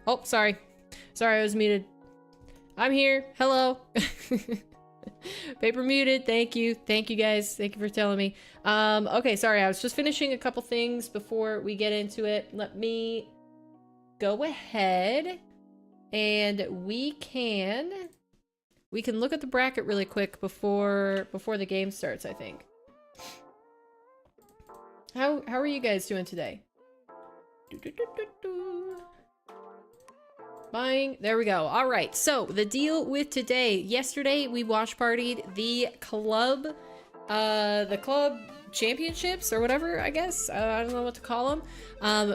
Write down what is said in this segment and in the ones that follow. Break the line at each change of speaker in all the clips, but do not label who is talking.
Oh, sorry. Sorry, I was muted. I'm here. Hello. Paper muted. Thank you. Thank you guys. Thank you for telling me. Okay, sorry. I was just finishing a couple things before we get into it. Let me go ahead and we can look at the bracket really quick before the game starts, I think. How are you guys doing today? Buying. There we go. All right. So the deal with today. Yesterday we watch partied the club championships or whatever. I guess I don't know what to call them.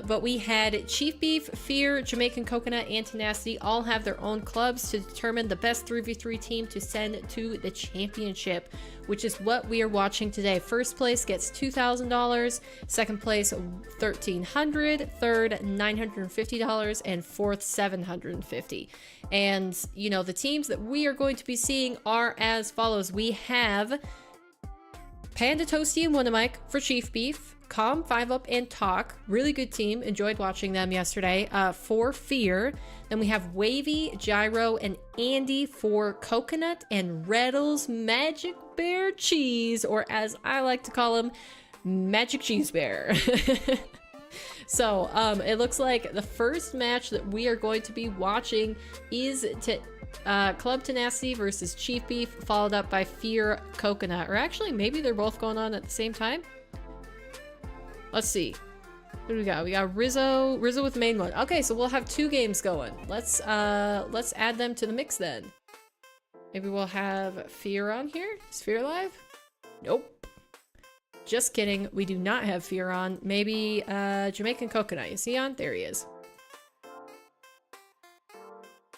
But we had Chief Beef, Fear, Jamaican Coconut, and Tenacity all have their own clubs to determine the best 3v3 team to send to the championship, which is what we are watching today. First place gets $2,000, second place $1,300, third $950, and fourth $750. And you know, the teams that we are going to be seeing are as follows. We have Panda Toasty and Wonder Mike for Chief Beef, Comm, 5up, and Talk. Really good team. Enjoyed watching them yesterday. For Fear. Then we have Wahvey, Gyro, and Andy for Coconut, and Retals, Magic Bear Cheese, or as I like to call him, Magic Cheese Bear. So, it looks like the first match that we are going to be watching is Club Tenacity versus Chief Beef, followed up by Fear Coconut. Or actually, maybe they're both going on at the same time. Let's see. What do we got? We got Rizzo with main one. Okay, so we'll have two games going. Let's add them to the mix then. Maybe we'll have Fear on here. Is Fear live? Nope. Just kidding. We do not have Fear on. Maybe Jamaican Coconut. Is he on? There he is.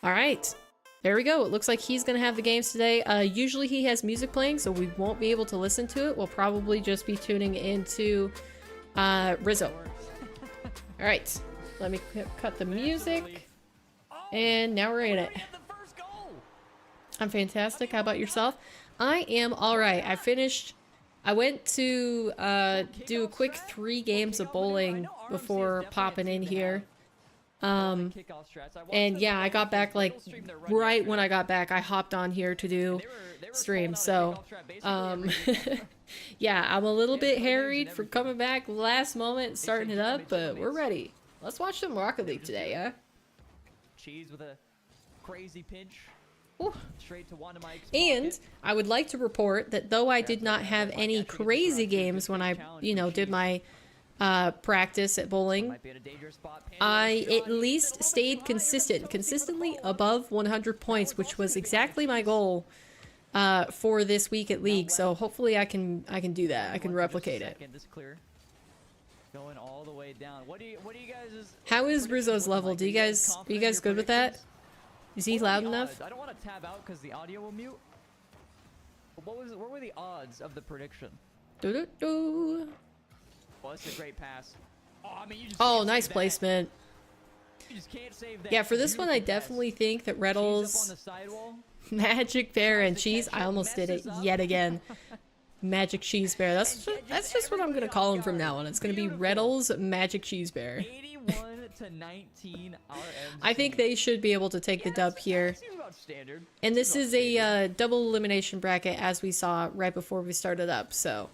All right. There we go. It looks like he's going to have the games today. Usually he has music playing, so we won't be able to listen to it. We'll probably just be tuning into Rizzo. All right. Let me cut the music. And now we're in it. I'm fantastic. How about yourself? I am all right. I went to do a quick 3 games of bowling before popping in here. And yeah, I got back like right when I got back. I hopped on here to do stream. So yeah, I'm a little bit harried for coming back last moment and starting it up, but we're ready. Let's watch some Rocket League today, yeah?
Cheese with a crazy pinch.
Straight to and I would like to report that though I did not have any crazy games when I, you know, did my practice at bowling, I at least stayed consistently above 100 points, which was exactly my goal for this week at League. So hopefully I can do that. I can replicate it.
Going all the way down. What do you guys?
How is Rizzo's level? Are you guys good with that? Is he loud enough?
I don't want to tab out because the audio will mute. What were the odds of the prediction?
Well,
that's a great pass.
Nice placement.
You just can't save that.
Yeah, for this one, I definitely think that Retals, Magic Bear, and Cheese. I almost did it yet again. Magic Cheese Bear. That's just what I'm gonna call him from now on. It's gonna be Retals, Magic Cheese Bear.
81 to 19.
I think they should be able to take the dub here. And this is a double elimination bracket, as we saw right before we started up. So,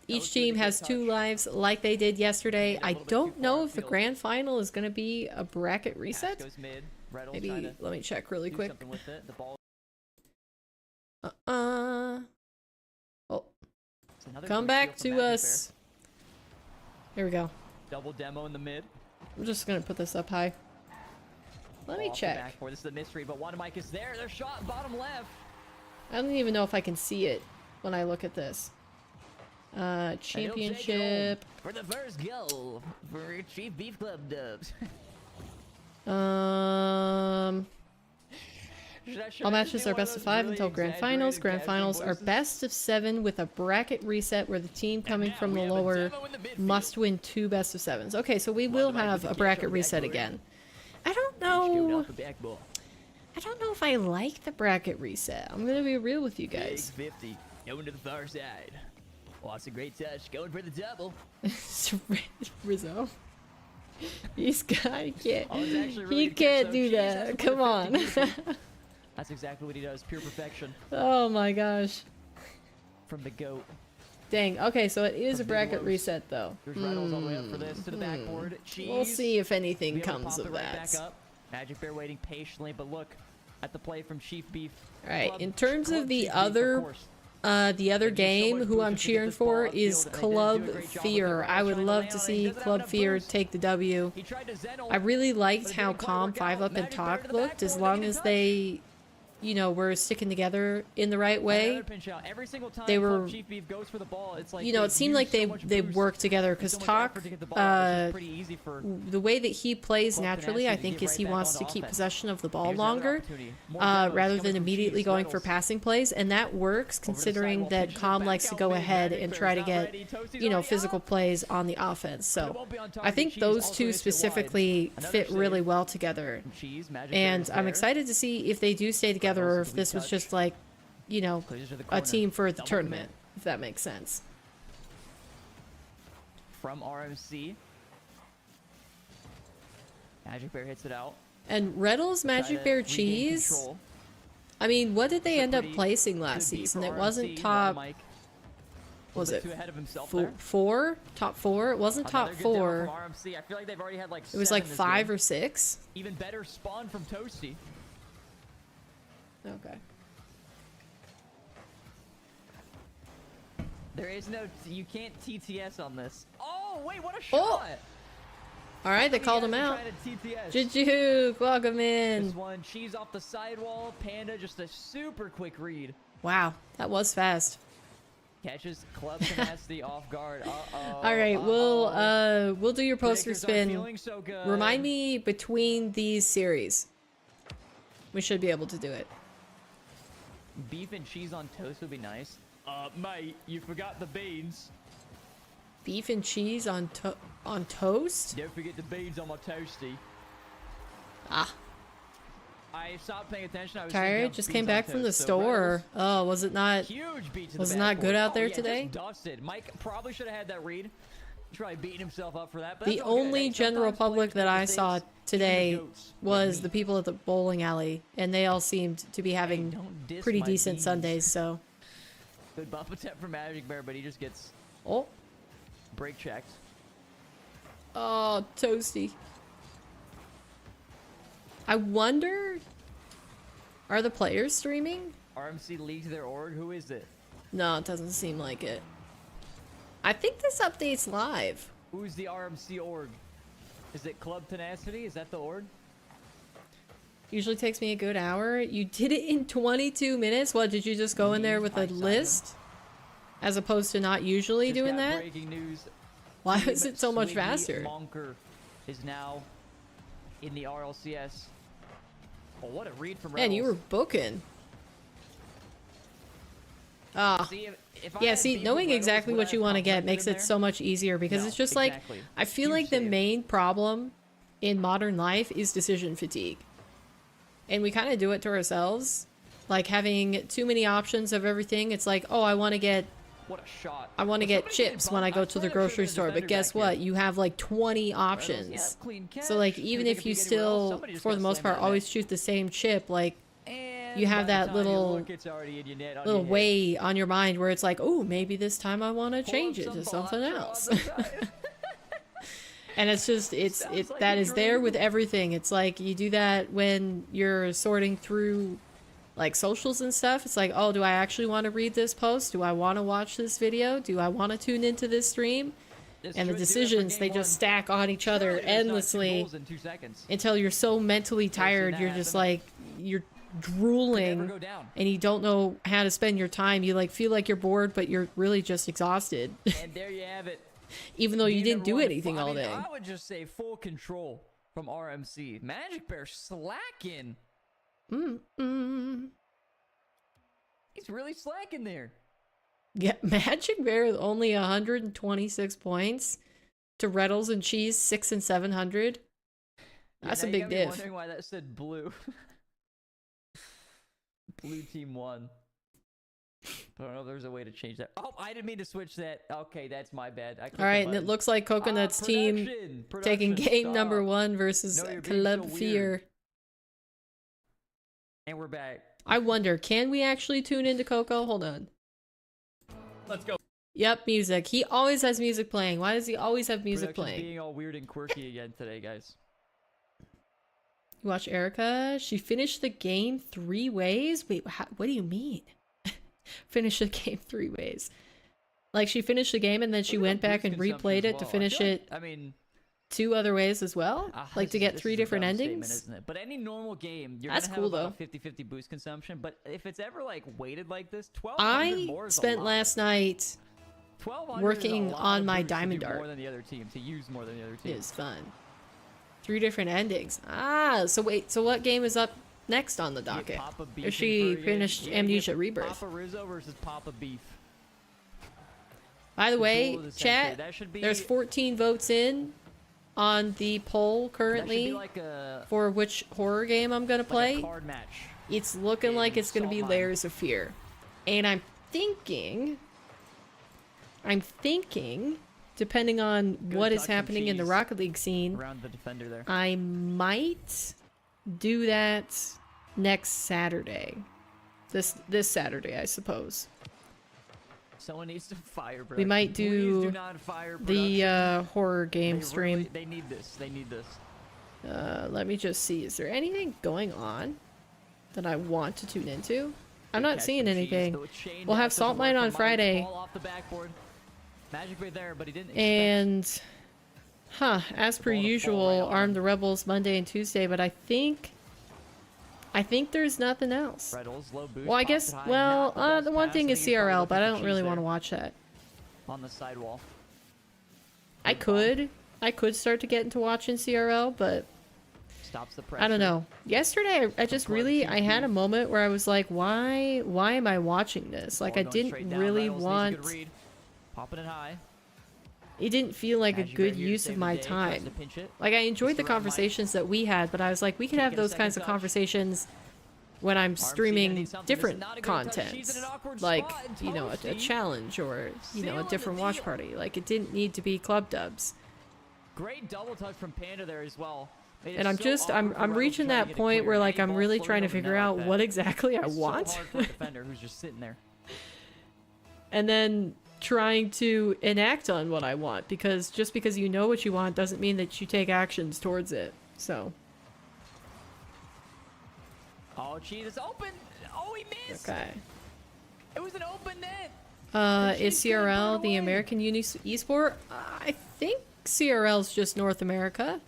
each team has 2 lives, like they did yesterday. I don't know if the grand final is gonna be a bracket reset. Maybe let me check really quick. Oh, come back to us. There we go.
Double demo in the mid.
I'm just gonna put this up high. Let me check.
This is a mystery, but Wanda Mike is there. They're shot bottom left.
I don't even know if I can see it when I look at this. Championship.
For the first goal for Chief Beef Club dubs.
All matches are best of 5 until grand finals. Grand finals are best of 7 with a bracket reset where the team coming from the lower must win 2 best of 7s. Okay, so we will have a bracket reset again. I don't know if I like the bracket reset. I'm gonna be real with you guys.
50 going to the far side. Oh, that's a great touch. Going for the double.
Rizzo. He's got, he can't,
I was actually really
he
good
can't
catch,
do
though. Jeez, that's
that.
a
Come
150.
on.
That's exactly what he does. Pure perfection
Oh my gosh.
from the GOAT.
Dang. Okay, so it is
From
a bracket
Big Los.
reset though.
There's Retals all the way up for this to the backboard. Cheese.
We'll see if anything
Be able to
comes
pop
of
it right
that.
back up. Magic Bear waiting patiently, but look at the play from Chief Beef.
Alright,
Club-
in terms
Club
of the
Chief Beef, of
other
course.
the other
They do so
game,
much
who
boost
I'm
to get
cheering
this ball
for
upfield,
is
and they didn't do a
Club
great job with
Fear.
it.
I would
Trying to
love
land
to
on it. He
see
doesn't have
Club
enough
Fear
boost.
take the W.
He tried to Zen
I really
but
liked
it
how
didn't quite
Comm
work
5
out.
Up and
Magic Bear
Talk
to the
looked, as
backboard,
long
get in
as
touch.
they, you know, were sticking together in the right way.
Another pinch out. Every single time
They
Club
were,
Chief Beef goes for the ball, it's like
you know,
they
it seemed
use
like
so much
they
boost
worked together
and
because
so much
Talk,
effort to get the ball out. It's just pretty easy for
the way that he plays
Club
naturally, I
tenacity to
think,
get
is
right
he
back
wants to
onto
keep
offense.
possession of the ball
Here's another
longer,
opportunity. More demos
rather
coming
than
from
immediately
Chiefs,
going for
Retals.
passing plays, and that works
Over the
considering
sidewall,
that
pitches it
Comm
back
likes to
out
go
mid.
ahead
Magic
and
Bear's
try to
not
get,
ready. Toasty's
you know,
already
physical
up.
plays on the offense.
But it
So
won't be on
I
target.
think
Cheese
those
also
two
hits it wide.
specifically
Another
fit really
save
well together.
from Cheese. Magic Bear
And
is
I'm
there.
excited to see if they do stay together or
Retals,
if
good
this was
touch.
just like, you know,
Clears to the
a
corner.
team for the
Double
tournament,
commit
if that makes sense.
from RMC. Magic Bear hits it out.
And Retals
Try
Magic
to
Bear
regain
Cheese,
control.
I mean, what did they
It's a
end up
pretty
placing
good
last
beat
season?
for
It wasn't
RMC.
top,
Mike
was
a
it
bit too ahead of himself there.
four? Top four? It wasn't top
Another good demo
four.
from RMC. I feel like they've already had like
It was
7
like
this
5
game.
or 6.
Even better spawn from Toasty.
Okay.
There is no, you can't TTS on this. Oh, wait, what a
Oh!
shot!
All right, they
He
called him
hasn't
out.
tried to TTS.
Jujuke, welcome
This
in.
one, Cheese off the sidewall. Panda, just a super quick read.
Wow, that was fast.
Catches Club Tenacity off guard. Uh-oh.
All right, we'll do your poster
Predictors aren't
spin.
feeling so good.
Remind me between these series. We should be able to do it.
Beef and cheese on toast would be nice. Mate, you forgot the beans.
Beef and cheese on toast?
Don't forget the beans on my toasty.
Ah,
I stopped paying attention. I was
tired.
thinking of
Just
beans
came
on
back from the
toast. So
store.
Retals,
Oh, was it not?
huge beat to
Was
the
it not
backboard.
good out there
Oh, yeah,
today?
Just dusted. Mike probably should have had that read. He's probably beating himself up for that. But
The
that's all good.
only
Hey,
general
sometimes
public
players
that
make
I saw
mistakes. Even the
today
goats like
was
me.
the people at the bowling alley, and they all seemed to be having
don't diss
pretty
my
decent
beans.
Sundays. So,
Good buff attempt from Magic Bear, but he just gets
oh,
break checked.
oh, toasty. I wonder, are the players streaming?
RMC leaked their org. Who is it?
No, it doesn't seem like it. I think this update's live.
Who's the RMC org? Is it Club Tenacity? Is that the org?
Usually takes me a good hour. You did it in 22 minutes? What, did you just go in there with a list? As opposed to not usually
Just
doing
got
that?
Breaking news.
Why
Team
is it so much
Swiggy
faster?
Monker is now in the RLCS. Oh, what a read from
Man, you were
Retals.
booking. Ah.
See, if I
Yeah,
had
see,
beef with
knowing
Retals,
exactly
would I
what you
have
want to get
complimented
makes
him
it
there?
so much easier because
No,
it's just
exactly.
like, I feel
Huge
like the
save.
main problem in modern life is decision fatigue. And we kind of do it to ourselves. Like having too many options of everything. It's like, oh, I want to get
What a shot.
I want to
Was
get
somebody getting
chips when I
bumped?
go to
swear
the
there should've
grocery
been a
store, but
defender
guess
back here.
what? You have like 20
Retals,
options.
yeah, clean
So like
catch.
even
Couldn't
if you
think of anywhere else.
still,
Somebody just
for
got
the most
slammed
part,
in the
always
net.
choose the same chip, like
And
you have
by the
that
time you
little-
look, it's already in your net on
little
your head.
way on your mind where it's like, oh, maybe this time I want to
Pull
change
up
it to
some
something
cilantro on
else.
the side.
And it's just,
Sounds like
that
a
is there with
dream.
everything. It's like you do that when you're sorting through like socials and stuff. It's like, oh, do I actually want to read this post? Do I want to watch this video? Do I want to tune into this stream?
This
And the
should do it for
decisions, they
game
just
one.
stack on each other
Surely there's not two
endlessly
goals in 2 seconds.
until you're so mentally tired.
that
You're just
happen.
like, you're
Could never
drooling
go down.
and you don't know how to spend your time. You like feel like you're bored, but you're really just exhausted.
And there you have it.
Even though you
Game
didn't
number
do
one.
anything
I
all
mean,
day.
I would just say full control from RMC. Magic Bear slacking. He's really slacking there.
Yeah, Magic Bear with only 126 points to Retals and Cheese 6 and 700. That's
now
a
you
big
got me
diff.
wondering why that said blue. Blue team won. I don't know if there's a way to change that. Oh, I didn't mean to switch that. Okay, that's my bad. I clicked
All right,
the
and it
button.
looks like Coconut's team taking game number 1 versus
No, you're being
Club
so
Fear.
weird. And we're back.
I wonder, can we actually tune into Coco? Hold on.
Let's go.
Yep, music. He always has music playing. Why does he always have music
Production's
playing?
being all weird and quirky again today, guys.
You watch Erica? She finished the game 3 ways? Wait, what do you mean? Finish the game 3 ways. Like, she finished the game and then she went back and replayed it to finish it.
I mean,
2 other ways as well? Like to get 3 different endings?
Isn't it? But any normal game, you're
That's
gonna
cool,
have about
though.
a 50-50 boost consumption. But if it's ever like weighted like this, 1200 more
I
is a
spent
lot.
last night
1200
working
is a lot
on
of
my
boost to
diamond
do
dart.
more than the other team, to use more than the other
It
team.
is fun. 3 different endings. Ah, so wait, so what game is up next on the docket?
Papa Beef
Or she
and Fergie.
finished
Yeah,
Amnesia
you get
Rebirth.
Papa Rizzo versus Papa Beef.
By the way,
Duel of the century.
chat,
That should be,
there's 14 votes in on the poll
that should be
currently
like a,
for which horror game I'm gonna
like a
play.
card match.
It's looking like it's gonna be
Salt Mine.
Layers of Fear. And I'm thinking, depending on
Good
what is
touch and
happening in the
cheese
Rocket League scene,
Around the defender there.
I might do that next Saturday. This Saturday, I suppose.
Someone needs to fire, bro.
We might
Please
do
not fire
the horror game stream.
They need this. They need this.
Let me just see. Is there anything going on that I want to tune into? I'm not
Catch
seeing
and cheese.
anything.
The chain
We'll have
dash
Salt
doesn't
Mine
work
on
for Mike.
Friday.
Ball off the backboard. Magic right there, but he didn't expect
And, as per
ball to fall
usual,
right on
Arm
him.
the Rebels Monday and Tuesday, but I think there's nothing else.
Retals, low boost,
Well, I
pops
guess,
it high.
well,
Not the best
the one
pass.
thing
I
is
think he's probably
CRL,
looking
but I
for
don't
cheese
really
there
want to watch that.
on the sidewall.
I could start to get into watching CRL, but
Stops the pressure.
I don't know. Yesterday, I just
Blood
really,
cheese
I had a
beef.
moment where I was like, why am I watching this? Like,
Ball
I
going
didn't
straight down.
really
Retals needs a
want,
good read. Popping it high.
it didn't feel like a
Magic
good
right here to
use
save
of
the
my
day, tries
time.
to pinch it.
Like, I enjoyed the
Just around Mike.
conversations that we had, but I was like, we could
Can't
have
get a
those
second
kinds of
touch.
conversations when I'm
Arm C, I
streaming
need something.
different
This is not a good touch.
content.
She's in an awkward
Like,
spot.
you know, a
Toasty.
challenge or, you know, a
Sealing
different
the
watch
deal.
party. Like, it didn't need to be club dubs.
Great double touch from Panda there as well. Made it
And I'm
so
just,
awkward for
I'm
Retals
reaching
trying to
that
get it
point
clear.
where, like,
Any
I'm
ball
really
floating
trying to
over net
figure
like
out
that.
what exactly I
It's
want.
so hard for a defender who's just sitting there.
And then trying to enact on what I want, because just because you know what you want doesn't mean that you take actions towards it. So,
Oh, geez, it's open. Oh, he missed.
okay.
It was an open net.
Is
she's gonna
CRL
burn
the
away.
American Uni Esport? I think CRL's just North America.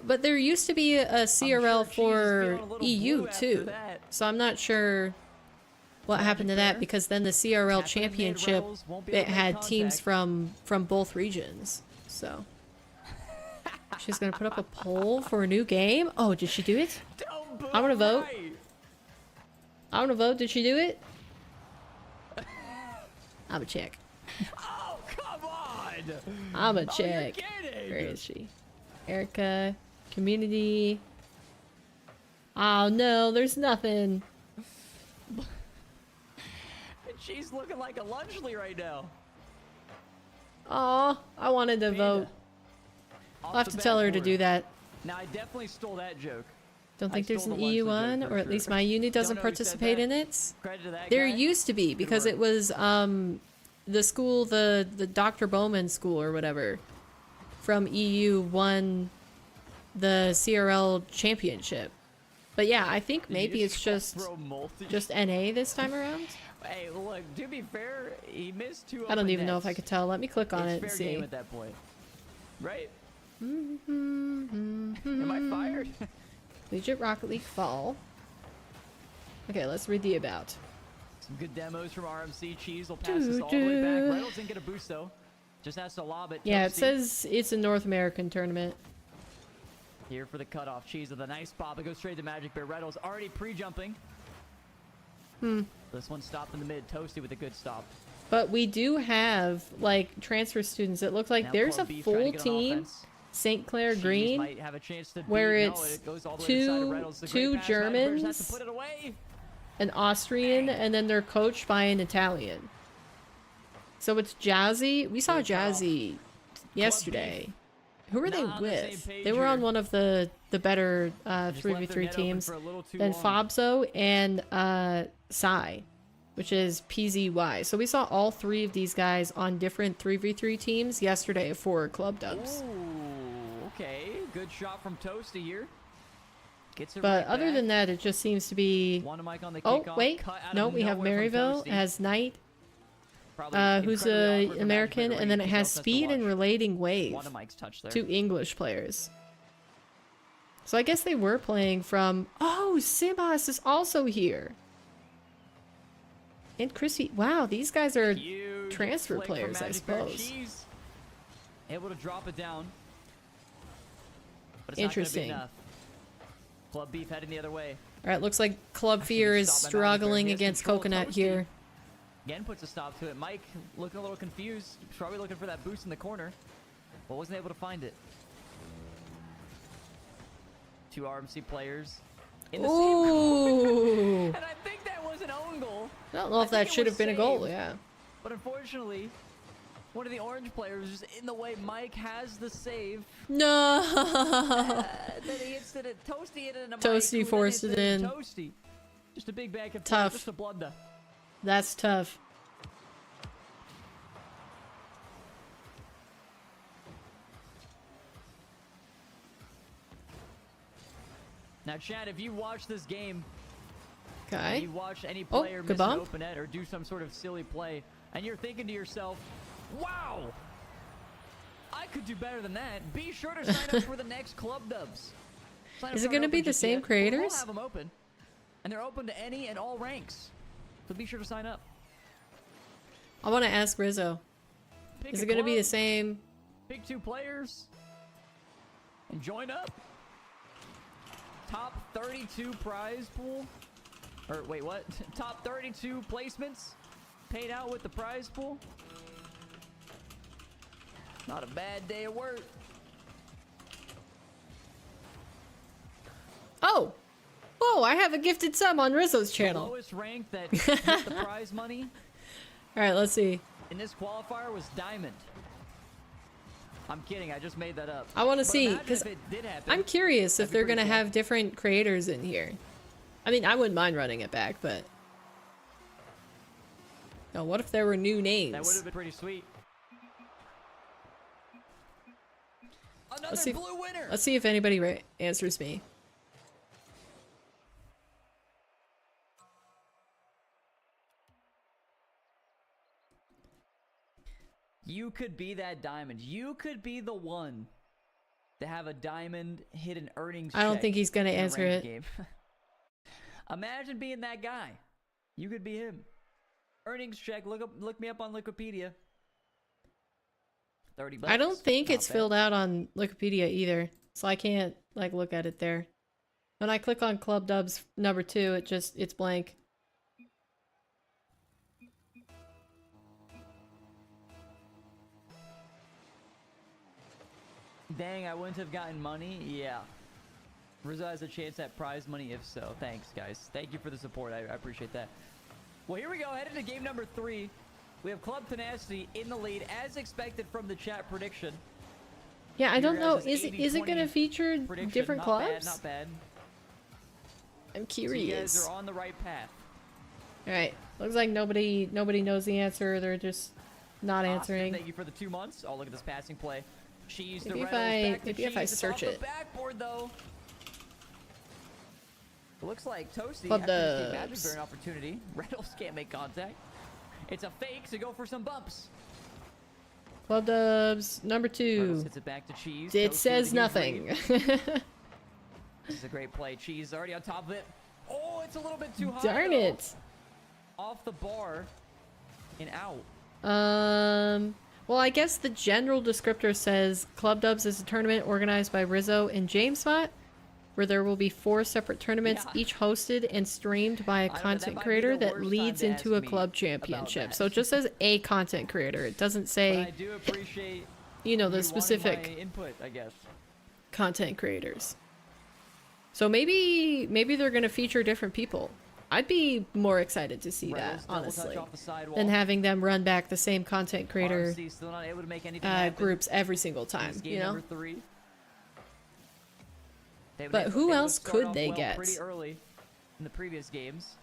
But there used to be a CRL
sure cheese is
for
feeling a little
EU
blue after
too.
that.
So I'm not sure what happened to that,
there.
because then the CRL
Tapping in mid,
championship,
Retals won't be able
it
to make
had teams
contact.
from both regions. So she's gonna put up a poll for a new game. Oh, did she do it?
Don't boo
I'm gonna vote.
right.
I want to vote. Did she do it? I'm a check.
Oh, come on.
I'm a
Oh,
check.
you're kidding.
Where is she? Erica, community. Oh no, there's nothing.
And she's looking like a lunchly right now.
Oh, I wanted to vote. I'll have to tell her to do that.
Now, I definitely stole that joke.
Don't
I
think there's
stole
an
the lunch
EU
joke
one,
for
or at
sure.
least my unit doesn't
know who said
participate
that.
in it.
Credit to that
There
guy.
used to be, because
work.
it was the school, the Dr. Bowman school or whatever from EU won the CRL championship. But yeah, I think
Did you
maybe it's
call
just
throw multi?
NA this time around.
Hey, look. To be fair, he missed 2
I don't
open
even know if I
nets.
could tell. Let me click on
It's
it and
fair
see.
game at that point, right? Am I fired?
Collegiate Rocket League Fall. Okay, let's read the about.
Some good demos from RMC. Cheese will pass this all the way back. Reynolds didn't get a boost though. Just has to lob it.
Yeah, it
Toasty
says it's a North American tournament.
here for the cutoff. Cheese with a nice pop. It goes straight to Magic Bear. Reynolds already pre-jumping. This one stopped in the mid. Toasty with a good stop.
But we do have, like, transfer students. It looks like
Now
there's a
Club Beef trying to
full
get on
team,
offense.
St. Clair
Cheese
Green,
might have a chance to
where
beat. No,
it's
it goes all the way to the side of Reynolds. The great
two
pass. Magic Bears has
Germans.
to put it away.
an Austrian, and then they're coached by an Italian. So it's Jazzy. We saw Jazzy yesterday. Who were they with? They were on one of the better 3v3 teams than Fobzo and Psy, which is PZY. So we saw all three of these guys on different 3v3 teams yesterday for club dubs.
Ooh, okay. Good shot from Toasty here. Gets it
But
right
other
back.
than that, it just seems to be...
One mic on the
Oh,
kickoff,
wait.
cut out
No,
of
we have
nowhere from
Maryville
Toasty.
as Knight,
Probably
who's
incredibly
a
awkward for
American,
Magic
and then it
Player,
has
so
speed and
watch.
relating wave
One of Mike's touch there.
to English players. So I guess they were playing from... Oh, Sibas is also here. And Chrissy... Wow, these guys are
Huge
transfer
flick from
players, I
Magic Player.
suppose.
Cheese able to drop it down. But it's
Interesting.
Not gonna be enough. Club Beef heading the other way.
Alright, looks like Club
Actually,
Fear is
stop by Magic Player.
struggling
He has
against
control of
Coconut
Toasty.
here.
Again puts a stop to it. Mike looking a little confused. Probably looking for that boost in the corner. But wasn't able to find it. Two RMC players in the same
Ooh!
and I think that was an own goal.
I don't know if
I think
that
it
should
was
have been a goal,
saved.
yeah.
But unfortunately, one of the orange players was just in the way. Mike has the save.
No!
Then he hits it at Toasty hit it in a
Toasty
Mike, who then
forced
hits
it in.
Toasty. Just a big back and forth,
Tough.
just a blunder.
That's tough.
Now, Chad, if you watch this game,
Okay.
you watch any
Oh,
player
good
miss an
bump.
open net or do some sort of silly play, and you're thinking to yourself, wow, I could do better than that. Be sure to sign up for the next Club Dubs. Sign ups
Is it
aren't
gonna be
open
the
just
same
yet, but
creators?
We'll have them open, and they're open to any and all ranks. So be sure to sign up.
I want to ask Rizzo.
Pick
Is
a
it going to be the
club,
same?
Pick 2 players and join up. Top 32 prize pool. Or wait, what? Top 32 placements paid out with the prize pool. Not a bad day of work.
Oh! Whoa, I have a gifted sub on Rizzo's
The
channel.
lowest rank that hit the prize money
Alright, let's see.
in this qualifier was Diamond. I'm kidding, I just made that up.
I want to
But
see,
imagine
because
if it did happen.
I'm curious if
That'd be
they're
pretty
going to
cool.
have different creators in here. I mean, I wouldn't mind running it back, but... Oh, what if there were new names?
That would have been pretty sweet. Another
see-
blue winner.
Let's see if anybody answers me.
You could be that diamond. You could be the one to have a diamond hidden earnings.
I don't
check
think he's going to
in a
answer
ranked
it.
game. Imagine being that guy. You could be him. Earnings check. Look me up on Wikipedia. $30.
I don't think
Not
it's
bad.
filled out on Wikipedia either, so I can't like look at it there. When I click on Club Dubs number 2, it's blank.
Dang, I wouldn't have gotten money. Yeah. Rizzo has a chance at prize money if so. Thanks, guys. Thank you for the support. I appreciate that. Well, here we go. Headed to game number 3. We have Club Tenacity in the lead, as expected from the chat prediction.
Yeah, I don't
Your
know.
guys'
Is it
80-20
going to feature
Prediction.
different
Not
clubs?
Bad, not bad.
I'm
So you guys
curious.
are on the right path.
All right. Looks like nobody knows the answer. They're just not
Austin,
answering.
thank you for the 2 months. Oh, look at this passing play. Cheese
Maybe
to
if
Retals,
I-
back to
maybe if I
Cheese. It's
search
off
it.
the backboard, though. It looks like Toasty
Club
after this game Magic
Dubs.
bear an opportunity. Retals can't make contact. It's a fake, so go for some bumps.
Club Dubs number
Retals
2.
hits it back to Cheese.
It
Toasty
says
with a huge lead.
nothing.
This is a great play. Cheese already on top of it. Oh, it's a little bit too high.
Darn
though.
it.
Off the bar and out.
Well, I guess the general descriptor says Club Dubs is a tournament organized by Rizzo and JamesBot, where there will be 4 separate tournaments,
Yeah.
each hosted and streamed by a
I don't know, that
content
might be
creator
the
that
worst
leads
time to
into a
ask me
club
about
championship.
that.
So it just says a content creator. It doesn't
But I
say,
do appreciate
you know,
you
the
wanting
specific
my input, I guess.
content creators. So maybe they're going to feature different people. I'd be more excited to see that,
Retals, double touch
honestly,
off the sidewall.
than having them run back the same content creator
RMC still not able to make anything happen.
groups every single
in
time,
this game
you know?
number 3.
But who else could they
well
get?
Pretty early in the previous games.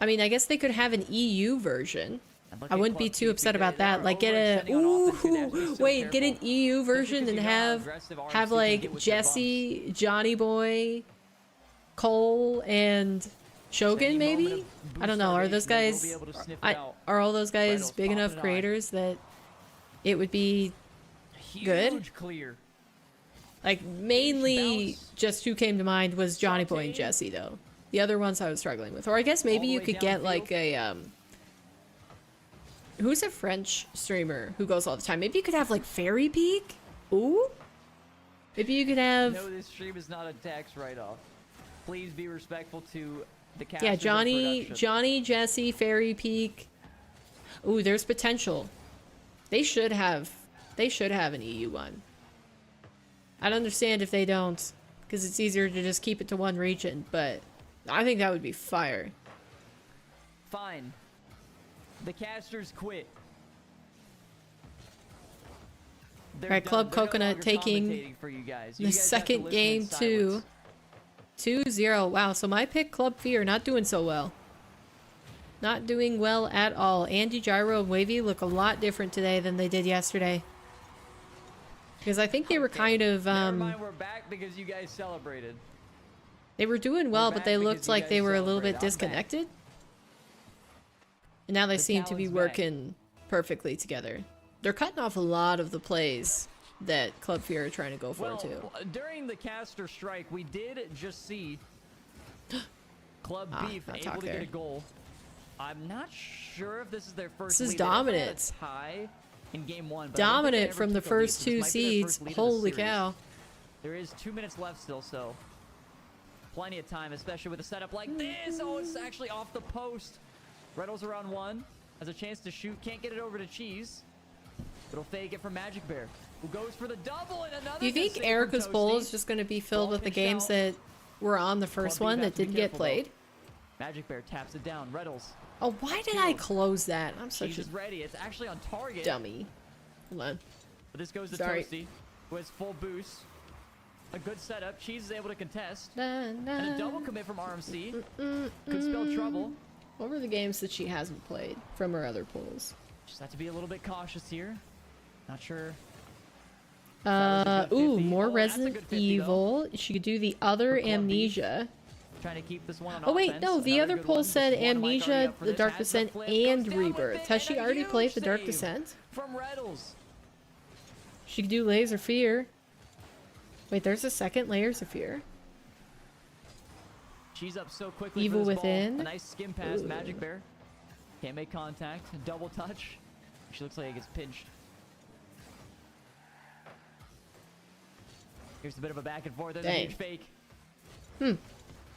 I mean, I guess they could have an EU version.
And look
I
at
wouldn't be
Club
too
TP.
upset about
They
that.
are
Like, get a
overextending on offense. They have to be so
wait, get an
careful.
EU
Just
version
because
and
you know how
have
aggressive RMC
have
can
like
get with their bumps.
Jesse, Johnny Boy, Cole, and Shogun
Any
maybe.
moment of
I don't
boost
know. Are
starvation,
those
they will
guys?
be able to sniff it out.
Are all those guys
Retals
big
popping
enough
it high.
creators that it would be good?
Huge clear.
Like mainly,
bounce.
just who came to mind was Johnny Boy and
Sauté.
Jesse though. The other ones I was struggling with, or I guess maybe
the
you
way
could get
downfield.
like a who's a French streamer who goes all the time? Maybe you could have like Fairy Peak. Ooh. Maybe you could have
No, this stream is not a tax write-off. Please be respectful to the cast.
yeah, Johnny, Jesse, Fairy Peak. Ooh, there's potential. They should have an EU one. I'd understand if they don't, because it's easier to just keep it to one region, but I think that would be fire.
Fine. The casters quit. They're
Alright,
done.
Club
They're no
Coconut
longer
taking
commentating for you guys.
The
You guys have to
second
listen
game
in
to
silence.
2-0. Wow, so my pick, Club Fear, not doing so well. Not doing well at all. Andy, Gyro, and Wavy look a lot different today than they did yesterday. Because I think they were kind of,
Never mind, we're back because you guys celebrated.
they were doing well, but
back
they
because
looked
you
like
guys
they were a little
celebrated.
bit
I'm back.
disconnected. And now they
The
seem to be
talent's back.
working perfectly together. They're cutting off a lot of the plays that Club Fear are trying to go for,
Well,
too.
during the caster strike, we did just see Club Beef
not
able
talk
to get
there.
a goal. I'm not sure if this is their first
This is
lead. They definitely had a
dominance.
tie in game 1. But I don't think they
Dominant
ever
from the
took a lead,
first
so this
two
might be their
seeds.
first lead of the
Holy
series.
cow.
There is 2 minutes left still, so plenty of time, especially with a setup like this. Oh, it's actually off the post. Retals around 1. Has a chance to shoot. Can't get it over to Cheese. It'll fake it from Magic Bear, who goes for the double and another.
Do you
good
think
save from
Erica's bowl
Toasty.
is just going to be filled
Ball
with the
pitched
games
out.
that were on the first
Club
one
Beef
that
has to be
didn't get
careful, though.
played?
Magic Bear taps it down. Retals.
Oh, why did I close that? I'm such
Cheese
a
is ready. It's actually on target.
dummy. Hold on.
But this goes to
Sorry.
Toasty, who has full boost. A good setup. Cheese is able to contest.
Na,
And a
na.
double commit from RMC. Could spell trouble.
What were the games that she hasn't played from her other pools?
Just have to be a little bit cautious here. Not sure. That was a good
Ooh,
50.
more
Oh, that's a
Resident
good 50 though.
Evil. She could do the other
For Club Beef.
Amnesia.
Trying to keep this one on
Oh wait,
offense.
no, the
Another
other
good
poll
one.
said
Just one mic already
Amnesia,
up for
The
this.
Dark
Has the
Descent,
flip,
and
goes down with
Rebirth.
it,
Has she
and a
already
huge
played The Dark
save
Descent?
From Retals.
She could do Layers of Fear. Wait, there's a second Layers of Fear.
She's up so quickly
Evil
for this
Within.
ball. A nice skim pass.
Ooh.
Magic Bear. Can't make contact. Double touch. She looks like it gets pinched. Here's a bit of a back and forth. There's a
Dang.
huge fake.
Hmm.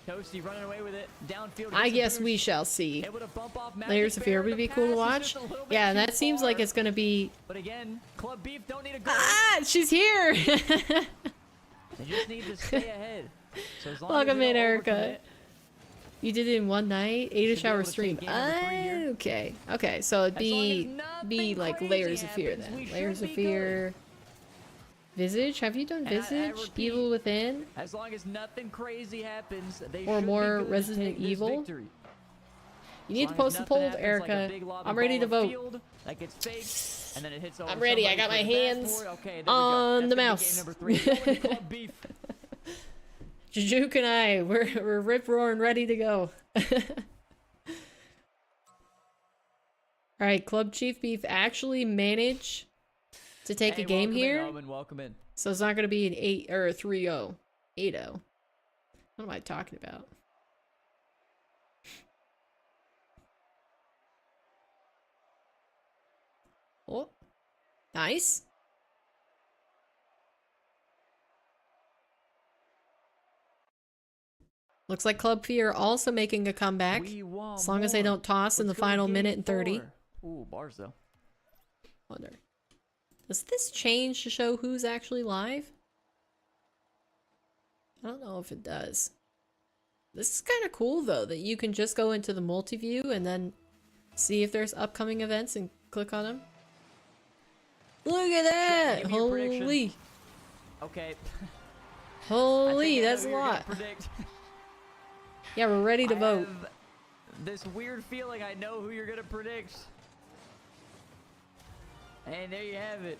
Toasty running away with it. Downfield.
I
gets a
guess
boost.
we shall see.
Able to bump off Magic
Layers of Fear
Bear.
would be
The
cool to
pass is
watch.
just a little bit
Yeah, and
too
that seems like
far.
it's gonna be.
But again, Club Beef don't need a goal.
Ah, she's here.
They just need to stay ahead. So as long
Welcome
as they
in,
don't
Erica.
overcommit,
You did it in one night, 8-ish
Should be
hour
able to
stream.
take game number 3 here.
Okay, okay, so it'd
As long as
be
nothing
like
crazy
Layers of Fear
happens, we
then.
should
Layers of
be
Fear. Visage? Have you done
And I
Visage?
repeat,
Evil Within?
as long as nothing crazy happens, they
Or
should
more
be good
Resident
to take this
Evil?
victory.
You need to
As long as
post a
nothing
poll,
happens, like a
Erica.
big lobby
I'm ready
ball
to vote.
upfield That gets faked, and then it hits over
I'm ready. I
somebody
got my
for the
hands
backboard. Okay, there we
on
go.
the
That's
mouse.
gonna be game number 3. Going to Club Beef.
Jujuk and I, we're rip roaring ready to go. Alright, Club Chief Beef actually managed to take
Hey,
a game
welcome
here.
In, Owen, welcome in.
So it's not going to be an 8 or a 3-0. 8-0. What am I talking about? Oh, nice. Looks like Club Fear also making a comeback.
We want
As long as they
more.
don't toss in the
Let's go to
final
game
minute and 30.
4. Ooh, bars though.
Wonder. Does this change to show who's actually live? I don't know if it does. This is kind of cool though, that you can just go into the multi-view and then see if there's upcoming events and click on them. Look at that!
Give me your prediction.
Holy!
Okay.
Holy,
I know
that's
who
a
you're gonna
lot.
predict.
Yeah, we're ready to
I
vote.
have this weird feeling I know who you're gonna predict. And there you have it.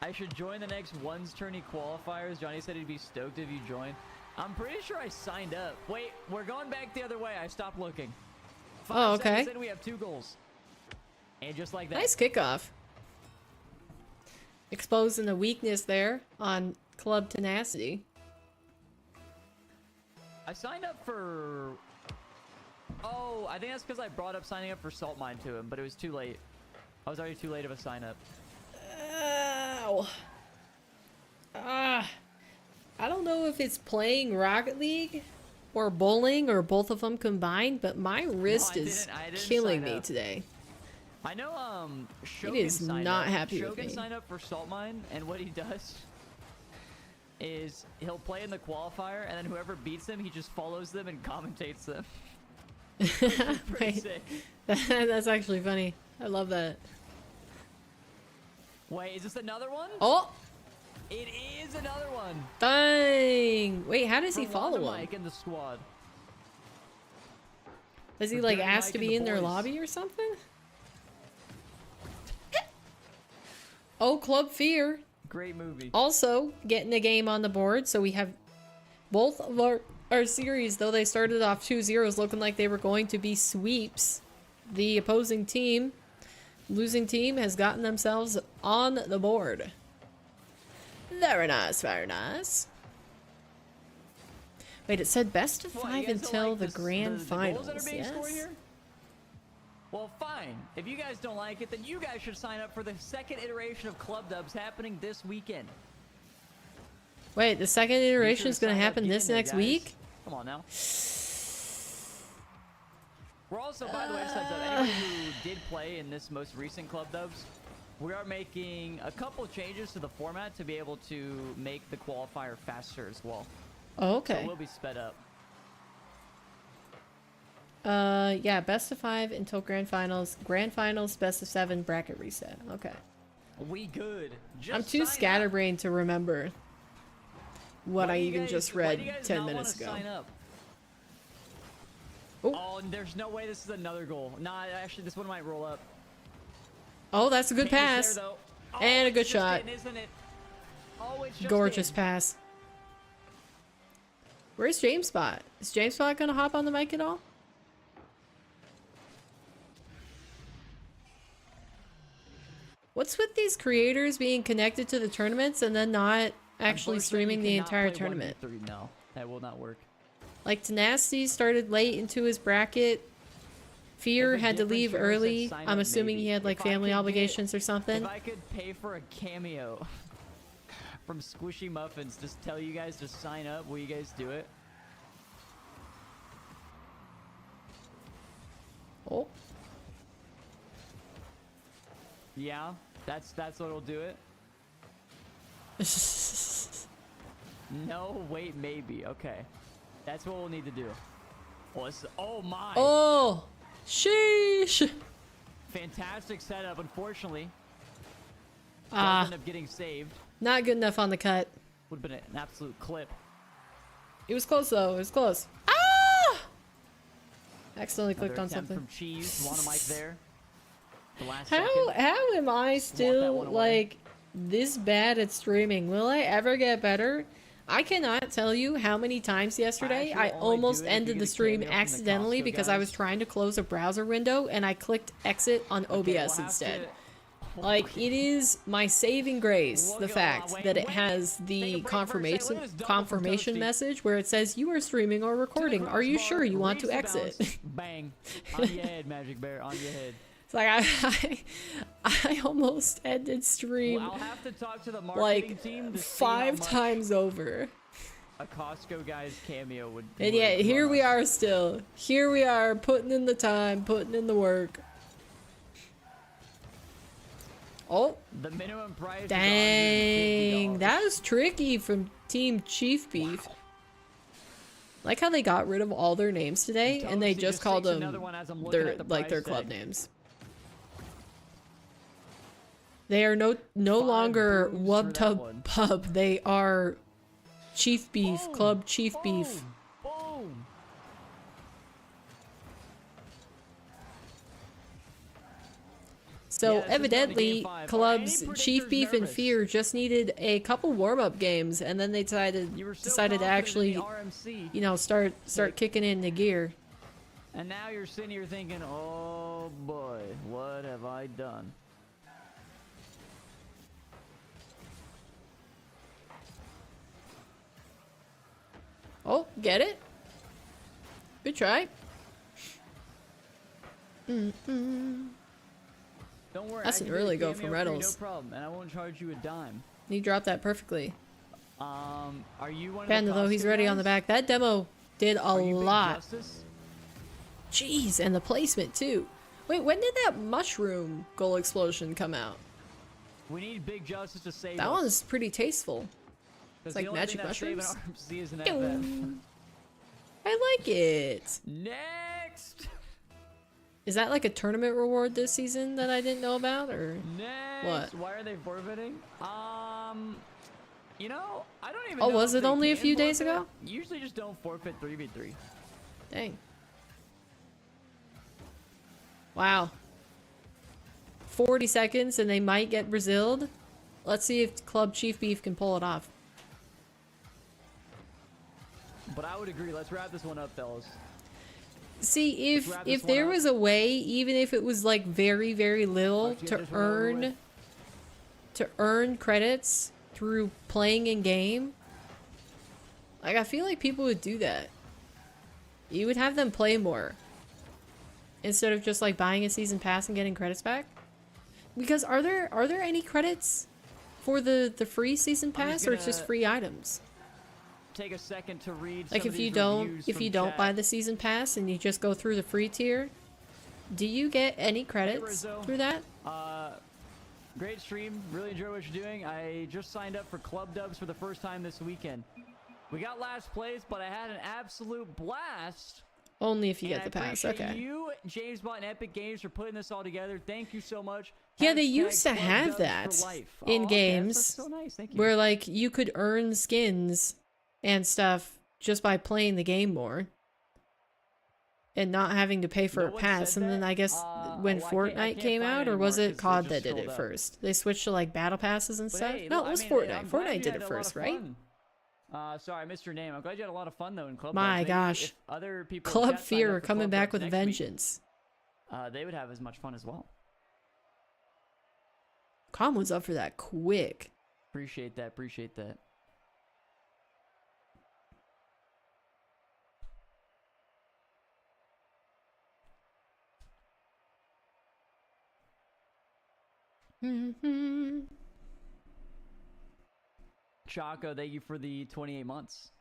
I should join the next ones tourney qualifiers. Johnny said he'd be stoked if you joined. I'm pretty sure I signed up. Wait, we're going back the other way. I stopped looking. 5
Oh, okay.
seconds in, we have 2 goals. And just like that.
Nice kickoff. Exposing the weakness there on Club Tenacity.
I signed up for... Oh, I think that's because I brought up signing up for Salt Mine to him, but it was too late. I was already too late of a sign up.
Ow. Ah. I don't know if it's playing Rocket League or bowling or both of them combined, but my wrist is killing me today.
I know Shogun
It is
signed
not
up.
happy with
Shogun
me.
signed up for Salt Mine, and what he does is he'll play in the qualifier, and then whoever beats him, he just follows them and commentates them. Pretty
Wait,
sick.
that's actually funny. I love that.
Wait, is this another one?
Oh,
It is another one.
dang! Wait, how does he
For
follow
Wanda
him?
Mike in the squad.
Does he
for
like
Dirty
ask
Mike
to
and
be
the
in their
boys.
lobby or something? Oh, Club Fear.
Great movie.
Also getting a game on the board, so we have both of our series, though they started off 2-0s, looking like they were going to be sweeps. The opposing team, losing team, has gotten themselves on the board. Very nice, very nice. Wait, it said best of
Well,
5
you guys don't
until
like
the
this-
grand
the
finals.
goals that are being scored
Yes.
here? Well, fine. If you guys don't like it, then you guys should sign up for the second iteration of Club Dubs happening this weekend.
Wait, the second
Be sure
iteration is going to
sign up,
happen
get
this
in there,
next
guys.
week?
Come on now. We're also, by the way, just heads up, anyone who did play in this most recent Club Dubs, we are making a couple changes to the format to be able to make the qualifier faster as well.
Oh,
So
okay.
it will be sped up.
Yeah, best of 5 until grand finals. Grand finals, best of 7, bracket reset. Okay.
We good. Just
I'm too
sign up.
scatterbrained to remember what
Why
I
do you
even
guys-
just
why do
read
you guys
10
not
minutes
wanna
ago.
sign up?
Oh.
Oh, and there's no way this is another goal. Nah, actually, this one might roll up.
Oh, that's a good
Kane is
pass.
there, though. Oh,
And a
it's
good
just
shot.
in, isn't it? Oh, it's just
Gorgeous
in.
pass. Where's James Spot? Is James Spot gonna hop on the mic at all? What's with these creators being connected to the tournaments and then not actually
Unfortunately,
streaming
you
the
cannot
entire
play
tournament?
1v3. No, that will not work.
Like Tenacity started late into his bracket. Fear
If a
had to
different
leave
streamer said
early.
sign
I'm
up,
assuming
maybe.
he had like
If I
family
could get-
obligations or something.
If I could pay for a cameo from Squishy Muffins, just tell you guys to sign up, will you guys do it?
Oh.
Yeah, that's what'll do it. No, wait, maybe. Okay, that's what we'll need to do. Oh my!
Oh, sheesh.
Fantastic setup. Unfortunately,
Ah,
ended up getting saved.
not good enough on the cut.
Would have been an absolute clip.
It was close though. It was close. Ah! Accidentally
Another
clicked on
attempt
something.
from Cheese. Want a mic there? The last
How
second.
am I
that
still
one away.
like this bad at streaming? Will I ever get better? I cannot tell you how many times yesterday
actually
I
only
almost
do it if you
ended
get
the
a
stream
cameo from the
accidentally
Costco
because I was
guys.
trying to close a browser window and I clicked exit on
Okay,
OBS
we'll have
instead.
to-
Like, it is my saving grace,
We'll
the
go-
fact
wait,
that it
wait.
has
Take a
the
break for a second. Look
confirmation
at this double from
confirmation
Toasty.
message where it says you are streaming or
To the
recording. Are you
crossbar,
sure you want
reads
to
the
exit?
bounce, Bang. On your head, Magic Bear. On your head.
It's like I almost ended stream
Well, I'll have to talk to the marketing
like
team to see how
5
much
times over.
a Costco guy's cameo would.
And
would
yet here
run
we
us.
are still. Here we are putting in the time, putting in the work. Oh,
The minimum price is
dang.
$150.
That was tricky from Team Chief Beef. Like how they got rid of all their names today and they
Toasty
just called
takes
them
another one as I'm looking
their
at the
like their
price
club
tag.
names. They are no
5
longer
booms for
Wub
that
Tub
one.
Pub. They are Chief Beef
Boom,
Club Chief
boom,
Beef.
Boom.
So
Yeah, this is going to
evidently,
game 5. Are
clubs
any
Chief
predictors
Beef and
nervous?
Fear just needed a couple warm-up games, and then they
You were so
decided to
confident in
actually,
the RMC,
you know, start kicking into gear.
and now you're sitting here thinking, oh boy, what have I done?
Oh, get it? Good try.
Don't worry,
That's
I
an
can do
early
a
go from
cameo for you,
Retals.
no problem, and I won't charge you a dime.
He dropped that perfectly.
Are you one of
Panda,
the
though, he's
costume
ready
guys?
on the back. That demo did a
Are you Big
lot.
Justice?
Jeez, and the placement, too. Wait, when did that mushroom goal explosion come out?
We need Big Justice to save
That
us.
one's pretty tasteful.
'Cause
like
the only
magic
thing that's saving
mushrooms.
RMC is an FF.
I like it.
Next!
Is that like a tournament reward this season that I didn't know about, or?
Next!
What?
Why are they forfeiting? You know, I don't even
Oh,
know
was
if
it
they
only a
can
few days
forfeit.
ago?
Usually just don't forfeit 3v3.
Dang. Wow. 40 seconds and they might get Braziled. Let's see if Club Chief Beef can pull it off.
But I would agree, let's wrap this one up, fellas.
See,
Let's wrap this
if
one
there
up.
was a way, even if it was like very, very little,
Let's get
to
this one over with.
earn credits through playing in game, like I feel like people would do that. You would have them play more instead of just like buying a season pass and getting credits back. Because are there any credits for the free season
I'm just
pass, or it's just
gonna-
free items?
Take a second to read
Like
some
if
of
you
these
don't
reviews
if you
from
don't
chat.
buy the season pass and you just go through the free tier, do you get any credits
Rizzo.
through that?
Great stream, really enjoy what you're doing. I just signed up for Club Dubs for the first time this weekend. We got last place, but I had an absolute blast.
Only if you
And
get the
I
pass.
appreciate
Okay.
you, James Bot, and Epic Games for putting this all together. Thank you so much.
Yeah, they
Hashtag
used to
Club
have
Dubs for
that
life.
in
Oh, okay,
games
that's so nice. Thank you.
where like you could earn skins and stuff just by playing the game more and not having to pay for
No
a
one
pass.
said
And then
that?
I guess when
I
Fortnite
can't
came
find
out,
it
or was
anymore
it
'cause
COD
they
that
just
did it
scrolled up.
first? They switched to like battle passes and
But
stuff.
hey,
No,
I
it was
mean,
Fortnite.
I'm glad
Fortnite
you
did
had
it
a lot
first,
of
right?
fun. Sorry, I missed your name. I'm glad you had a lot of fun though in Club
My
Dubs. Maybe
gosh.
if other people in
Club
chat signed
Fear
up for
coming
Club
back
Dubs
with a
next week,
vengeance.
they would have as much fun as well.
Comm was up for that quick.
Appreciate that. Appreciate that. Chaco, thank you for the 28 months.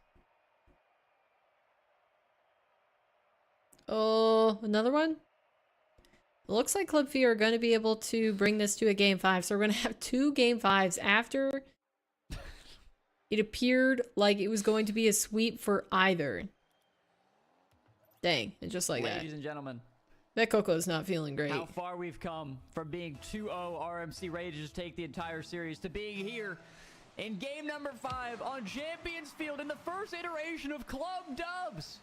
Oh, another one? It looks like Club Fear are going to be able to bring this to a game 5. So we're going to have 2 game 5s after it appeared like it was going to be a sweep for either. Dang, and just like
Ladies and gentlemen,
that Coco's not feeling great.
how far we've come from being 2-0 RMC ready to just take the entire series to being here in game number 5 on Champions Field in the first iteration of Club Dubs.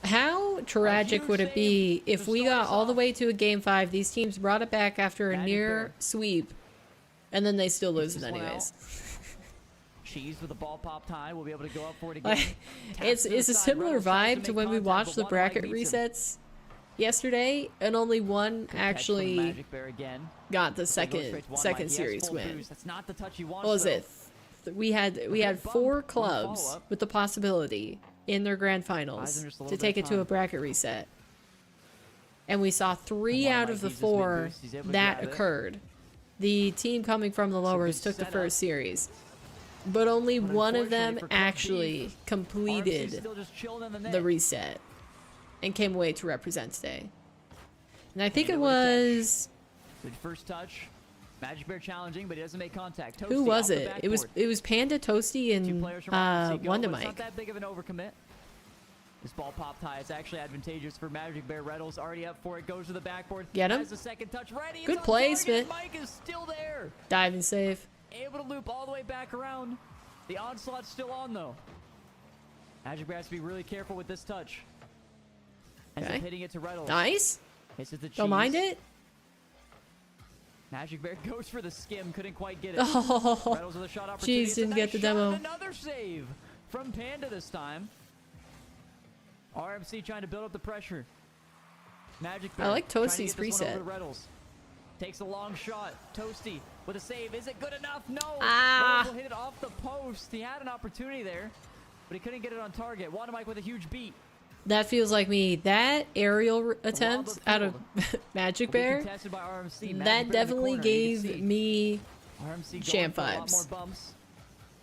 How tragic would it be if we got all the way to a game 5, these teams brought it back after a
That'd be
near
fair.
sweep, and then they still lose it
This one
anyways?
Cheese with a ball popped high. We'll be able to go up for it again.
Like,
Taps
it's
to the
a
side,
similar
Retals tries
vibe to
make
when we
contact,
watched
but
the
one leg
bracket
beats him.
resets yesterday, and only one
Good catch from
actually
Magic Bear again.
got the
Goes
second
straight to one leg. He has
series
full
win.
boost. That's not the touch he wants,
What was
though.
it? We had
bump
4
on
clubs
follow-up.
with the possibility in their grand
Buys
finals
him just a
to
little
take
bit
it
of
to a
time.
bracket reset. And we saw 3
One
out
leg
of the
uses mid
4
boost. He's able to
that
grab it.
occurred. The team coming from the lowers
good
took the
setup.
first series. But only
But
one of them
unfortunately for Club
actually
Beef, RMC's
completed
still just chilling in the net.
the reset and came away to represent today. And I think it
And what a catch.
was
Good first touch. Magic Bear challenging, but he doesn't make contact. Toasty
Who was
off the
it? It was
backboard.
Panda, Toasty,
Two
and
players from RMC go,
Wonder
but it's
Mike.
not that big of an overcommit. This ball popped high. It's actually advantageous for Magic Bear. Retals already up for it. Goes to the backboard.
Get him.
Has the second touch ready.
Good
It's on
placement.
target. Mike is still there.
Dive and save.
Able to loop all the way back around. The onslaught's still on though. Magic Bear has to be really careful with this touch. Ends up
Okay.
hitting it to Retals.
Nice.
Hits it to
Don't mind
Cheese.
it.
Magic Bear goes for the skim. Couldn't quite get it.
Oh,
Retals with a shot opportunity.
Cheese
It's a
didn't get
nice
the
shot
demo.
and another save from Panda this time. RMC trying to build up the pressure. Magic Bear
I like
trying to
Toasty's
get this one over
preset.
to Retals. Takes a long shot. Toasty with a save. Is it good enough? No.
Ah.
Retals will hit it off the post. He had an opportunity there, but he couldn't get it on target. Wanda Mike with a huge beat.
That feels like me. That aerial attempt
of
out of
field.
Magic
Will be
Bear,
contested by RMC. Magic
that
Bear in the
definitely
corner, you can
gave
see.
me
RMC going
champ
for a lot
vibes.
more bumps.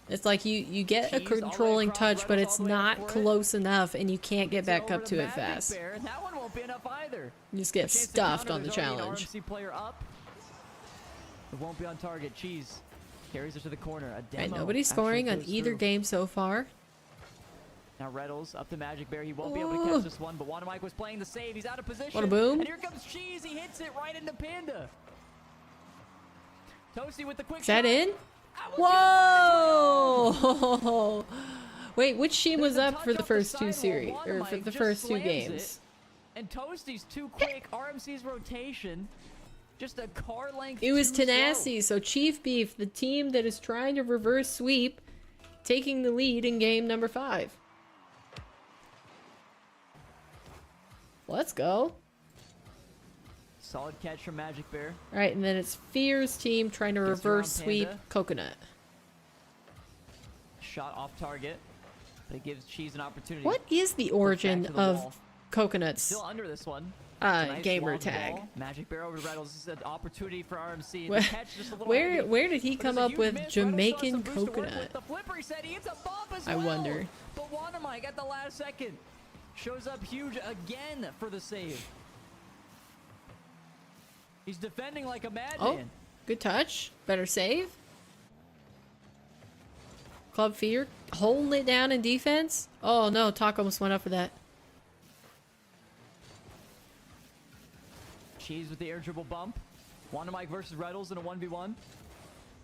It's like you get a
Cheese all the way
controlling
across,
touch, but
Retals
it's
all the way up
not
for it.
close enough, and you can't get
Gets
back
over
up to it
Magic
fast.
Bear, and that one won't be enough either.
You just
A
get
chance to
stuffed
counter,
on the
there's already an
challenge.
RMC player up. It won't be on target. Cheese carries it to the corner. A demo.
Right, nobody's
actually
scoring on
goes
either
through.
game so far.
Now Retals up to Magic Bear. He won't be able to
Ooh.
catch this one, but Wanda Mike was playing the save. He's out of position.
What a boom.
And here comes Cheese. He hits it right into Panda. Toasty with the quick
Is that
shot.
in?
That was
Whoa! Wait, which team was
There's a
up for
touch
the
off
first
sidewall.
two series,
Wanda
or for
Mike
the
just
first two
slams
games?
it, and Toasty's too quick. RMC's rotation, just a car length.
It was
too slow.
Tenacity, so Chief Beef, the team that is trying to reverse sweep, taking the lead in game number 5. Let's go.
Solid catch from Magic Bear.
All right, and then it's Fear's team trying to
Gets around
reverse sweep
Panda.
Coconut.
Shot off target, but it gives Cheese an opportunity.
What is the origin
to the
of
wall.
Coconut's
Still under this one. It's a nice
gamer
long
tag?
ball. Magic Bear over to Retals. This is an opportunity for RMC.
Where-
The catch just a little
Where
heavy,
where did he
but
come
there's a
up
huge
with
miss. Retals still has
Jamaican
some boost to work
coconut?
with. The flipper he said he hits a bump as
I
well.
wonder.
But Wanda Mike at the last second shows up huge again for the save. He's defending like a madman.
Oh, good touch. Better save. Club Fear holding it down in defense. Oh no, Talk almost went up for that.
Cheese with the air dribble bump. Wanda Mike versus Retals in a 1v1.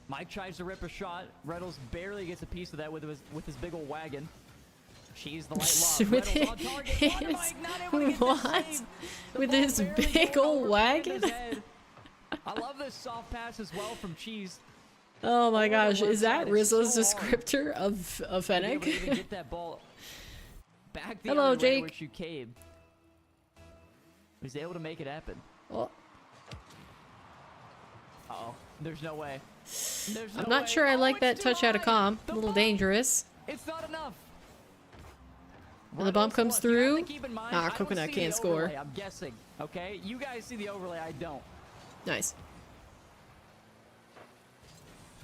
Mike tries to rip a shot. Retals barely gets a piece of that with his big old wagon. Cheese the light lob.
With
Retals on target. Wanda
his-
Mike not able to get
what?
that save. The
With
ball
his
barely
big
going
old
over
wagon?
Panda's head. I love this soft pass as well from Cheese.
Oh my
Over the
gosh,
left
is that
side, it's so
Rizzo's
hard
descriptor of
To be able to even
Fennec?
get that ball back the
Hello,
other way
Jake.
which you came. He was able to make it happen.
Well,
Uh-oh. There's no way. There's
I'm
no
not
way.
sure I
Oh,
like
it's
that
too
touch out of
high.
Comm.
The
A little
bump.
dangerous.
It's not enough.
And the bump comes
You have to
through.
keep in mind,
Ah,
I don't
Coconut
see
can't
the
score.
overlay, I'm guessing. Okay, you guys see the overlay. I don't.
Nice.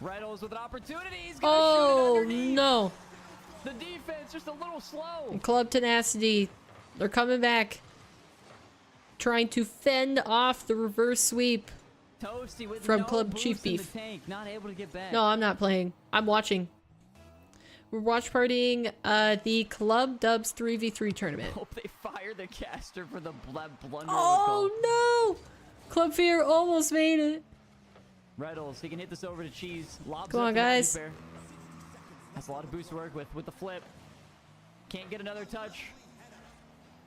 Retals with an opportunity. He's gonna
Oh
shoot it underneath.
no.
The defense just a little slow.
Club Tenacity. They're coming back. Trying to fend off the reverse sweep.
Toasty with
From
no
Club
boost
Chief
in
Beef.
The tank, not able to get back.
No, I'm not playing. I'm watching. We're watch partying the Club DUBS 3v3 tournament.
Hope they fire the caster for the blunder.
Oh no! Club Fear almost made it.
Retals, he can hit this over to Cheese. Lobs
Come
it
on,
to Magic
guys.
Bear. Has a lot of boost to work with the flip. Can't get another touch.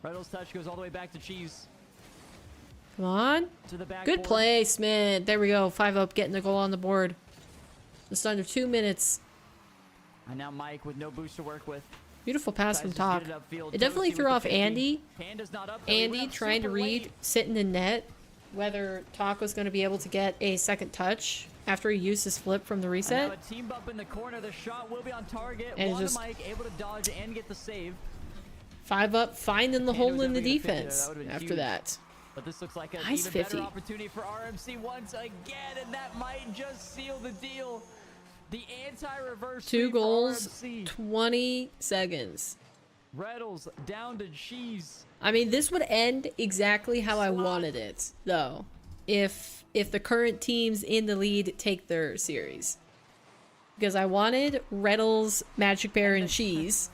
Retals' touch goes all the way back to Cheese.
Come on.
To the back.
Good placement. There we go. 5 up, getting the goal on the board. Just under 2 minutes.
And now Mike with no boost to work with.
Beautiful pass
Tries
from
to
Talk.
get it upfield.
It definitely
Toasty
threw
with the
off
50.
Andy.
Panda's not up there. He went
Andy
up
trying to
super
read,
late.
sitting in net, whether Talk was going to be able to get a second touch after he used his flip from the
And
reset.
now a team bump in the corner. The shot will be on target.
And
Wanda
just-
Mike able to dodge and get the save.
5 up, finding the
Panda
hole
was
in the
able to get 50 there.
defense
That would've been
after
huge.
that.
But this looks like an
Nice
even
50.
better opportunity for RMC once again, and that might just seal the deal. The anti-reverse
2
sweep for
goals,
RMC.
20 seconds.
Retals down to Cheese.
I mean, this would end exactly how I wanted it, though. if the current teams in the lead take their series. Because I wanted Retals, Magic Bear, and Cheese.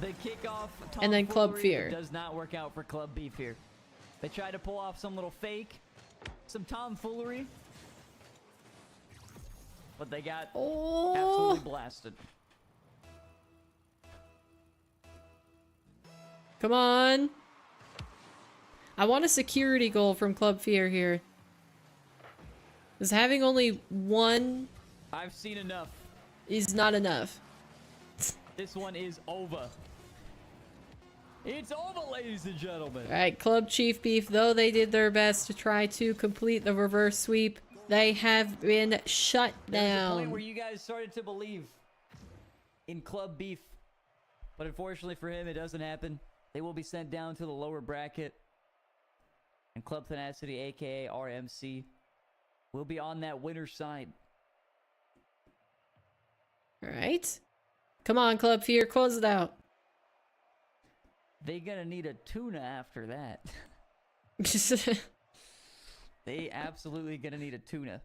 The kickoff
And then Club
tomfoolery
Fear.
does not work out for Club Beef here. They tried to pull off some little fake, some tomfoolery, but they got absolutely blasted.
Come on. I want a security goal from Club Fear here. Because having only one
I've seen enough.
is not enough.
This one is over. It's over, ladies and gentlemen.
Alright, Club Chief Beef, though they did their best to try to complete the reverse sweep, they have been shut
There's a point
down.
where you guys started to believe in Club Beef, but unfortunately for him, it doesn't happen. They will be sent down to the lower bracket, and Club Tenacity, aka RMC, will be on that winner's side.
Alright. Come on, Club Fear, close it out.
They gonna need a tuna after that. They absolutely gonna need a tuna.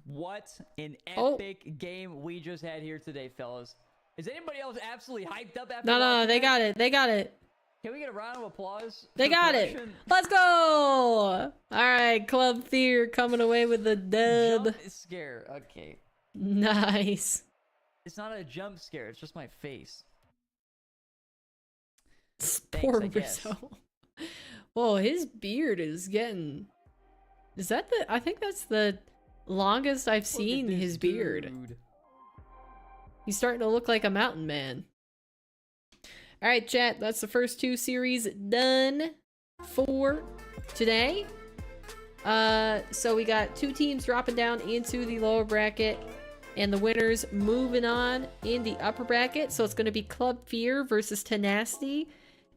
What an epic game we just had here today, fellas. Is anybody else absolutely hyped up after
No, they
that?
got it. They got it.
Can we get a round of applause?
They
for
got it.
production?
Let's go! Alright, Club Fear coming away with the dub.
Jump scare. Okay.
Nice.
It's not a jump scare. It's just my face.
Poor
I guess.
Rizzo. Whoa, his beard is getting... Is that the... I think that's the longest I've seen
Look at
his
this
beard.
dude.
He's starting to look like a mountain man. Alright, chat. That's the first two series done for today. So we got two teams dropping down into the lower bracket. And the winners moving on in the upper bracket. So it's going to be Club Fear versus Tenacity.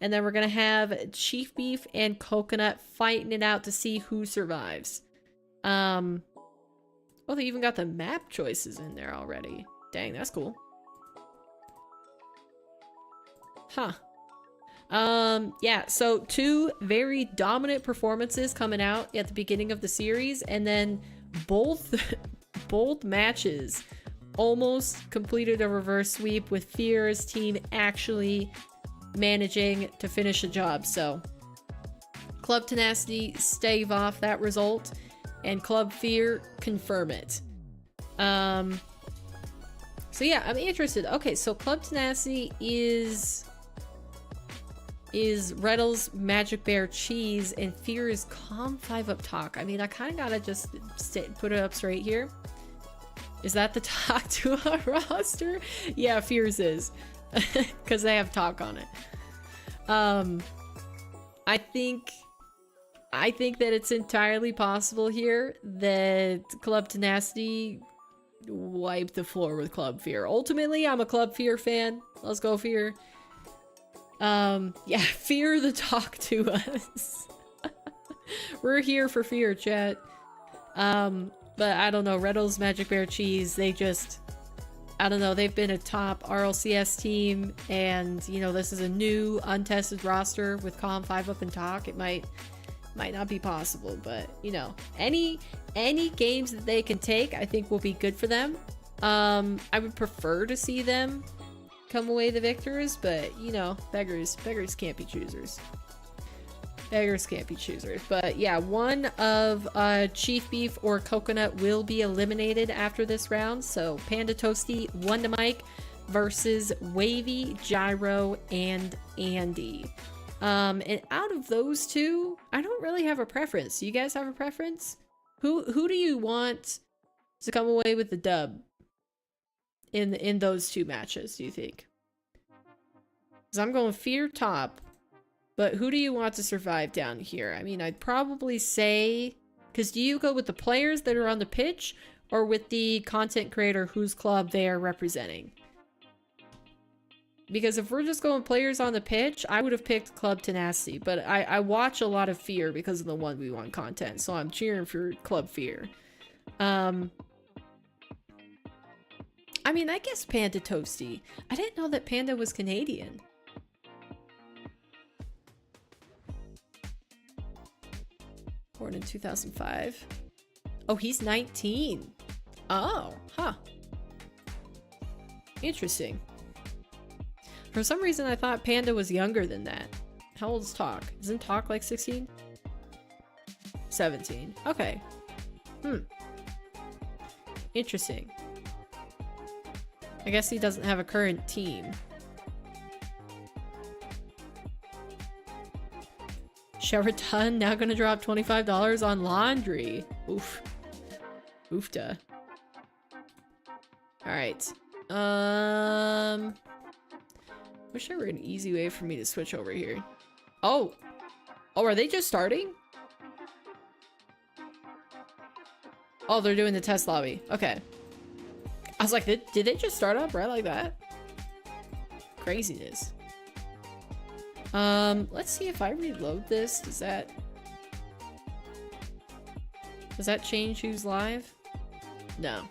And then we're going to have Chief Beef and Coconut fighting it out to see who survives. Oh, they even got the map choices in there already. Dang, that's cool. Huh. Yeah, so two very dominant performances coming out at the beginning of the series. And then both matches almost completed a reverse sweep with Fear's team actually managing to finish the job. So Club Tenacity stave off that result and Club Fear confirm it. So yeah, I'm interested. Okay, so Club Tenacity is Retals, Magic Bear, Cheese, and Fear is Comm 5 up talk. I mean, I kind of gotta just put it up straight here. Is that the talk to a roster? Yeah, Fear's is. Because they have talk on it. I think that it's entirely possible here that Club Tenacity wiped the floor with Club Fear. Ultimately, I'm a Club Fear fan. Let's go, Fear. Yeah, Fear the talk to us. We're here for Fear, chat. But I don't know, Retals, Magic Bear, Cheese, they just, I don't know, they've been a top RLCS team, and, you know, this is a new, untested roster with Comm 5 up and talk. It might not be possible, but, you know, any games that they can take, I think will be good for them. I would prefer to see them come away the victors, but, you know, beggars can't be choosers. Beggars can't be choosers. But yeah, one of Chief Beef or Coconut will be eliminated after this round. So Panda Toasty, One to Mike versus Wahvey, Gyro, and Andy. And out of those two, I don't really have a preference. Do you guys have a preference? Who do you want to come away with the dub in those two matches, do you think? Because I'm going Fear top. But who do you want to survive down here? I mean, I'd probably say... Because do you go with the players that are on the pitch, or with the content creator whose club they are representing? Because if we're just going players on the pitch, I would have picked Club Tenacity. But I watch a lot of Fear because of the 1v1 content, so I'm cheering for Club Fear. I mean, I guess Panda Toasty. I didn't know that Panda was Canadian. Born in 2005. Oh, he's 19. Oh, huh. Interesting. For some reason, I thought Panda was younger than that. How old is Talk? Isn't Talk like 16? 17. Okay. Interesting. I guess he doesn't have a current team. Sheraton now gonna drop $25 on laundry. Oof. Oofta. Alright. Wish there were an easy way for me to switch over here. Oh! Oh, are they just starting? Oh, they're doing the test lobby. Okay. I was like, did they just start up right like that? Craziness. Let's see if I reload this. Does that change who's live? No.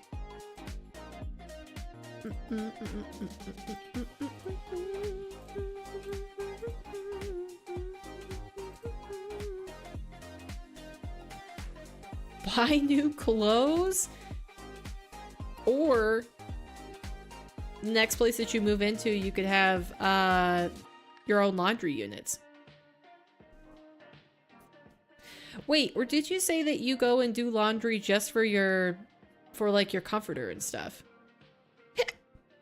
Buy new clothes? Or the next place that you move into, you could have your own laundry units. Wait, or did you say that you go and do laundry just for like your comforter and stuff?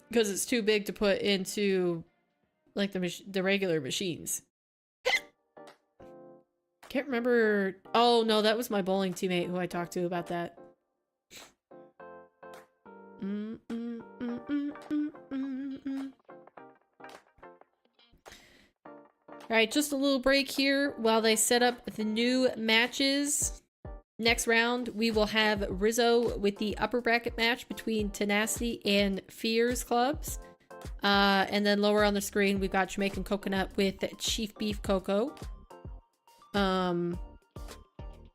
Because it's too big to put into like the regular machines. Can't remember. Oh no, that was my bowling teammate who I talked to about that. Alright, just a little break here while they set up the new matches. Next round, we will have Rizzo with the upper bracket match between Tenacity and Fears clubs. And then lower on the screen, we've got Jamaican Coconut with Chief Beef Coco.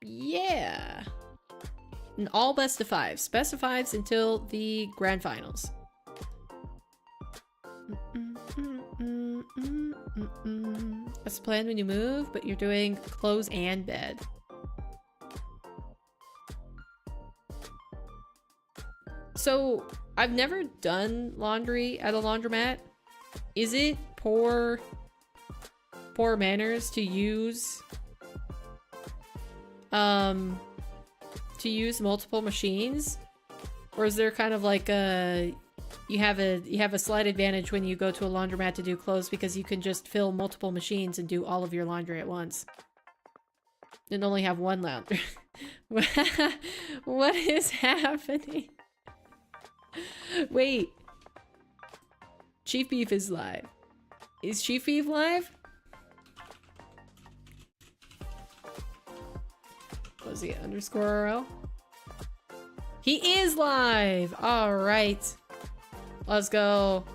Yeah. And all best of fives. Best of fives until the grand finals. That's the plan when you move, but you're doing clothes and bed. So, I've never done laundry at a laundromat. Is it poor manners to use multiple machines? Or is there kind of like you have a slight advantage when you go to a laundromat to do clothes because you can just fill multiple machines and do all of your laundry at once and only have one laundry? What is happening? Wait, Chief Beef is live. Is Chief Beef live? Was he _RL? He is live. All right, let's go.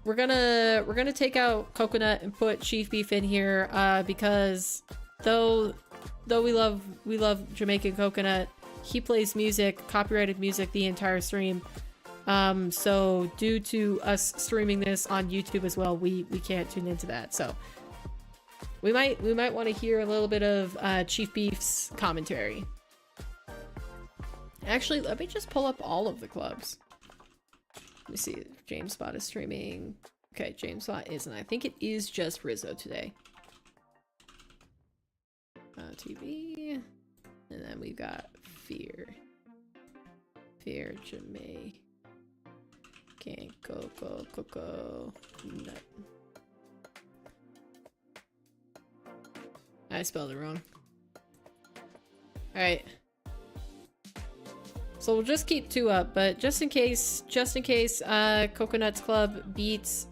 We're gonna take out Coconut and put Chief Beef in here because though we love Jamaican Coconut, he plays music, copyrighted music, the entire stream. So due to us streaming this on YouTube as well, we can't tune into that. So we might want to hear a little bit of Chief Beef's commentary. Actually, let me just pull up all of the clubs. Let me see if James Spot is streaming. Okay, James Spot isn't. I think it is just Rizzo today. TV. And then we've got Fear, Jamaican, Coco, Nut. I spelled it wrong. Alright. So we'll just keep 2 up, but just in case Coconut's club beats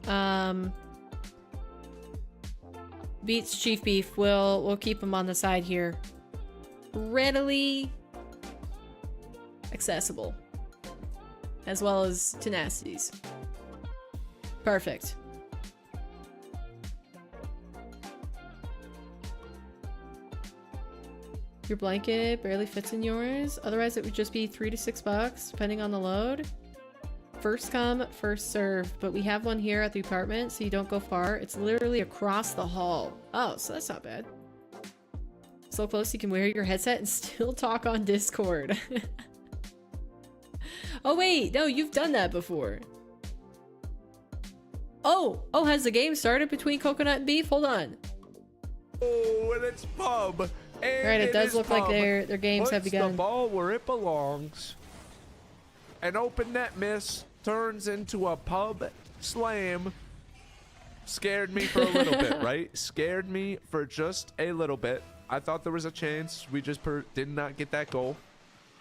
Chief Beef, we'll keep him on the side here. Readily accessible, as well as Tenacities. Perfect. Your blanket barely fits in yours. Otherwise, it would just be $3 to $6, depending on the load. First come, first serve. But we have one here at the apartment, so you don't go far. It's literally across the hall. Oh, so that's not bad. As so close you can wear your headset and still talk on Discord. Oh wait, no, you've done that before. Oh, has the game started between Coconut and Beef? Hold on.
Oh, and it's Pub. And
Right, it does look like
Pub.
their games have
Puts
begun.
the ball where it belongs. An open net miss turns into a Pub slam. Scared me for a little bit, right? Scared me for just a little bit. I thought there was a chance. We just did not get that goal.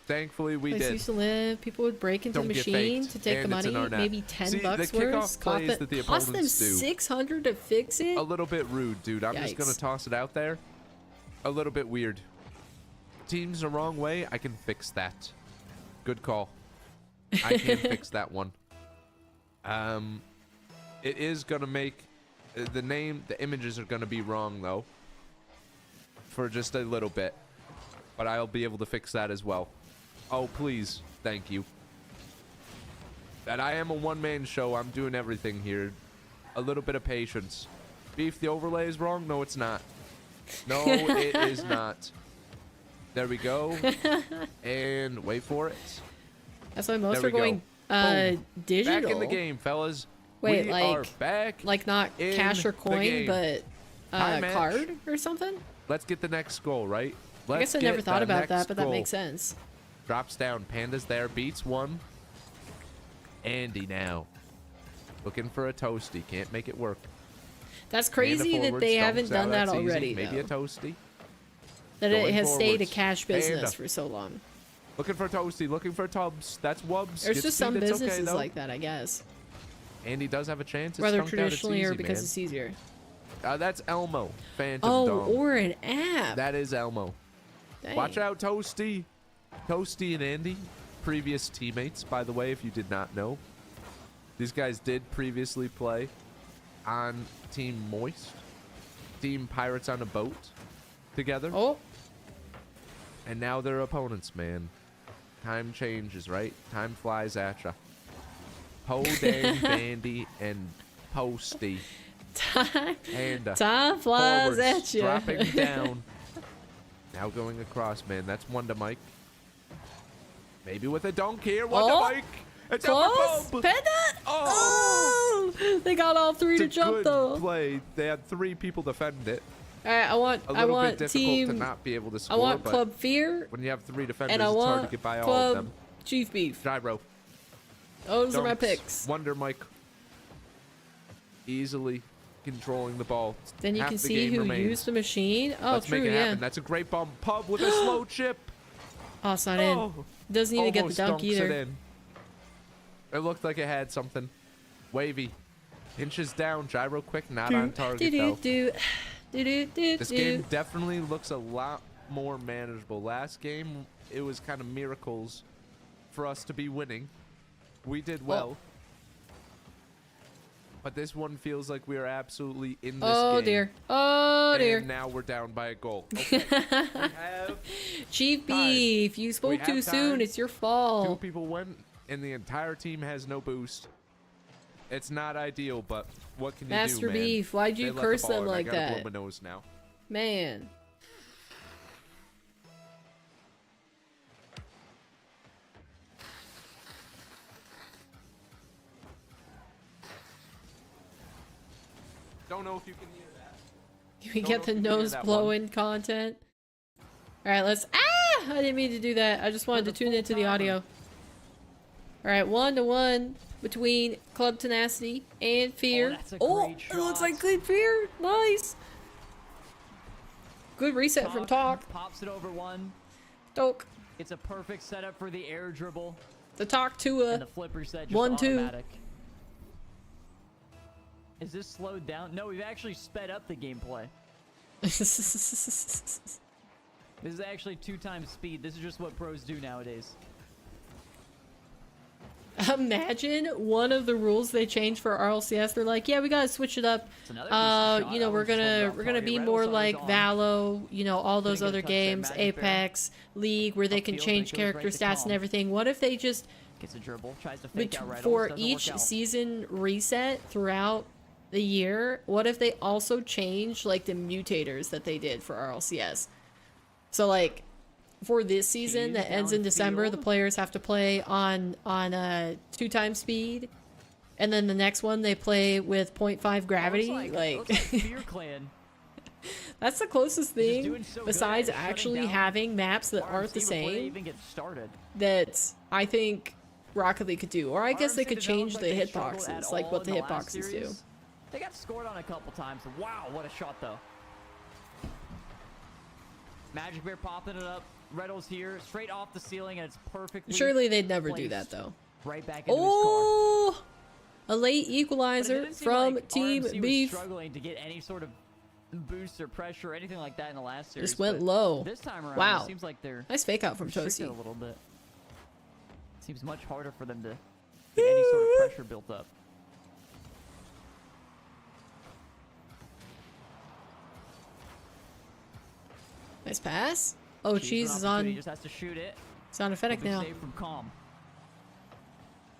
Thankfully, we
Place
did.
used to live. People would break into
Don't
the
get
machine
faked,
to take the
and it's in
money,
our net.
maybe 10
See,
bucks
the kickoff
worth.
plays that the
Cost them
opponents do.
600 to fix it.
A little bit rude, dude. I'm just going
Yikes.
to toss it out there. A little bit weird. Team's the wrong way. I can fix that. Good call. I can fix that one. It is going to make the images are going to be wrong, though. For just a little bit. But I'll be able to fix that as well. Oh, please. Thank you. That I am a one-man show. I'm doing everything here. A little bit of patience. Beef, the overlay is wrong? No, it's not. No, it is not. There we go. And wait for it.
That's why most
There
are
we
going
Boom.
digital.
Back in the game, fellas.
Wait,
we
like-
are back.
Like not
in
cash or
the
coin,
game.
but
Time match.
card or something?
Let's get the next goal, right?
I
Let's
guess I never
get
thought
the
about
next
that, but that
goal.
makes sense.
Drops down. Panda's there. Beats one. Andy now. Looking for a toasty. Can't make it work.
That's
Panda
crazy that
forward,
they
stumps
haven't done
out,
that
that's easy.
already,
Maybe
though.
a toasty.
That it
going
has stayed a
forwards.
cash business
Panda.
for so long.
Looking for a toasty. Looking for Tubs. That's Wubs.
There's
Gets
just
speed,
some
it's
businesses
okay, though.
like that, I guess.
Andy does have a chance. It's
Whether
stumped out, it's
traditionally or
easy,
because
man.
it's easier.
That's Elmo. Phantom
Oh,
Dom.
or an app.
That is Elmo.
Dang.
Watch out, Toasty. Toasty and Andy, previous teammates, by the way, if you did not know. These guys did previously play on Team Moist, Team Pirates on a Boat together.
Oh,
And now they're opponents, man. Time changes, right? Time flies at ya. Ho, Dan, Bandy, and Posty.
time
And
flies
forwards,
at you.
dropping down. Now going across, man. That's one to Mike. Maybe with a dunk here. One
Oh,
to Mike. It's
Close.
up for Bob.
Panda.
Oh.
Oh, they got all three
It's
to
a
jump
good
though.
play. They had 3 people defend it.
All right,
A
I
little
want
bit difficult
team.
to not be able to
I
score,
want
but
Club Fear,
when you have 3 defenders,
and I
it's hard to
want
get by all of
Club
them.
Chief Beef.
Gyro.
Those are my
Dunks.
picks.
Wonder Mike. Easily controlling the ball.
Then you
Half
can
the
see
game
who
remains.
used the machine. Oh,
Let's
true,
make it
yeah.
happen. That's a great bump. Pub with a slow chip.
Oh, it's not in.
Oh.
Doesn't even get the
Almost
dunk
dunks
either.
It in. It looked like it had something. Wavy. Inches down. Gyro quick. Not on target, though. This game definitely looks a lot more manageable. Last game, it was kind of miracles for us to be winning. We did well. But this one feels like we are absolutely in this game.
Oh dear. Oh dear.
And now we're down by a goal. Okay. We have
Chief
time.
Beef, you spoke
have
too soon.
time.
It's your
2
fault.
people went, and the entire team has no boost. It's not ideal, but what can you
Master
do, man?
Beef, why'd
They
you
let the
curse
ball
them
in.
like
I gotta
that?
blow my nose now.
Man.
Don't know if you can hear that.
We
Don't
get
know
the
if you can hear
nose
that
blowing content. Alright, let's. Ah! I didn't mean to do that. I just wanted to
the
tune
full
into the
timer.
audio. Alright, 1-1 between Club Tenacity and Fear.
that's a
Oh,
great
it looks
shot.
like good Fear. Nice. Good reset from Talk.
Pops it over one.
Talk.
It's a perfect setup for the air dribble.
The Talk to
And the flip reset just
1-2.
automatic. Is this slowed down? No, we've actually sped up the gameplay. This is actually 2 times speed. This is just what pros do nowadays.
Imagine one of the rules they changed for RLCS. They're like, yeah, we gotta switch it up.
It's another decent shot.
You know,
I
we're
was just
gonna
wondering how
be
far
more
Retals
like
is on.
Valo, you know, all those
Couldn't get a
other
touch there,
games,
Magic Bear.
Apex, League, where they can
Upfield,
change
but it goes
character
right to
stats and
Comm.
everything. What if they just
Gets a dribble, tries to fake out Retals,
for
doesn't
each
work out.
season reset throughout the year? What if they also change like the mutators that they did for RLCS? So like for this season
Cheese
that ends in December, the
downfield.
players have to play on 2x speed, and then the next one they play with 0.5 gravity.
Looks
Like
Fear Clan.
that's the closest
Just
thing
doing so good
besides
at shutting
actually
down
having maps that aren't the
RMC before they
same
even get started.
that I think Rocket League could do. Or I guess they
RMC
could change the
developed like they struggled
hitboxes,
at
like
all
what the
in last
hitboxes do.
series. They got scored on a couple times. Wow, what a shot though. Magic Bear popping it up. Retals here, straight off the ceiling, and it's perfectly
Surely they'd never do
placed
that though.
right back into his car.
Oh, a late
But it
equalizer
didn't seem
from
like
Team
RMC was
Beef.
struggling to get any sort of boost or pressure or anything like that in the last series.
Just went
but
low.
This time around,
Wow.
it seems like they're
Nice fake out from
restricted
Toasty.
a little bit. Seems much harder for them to get any sort of pressure built up.
Nice pass. Oh, Cheese is
He
on
just has to shoot it.
sound effect
Will be
now.
saved from Comm.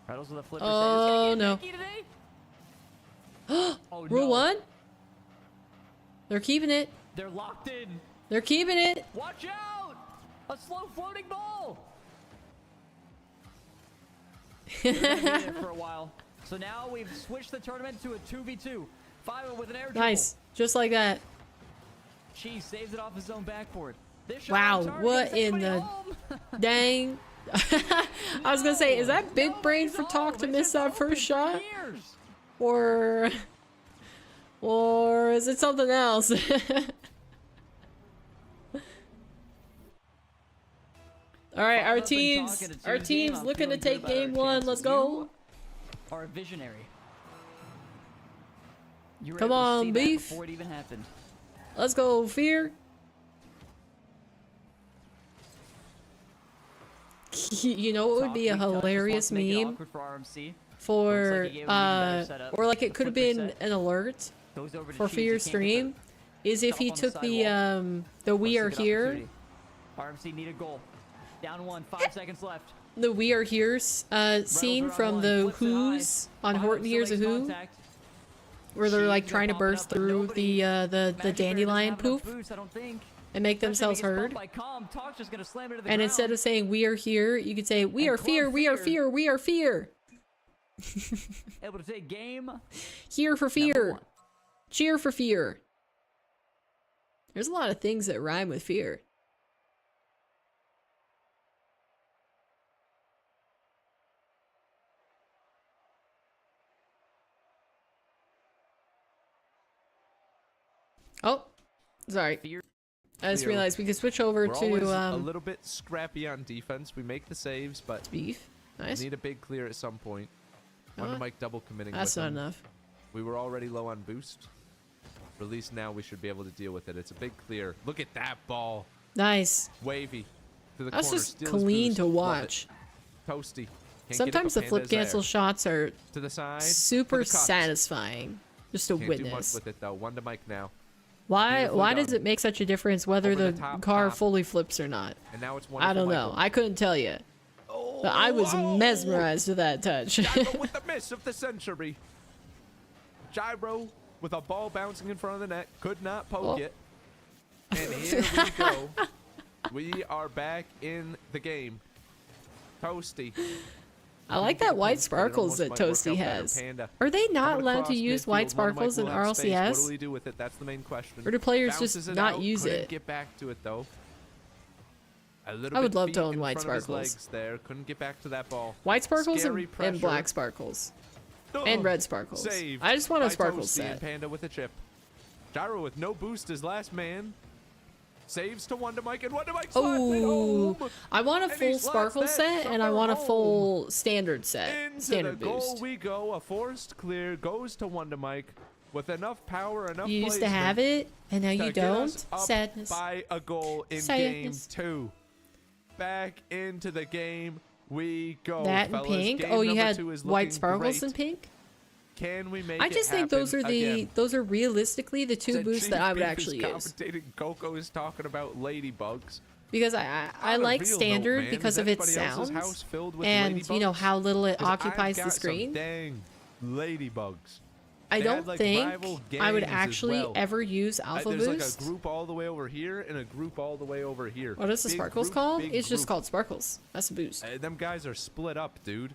Retals with a flipper.
Oh, no.
Today? Oh,
Rule
no.
1? They're keeping it.
They're locked in.
They're keeping it.
Watch out! A slow floating ball. They're gonna be there for a while. So now we've switched the tournament to a 2v2. 5 with an air dribble.
Nice. Just like that.
Cheese saves it off his own backboard. This shot
Wow,
on target.
what
Is
in
anybody
the
home?
dang. I was gonna say, is that big brain for
Nobody's
Talk
home.
to
It's
miss
been
that
open
first
for
shot?
years.
Or is it something else? All right, our
Follow up and
teams,
talk in a
our
team's
team's
game. I'm
looking to
feeling good
take
about our
game 1.
chances.
Let's go.
You are a visionary. You were
Come
able to
on,
see that
Beef.
before it even happened.
Let's go, Fear. You know what would be a
Talk, weak touch, just
hilarious
wants to make it
meme
awkward for RMC.
for
Looks like he gave him an even better setup.
or like it could have
Flipper
been
set.
an alert
Goes over to
for
Cheese, he
Fear's
can't get
stream is if
stop
he
on the
took the
sidewall.
We
Let's
Are
see good
Here,
opportunity. RMC need a goal. Down 1, 5 seconds left.
the We Are Here scene
around
from
one,
the
flips it high.
Who's on
Behind
Horton
him,
Hears a
still
Who,
makes contact.
where they're like
Cheese
trying to
gonna pop it
burst
up, but
through
nobody-
the
Magic Bear
dandelion
doesn't have enough
poof
boost, I don't think.
and make
Especially
themselves
if he gets
heard.
bumped by Comm, Talk's just gonna slam into the
And
ground.
instead of saying We Are Here, you could say We
And
Are Fear,
Club
We Are
Fear.
Fear, We Are Fear.
able to take game
Here for
number
fear.
1.
Cheer for fear. There's a lot of things that rhyme with fear. Oh, sorry.
Fear.
I just
Fear.
realized we could switch over
We're always
to
a little bit scrappy on defense. We make the saves, but
beef. Nice.
need a big clear at some point.
Know
Wonder
what?
Mike double committing.
That's
with
not
him.
enough.
We were already low on boost. But at least now we should be able to deal with it. It's a big clear. Look at that ball.
Nice.
Wavy. To the
That's
corner.
just
steals
clean
boost.
to
Love it.
watch.
Toasty. Can't get it,
Sometimes
but
the flip
Panda's there.
cancel shots are
To the side.
super
for the cuts.
satisfying. Just to
Can't do much
witness.
with it though. One to Mike now.
Why
Beautifully
does
done.
it make such a difference whether
Over
the
the top,
car
top.
fully flips or not?
And now it's one.
I
for
don't know.
Michael.
I couldn't tell you. But I was mesmerized with that touch.
Gyro with the miss of the century. Gyro with a ball bouncing in front of the net. Could not poke
Oh.
it. And here we go. We are back in the game. Toasty.
I like that white sparkles that Toasty has. Are they not allowed to use white sparkles in
What
RLCS?
will he do with it? That's the main question.
Or do players
Bounces
just
it
not
out,
use
couldn't
it?
Get back to it though. A little
I would
bit
love
feet
to own
in
white
front of his
sparkles.
legs there. Couldn't get back to that ball.
White sparkles
Scary
and
pressure.
black sparkles.
Ugh.
And red sparkles.
Saved
I just want a
by
sparkles
Toasty
set.
and Panda with a chip. Gyro with no boost is last man. Saves to Wonder Mike and Wonder Mike slaps it
Oh,
home.
I want a
And he
full
slaps
sparkle
that
set and I
sucker
want a
home.
full standard set.
Into
Standard
the goal
boost.
we go. A forced clear goes to Wonder Mike with enough power, enough
You used to
placement
have it and now
to
you
get us
don't.
up
Sadness.
by a goal in
Sadness.
game 2. Back into the game we go.
That and
fellas.
pink.
Game
Oh, you
number
had
2 is
white
looking
sparkles
great.
and pink?
Can we make
I
it
just think those are
happen again?
those are realistically the two
Said
boosts
Chief
that I would
Beef is
actually use.
commentating. Coco is talking about ladybugs.
Because I
On a
like
real note,
standard
man,
because
is
of its
anybody else's
sounds
house filled with
and you know
ladybugs?
how little it
'Cause I've
occupies
got
the
some
screen.
dang ladybugs.
I
They
don't
had, like,
think
rival
I would
gangs as
actually
well.
ever use Alpha
There's
Boost.
like a group all the way over here and a group all the way over here.
What is the
Big
Sparkles
group,
called?
big
It's just
group.
called Sparkles. That's a boost.
Them guys are split up, dude.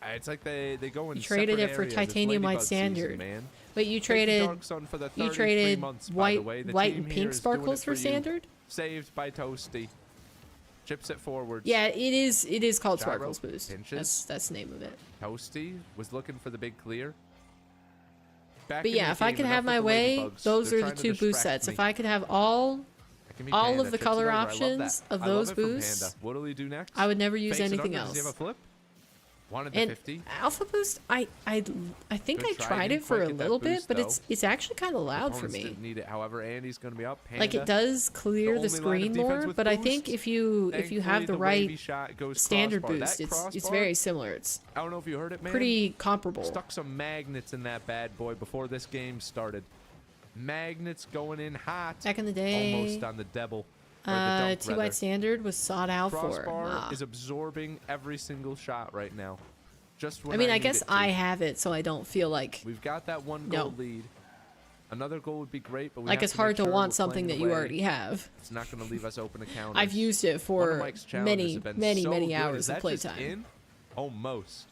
It's like they go in
You traded
separate
it for
areas. It's
Titanium White
Ladybug season,
Standard.
man.
Wait, you
Thank
traded
Dark Sun for the
you
33
traded
months, by
white
the way. The
white
team
and
here
pink
is doing it
Sparkles for
you.
Standard?
Saved by Toasty. Chips it forwards.
Yeah, it is called
Gyro,
Sparkles Boost.
pinches.
That's the name of it.
Toasty was looking for the big clear. Back
But
in
yeah,
the
if I
game,
could
enough
have my
with the
way,
ladybugs.
those
They're
are the
trying to
two boost
distract
sets.
me.
If I could have all
That can be
all
Panda.
of the
Chips it
color
over. I love
options
that.
of
I love
those
it from
boosts,
Panda. What'll he do next?
I would never use
Face it
anything
under. Does he have
else.
a flip? Wanted the
And
50.
Alpha Boost, I think
Good
I
try,
tried
didn't
it for
quite
a
get that
little bit,
boost,
but
though.
it's actually kind of loud for
Opponents
me.
didn't need it. However, Andy's going to be up. Panda.
Like it does clear the
only line of
screen
defense
more,
with
but I think
boost.
if you have
Thankfully,
the
wavy
right
shot goes
standard
crossbar.
boost,
That
it's
crossbar,
very similar. It's
I don't know if you heard it, man.
pretty comparable.
Stuck some magnets in that bad boy before this game started. Magnets going in hot.
Back in the day,
Almost on the devil. Or the dunk,
T
rather.
White Standard was sought out for.
Crossbar
Ah.
is absorbing every single shot right now. Just when
I mean, I
need
guess
it to.
I have it, so I don't feel like
We've got that one
No.
goal lead. Another goal would be great, but we
like
have
it's
to
hard
make
to
sure
want
we're
something
playing
that you
away.
already have.
It's not going to leave us open to counters.
I've used it
One of
for
Mike's challenges
many,
have been
many,
so
many
good.
hours
Is
of
that just
playtime.
in? Almost.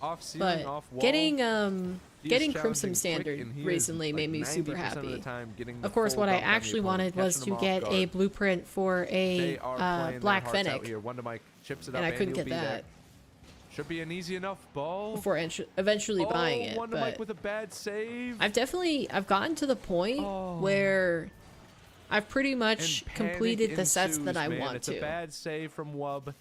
Off ceiling,
But
off wall.
getting
He is
getting
challenging
Crimson
quick,
Standard
and he is,
recently
like,
made me super
90%
happy.
Of, the time getting the
Of course,
full
what I
dunk on the
actually
opponent,
wanted was
catching
to
them off
get a
guard.
blueprint for a
They are playing their
Black
hearts out
Fennec,
here. One to Mike chips it
and
up,
I couldn't
he'll
get
be
that
there. Should be an easy enough ball.
before eventually buying it.
One to Mike
But
with a bad save.
I've gotten to the point where I've pretty much
And
completed
panic
the sets
ensues,
that I
man.
want
It's
to.
a bad save from Wub.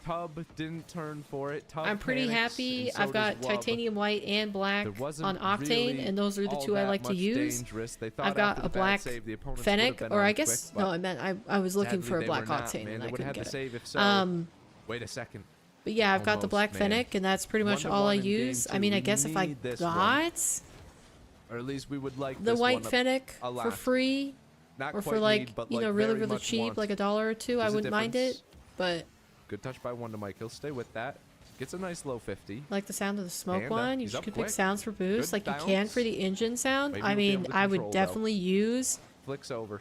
Tub didn't turn for it. Tub
I'm pretty
panics,
happy.
and so
I've got
does Wub.
titanium white and black
There wasn't
on Octane,
really
and those are the
all
two I
that
like to
much
use.
dangerous. They thought
I've got
after
a
the bad
black
save, the opponents would
Fennec,
have been
or
on
I guess
quick,
no, I meant I was looking
sadly
for a
they
black
were not,
Octane,
man.
and
They
I
would have
couldn't
had
get
the
it.
save if so. Wait a second.
But yeah, I've got the
Almost,
black
man.
Fennec, and that's pretty much all I
1-1 in game
use. I
2.
mean, I
We
guess if I
need this one.
got
Or at least we would like
the
this
white
one
Fennec
a
for
lot.
free,
Not
or
quite
for like
need, but
you know
like
really
very
really
much
cheap,
want.
like $1 or $2, I
There's a
wouldn't mind
difference.
it. But
Good touch by one to Mike. He'll stay with that. Gets a nice low 50.
like the sound of the smoke
Panda,
one, you
he's up
could
quick.
pick sounds for boost,
Good
like you can for
bounce.
the engine sound.
Maybe
I
we'll be
mean,
able to
I
control,
would
though.
definitely use
Flicks over.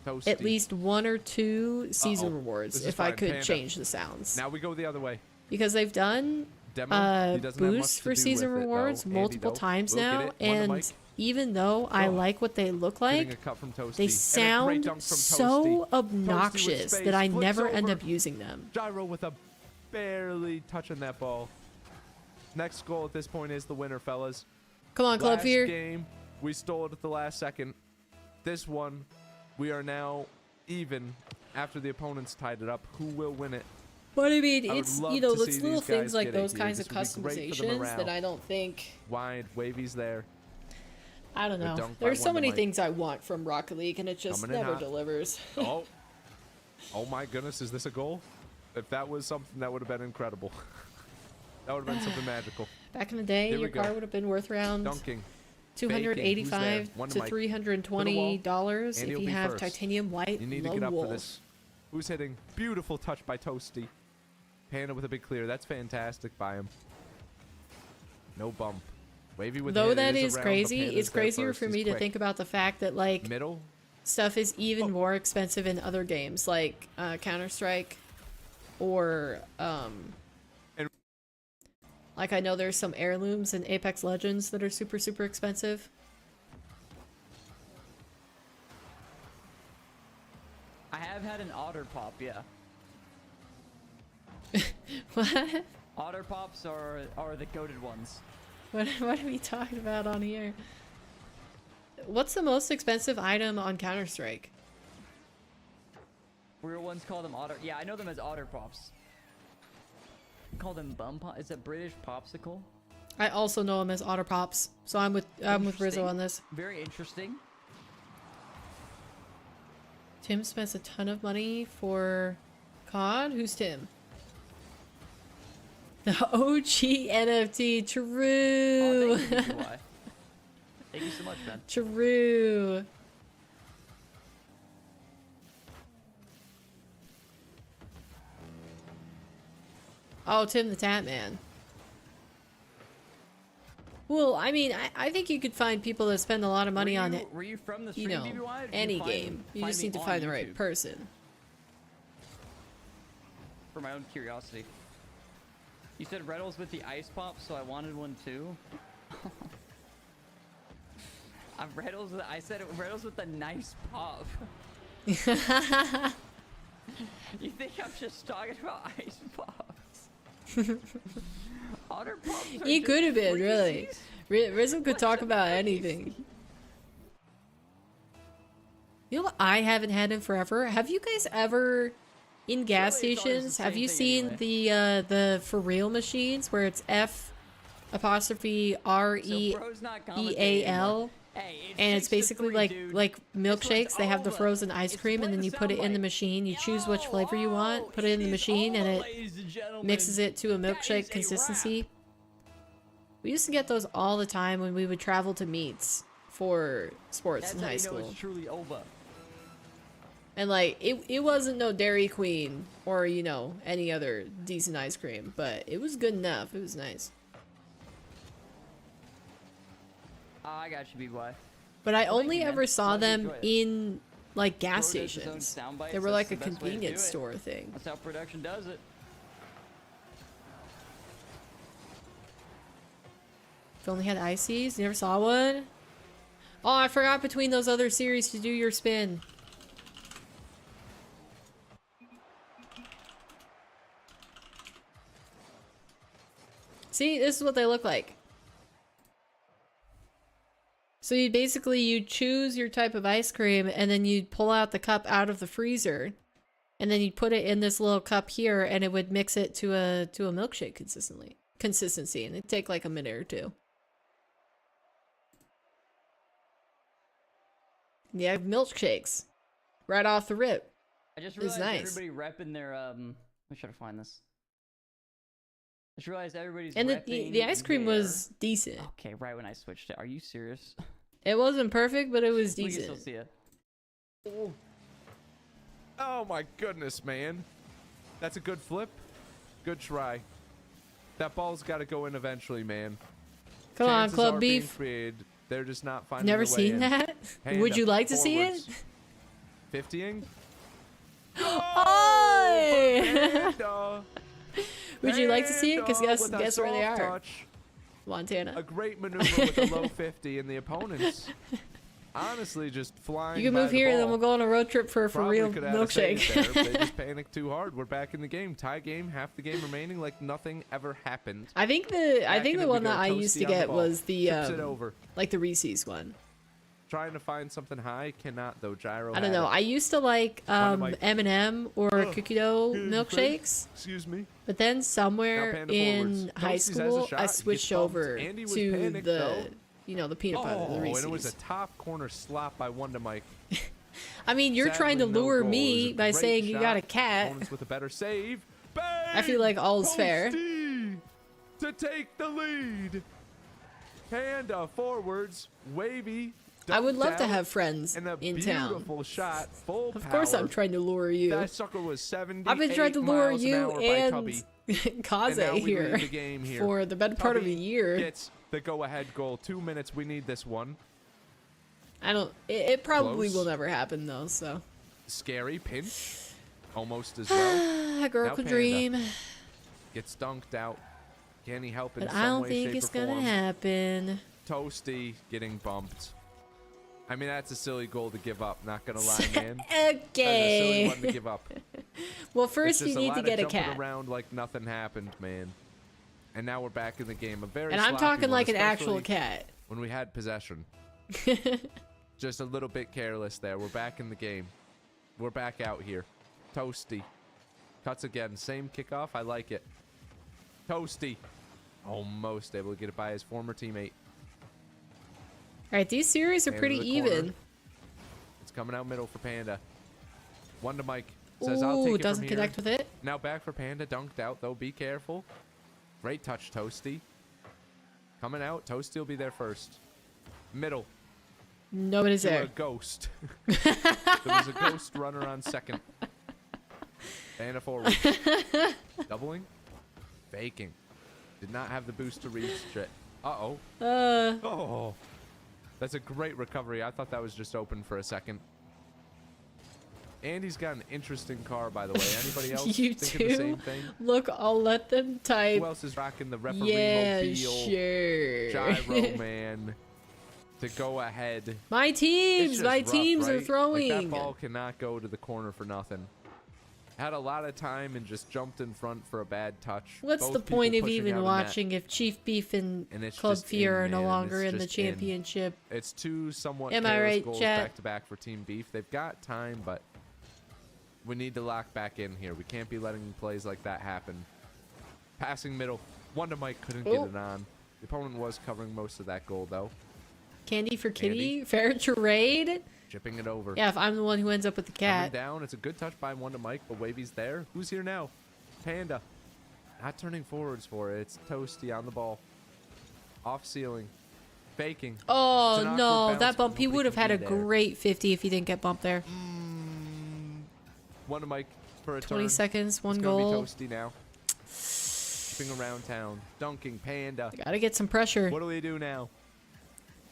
Toasty.
at least 1 or 2 season
Uh-oh.
rewards
This is
if I
fine.
could
Panda.
change the sounds.
Now we go the other way.
Because they've done
Demo. He doesn't have much
boosts
to
for
do
season
with it, though.
rewards
Andy,
multiple
though.
times
We'll get
now,
it. One to
and
Mike.
even though I
Oh.
like what they look
Getting
like,
a cut from Toasty.
they
And a great
sound
dunk from
so
Toasty.
obnoxious
space,
that I
flicks
never end
over.
up using them.
Gyro with a barely touching that ball. Next goal at this point is the winner, fellas.
Come on, Club
Last
Fear.
game, we stole it at the last second. This one, we are now even after the opponents tied it up. Who will win it?
But I mean,
I would
it's
love
you know,
to
it's
see
little
these guys
things like
get it
those
here.
kinds of
This would be great for the
customizations that
morale.
I don't think.
Wide, Wavy's there.
I don't
Good
know.
dunk by
There's so
one to
many
Mike.
things I want from Rocket League, and it just
Coming in
never
hot.
delivers.
Oh. Oh my goodness, is this a goal? If that was something, that would have been incredible. That would have been something magical.
Back in the day,
Here we
your car
go.
would have been worth around
Dunking.
$285
One to
to
Mike.
$320
Andy
if
will
you
be
have
first.
titanium white
You need to
lone
get up
wolf.
for this. Who's hitting? Beautiful touch by Toasty. Panda with a big clear. That's fantastic by him. No bump. Wavy with
Though
hit.
that
It
is
around, but
crazy,
Panda's
it's
there
crazier
first.
for
He's
me to
quick.
think about the fact that like
Middle.
stuff is even
Oh.
more expensive in other games like Counter-Strike or
And-
like I know there's some heirlooms in Apex Legends that are super super expensive.
I have had an otter pop, yeah.
What?
Otter pops are the goated ones.
What are we talking about on here? What's the most expensive item on Counter-Strike?
Real ones call them otter. Yeah, I know them as otter pops. Call them bum pop. Is it British popsicle?
I also know them as Otter Pops, so I'm with Rizzo
Interesting.
on this.
Very interesting.
Tim spends a ton of money for COD. Who's Tim? The OG NFT.
Oh,
True.
thank you, DUI. Thank you so much, man.
True. Oh, Tim the Tap Man. Well, I mean, I think you could find people that spend a lot of money on it.
Were you from the
You
stream,
know,
BBY, or did
any
you find-
game. You
find
just
me
need to
on
find the right
YouTube?
person.
For my own curiosity. You said Retals with the ice pop, so I wanted one too. I said Retals with the nice pop. You think I'm just talking about ice pops? Otter pops are
He
just
could have been, really.
freezies?
Rizzo could talk
What's a
about
freezy?
anything. You know what I haven't had in forever? Have you guys ever, in gas
Really, it's always the
stations, have
same
you
thing
seen
anyway.
the for real machines where it's F apostrophe R E
So bro's not commentating
E A L?
anymore. Hey,
And it's
6-3,
basically like
dude.
milkshakes. They have the
over.
frozen ice
It's
cream, and
playing
then
the
you put it in the
soundbite.
machine. You choose which
Yo,
flavor you want, put it in the
is
machine, and
over,
it
ladies and gentlemen.
mixes it to a
That
milkshake
is a
consistency.
wrap.
We used to get those all the time when we would travel to meets for sports
That's
in
how
high
you know
school.
it's truly over.
And like it wasn't no Dairy Queen or you know any other decent ice cream, but it was good enough. It was nice.
I got you, BY.
But I
Well, thank
only
you, man.
ever saw
Glad you
them
enjoy it.
in like gas
Bro does his own
stations.
sound bites,
They were
that's
like a
the best way to do
convenience
it.
store thing.
That's how production does it.
If you only had ices, you never saw one? Oh, I forgot between those other series to do your spin. See, this is what they look like. So you basically you choose your type of ice cream and then you'd pull out the cup out of the freezer and then you'd put it in this little cup here and it would mix it to a milkshake consistency and it'd take like a minute or two. Yeah, milkshakes. Right off the rip.
I just
It was
realized
nice.
everybody repping their let me try to find this. I just realized everybody's
And the
repping
ice cream
their-
was decent.
Okay, right when I switched it. Are you serious?
It wasn't perfect, but it was
We can still
decent.
see it.
Oh my goodness, man. That's a good flip. Good try. That ball's got to go in eventually, man.
Come on,
Chances
Club
are being
Beef.
created. They're just not finding
Never
their way
seen
in.
that?
Panda,
Would you like to see it?
forwards. 50ing?
Oh!
Panda.
Would you like to see it? Because
Panda
guess
with a
where they
soft
are.
touch.
Montana.
A great maneuver with a low 50, and the opponents honestly just flying.
You can
by
move
the
here, and then
ball.
we'll go on a road trip for
Probably
real
could have had a save
milkshake.
there, but they just panicked too hard. We're back in the game. Tie game, half the game remaining, like nothing ever happened.
I think the
Back in it we
one
go.
that I used to
Toasty on the
get
ball.
was the
Tips it over.
like the Reese's one.
Trying to find something high, cannot though. Gyro.
I don't
had
know.
it.
I used to like
Mike.
M&M or cookie dough milkshakes,
Excuse me.
but then
Now
somewhere
Panda
in
forwards.
high
Toasties has a
school
shot.
I
He gets
switched
bumped.
over
Andy was
to
panicked,
the
though.
the peanut butter, the
Oh,
Reese's.
and it was a top corner slap by Wonder Mike.
I mean, you're trying to
Sadly, no
lure
goal. It
me
was a
by
great
saying you got a
shot.
cat.
Opponents with a better save.
I feel like all is fair.
Toasty to take the lead. Panda forwards. Wavy.
I would love to
ducked out,
have friends
and a
in town.
beautiful shot. Full
Of course, I'm
power.
trying to lure you.
That sucker was 70.
I've been trying to lure you and
And
Kaze
now we
here
lead the game here.
for the better part of a
Tubby
year.
Gets the go-ahead goal. 2 minutes. We need this one.
I don't. It probably
Close.
will never happen though. So.
Scary pinch. Almost as well.
A girl
Now
can
Panda.
dream,
Gets dunked out. Can he help in
but
some
I don't
way,
think
shape,
it's
or
gonna
form?
happen.
Toasty getting bumped. I mean, that's a silly goal to give up. Not gonna lie, man. That's a silly
Okay.
one to give up.
Well,
It's
first
just
you need
lot
to
of
get a
jumping
cat,
around like nothing happened, man. And now we're back in the game. A very
and I'm
sloppy
talking
one,
like an actual
especially
cat.
when we had possession. Just a little bit careless there. We're back in the game. We're back out here. Toasty. Cuts again. Same kickoff. I like it. Toasty. Almost able to get it by his former teammate.
All right, these series are
Panda
pretty
to the corner.
even.
It's coming out middle for Panda. One to Mike. Says, I'll
Ooh,
take it
doesn't
from here.
connect with it.
Now back for Panda. Dunked out, though. Be careful. Great touch, Toasty. Coming out. Toasty will be there first. Middle.
Nobody's
To a
there.
ghost. There was a ghost runner on second. Panda forward. Doubling. Faking. Did not have the boost to reach it. Uh-oh.
Uh,
Oh. That's a great recovery. I thought that was just open for a second. Andy's got an interesting car, by the way. Anybody else
you
thinking the same
too?
thing?
Look, I'll let them type.
Who else is rocking the referee
Yeah,
mobile
sure.
gyro man to go ahead?
My
It's
teams,
just
my
rough,
teams are
right?
throwing.
Like, that ball cannot go to the corner for nothing. Had a lot of time and just jumped in front for a bad touch.
What's
Both
the
people
point of
pushing
even
out net.
watching if Chief Beef and
And it's
Club
just
Fear
in,
are no
man,
longer
it's
in the
just in.
championship?
It's two somewhat
Am I
careless
right,
goals
chat?
back to back for Team Beef. They've got time, but we need to lock back in here. We can't be letting plays like that happen. Passing middle. Wonder Mike couldn't get it on. The opponent was covering most of that goal, though.
Candy for Kitty?
Andy?
Fair trade?
Chipping it over.
Yeah, if I'm the one who ends up with the
Coming
cat.
down. It's a good touch by Wonder Mike, but Wavey's there. Who's here now? Panda. Not turning forwards for it. It's Toasty on the ball. Off ceiling. Faking. It's
Oh
an awkward
no,
bounce,
that
but
bump. He
nobody
would have
can
had a
be there.
great 50 if he didn't get bumped there.
Wonder Mike for a
20
turn.
seconds, one
It's gonna
goal.
be Toasty now. Chipping around town. Dunking. Panda.
Gotta get some pressure.
What do we do now?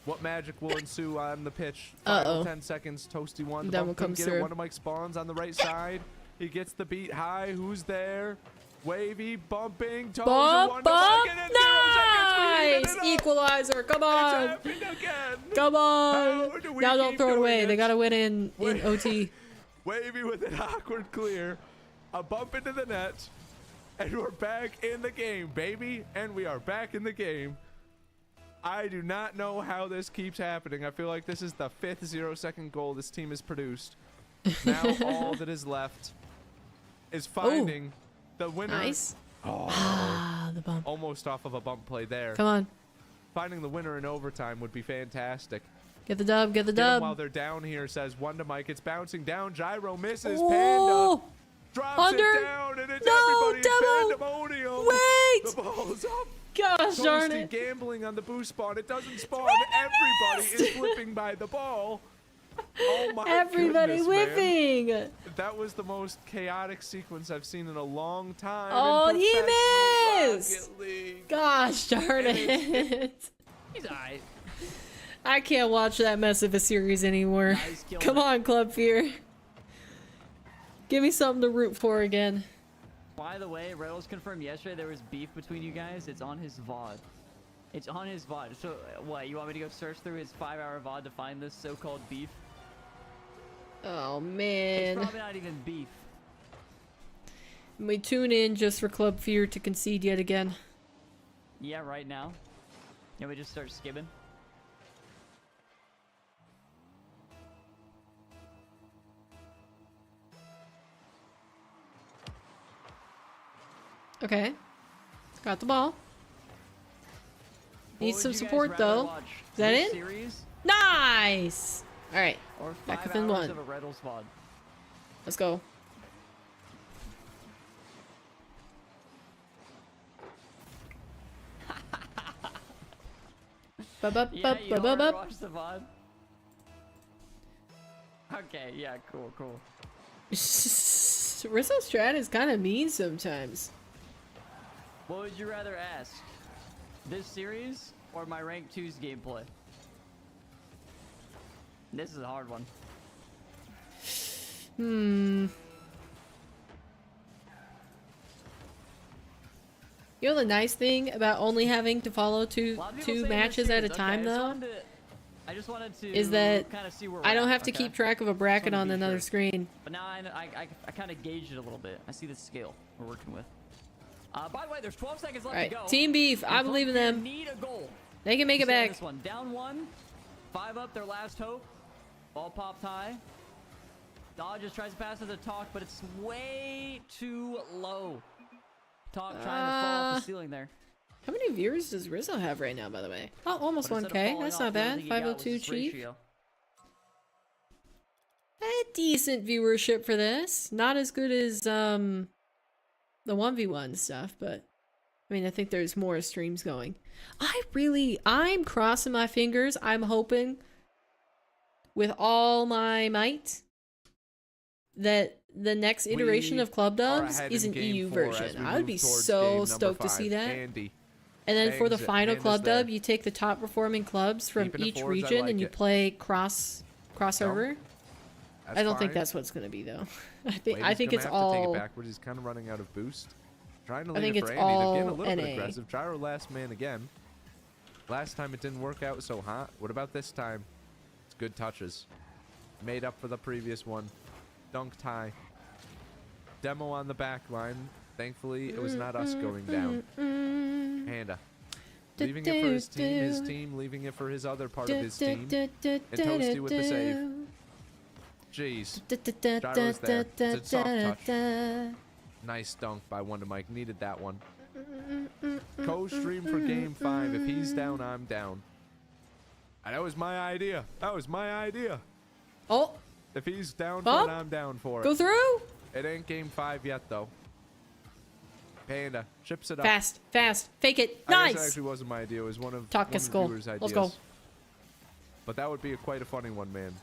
What magic will ensue on the pitch? Final
Uh-oh.
10 seconds. Toasty one. The
That
bump
one
couldn't
comes
get
through.
it. Wonder Mike spawns on the right side. He gets the beat high. Who's there? Wavy bumping. Toes
Bump,
Wonder
bump,
Mike, and in 0 seconds we
nice!
ended it up.
Equalizer, come on!
It's happening again.
Come on!
How do we
Now don't
keep
throw it
doing
away. They
it?
gotta win in
Wait.
OT.
Wavy with an awkward clear. A bump into the net. And we're back in the game, baby. And we are back in the game. I do not know how this keeps happening. I feel like this is the 5th 0-second goal this team has produced. Now all that is left is finding the winner.
Nice.
Oh,
Ah, the bump.
almost off of a bump play there.
Come on.
Finding the winner in overtime would be fantastic.
Get the dub, get the
Get 'em
dub.
while they're down here, says Wonder Mike. It's bouncing down. Gyro misses.
Oh!
Panda drops
Under.
it down, and it's
No,
everybody.
devil.
It's pandemonium.
Wait!
The ball's up.
Gosh darn
Toasty
it.
gambling on the boost spawn. It doesn't spawn. Everybody is flipping by the ball. Oh my
Everybody
goodness, man.
whiffing.
That was the most chaotic sequence I've seen in a long time.
Oh,
in
he
professional
missed.
Rocket League.
Gosh darn
And
it.
He's alright.
I can't watch that mess of a series anymore.
Nice kill.
Come on, Club Fear. Give me something to root for again.
By the way, Retals confirmed yesterday there was beef between you guys. It's on his VOD. It's on his VOD. So, what, you want me to go search through his 5-hour VOD to find this so-called beef?
Oh,
It's
man.
probably not even beef.
We tune in just for Club Fear to concede yet again.
Yeah, right now. Yeah, we just start skipping.
Okay. Got the ball.
What
Need
would
some
you guys
support,
rather
though.
watch?
Is that
This
in?
Series
Nice! Alright,
or
Back
5
within
hours
one.
of a Retals VOD?
let's go. Ba-ba-ba,
Yeah, you don't
ba-ba-ba.
watch the VOD? Okay, yeah, cool, cool.
Rizzo Strat is kind of mean sometimes.
What would you rather ask? This series or my rank 2's gameplay? This is a hard one.
You know the nice thing about only having to follow
A lot of people say
two
this
matches at a
series.
time,
Okay,
though,
I just wanted to
is that
kind of see where
I
we're
don't
at,
have to
okay?
keep track of a bracket
wanna
on
be
another
sure.
screen.
But now I kind of gauged it a little bit. I see the scale we're working with. By the way, there's 12 seconds left
Alright,
to go.
Team Beef, I
And
believe in
Club Fear
them.
Need a goal.
They can make it
to save
back.
This one down 1, 5 up, their last hope. Ball popped high. Dodge just tries to pass to the Talk, but it's way too low. Talk trying to fall off the ceiling there.
How many viewers does Rizzo have right now, by the way? Oh, almost
But instead of
1K.
falling
That's
off,
not
the only
bad.
thing he got was
502
his
Chief.
ratio.
A decent viewership for this. Not as good as the 1v1 stuff, but I mean, I think there's more streams going. I'm crossing my fingers. I'm hoping with all my might that the next iteration
We
of Club
are
Dubs
ahead
is
in
an
game
EU
4 as
version.
we
I would
move
be
towards
so
game number
stoked to
5.
see that.
Andy.
And then for the
Eggs
final
and
club
is there.
dub, you take the top performing clubs from
Keeping it
each
forwards, I
region
like
and you
it.
play crossover.
That's
I don't think
fine.
that's what it's gonna be though. I
Wavey's
think
gonna
it's
have to take
all.
it backwards. He's kind of running out of boost. Trying to
I
leave
think
it for
it's
Andy. They're getting a
all
little bit
NA.
aggressive. Gyro last man again. Last time it didn't work out so hot. What about this time? It's good touches. Made up for the previous one. Dunk tie. Demo on the back line. Thankfully, it was not us going down. Panda. Leaving it for his team, leaving it for his other part of his team. And Toasty with the save. Jeez. Gyro's there. It's a soft touch. Nice dunk by Wonder Mike. Needed that one. Co-stream for game 5. If he's down, I'm down. That was my idea. That was my idea.
Oh,
If he's down for
Bump.
it, I'm down for it.
go through.
It ain't game 5 yet, though. Panda chips it up.
Fast, fast, fake it.
I guess it
Nice.
actually wasn't my idea. It was one of
Talk
the
a skull.
viewers' ideas.
Let's go.
But that would be quite a funny one, man.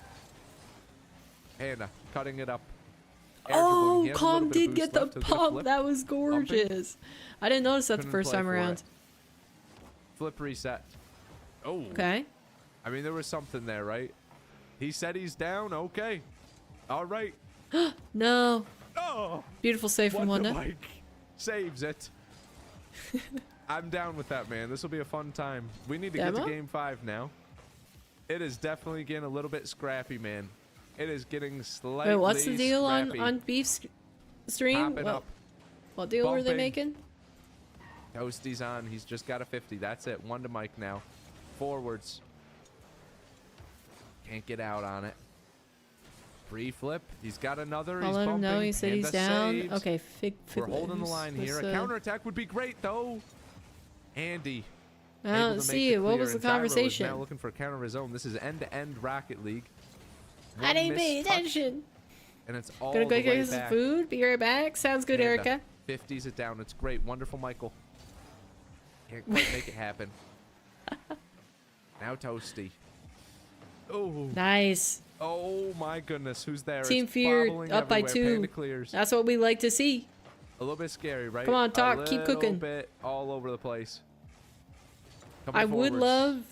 Panda cutting it up. Air
Oh,
dribbling. He has a little
Comm
bit of
did
boost
get the
left. He'll get a
pump.
flip.
That was gorgeous. I didn't notice that the
Couldn't
first
play
time
for
around.
it. Flip reset. Oh.
Okay.
I mean, there was something there, right? He said he's down. Okay. All right.
No.
Oh.
Beautiful save from
Wonder
Wanda.
Mike saves it. I'm down with that, man. This will be a fun time. We need to get
Demo?
to game 5 now. It is definitely getting a little bit scrappy, man. It is getting slightly
Wait, what's the deal
scrappy.
on Beef's stream?
Popping
What,
up.
what deal were they
Bumping.
making?
Toasty's on. He's just got a 50. That's it. One to Mike now. Forwards. Can't get out on it. Free flip. He's got another.
I'll
He's
let him
bumping.
know he said he's
Panda
down.
saves.
Okay,
We're holding the line here. A counterattack would be great, though. Andy.
I
able to
don't
make
see
the
it. What
clear,
was the
and Gyro is
conversation?
now looking for a counter of his own. This is end-to-end Rocket League.
I
One
didn't
missed
pay
touch,
attention.
and it's all
Gonna
the
go
way
get some
back.
food. Be right back. Sounds good,
Panda
Erica.
50s it down. It's great. Wonderful, Michael. Can't quite make it happen. Now Toasty. Oh.
Nice.
Oh my goodness. Who's there?
Team
It's
Fear
bobbling
up by
everywhere.
2.
Panda clears.
That's what we like to see.
A little bit scary, right?
Come on, talk. Keep
A
cooking.
little bit all over the place. Coming
I would
forwards.
love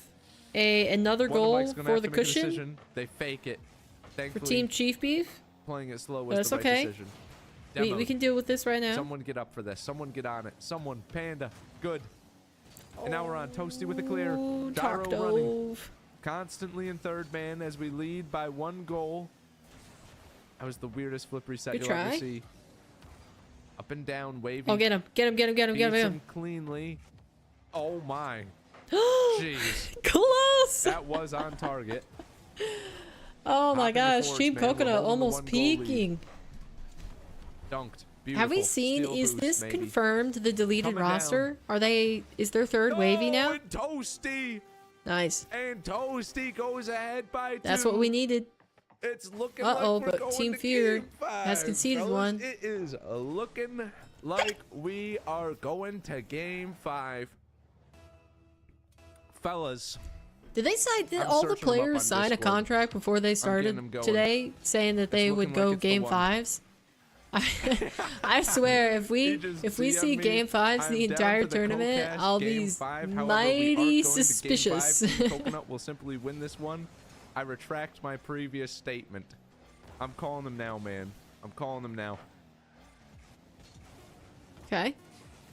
another
Wonder
goal
Mike's gonna
for
have
the
to make a
cushion
decision. They fake it.
for
Thankfully,
Team Chief Beef.
playing it slow
But
was
it's
the right
okay.
decision.
We
Demo.
can deal with this right now.
Someone get up for this. Someone get on it. Someone. Panda. Good. And now we're on Toasty with the clear.
Ooh,
Gyro
talk
running.
dove.
Constantly in third man as we lead by 1 goal. That was the weirdest flip reset
Good
you'll ever
try.
see. Up and down, wavy.
Oh, get him. Get him, get him, get him, get
Beats
him.
him cleanly. Oh my.
Get him.
Jeez.
Close.
That was on target.
Oh my
Hopping the
gosh.
forwards,
Team
man. We're
Coconut
holding the
almost
1 goal lead.
peaking.
Dunked. Beautiful.
Have we seen,
Steal
is
boost,
this
maybe.
confirmed, the deleted
Coming
roster? Are they, is there third wavy now?
And Toasty.
Nice.
And Toasty goes ahead by 2.
That's what we needed.
It's looking
Uh-oh,
like we're
but
going
Team
to
Fear
game 5,
has conceded
fellas.
one.
It is looking like we are going to game 5. Fellas,
Did they sign? Did
I'm
all the
searching 'em up on
players sign a
Discord.
contract before they
them
started
going.
today, saying that they would
looking
go
like it's the
game
one.
5s? I swear, if
he
we
just
see
DM'd me,
game 5s
"I'm
the
down
entire
for the
tournament,
co-cast
I'll
game
be
5. However, we aren't
mighty
going to game
suspicious.
5. Team Coconut will simply win this one. I retract my previous statement. I'm calling them now, man. I'm calling them now.
Okay,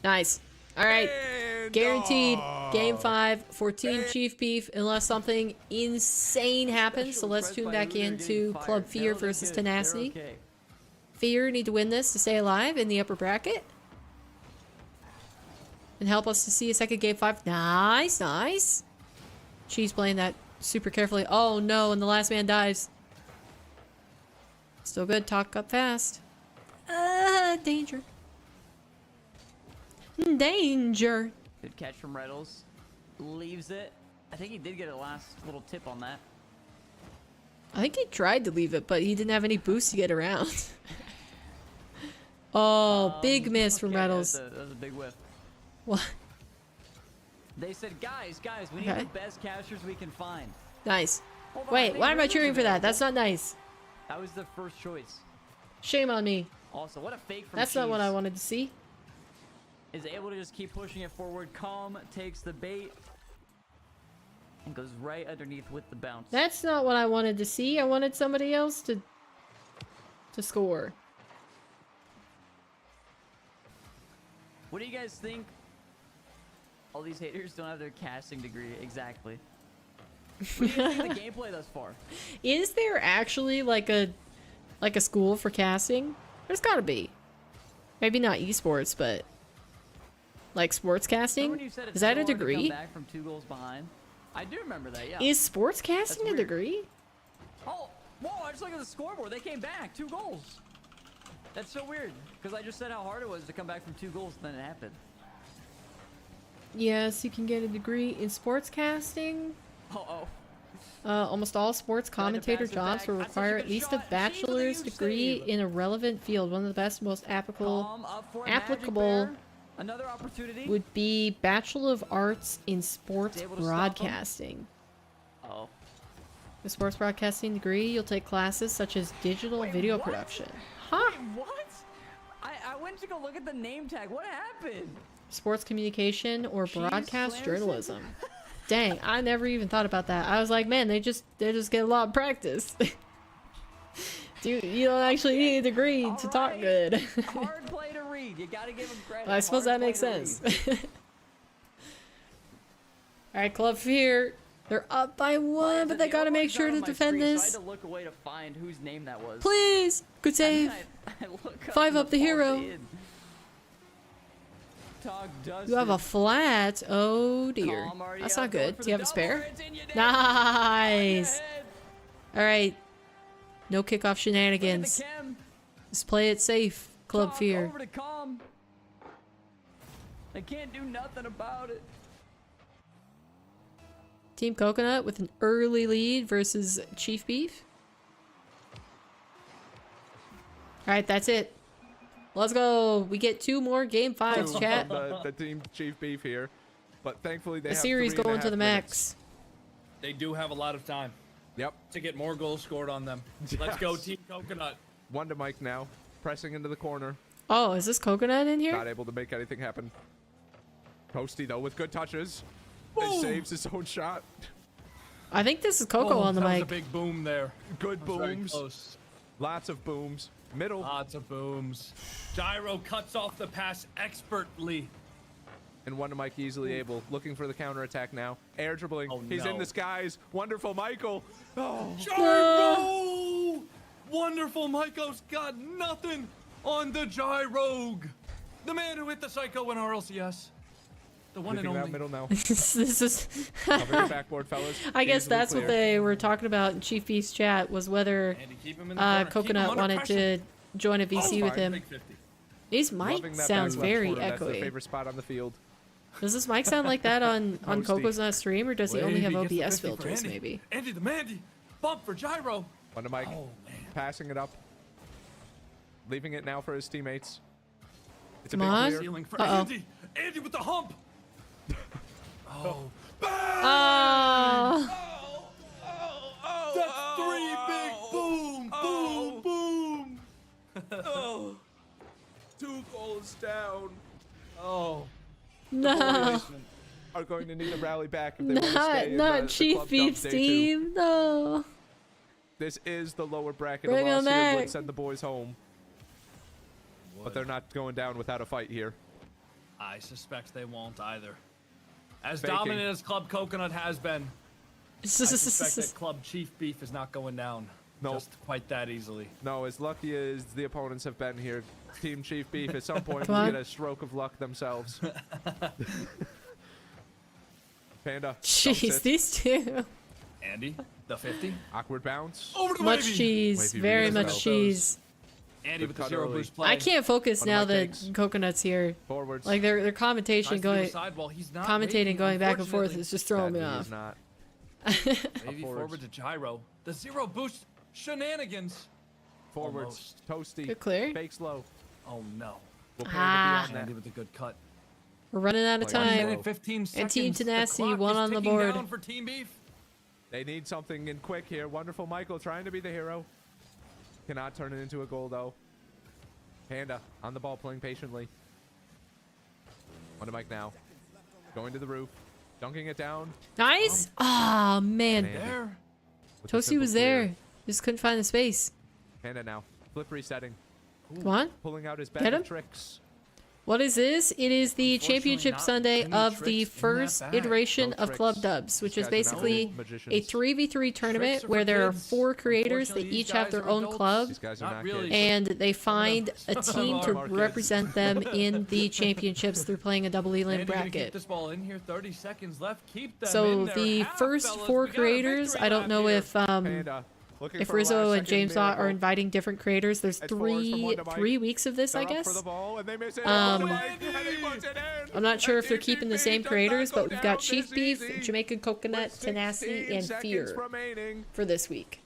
nice. All right,
And,
guaranteed
oh,
game 5 for Team Chief Beef, unless something insane happens. So let's tune back into Club Fear versus Tenacity.
Okay.
Fear need to win this to stay alive in the upper bracket. And help us to see a second game 5. Nice, nice. She's playing that super carefully. Oh no, and the last man dies. Still good, talk up fast. Danger. Danger.
Good catch from Retals. Leaves it. I think he did get a last little tip on that.
I think he tried to leave it, but he didn't have any boost to get around. Oh, big miss from
okay,
Retals.
That was a big whiff.
What?
They said, guys, we need
Okay.
the best cashers we can find.
Nice.
Hold on, I
Wait,
think
why am I
Retals
cheering
is
for that?
available.
That's not nice.
That was the first choice.
Shame on me.
Also, what a fake from
That's not what I
Cheese.
wanted to see.
is able to just keep pushing it forward. Comm takes the bait and goes right underneath with the bounce.
That's not what I wanted to see. I wanted somebody else to score.
What do you guys think? All these haters don't have their casting degree. Exactly. What do you guys think of the gameplay thus far?
Is there actually like a school for casting? There's gotta be. Maybe not esports, but like sports
Remember
casting?
when you said it's
Is that
so
a
hard to come
degree?
back from 2 goals behind? I do remember that, yeah.
Is sports casting a
weird.
degree?
Oh, whoa, I just looked at the scoreboard. They came back. 2 goals. That's so weird. Because I just said how hard it was to come back from 2 goals, and then it happened.
Yes, you can get a degree in sports casting.
Uh-oh.
Almost all sports commentator
pass it
jobs
back.
will
That's such a
require
good
at least
shot.
a bachelor's
Jeez,
degree
save.
in a relevant field. One of the best, most applicable
Comm up for a magic
applicable
bear. Another opportunity.
would be Bachelor of Arts in Sports
Able to stop 'em.
Broadcasting.
Oh.
The sports broadcasting degree, you'll take classes such as digital
Wait,
video
what?
production. Huh?
Wait, what? I went to go look at the name tag. What happened?
Sports communication or
Cheese
broadcast
Slamson?
journalism. Dang, I never even thought about that. I was like, man, they just get a lot of practice. Dude, you don't actually need a degree to talk
Alright.
good.
Hard play to read. You gotta give him credit.
I suppose
Hard
that
play
makes
to read.
sense. Alright, Club Fear. They're up by one, but they
The
gotta
other
make
one's
sure
not
to
on my
defend
screen,
this.
So I had to look away to find whose name that was.
Please! Good save.
I look up
5
and
up the
ball's
hero.
in. Tog does
You have a
it.
flat. Oh dear.
Comm already
That's
out
not
going
good.
for
Do you
the
have a
double.
spare?
It's in, you did.
Nice.
Ahead.
Alright. No kickoff
Look at the
shenanigans.
chem.
Just play it safe, Club
Tog
Fear.
Over to Comm. They can't do nothing about it.
Team Coconut with an early lead versus Chief Beef. Alright, that's it. Let's go. We get 2 more game 5s, chat.
the team Chief Beef here, but thankfully they
The
have
series
3.5
going to the
minutes.
max.
They do have a lot of time
Yep.
to get more goals scored on them. Let's go,
Yes.
Team Coconut.
1 to Mike now, pressing into the corner,
Oh, is this Coconut in here?
not able to make anything happen. Toasty though with good touches. He
Boom!
saves his own shot.
I think this is Coco on the
that was a
mic.
big boom there.
Good
That was very
booms.
close.
Lots of booms. Middle.
Lots of booms. Gyro cuts off the pass expertly.
And 1 to Mike easily able. Looking for the counterattack now. Air dribbling.
Oh,
He's in
no.
the skies. Wonderful Michael. Oh.
Gyro! Wonderful Michael's got nothing on the Gyro. The man who hit the psycho in RLCS. The one and
Leaping around
only.
middle now.
this is.
Cover your backboard, fellas.
I guess
Easily
that's what
clear.
they were talking about in Chief Beef's chat, was whether
Andy, keep him in the corner. Keep him
Coconut
under
wanted
pressure.
to join a VC
Oh,
with him.
Big 50.
His
Loving
mic
that
sounds
back left
very
corner. That's their
echoey.
favorite spot on the field.
Does this mic sound like that on
Toasty.
Coco's Not stream, or does he only have
Wavy gets
OBS
the 50 for
filters,
Andy.
maybe?
Andy the Mandy. Bump for Gyro.
1 to Mike.
Oh, man.
Passing it up. Leaving it now for his teammates. It's a
Come
big
on.
clear.
Ceiling for
Uh-oh.
Andy. Andy with the hump. Oh. Bang!
Oh,
That's 3 big boom, boom, boom.
Oh. 2 goals down.
Oh.
no.
Are going to need a rally back if they want to
Not,
stay in
not
the
Chief
club
Beef's
dubs day 2.
team. No.
This is the lower bracket.
Bring
A
'em
loss here
back.
would send the boys home, but they're not going down without a fight here.
I suspect they won't either. As
Faking.
dominant as Club Coconut has been, I suspect that Club Chief Beef is not going down
Nope.
just quite that easily.
No, as lucky as the opponents have been here, Team Chief Beef at some point
Come
will
on.
get a stroke of luck themselves. Panda.
Jeez,
dumps it.
these two.
Andy, the 50.
Awkward bounce.
Over to
Much
Wavy.
cheese.
Wavy
Very
reads
much
those.
cheese.
Andy
Good
with the
cut
0
early.
boost play.
I can't focus
One of
now
my
that
takes.
Coconut's here.
Forwards.
Like their
Tries
commentation
to do the
going,
sidewall. He's not
commentating
waving,
going back and forth
unfortunately.
is just throwing me
Sadly,
off.
he's not.
Wavy
Forwards.
forward to Gyro. The 0 boost shenanigans.
Forwards. Toasty.
Good clear.
Fake slow.
Oh no.
Will
Ah.
Panda be on
Andy
that?
with a good cut.
We're running out of
1
time.
minute 15 seconds.
Team
The
Tenacity,
clock
one
is
on the
ticking
board.
down for Team Beef.
They need something in quick here. Wonderful Michael trying to be the hero. Cannot turn it into a goal though. Panda on the ball playing patiently. On the mic now. Going to the roof. Dunking it down.
Nice. Ah, man.
Man.
There.
With the
Toasty
simple
was
clear.
there. Just couldn't find the space.
Panda now. Flip resetting.
Come on.
Pulling out his
Get
bag
him.
of tricks.
What is this? It is the
Unfortunately,
Championship
not
Sunday
any
of
tricks
the
in that
first
bag.
iteration
No
of
tricks.
Club Dubs, which
These
is
guys are not
basically
magicians.
a 3v3 tournament
Tricks are
where
for
there are
kids.
4 creators that
Unfortunately,
each
these
have
guys
their
are
own
adults.
club.
These guys are
Not
not
really.
kids.
And they find a team to
Our kids.
represent them in the championships through playing a double E-lane
And you're gonna keep
bracket.
this ball in here. 30 seconds left. Keep them
So
in there.
the
Half,
first
fellas.
4
We got a
creators,
victory
I don't
lap
know
here.
if
Panda. Looking
if
for a
Rizzo and
last-second
James Dot are
miracle.
inviting different creators. There's
It's forwards from one to Mike.
3 weeks of this, I
They're up for
guess.
the ball, and they miss it.
Um,
Oh, Mike, and he puts it in.
I'm not sure if they're
And
keeping the
DCP
same
does
creators,
not go
but we've
down
got Chief
this
Beef,
easy.
Jamaican Coconut,
With
Tenacity,
16
and
seconds
Fear
remaining.
for this week.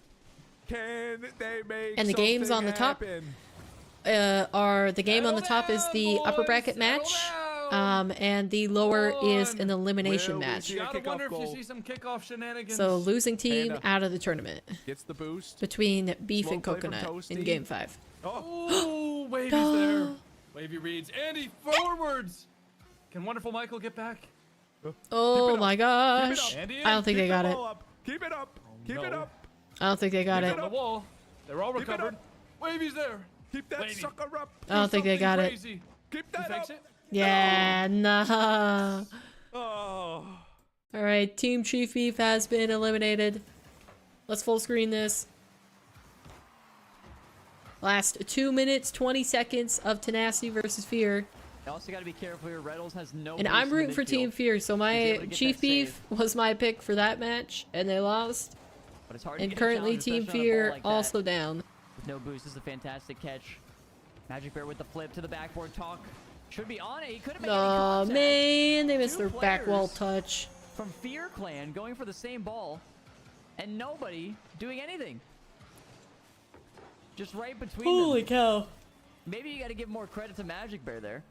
Can they make
And the games
something
on the top
happen?
Are the game on the top is the
Settle
upper
down,
bracket
boys,
match,
settle down.
and the lower is
on.
an elimination
Will we
match.
see a
Gotta
kickoff
wonder if you
goal?
see some kickoff shenanigans.
So losing team
Panda.
out of the tournament
Gets the boost.
between Beef
Slow
and
play from
Coconut in
Toasty.
Game 5.
Oh, Wavey's there. Wavy reads. Andy, forwards. Can Wonderful Michael get back?
Oh
up.
my
Keep it
gosh!
up.
Andy,
I don't think
Keep
they got
the
it.
ball up. Keep it up. Keep it
no.
up.
I don't think they got
Keep
it.
on the wall. They're all
Keep it
recovered.
up.
Wavy's there.
Keep that
Wavy.
sucker up.
I don't think they got it.
Crazy.
Keep
He
that
fakes
up.
it.
Yeah, nah.
Oh.
All right, Team Chief Beef has been eliminated. Let's full screen this. Last 2 minutes, 20 seconds of Tenacity versus Fear.
You also got to be careful here. Retals has no.
And
boost
I'm
in the
rooting for
midfield,
Team Fear, so
He's
my
able to get
Chief
that
Beef
save.
was my pick for that match, and they lost.
But it's hard to
And
get a
currently
challenge,
Team
especially on a ball
Fear
like that.
also down.
With no boost. This is a fantastic catch. Magic Bear with the flip to the backboard talk. Should be on it. He could have made any
Oh
contact.
man, they missed
Two
their back wall
players
touch.
From Fear Clan going for the same ball. And nobody doing anything. Just right between them.
Cow.
Maybe you got to give more credit to Magic Bear there.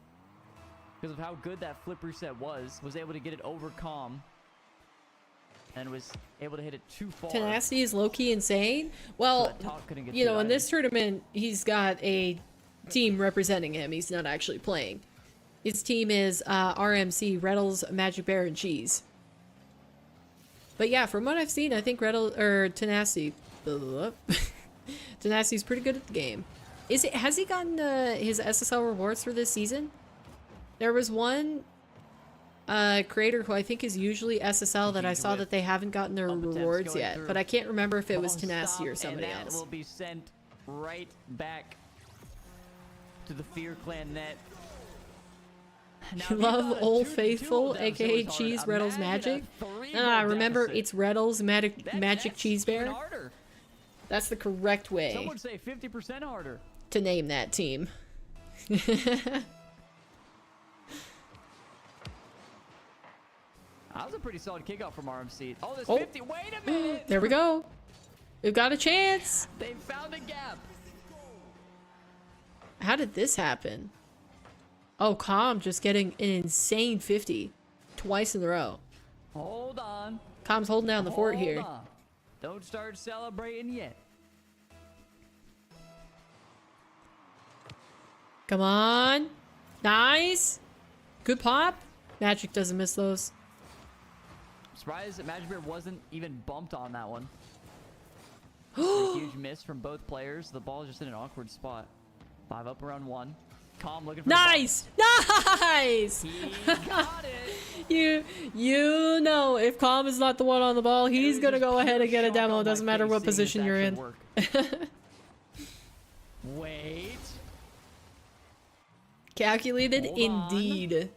Because of how good that flip reset was. Was able to get it over Comm. And was able to hit it too far.
Tenacity is low-key insane.
So
Well,
that talk couldn't get
you
to
know,
it
in
either.
this tournament, he's got a team representing him. He's not actually playing. His team is RMC, Retals, Magic Bear, and Cheese. But yeah, from what I've seen, I think Tenacity. Tenacity's pretty good at the game. Has he gotten his SSL rewards for this season? There was one creator who I think is usually SSL that I saw
with
that they haven't gotten their
bump attempts
rewards
going
yet,
through.
but I can't remember if it was
Ball
Tenacity or
stop,
somebody
and that
else.
will be sent right back to the Fear Clan net. Now,
You
he
love
thought a
Old
2-2
Faithful,
of them, so it
aka
was hard.
Cheese Retals
Imagine a
Magic.
3-goal
Remember,
deficit.
it's Retals Magic
That's
Cheese
even
Bear.
harder.
That's the correct
Some
way
would say 50% harder.
to name that team.
That was a pretty solid kickoff from RMC. Oh, there's
Oh.
50. Wait a minute.
There we go. We've got a chance.
They found a gap.
How did this happen? Oh, Comm just getting an insane 50 twice in a row.
Hold on.
Comm's holding down the fort
Hold
here.
on. Don't start celebrating yet.
Come on. Nice. Good pop. Magic doesn't miss those.
I'm surprised that Magic Bear wasn't even bumped on that one. A huge miss from both players. The ball is just in an awkward spot. 5 up around 1. Comm looking for
Nice. Nice.
the ball. He got it.
You know, if Comm is not the one on the ball, he's
It was
gonna
just
go ahead
pure
and get a
shock
demo.
on my
Doesn't matter
face
what
seeing this
position you're in.
actually work. Wait.
Calculated
Hold on.
indeed.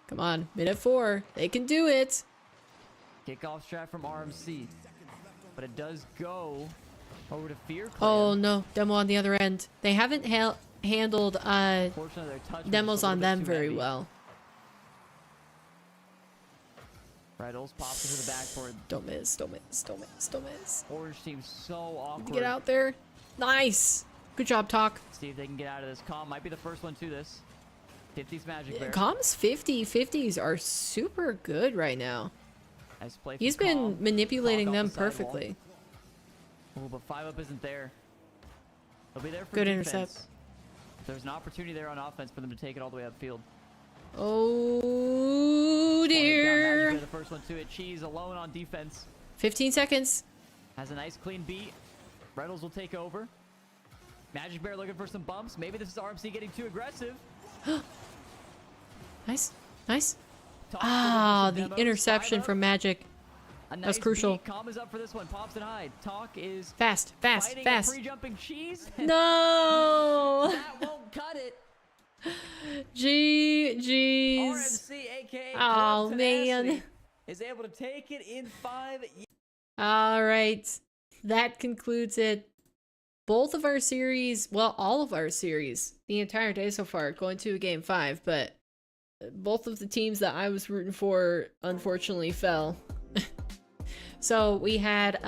Come on, minute 4. They can do it.
Kickoff strat from RMC. But it does go over to Fear Clan.
Oh no, demo on the other end. They haven't handled
Unfortunately, their touch was
demos
just a
on
little
them
bit too
very
heavy.
well.
Retals pops into the backboard.
Don't miss, don't miss, don't miss, don't miss.
Orange team so awkward.
Get out there. Nice. Good job, Talk.
See if they can get out of this. Comm might be the first one to this. 50's Magic Bear.
Comm's 50/50s are super good right now.
Nice play.
He's
from
been
Comm.
manipulating
Talk off
them
the sidewall.
perfectly.
Oh, but 5 up isn't there. He'll be there for
Good
defense.
intercept.
There's an opportunity there on offense for them to take it all the way upfield.
Oh dear.
The first one to it. Cheese alone on defense.
15 seconds.
Has a nice clean beat. Retals will take over. Magic Bear looking for some bumps. Maybe this is RMC getting too aggressive.
Nice. Nice.
Talk
Ah,
for
the
demos.
interception
5 up.
from Magic.
A nice
That's crucial.
beat. Comm is up for this one. Pops and hide. Talk is
Fast, fast,
fighting
fast.
a pre-jumping Cheese.
No.
That won't cut it.
GG's.
RMC, aka
Oh,
Club
man.
Tenacity, is able to take it in 5.
All right. That concludes it. Both of our series, well, all of our series, the entire day so far, going to a game 5, but both of the teams that I was rooting for unfortunately fell. So we had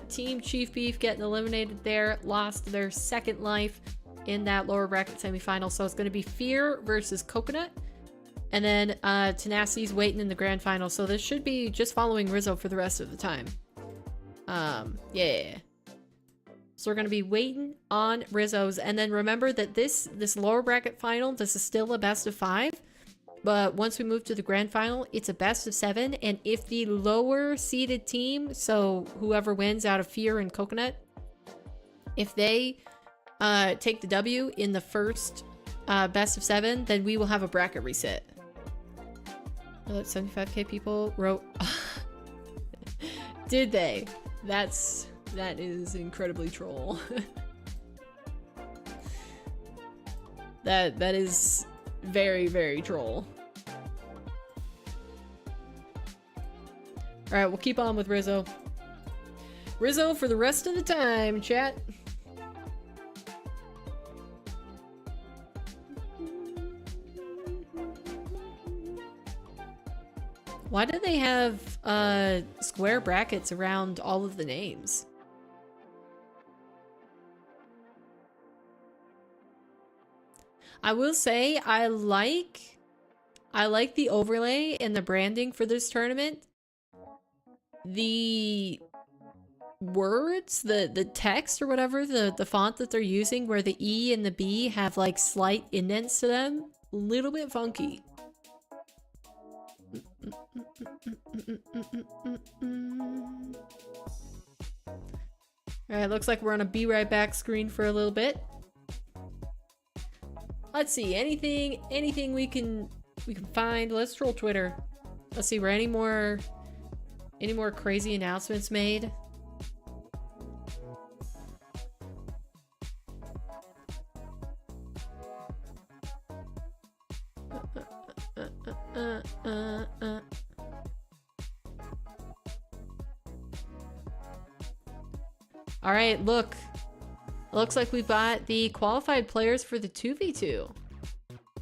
Team Chief Beef getting eliminated there, lost their second life in that lower bracket semifinal. So it's going to be Fear versus Coconut. And then Tenacity's waiting in the grand final. So this should be just following Rizzo for the rest of the time. Yeah. So we're going to be waiting on Rizzo's. And then remember that this lower bracket final, this is still a best of 5. But once we move to the grand final, it's a best of 7. And if the lower seeded team, so whoever wins out of Fear and Coconut, if they take the W in the first best of 7, then we will have a bracket reset. 75k people wrote. Did they? That is incredibly troll. that is very, very troll. Alright, we'll keep on with Rizzo. Rizzo for the rest of the time, chat. Why do they have square brackets around all of the names? I will say I like the overlay and the branding for this tournament. The words, the text or whatever, the font that they're using where the E and the B have like slight indents to them, a little bit funky. Alright, looks like we're on a be right back screen for a little bit. Let's see, anything we can find. Let's troll Twitter. Let's see, were any more crazy announcements made? All right, look. Looks like we've got the qualified players for the 2v2.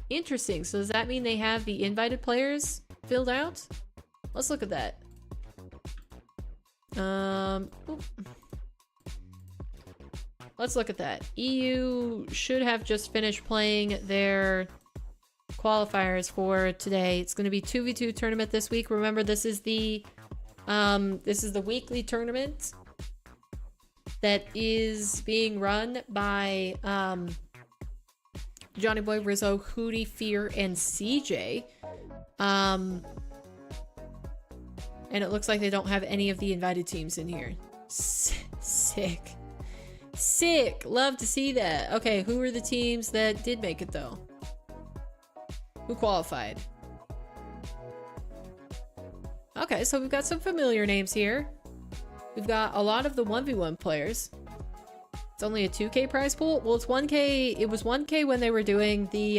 Interesting. So does that mean they have the invited players filled out? Let's look at that. Let's look at that. EU should have just finished playing their qualifiers for today. It's going to be 2v2 tournament this week. Remember, this is the weekly tournament that is being run by Johnny Boy, Rizzo, Hootie, Fear, and CJ. And it looks like they don't have any of the invited teams in here. Sick. Love to see that. Okay, who are the teams that did make it though? Who qualified? Okay, so we've got some familiar names here. We've got a lot of the 1v1 players. It's only a 2k prize pool. Well, it's 1k. It was 1k when they were doing the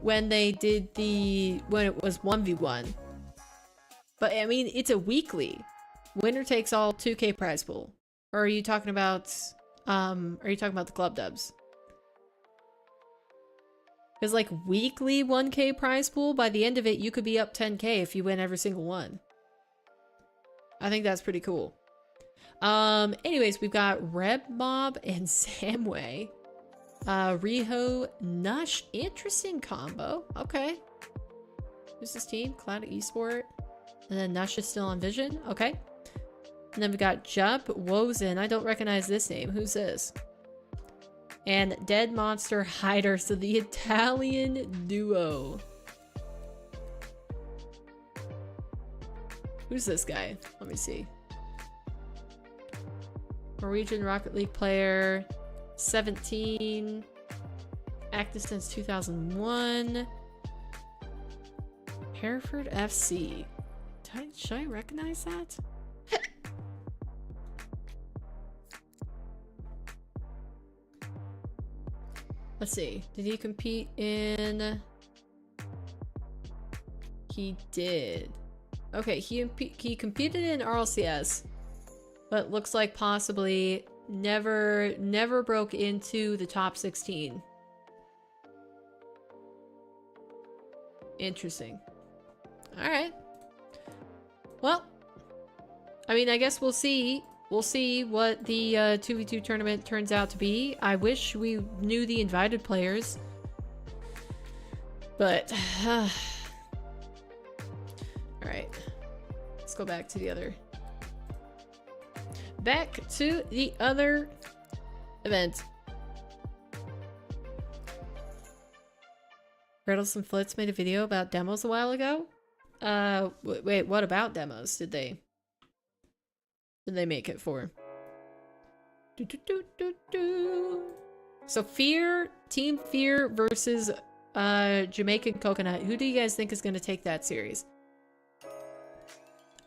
when it was 1v1. But I mean, it's a weekly. Winner takes all 2k prize pool. Or are you talking about the club dubs? Because like weekly 1k prize pool, by the end of it, you could be up 10k if you win every single one. I think that's pretty cool. Anyways, we've got Reb Mob and Samway. Riho, Nush. Interesting combo. Okay. Who's this team? Cloud Esport. And then Nush is still on Vision. Okay. And then we got Jup Wozen. I don't recognize this name. Who's this? and Dead Monster Hider, so the Italian duo. Who's this guy? Let me see. Norwegian Rocket League player, 17, active since 2001. Hereford FC. Should I recognize that? Let's see. Did he compete in... He did. Okay, he competed in RLCS, but looks like possibly never broke into the top 16. Interesting. All right. Well, I mean, I guess we'll see. We'll see what the 2v2 tournament turns out to be. I wish we knew the invited players, but all right. Let's go back to the other. Back to the other event. Retals and Flits made a video about demos a while ago. Wait, what about demos did they make it for? So Team Fear versus Jamaican Coconut. Who do you guys think is going to take that series?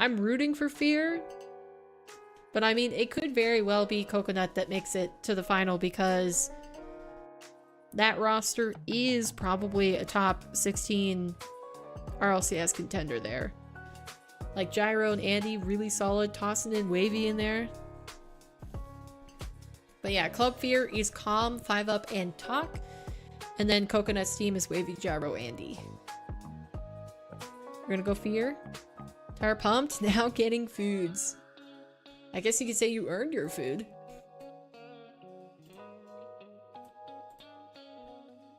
I'm rooting for Fear, but I mean, it could very well be Coconut that makes it to the final, because that roster is probably a top 16 RLCS contender there. Like Gyro and Andy, really solid, tossing in Wahvey in there. But yeah, Club Fear is Comm, 5UP, and Talk. And then Coconut's team is Wahvey, Gyro, Andy. We're gonna go Fear. Tire pumped, now getting foods. I guess you could say you earned your food.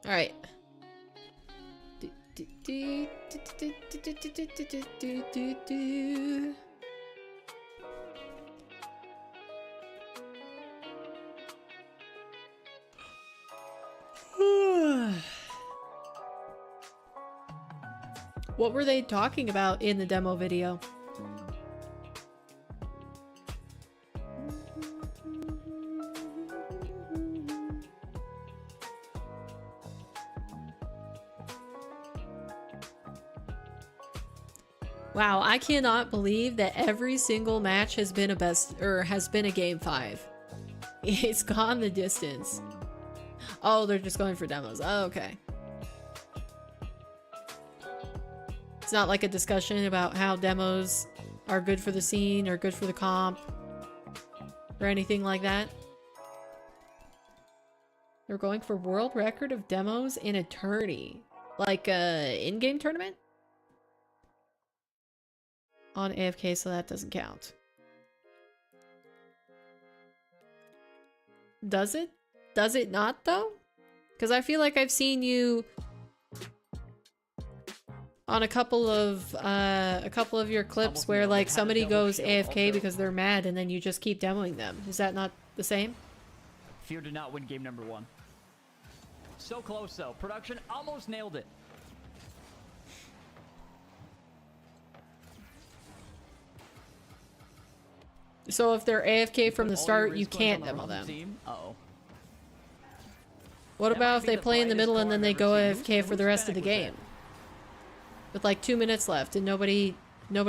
Alright. What were they talking about in the demo video? Wow, I cannot believe that every single match has been a game 5. It's gone the distance. Oh, they're just going for demos. Oh, okay. It's not like a discussion about how demos are good for the scene or good for the comp or anything like that. They're going for world record of demos in a tourney. Like a in-game tournament? On AFK, so that doesn't count. Does it? Does it not, though? Because I feel like I've seen you on a couple of your clips where like somebody goes AFK because they're mad and then you just keep demoing them. Is that not the same?
Fear did not win game number 1. So close though. Production almost nailed it.
So if they're AFK from the start, you can't demo them.
Uh-oh.
What about if they play in the middle and then they go AFK for the rest of the game? With like 2 minutes left and nobody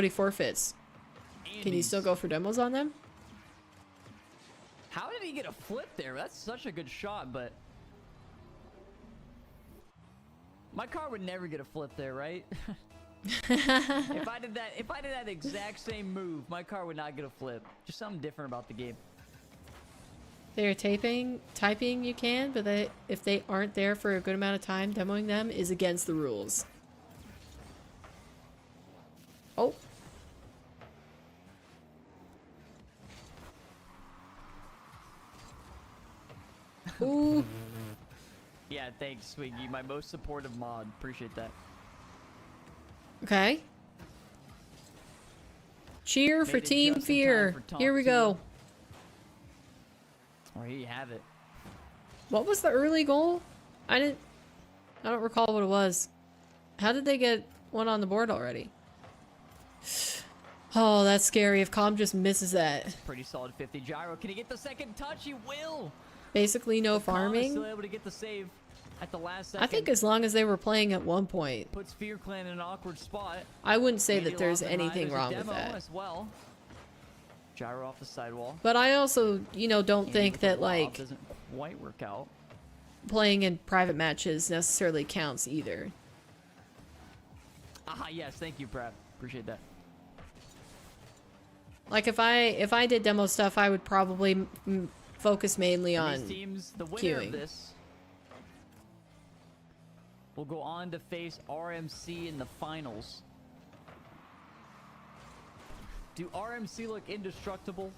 forfeits. Can you still go for demos on them?
How did he get a flip there? That's such a good shot, but my car would never get a flip there, right? If I did that exact same move, my car would not get a flip. Just something different about the game.
They're typing you can, but if they aren't there for a good amount of time, demoing them is against the rules. Oh. Ooh.
Yeah, thanks, Swiggy. My most supportive mod. Appreciate that.
Okay. Cheer for Team Fear. Here we go.
Or here you have it.
What was the early goal? I don't recall what it was. How did they get one on the board already? Oh, that's scary if Comm just misses that.
Pretty solid 50. Gyro, can he get the second touch? He will.
Basically no
Comm is
farming.
still able to get the save at the last second.
I think as long as they were playing at one point.
Puts Fear Clan in an awkward spot.
I wouldn't say
Andy
that there's
Lawson high.
anything
There's a
wrong with
demo
that.
as well. Gyro off the sidewall.
But I also, you know, don't
Andy
think
with the
that
lob
like
doesn't quite work out.
playing in private matches necessarily counts either.
Ah, yes, thank you, Brad. Appreciate that.
Like if I did demo stuff, I would probably focus mainly
And
on
these teams, the winner
queuing.
of this will go on to face RMC in the finals. Do RMC look indestructible?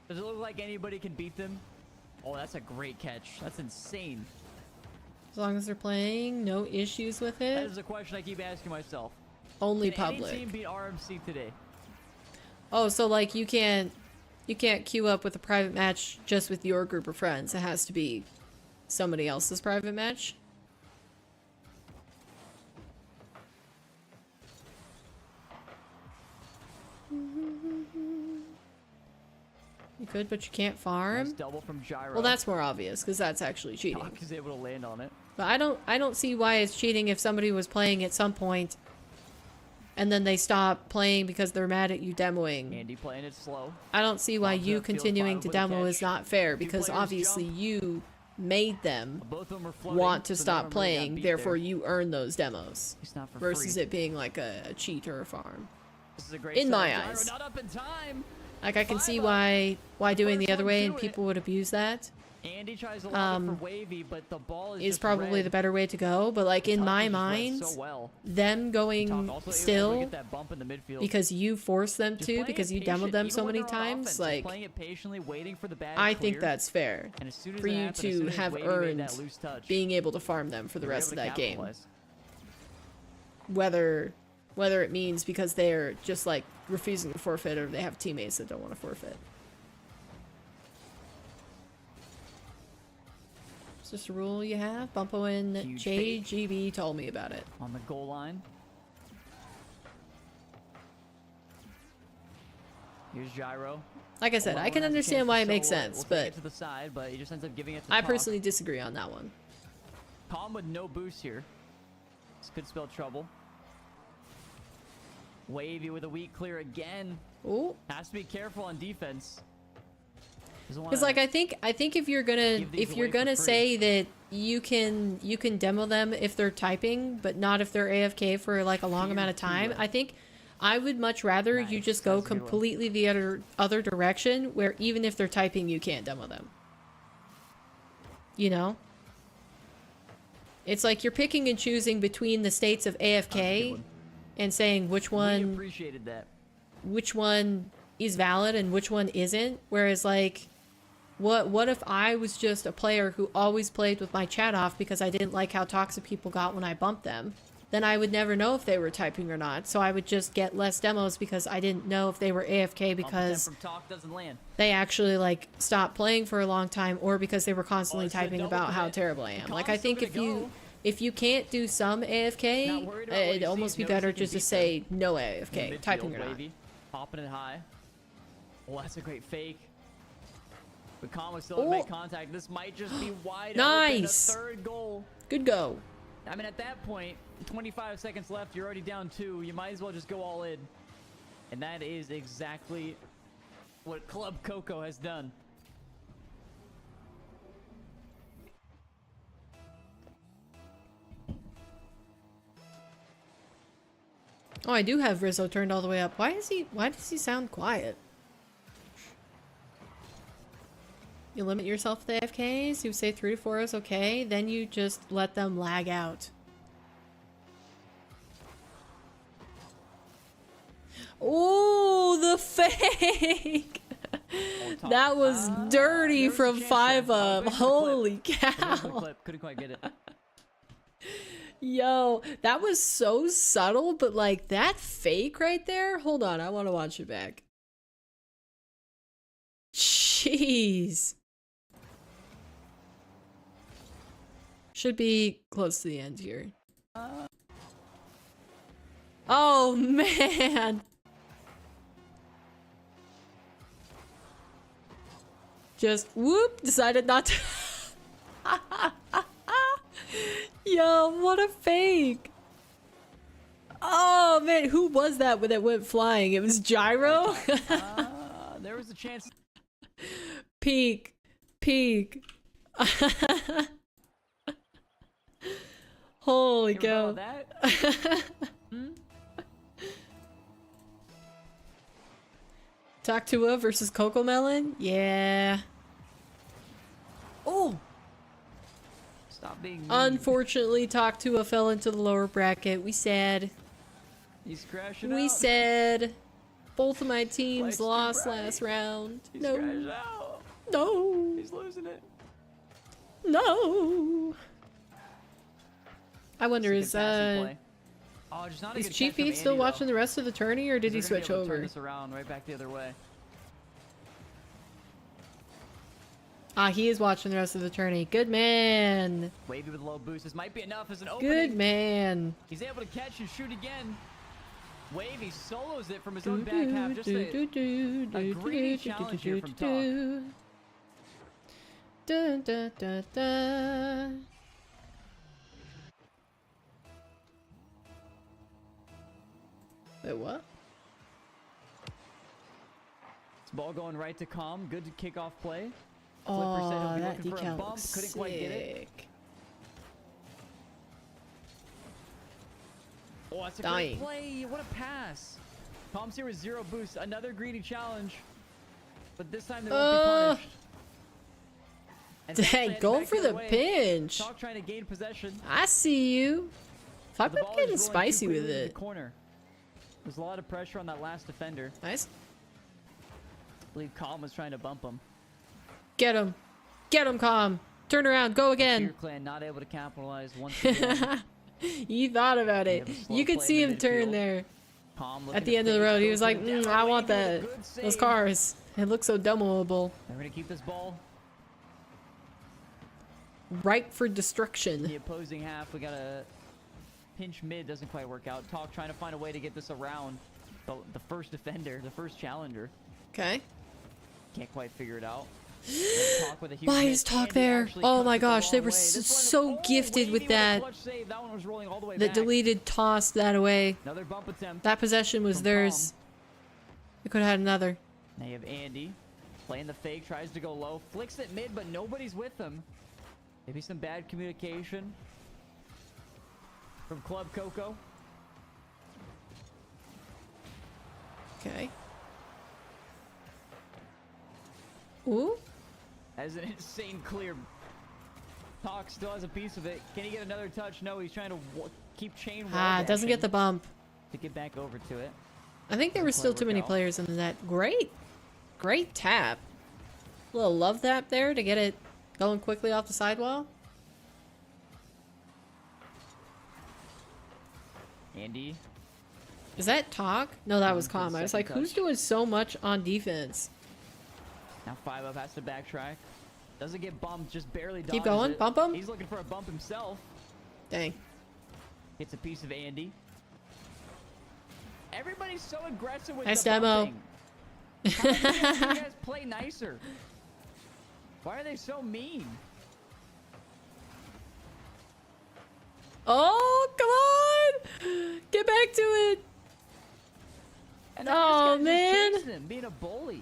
Does it look like anybody can beat them? Oh, that's a great catch. That's insane.
As long as they're playing, no issues with
That
it.
is a question I keep asking myself.
Only
Can any
public.
team beat RMC today?
Oh, so like you can't queue up with a private match just with your group of friends. It has to be somebody else's private match. You could, but you can't
Nice
farm.
double from Gyro.
Well, that's more obvious because that's actually cheating.
Doc is able to land on it.
But I don't see why it's cheating if somebody was playing at some point and then they stop playing because they're mad at you demoing.
Andy playing it slow.
I don't see why
Bob's
you
upfield,
continuing
five
to
with a
demo
catch.
is not fair
Two
because
players
obviously
jump.
you made them
Both of them are floating,
want to
so no
stop
one really got
playing,
beat
therefore
there.
you earn those demos
It's not for
versus
free.
it being like a cheat or a farm.
This is a great
in
setup.
my
Gyro
eyes.
not up in time.
Like I can see
5-0.
why doing the
First
other
one
way
to
and
it.
people would abuse that
Andy tries to lob it for Wavy, but the ball is
is
just
probably
red.
the better way to go. But like in
Tuck
my
just read
mind,
so well.
them
Tuck
going
also able to
still
get that bump in the midfield.
because you force them
Just
to
playing
because
it
you demoed
patient,
them
even
so
when
many
they're on offense,
times.
just
Like
playing it patiently, waiting for the bad
I think
clear.
that's fair
And as soon as
for
it
you
happened, as
to
soon as
have
Wavy made
earned
that loose touch,
being able to farm them for the
they were
rest of
able to
that game.
capitalize.
Whether it means because they're just like refusing to forfeit or they have teammates that don't want to forfeit. It's just a rule you have. Bumpo and
Huge fake.
JGB told me about it.
On the goal line. Here's Gyro.
Like I said, I can understand why it makes sense,
We'll take
but
it to the side, but he just ends up giving it to
I
Tuck.
personally disagree on that one.
Comm with no boost here. This could spell trouble. Wavy with a weak clear again.
Ooh.
Has to be careful on defense.
Because like I think if you're gonna
give these
if you're
away for
gonna
free.
say that you can demo them if they're typing, but not if they're AFK for like a long amount of time, I think I would much rather you
Nice.
just go
That's a good one.
completely the other direction where even if they're typing you can't demo them. You know? It's like you're picking and choosing between the states of AFK and saying
We
which
appreciated that.
one is valid and which one isn't. Whereas like what if I was just a player who always played with my chat off because I didn't like how toxic people got when I bumped them? Then I would never know if they were typing or not. So I would just get less demos because I didn't know if they were AFK because
from Talk doesn't land.
they actually like stopped playing for a long time or because they were constantly
it's a
typing
double
about how
commit.
terrible I am. Like
Comm's
I think
still
if you can't do some AFK,
Not worried about what
it'd
he
almost
sees,
be
knows
better
he can
just to
beat
say no
In
AFK,
midfield,
typing or not.
Wavy, hopping it high. Oh, that's a great fake. But Comm was still
Oh.
able to make contact. This might just be wide
Nice.
open. A third goal.
Good go.
I mean, at that point, 25 seconds left. You're already down 2. You might as well just go all in. And that is exactly what Club Coco has done.
Oh, I do have Rizzo turned all the way up. Why does he sound quiet? You limit yourself to AFKs, you say 3 to 4 is okay, then you just let them lag out. Oh, the fake! That was dirty
there was a
from
chance
5
there.
up.
There's the
Holy
There's the
cow.
clip. Couldn't quite get it.
Yo, that was so subtle, but like that fake right there. Hold on, I want to watch it back. Jeez. Should be close to the end here. Oh man! Just whoop, decided not to. Yo, what a fake! Oh man, who was that when it went flying? It was Gyro?
There was a chance.
Peak. Peak. Holy cow. Taktua versus Coco Melon? Yeah. Oh!
Stop being mean.
Unfortunately, Taktua fell into the lower bracket. We sad.
He's crashing
We
out.
said both of my teams
Life's too
lost
bright.
last round.
He's
No.
crashing out.
No.
He's losing it.
No. I wonder
It's a good passing play. Oh, just not a
is
good
Chief
catch from
Beef still
Andy,
watching
though.
the rest of the tourney, or did he
They're gonna be
switch
able to turn
over?
this around right back the other way.
Ah, he is watching the rest of the tourney. Good man.
Wavy with low boost. This might be enough as an opening.
Good man.
He's able to catch and shoot again. Wavy solos it from his own back half. Just a greedy challenge here from Talk.
Dun, dun, dun, dun. Wait, what?
This ball going right to Comm. Good kickoff play. Flipper
Oh,
said he'll be
that
looking for a
decal
bump.
looks
Couldn't quite get it.
sick.
Oh, that's a
Dying.
great play. What a pass. Comm's here with 0 boost. Another greedy challenge. But this time they won't be punished. And Talk
Dang,
heading
going
back
for
other
the
way.
pinch.
Talk trying to gain possession.
I see you.
The
I've been
ball is
getting
rolling too
spicy with
quickly to the
it.
corner. There's a lot of pressure on that last defender.
Nice.
I believe Comm was trying to bump him.
Get him. Get him, Comm. Turn around. Go
Fear
again.
Clan not able to capitalize once again.
You thought about it.
They have a slow
You could
play
see
in
him
the
turn
midfield.
there.
Comm looking
At the
to
end of the
fake,
road, he
goes
was
to
like,
the demo.
I want
Wavy with a
that.
good
Those
save.
cars. It looks so demoable.
They're going to keep this ball.
Ripe for
The
destruction.
opposing half, we got a pinch mid, doesn't quite work out. Talk trying to find a way to get this around the first defender, the first challenger.
Okay.
Can't quite figure it out. Talk with a huge
Why
hit.
is Talk
Andy
there?
actually
Oh
cuts
my
it the
gosh, they
wrong
were
way. This one-
so gifted
Wavy
with
a
that.
clutch save. That one was rolling all the way
The
back.
deleted tossed that away.
Another bump attempt.
That possession was
From
theirs. We could have had another.
Now you have Andy playing the fake, tries to go low, flicks it mid, but nobody's with him. Maybe some bad communication from Club Coco.
Okay. Ooh.
As an insane clear. Talk still has a piece of it. Can he get another touch? No, he's trying to keep chain wall
Ah, doesn't get the
dashing
bump.
to get back over to it.
I think there were
Doesn't
still
quite
too
work
many
out.
players in the net. Great. Great tap. Little love tap there to get it going quickly off the sidewall.
Andy.
Is that Talk? No, that was
For the
Comm. I was
second
like, who's
touch.
doing so much on defense?
Now 5 up has to backtrack. Doesn't get bumped, just barely dodges
Keep going.
it.
Bump him.
He's looking for a bump himself.
Dang.
Gets a piece of Andy. Everybody's so aggressive with
Nice
the
demo.
bumping. How can't you guys play nicer? Why are they so mean?
Oh, come on! Get back to it!
And
Oh,
this guy's
man.
just chasing him, being a bully.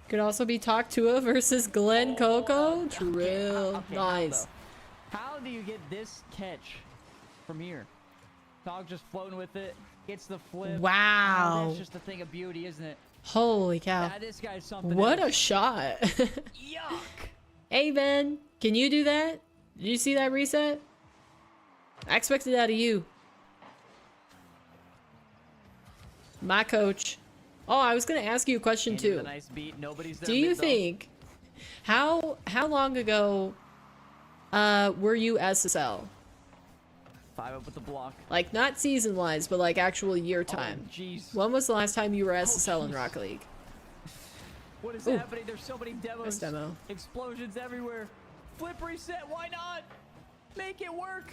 Could also be Talk Tua versus Glen Coco.
Okay,
Trill.
okay,
Nice.
How do you get this catch from here? Dog just floating with it, gets the flip. Oh,
Wow.
that's just a thing of beauty, isn't it?
Holy cow.
This guy's something
What a
else.
shot.
Yuck!
Hey, Ben. Can you do that? Did you see that reset? I expected that of you. My coach. Oh, I was going to ask you a question
Andy with
too.
a nice beat. Nobody's there
Do you
mid, though.
think how long ago were you SSL?
5 up with the block.
Like not season wise, but like actual year time.
Oh, jeez.
When was the last time you were SSL in
jeez.
Rocket League?
What is
Ooh.
happening? There's so many demos.
Nice demo.
Explosions everywhere. flip reset. Why not? Make it work.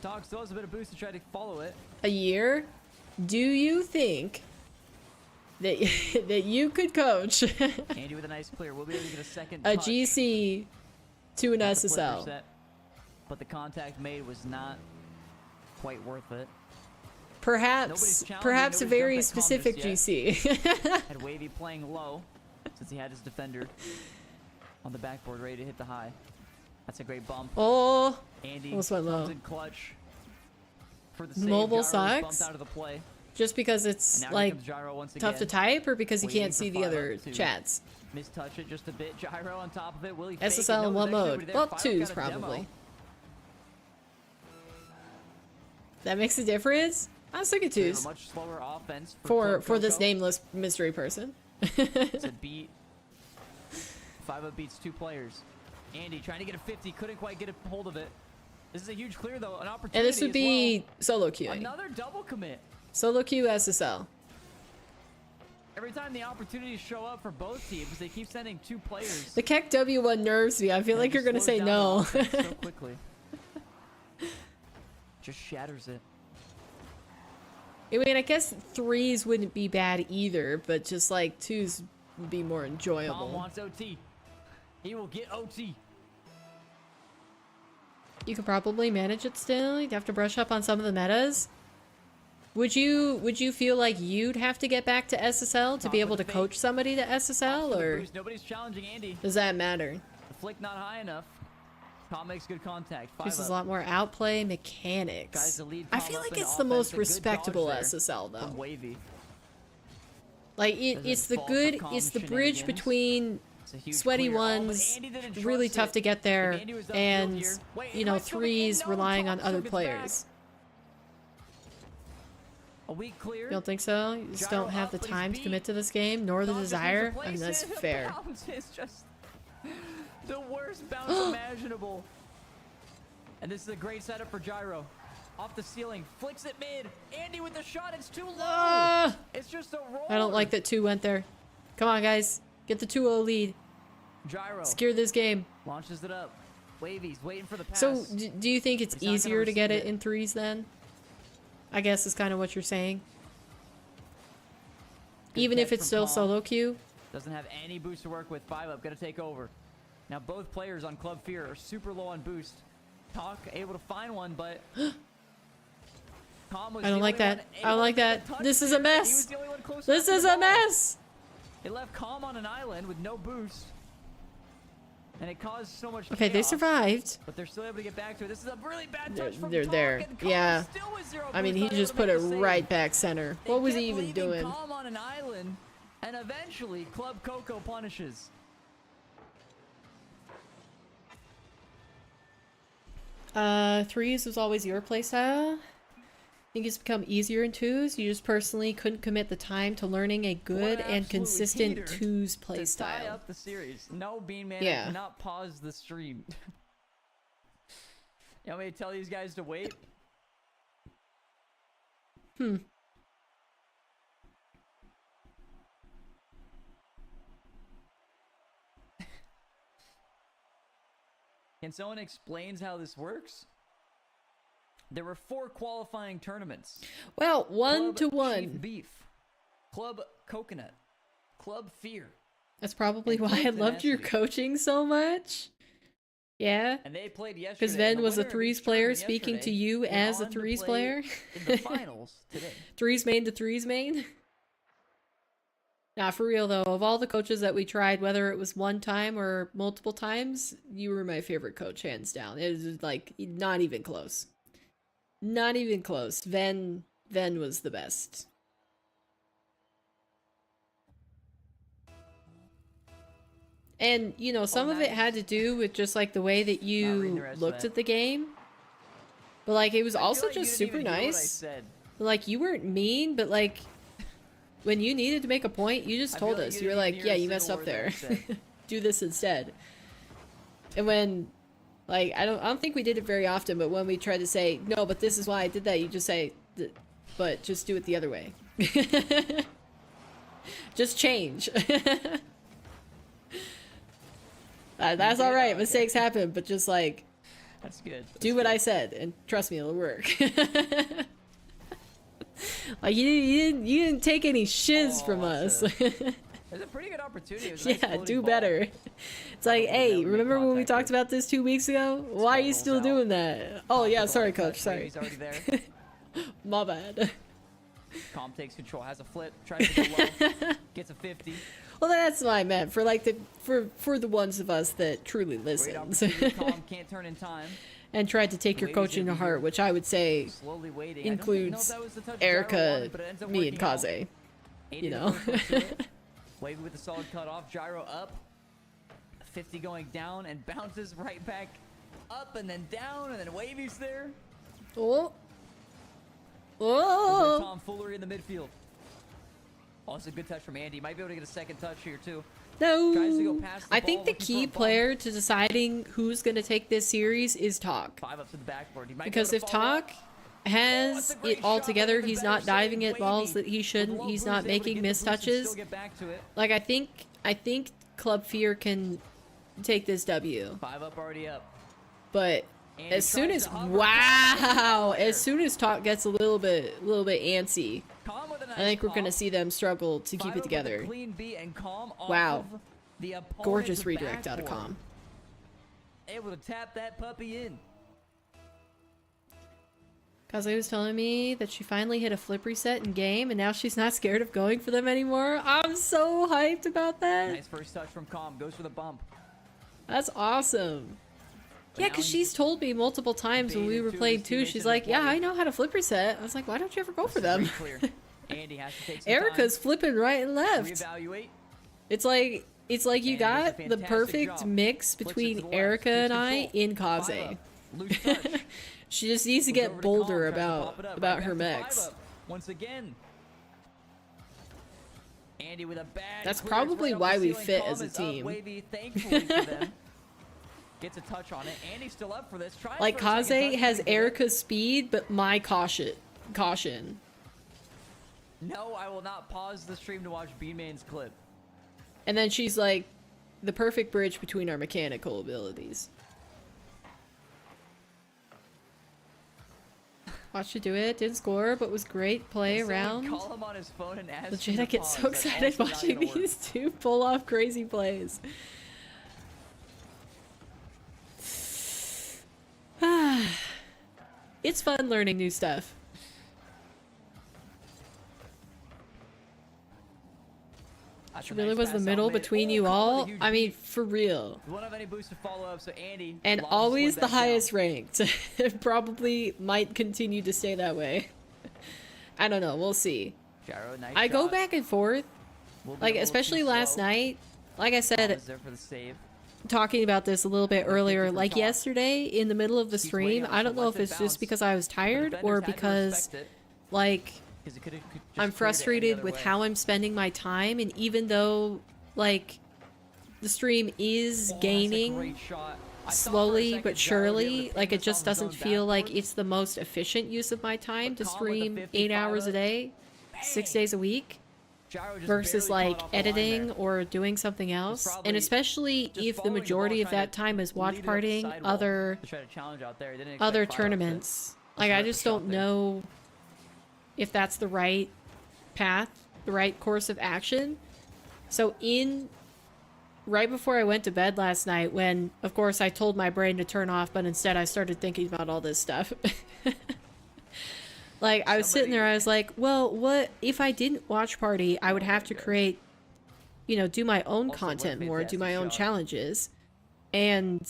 Talk still has a bit of boost to try to follow it.
A year? Do you think that that you could coach
Andy with a nice clear. We'll be able to get a second
a
touch
GC to an
at the flip
SSL?
reset, but the contact made was not quite worth it.
Perhaps,
Nobody's challenging,
perhaps a
nobody's
very
jumped at Comm
specific
just
GC.
Had Wahvey playing low since he had his defender on the backboard ready to hit the high. That's a great bump.
Oh,
Andy
almost went
comes
low.
in clutch for the save.
Mobile
Gyro's
sucks?
bumped out of the play.
just because
And
it's
now here
like
comes Gyro once
tough to
again.
type, or because you
Waiting
can't
for
see the
5
other
up to
chats?
Mistouch it just a bit. Gyro on top of it. Will he fake it?
SSL in
No,
what
there's actually
mode?
nobody there.
Well,
5
twos
got a demo.
probably. That makes a difference. I was thinking
We have
twos
a much slower offense
for this
Coco.
nameless mystery person.
It's a beat. 5 up beats 2 players. Andy trying to get a 50, couldn't quite get a hold of it. This is a huge clear though, an opportunity.
And this would
as
be solo
well.
queuing.
Another double commit.
Solo queue SSL.
Every time the opportunities show up for both teams, they keep sending 2 players.
The Keck W1 nerves me. I feel
And
like
it
you're
just
gonna
slows
say
down the
no.
offense so quickly. Just shatters it.
I mean, I guess threes wouldn't be bad either, but just like twos would be more
Comm
enjoyable.
wants OT. He will get OT.
You could probably manage it still. You'd have to brush up on some of the metas. Would you feel like you'd have to get back to SSL to
Comm
be
with
able
the
to
fake.
coach somebody to SSL,
Off to the
or
boost. Nobody's challenging Andy.
does that matter?
The flick not high enough. Comm makes good contact. 5
This is a
up.
lot more outplay mechanics.
Guys, the lead
I
Comm
feel
up
like
in
it's the
offense,
most
a good dodge
respectable
there
SSL
from
though.
Wahvey.
Like
Doesn't
it's the
fall for
good,
Comm
it's the bridge
shenanigans.
between
It's a huge
sweaty
clear. Oh, but
ones,
Andy didn't
really
trust
tough
it.
to get there,
If Andy was upfield
and
here- Wait,
you
it
know,
might come in.
threes
No,
relying
Comm
on
still
other
gets
players.
back. A weak clear.
You don't think so? You just
Gyro
don't have
up,
the
but he's
time to
beat.
commit to this game, nor the
Comm just needs to
desire? I
place
mean, that's
it.
fair.
Bounce is just the worst bounce imaginable. And this is a great setup for Gyro. Off the ceiling, flicks it mid. Andy with the shot, it's too low.
Ah!
It's just a roll.
I don't like that 2 went there. Come on, guys. Get the 2-0 lead.
Gyro
Secure this game.
launches it up. Wavey's waiting for the pass.
So, do you think it's
But he's not gonna
easier to get
receive
it
it.
in threes then? I guess is kind of what you're saying.
Good
Even if
catch
it's
from
still
Comm.
solo queue?
Doesn't have any boost to work with. 5 up, gonna take over. Now both players on Club Fear are super low on boost. Talk able to find one, but Comm was
I don't
the
like
only
that.
one
I
able
don't like
to get
that.
the touch
This is a
there. He
mess.
was the only one close
This
enough
is
to the
a
ball.
mess!
It left Comm on an island with no boost. And it caused so much
Okay, they
chaos,
survived.
but they're still able to get back to it. This is a really bad
They're-
touch from
they're
Talk,
there.
and Comm
Yeah.
still with 0
I mean,
boost,
he
not able
just
to
put
make
it
the save.
right back center.
They
What was
kept
he even
leaving
doing?
Comm on an island, and eventually Club Coco punishes.
Threes was always your playstyle. Think it's become easier in twos. You just personally couldn't commit the time to learning a good
What an
and
absolute
consistent
heater
twos
To tie
playstyle.
up the series. No, Bean Man,
Yeah.
I cannot pause the stream. You want me to tell these guys to wait? Can someone explain how this works? There were 4 qualifying tournaments.
Well, one
Club
to
Chief
one.
Beef, Club Coconut, Club Fear,
That's probably
and
why I
Club
loved your
Tenacity.
coaching so much. Yeah.
and they played yesterday.
Because
and
Ven
the
was a
winner of
threes
each
player
tournament
speaking to
yesterday
you
went
as a
on to
threes
play
player.
in the finals today.
Threes main to threes main. Nah, for real though, of all the coaches that we tried, whether it was one time or multiple times, you were my favorite coach, hands down. It was like not even close. Not even close. Ven was the best. And you know, some of it
nice.
had to do with just like the way that
reading the
you
rest of
looked
that.
at the game. But like it was
I feel
also
like you
just
didn't
super
even hear what I
nice.
said.
Like you weren't mean, but like when you needed to make a point, you just
I feel
told
like
us.
you
You were
didn't
like,
hear
"Yeah,
a
you messed
single
up
word
there.
that I said.
Do this instead." And when, like, I don't think we did it very often, but when we tried to say, "No, but this is why I did that," you just say, "But just do it the other way." Just change. That's all right. Mistakes happen, but just like
That's good.
do what I said, and trust me, it'll work. Like you didn't take any shiz from us.
It's a pretty good opportunity. It was a nice
Yeah,
floating
do
ball.
better. It's like,
They'll
hey,
make
remember when we
contact
talked
with-
about this 2 weeks ago? Why are you
Ball's
still
out.
doing that? Oh yeah, sorry, coach.
Touch,
Sorry.
He's already there.
My bad.
Comm takes control, has a flip, tries to go low, gets a 50.
Well, that's what I meant for like for the ones of us that truly
Great
listens
opportunity. Comm can't turn in time.
and tried to take your
Wavey's
coaching
gonna
to
be
heart,
here.
which I would say
Slowly waiting. I don't know
includes
if that was the touch Gyro
Erica,
wanted, but it ends up
me, and
working out.
Kaze.
80
You
to
know.
first to it. Wavy with a solid cut off. Gyro up. 50 going down and bounces right back up and then down and then Wavy's there.
Oh.
A little bit of
Oh.
tomfoolery in the midfield. Also good touch from Andy. Might be able to get a second touch here too.
No.
Tries to go past the
I think
ball,
the
looking for
key
a bump.
player to deciding who's going to take this series is Talk.
5 up to the backboard. He might be
Because
able
if
to follow
Talk
up.
has
that's a great
it all
shot,
together,
even
he's
better
not diving
save,
at balls
Wavey.
that he shouldn't.
With low
He's
boost,
not
able to
making
get the
missed
boost and
touches.
still get back to it.
Like I think Club Fear can take this W.
5 up, already up.
But
Andy
as soon
tries
as
to hover.
wow, as soon as Talk gets a little bit antsy,
Comm with a nice
I think we're
pop.
gonna see them struggle to
5
keep
up
it
with a
together.
Clean beat and Comm off
Wow.
of the opponent's
Gorgeous redirect out of
backboard.
Comm.
Able to tap that puppy in.
Kaze was telling me that she finally hit a flip reset in game, and now she's not scared of going for them anymore. I'm so hyped about that.
Nice first touch from Comm. Goes for the bump.
That's awesome.
But
Yeah,
now
because
he's
she's told me multiple times when we
baiting
were
two of
playing
his
too.
teammates
She's
in the
like, "Yeah,
play.
I know how to flip reset." I was like, "Why don't you ever go for them?"
Clear. Andy has to take some
Erica's flipping right and
time.
left.
Reevaluate.
It's like you
And does a
got the
fantastic
perfect
job.
mix
Flicks it to
between
the left,
Erica
keeps
and I
control.
in
5
Kaze.
up. Loose touch.
She just needs to
Goes
get
over to
bolder
Comm, tries to pop it up.
about
Right
her
back to
mix.
5 up. Once again. Andy with a bad
That's
clearance
probably
right off
why
the
we
ceiling.
fit
Comm
as a
is up,
team.
Wavy, thankfully for them. Gets a touch on it. Andy's still up for this. Tries
Like
for a second
Kaze
touch,
has
couldn't get it.
Erica's speed, but my caution.
No, I will not pause the stream to watch B-Man's clip.
And then she's like the perfect bridge between our mechanical abilities. Watched you do it, didn't score, but was great play
Someone
around.
Call him on his phone and ask
Legit,
him to
I get
pause.
so
That's
excited
also not
watching
gonna work.
these two pull off crazy plays. It's fun learning new stuff.
That's a
It really
nice
was the
pass
middle
out mid.
between
Oh,
you
Comm with a
all.
huge
I mean,
beat.
for real.
We won't have any boost to follow up, so Andy.
And
lobs
always
slid
the
that down.
highest ranked. Probably might continue to stay that way. I don't know. We'll see.
Gyro, nice
I go
shot.
back and forth.
Will be a
Like,
little
especially
too
last
slow.
night. Like I
Comm
said,
is there for the save.
talking about this a little bit
Good
earlier,
from
like
Talk.
yesterday in the middle of the
Keeps
stream,
waiting on
I
it,
don't
so
know
lets
if
it
it's
bounce.
just because I was
The
tired
defenders
or
had to
because,
respect it,
like,
'cause it could've just
I'm
cleared it any
frustrated
other
with
way.
how I'm spending my time, and even though, like, the stream is
Oh, that's a
gaining
great shot. I thought for a
slowly
second
but
Gyro would be able
surely,
to
like,
pin
it
this
just
off his
doesn't
own
feel like
backboard.
it's the most efficient use of my time to
But Comm with a
stream
55
8 hours a
up.
day, 6 days a week.
Gyro just
Versus
barely
like
caught off the line
editing
there.
or doing something else,
probably
and especially
Just
if the
following
majority
ball,
of
trying
that
to
time is
lead
watch
it up the
partying
sidewall
other
to try to challenge out there. He didn't
other
expect 5 up to
tournaments. Like I
direct
just
the shot
don't
there.
know if that's the right path, the right course of action. So right before I went to bed last night, when of course I told my brain to turn off, but instead I started thinking about all this stuff. Like I was sitting there, I was like, well, what if I didn't watch party? I would have to create, do my own
Also, what a
content more, do
fantastic
my own
shot.
challenges. And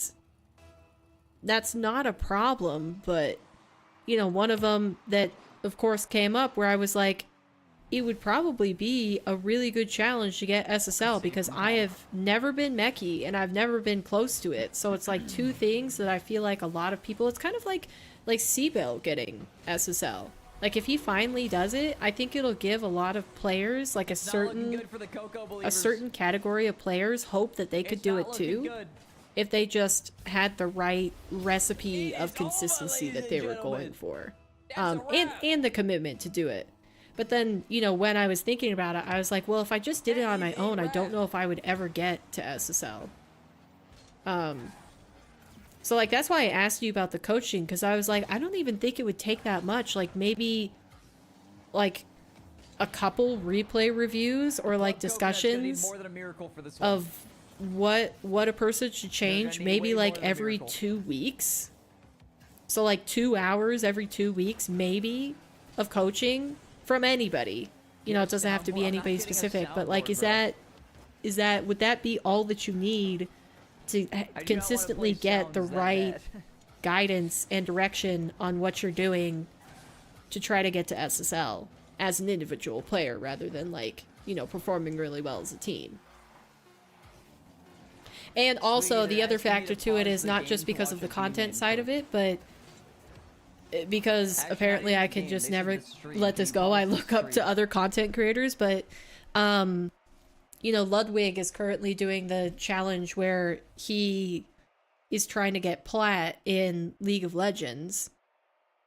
that's not a problem, but one of them that of course came up where I was like, it would probably be a really good challenge to get SSL because I have never been mechy and I've never been close to it. So it's like two things that I feel like a lot of people, it's kind of like Seabell getting SSL. Like if he finally does it, I think it'll give a lot of players, like
Not looking good for the Coco
a
believers.
certain category of players hope that they could
It's
do
not
it
looking
too
good.
if they just had the right recipe
It
of
is over,
consistency
ladies
that they
and
were
gentlemen.
going for.
That's a
And
wrap.
the commitment to do it. But then, when I was thinking about it, I was like, well, if I just did it on my
That is a
own, I don't
wrap.
know if I would ever get to SSL. So like that's why I asked you about the coaching, because I was like, I don't even think it would take that much. Like maybe like a couple replay reviews or like discussions of what a person should change, maybe like every 2 weeks. So like 2 hours every 2 weeks, maybe, of coaching from anybody. You know, it doesn't have to be anybody specific, but like, would that be all that you need to consistently get the right guidance and direction on what you're doing to try to get to SSL as an individual player rather than like, you know, performing really well as a team? And also the other factor to it is not just because of the content side of it, but because apparently I can just never let this go. I look up to other content creators, but you know, Ludwig is currently doing the challenge where he is trying to get plat in League of Legends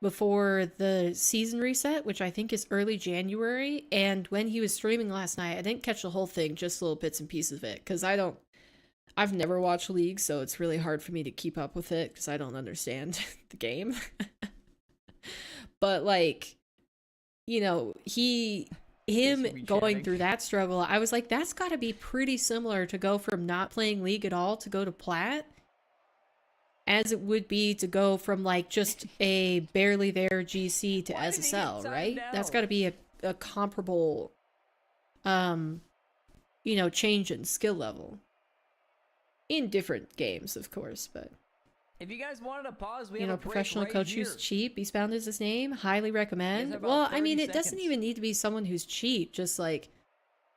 before the season reset, which I think is early January. And when he was streaming last night, I didn't catch the whole thing, just little bits and pieces of it, because I've never watched League, so it's really hard for me to keep up with it because I don't understand the game. But like, you know, him going through that struggle, I was like, that's got to be pretty similar to go from not playing League at all to go to plat, as it would be to go from like just a barely there GC to SSL, right? That's got to be a comparable, you know, change in skill level. In different games, of course, but...
If you guys wanted to pause, we
you
have
know,
a break
professional
right
coach
here.
who's cheap. Eastbound is his name. Highly recommend.
about
Well, I
30
mean, it doesn't
seconds.
even need to be someone who's cheap. Just like,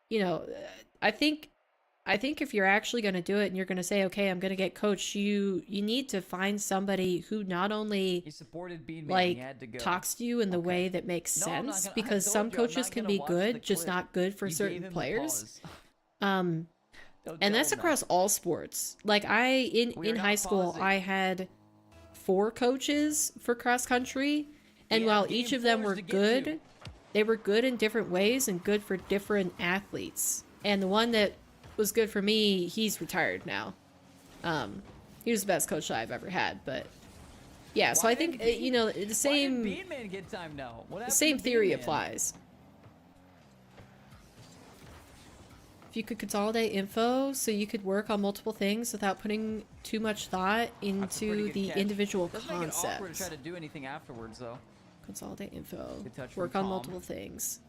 you know, I think if you're actually going to do it and you're going to say, okay, I'm going to get coached, you need to find somebody who not only
He supported Bean Man,
like
he had to go.
talks to you in the way that makes
No, I'm not
sense,
gonna- I
because
told
some
you, I'm
coaches
not
can
gonna
be
watch
good,
the
just
clip.
not good for
You gave
certain
him the
players.
pause. Don't
And
tell
that's
him that.
across all sports. Like in
We are not
high school,
pausing.
I had 4 coaches for cross country, and
We have
while
game
each of them
fours
were
to get
good,
to.
they were good in different ways and good for different athletes. And the one that was good for me, he's retired now. He was the best coach I've ever had, but yeah. So
Why
I think
didn't Bean-
you know, the
Why did
same
Bean Man get time now? What
the
happened
same
to
theory
Bean Man?
applies. If you could consolidate info so you could work on multiple things without putting too much thought
That's a pretty
into
good
the
catch.
individual
Doesn't make it awkward to try
concepts.
to do anything afterwards, though.
Consolidate info.
Good touch from
Work on
Comm.
multiple things.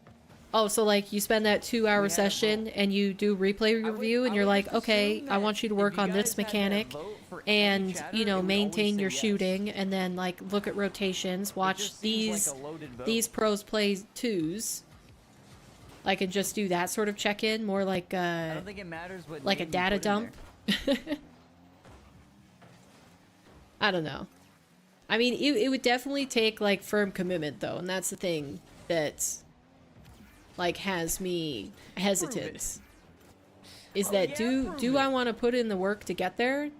Oh, so like you spend that 2-hour
had a
session
vote.
and you do replay review and you're like, okay, I want you to work on this mechanic and, you know, maintain your shooting, and then like look at rotations, watch these pros play 2s. Like, and just do that sort of check-in, more like
I don't think it matters what
like a
name you
data
put in
dump.
there.
I don't know. I mean, it would definitely take like firm commitment though, and that's the thing that like has me hesitant. Is
Oh,
that
yeah,
do
prove
I
it.
want to put in the work to get there?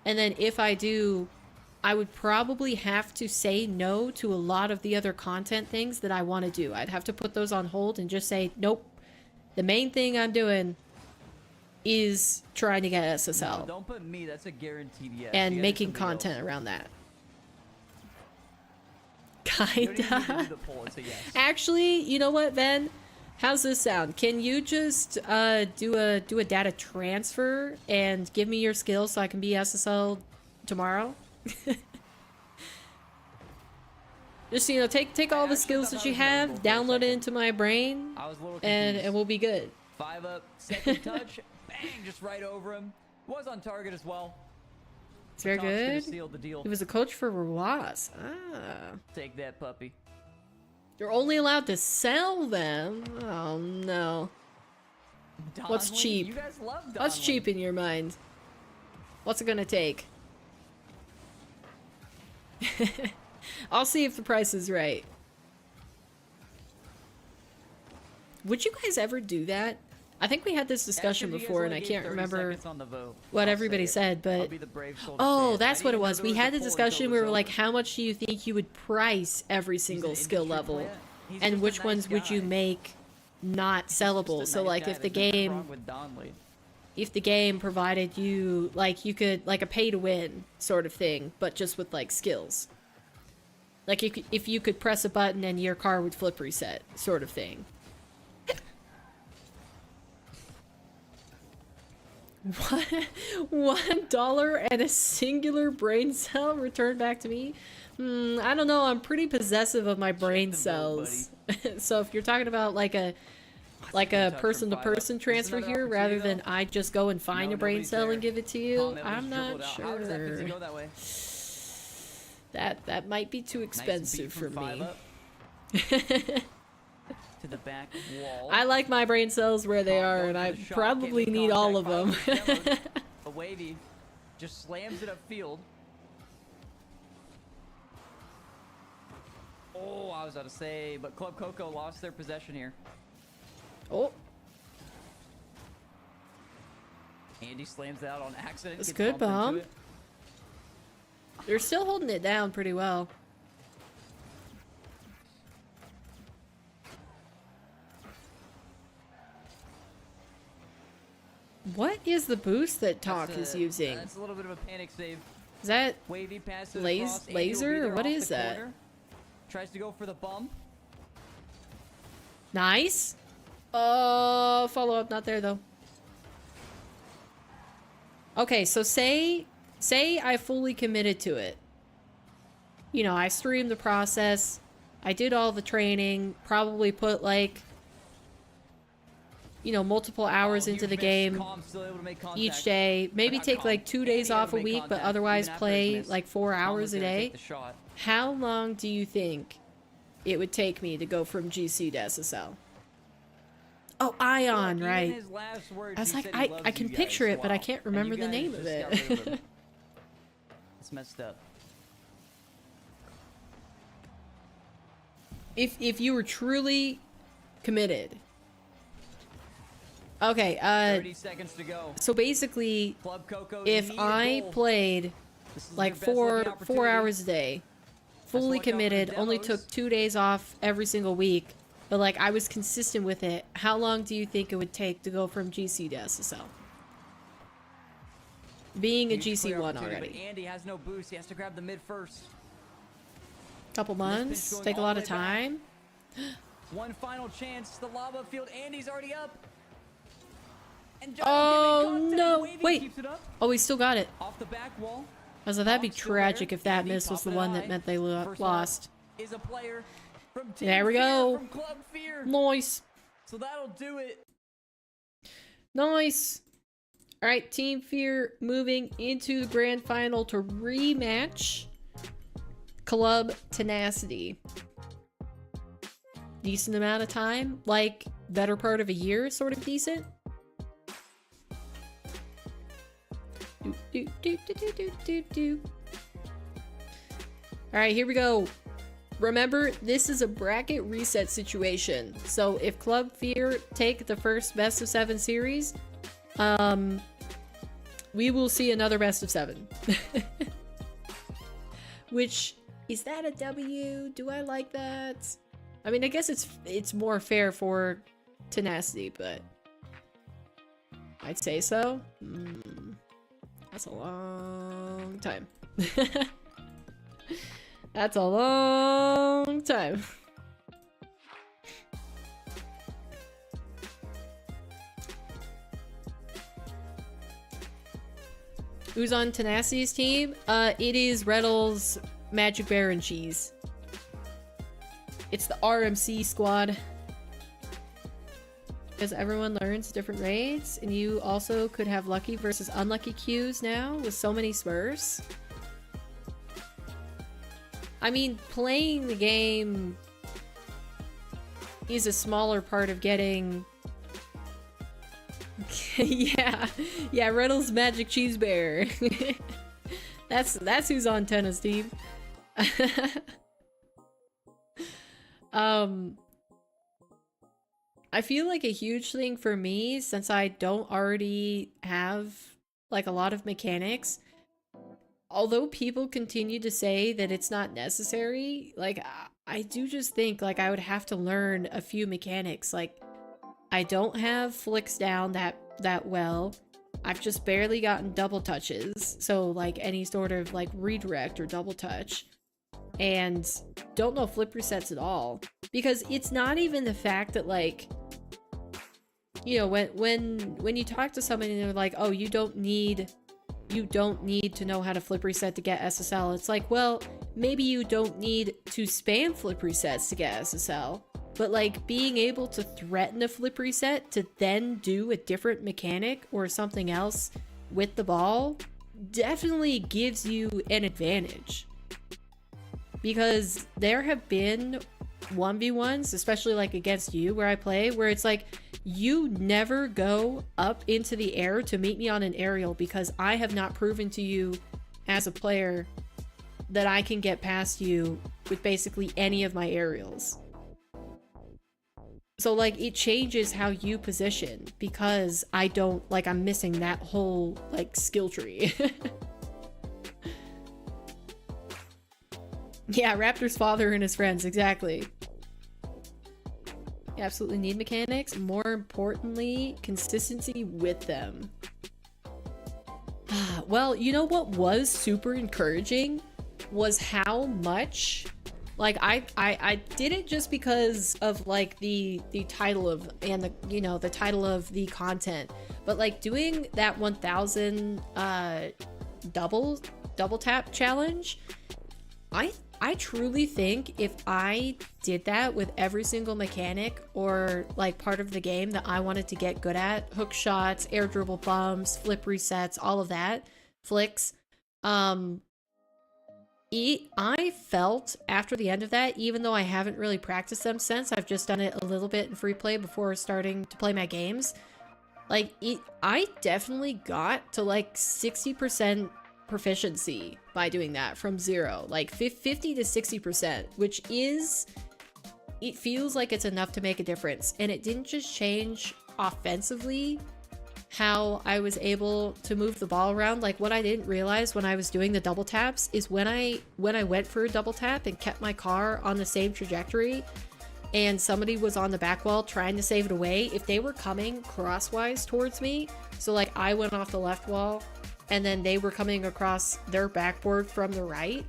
And then if I do, I would probably have to say no to a lot of the other content things that I want to do. I'd have to put those on hold and just say, nope. The main thing I'm doing is trying to get SSL
No, don't put me. That's a guaranteed yes.
and
You gotta do
making
something else.
content around that.
You don't even need to do
Kinda.
the poll. It's a yes.
Actually, you know what, Ben? How's this sound? Can you just do a data transfer and give me your skills so I can be SSL tomorrow? Just, you know, take all the
actually
skills
thought
that
that
you
was
have,
notable for a
download it
second.
into my brain,
I was a little
and
confused.
we'll be good.
5 up, second touch, bang, just right over him. Was on target as well.
It's very
Tom's gonna
good.
seal the deal.
He was a coach for Rawas. Ah.
Take that, puppy.
You're only allowed to sell them? Oh, no. What's
Donley?
cheap?
You guys love Donley.
What's cheap in your mind? What's it gonna take? I'll see if the price is right. Would you guys ever do that? I think we had this discussion
After you guys
before, and
only
I
gave
can't
30
remember
seconds on the vote,
what
I'll
everybody
say it.
said,
I'll
but
be the brave soul to say
oh,
it.
that's
I
what it
didn't know
was.
there
We
was
had
a
a
poll
discussion
until
where
it
we
was
were like,
over.
how much do you think you would price every
He's
single
an
skill
industry
level,
plant. He's
and
just a
which
nice
ones would you
guy.
make not
Just a
sellable?
nice
So like,
guy.
if the
There's nothing
game,
wrong with Donley.
if the game provided you, like, you could, like, a pay-to-win sort of thing, but just with, like, skills. Like, if you could press a button and your car would flip reset, sort of thing. What? $1 and a singular brain cell returned back to me? I don't know. I'm pretty possessive of my brain cells. So if you're talking about like a person-to-person transfer here, rather than I just go and find a brain cell and give it to you, I'm not sure. That might be too expensive for me.
To the back wall.
I like my brain cells where they are, and I probably need all of them.
The Wahvey just slams it upfield. Oh, I was about to say, but Club Coco lost their possession here.
Oh,
Andy slams it out on accident.
that's
gets
good,
bumped into
Bomb.
it.
They're still holding it down pretty well. What is the boost that Talk is using?
That's a little bit of a panic save.
Is that
Wavy passes
laser? Or what is that?
Tries to go for the bump.
Nice? Follow up, not there though. Okay, so say I fully committed to it. You know, I streamed the process, I did all the training, probably put like, you know, multiple hours into the game each day. Maybe take like 2 days off a week, but otherwise play like 4 hours a day. How long do you think it would take me to go from GC to SSL? Oh, Ion, right. I was like, I can picture it, but I can't remember the name of it.
It's messed up.
If you were truly committed. Okay,
30 seconds to go.
so basically,
Club Coco
if
need a
I
goal.
played
This is
like
your best looking
four
opportunity.
hours a day, fully
watch out for the
committed, only
demos.
took 2 days off every single week, but like I was consistent with it, how long do you think it would take to go from GC to SSL? Being a
Huge clear
GC1
opportunity,
already.
But Andy has no boost. He has to grab the mid first.
Couple
This
months,
pitch going
take a
all
lot
the
of
way back.
time.
One final chance. The lava field. Andy's already up. And
Oh,
John
no.
Wavy
Wait.
keeps it up.
Oh, we still got it.
Off the back wall.
I was like, that'd be
Comm still
tragic
there.
if that
Andy
miss was the
popping
one
an
that
eye.
meant they
First
lost.
up is a player from Team
There we
Fear,
go.
From Club Fear.
Nice.
So that'll do it.
Nice. All right, Team Fear moving into the grand final to rematch Club Tenacity. Decent amount of time, like better part of a year, sort of decent. All right, here we go. Remember, this is a bracket reset situation. So if Club Fear take the first best of 7 series, we will see another best of 7. Which, is that a W? Do I like that? I mean, I guess it's more fair for Tenacity, but I'd say so. That's a long time. That's a long time. Who's on Tenacity's team? It is Retals, Magic Bear, and Cheese. It's the RMC squad. Because everyone learns different raids, and you also could have lucky versus unlucky queues now with so many Smurfs. I mean, playing the game is a smaller part of getting... yeah, Reynolds Magic Cheese Bear. that's who's on Tennis team. I feel like a huge thing for me, since I don't already have like a lot of mechanics, although people continue to say that it's not necessary, like I do just think like I would have to learn a few mechanics. Like I don't have flicks down that well. I've just barely gotten double touches. So like any sort of like redirect or double touch. And don't know flip resets at all. Because it's not even the fact that like, you know, when you talk to somebody and they're like, oh, you don't need to know how to flip reset to get SSL. It's like, well, maybe you don't need to spam flip resets to get SSL, but like being able to threaten a flip reset to then do a different mechanic or something else with the ball definitely gives you an advantage. Because there have been 1v1s, especially like against you where I play, where it's like, you never go up into the air to meet me on an aerial because I have not proven to you as a player that I can get past you with basically any of my aerials. So like it changes how you position because I don't, like, I'm missing that whole like skill tree. Yeah, Raptor's father and his friends, exactly. You absolutely need mechanics. More importantly, consistency with them. Well, you know what was super encouraging was how much, like, I did it just because of like the title of, and the, you know, the title of the content, but like doing that 1000 double tap challenge, I truly think if I did that with every single mechanic or like part of the game that I wanted to get good at, hook shots, air dribble bumps, flip resets, all of that, flicks, I felt after the end of that, even though I haven't really practiced them since, I've just done it a little bit in free play before starting to play my games, like I definitely got to like 60% proficiency by doing that from 0, like 50 to 60%, which is, it feels like it's enough to make a difference. And it didn't just change offensively how I was able to move the ball around. Like what I didn't realize when I was doing the double taps is when I went for a double tap and kept my car on the same trajectory and somebody was on the back wall trying to save it away, if they were coming crosswise towards me, so like I went off the left wall and then they were coming across their backboard from the right,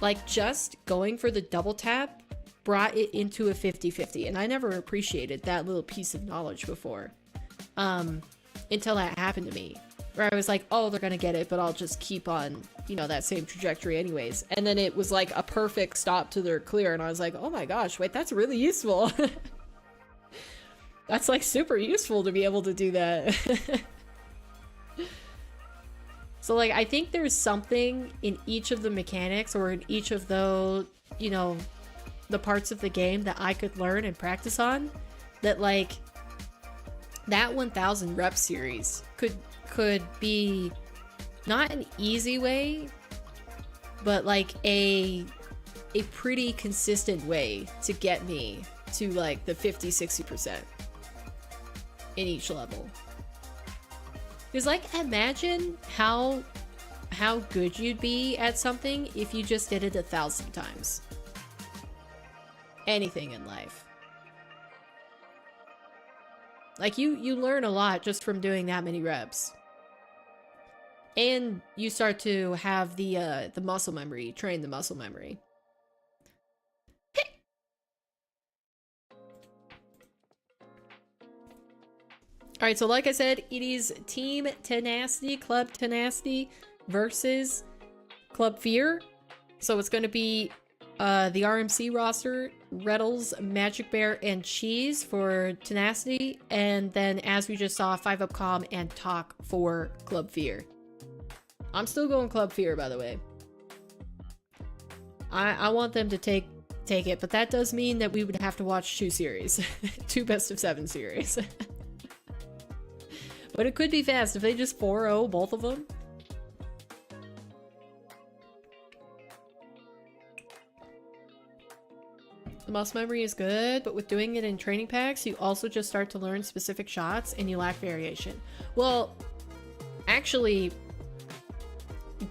like just going for the double tap brought it into a 50-50. And I never appreciated that little piece of knowledge before, until that happened to me, where I was like, oh, they're gonna get it, but I'll just keep on, you know, that same trajectory anyways. And then it was like a perfect stop to their clear. And I was like, oh my gosh, wait, that's really useful. That's like super useful to be able to do that. So like, I think there's something in each of the mechanics or in each of the, you know, the parts of the game that I could learn and practice on, that like that 1000 rep series could be not an easy way, but like a pretty consistent way to get me to like the 50-60% in each level. Because like, imagine how good you'd be at something if you just did it 1000 times. Anything in life. Like you learn a lot just from doing that many reps. And you start to have the muscle memory, train the muscle memory. Alright, so like I said, it is Team Tenacity, Club Tenacity versus Club Fear. So it's going to be the RMC roster, Retals, Magic Bear, and Cheese for Tenacity. And then, as we just saw, 5-Up Comm and Talk for Club Fear. I'm still going Club Fear, by the way. I want them to take it, but that does mean that we would have to watch 2 series. 2 best of 7 series. But it could be fast if they just 4-0 both of them. The muscle memory is good, but with doing it in training packs, you also just start to learn specific shots and you lack variation. Well, actually,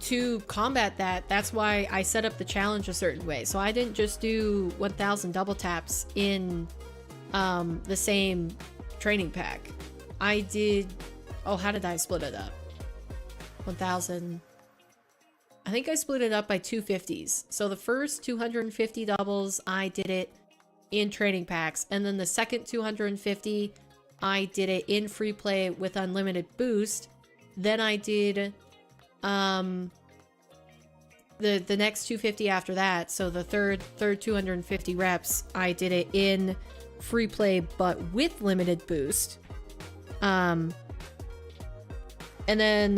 to combat that, that's why I set up the challenge a certain way. So I didn't just do 1000 double taps in the same training pack. I did... Oh, how did I split it up? 1,000. I think I split it up by 250s. So the first 250 doubles, I did it in training packs. And then the second 250, I did it in free play with unlimited boost. Then I did the next 250 after that. So the third 250 reps, I did it in free play but with limited boost. And then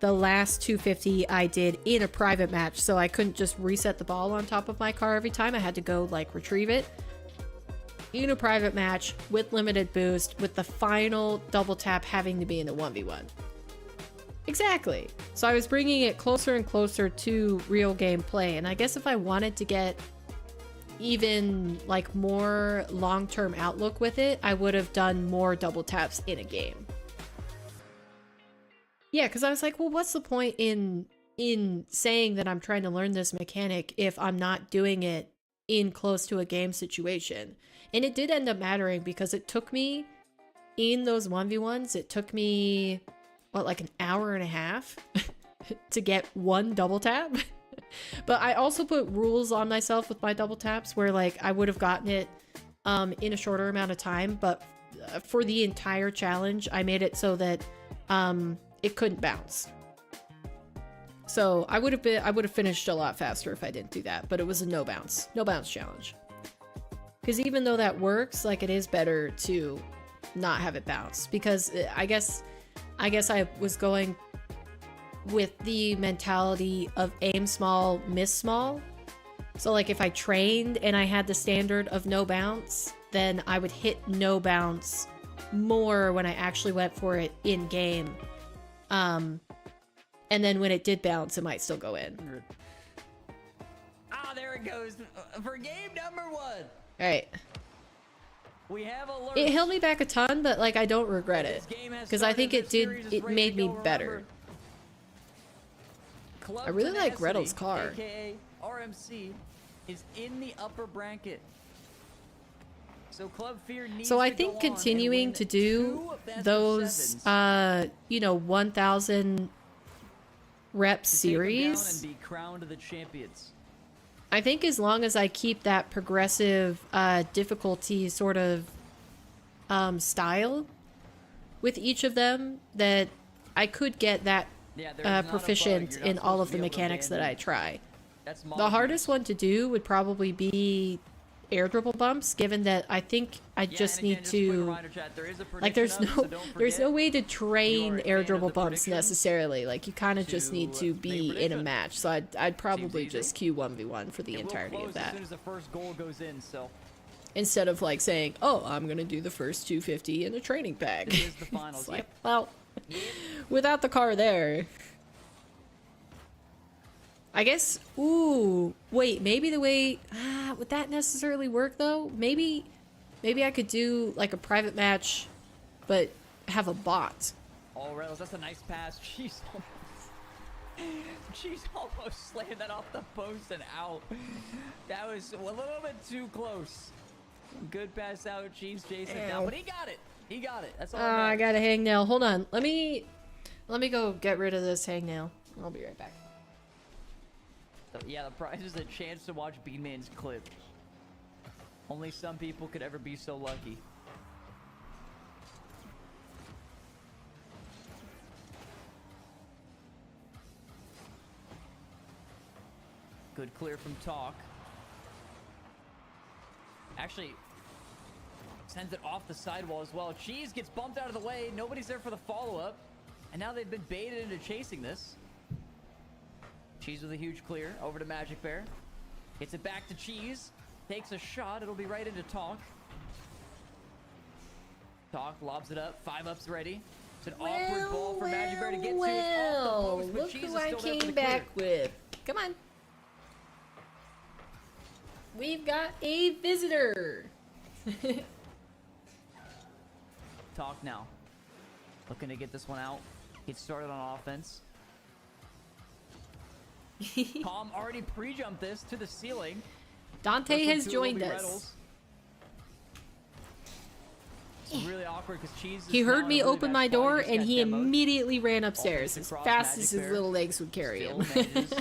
the last 250 I did in a private match, so I couldn't just reset the ball on top of my car every time. I had to go like retrieve it. In a private match with limited boost, with the final double tap having to be in a 1v1. Exactly. So I was bringing it closer and closer to real gameplay, and I guess if I wanted to get even like more long-term outlook with it, I would have done more double taps in a game. Yeah, because I was like, well, what's the point in saying that I'm trying to learn this mechanic if I'm not doing it in close to a game situation? And it did end up mattering because it took me, in those 1v1s, it took me, what, like an hour and a half to get one double tap? But I also put rules on myself with my double taps where like I would have gotten it in a shorter amount of time, but for the entire challenge, I made it so that it couldn't bounce. So I would have finished a lot faster if I didn't do that, but it was a no bounce challenge. Because even though that works, like it is better to not have it bounce, because I guess I was going with the mentality of aim small, miss small. So like if I trained and I had the standard of no bounce, then I would hit no bounce more when I actually went for it in game. And then when it did bounce, it might still go in.
Ah, there it goes for game number 1.
All right.
We have alert.
It held me back a ton, but like I don't regret it because I think it made me better. I really like Retals' car.
AKA RMC is in the upper bracket. So Club Fear needs
So I
to
think
go on
continuing
and
to
win
do
2 best of
those,
7s
you know, 1,000 rep
to take them down
series,
and be crowned the champions.
I think as long as I keep that progressive difficulty sort of style with each of them, that I could get that
Yeah, there's not a bug.
proficient
You're not
in all
supposed
of
to
the
be able to
mechanics that I
abandon.
try.
That's
The hardest one to do would probably be air dribble bumps, given that I think I just need to, like, there's no way to train air dribble bumps necessarily. Like, you kind of just need to be in a match. So I'd probably just queue 1v1 for the entirety of that,
as soon as the first goal goes in. So
instead of like saying, oh, I'm gonna do the first 250 in a training pack.
this is the finals.
It's like, well, without the car there, I guess. Ooh, wait, maybe the way, would that necessarily work though? Maybe I could do like a private match, but have a bot.
Oh, Retals, that's a nice pass. She's almost slammed that off the post and out. That was a little bit too close. Good pass out. She's chasing it down, but he got it. He got it. That's all.
I got a hangnail. Hold on. Let me go get rid of this hangnail. I'll be right back.
So, yeah, the prize is a chance to watch Beanman's clip. Only some people could ever be so lucky. Good clear from Talk. Actually, sends it off the sidewall as well. Cheese gets bumped out of the way. Nobody's there for the follow-up. And now they've been baited into chasing this. Cheese with a huge clear over to Magic Bear. Gets it back to Cheese. Takes a shot. It'll be right into Talk. Talk lobs it up. 5-up's ready. It's an awkward ball for Magic Bear to get to. It's off the post, but
Look
Cheese
who
is
I
still there for
came
the
back
clear.
with. Come on. We've got a visitor.
Talk now. Looking to get this one out. Get started on offense. Comm already pre-jumped this to the ceiling.
Dante
First one
has
to
joined
will be
us.
Retals. It's really awkward because Cheese is
He heard
now
me
in a really
open
bad
my
spot.
door
just
and
got
he
demoed.
immediately ran upstairs
All
as
across
fast
Magic
as his
Bear.
little legs would carry
Still
him.
manages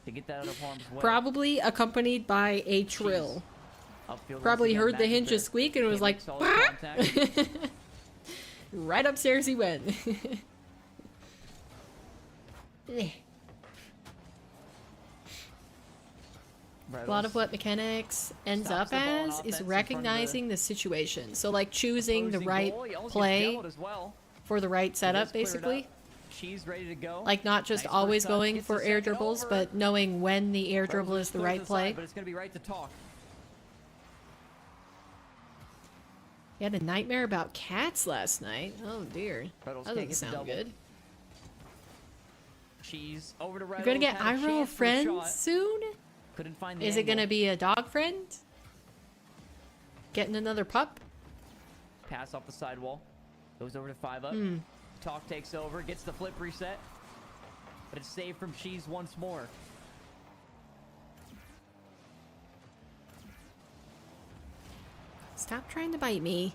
to get that out of harm's way.
Probably accompanied by a trill.
Upfield
Probably
once again,
heard the
Magic
hinges
Bear
squeak and was
can't
like,
make solid contact.
right upstairs he went. A lot of what mechanics ends
Stops
up
the ball on
as
offense
is
in front of
recognizing the situation. So like choosing the
opposing
right
goal. He almost gets
play
demoed as well.
for the right
He
setup,
does clear it
basically.
up. Cheese ready to go.
Like not just
Nice
always
first touch,
going
gets
for
the
air
second
dribbles,
over.
but knowing when the air
Retals
dribble
will
is the
just
right
to
play.
side, but it's gonna be right to talk.
You had a nightmare about cats last night. Oh dear.
Retals
That
can't
doesn't
get the
sound
double.
good.
Cheese over to Retals.
You're gonna get
had a
IRL
chance for the
friends
shot.
soon?
Couldn't find the
Is it
angle.
gonna be a dog friend? Getting another pup?
Pass off the sidewall. Goes over to 5 up. Talk takes over. Gets the flip reset. But it's saved from Cheese once more.
Stop trying to bite me.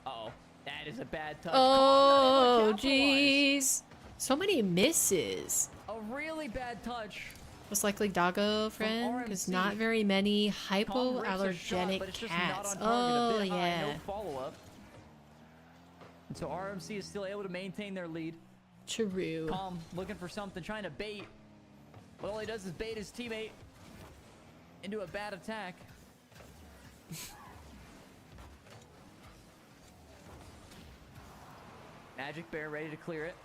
Uh-oh. That is a bad touch.
Oh,
Comm not able to capitalize.
jeez. So many misses.
A really bad touch.
Most likely doggo friend, because not
RMC.
very many
Comm rips a shot,
hypoallergenic
but it's just not
cats.
on target.
Oh,
A bit high,
yeah.
no follow-up. And so RMC is still able to maintain their lead.
True.
Comm looking for something, trying to bait. But all he does is bait his teammate into a bad attack. Magic Bear ready to clear it.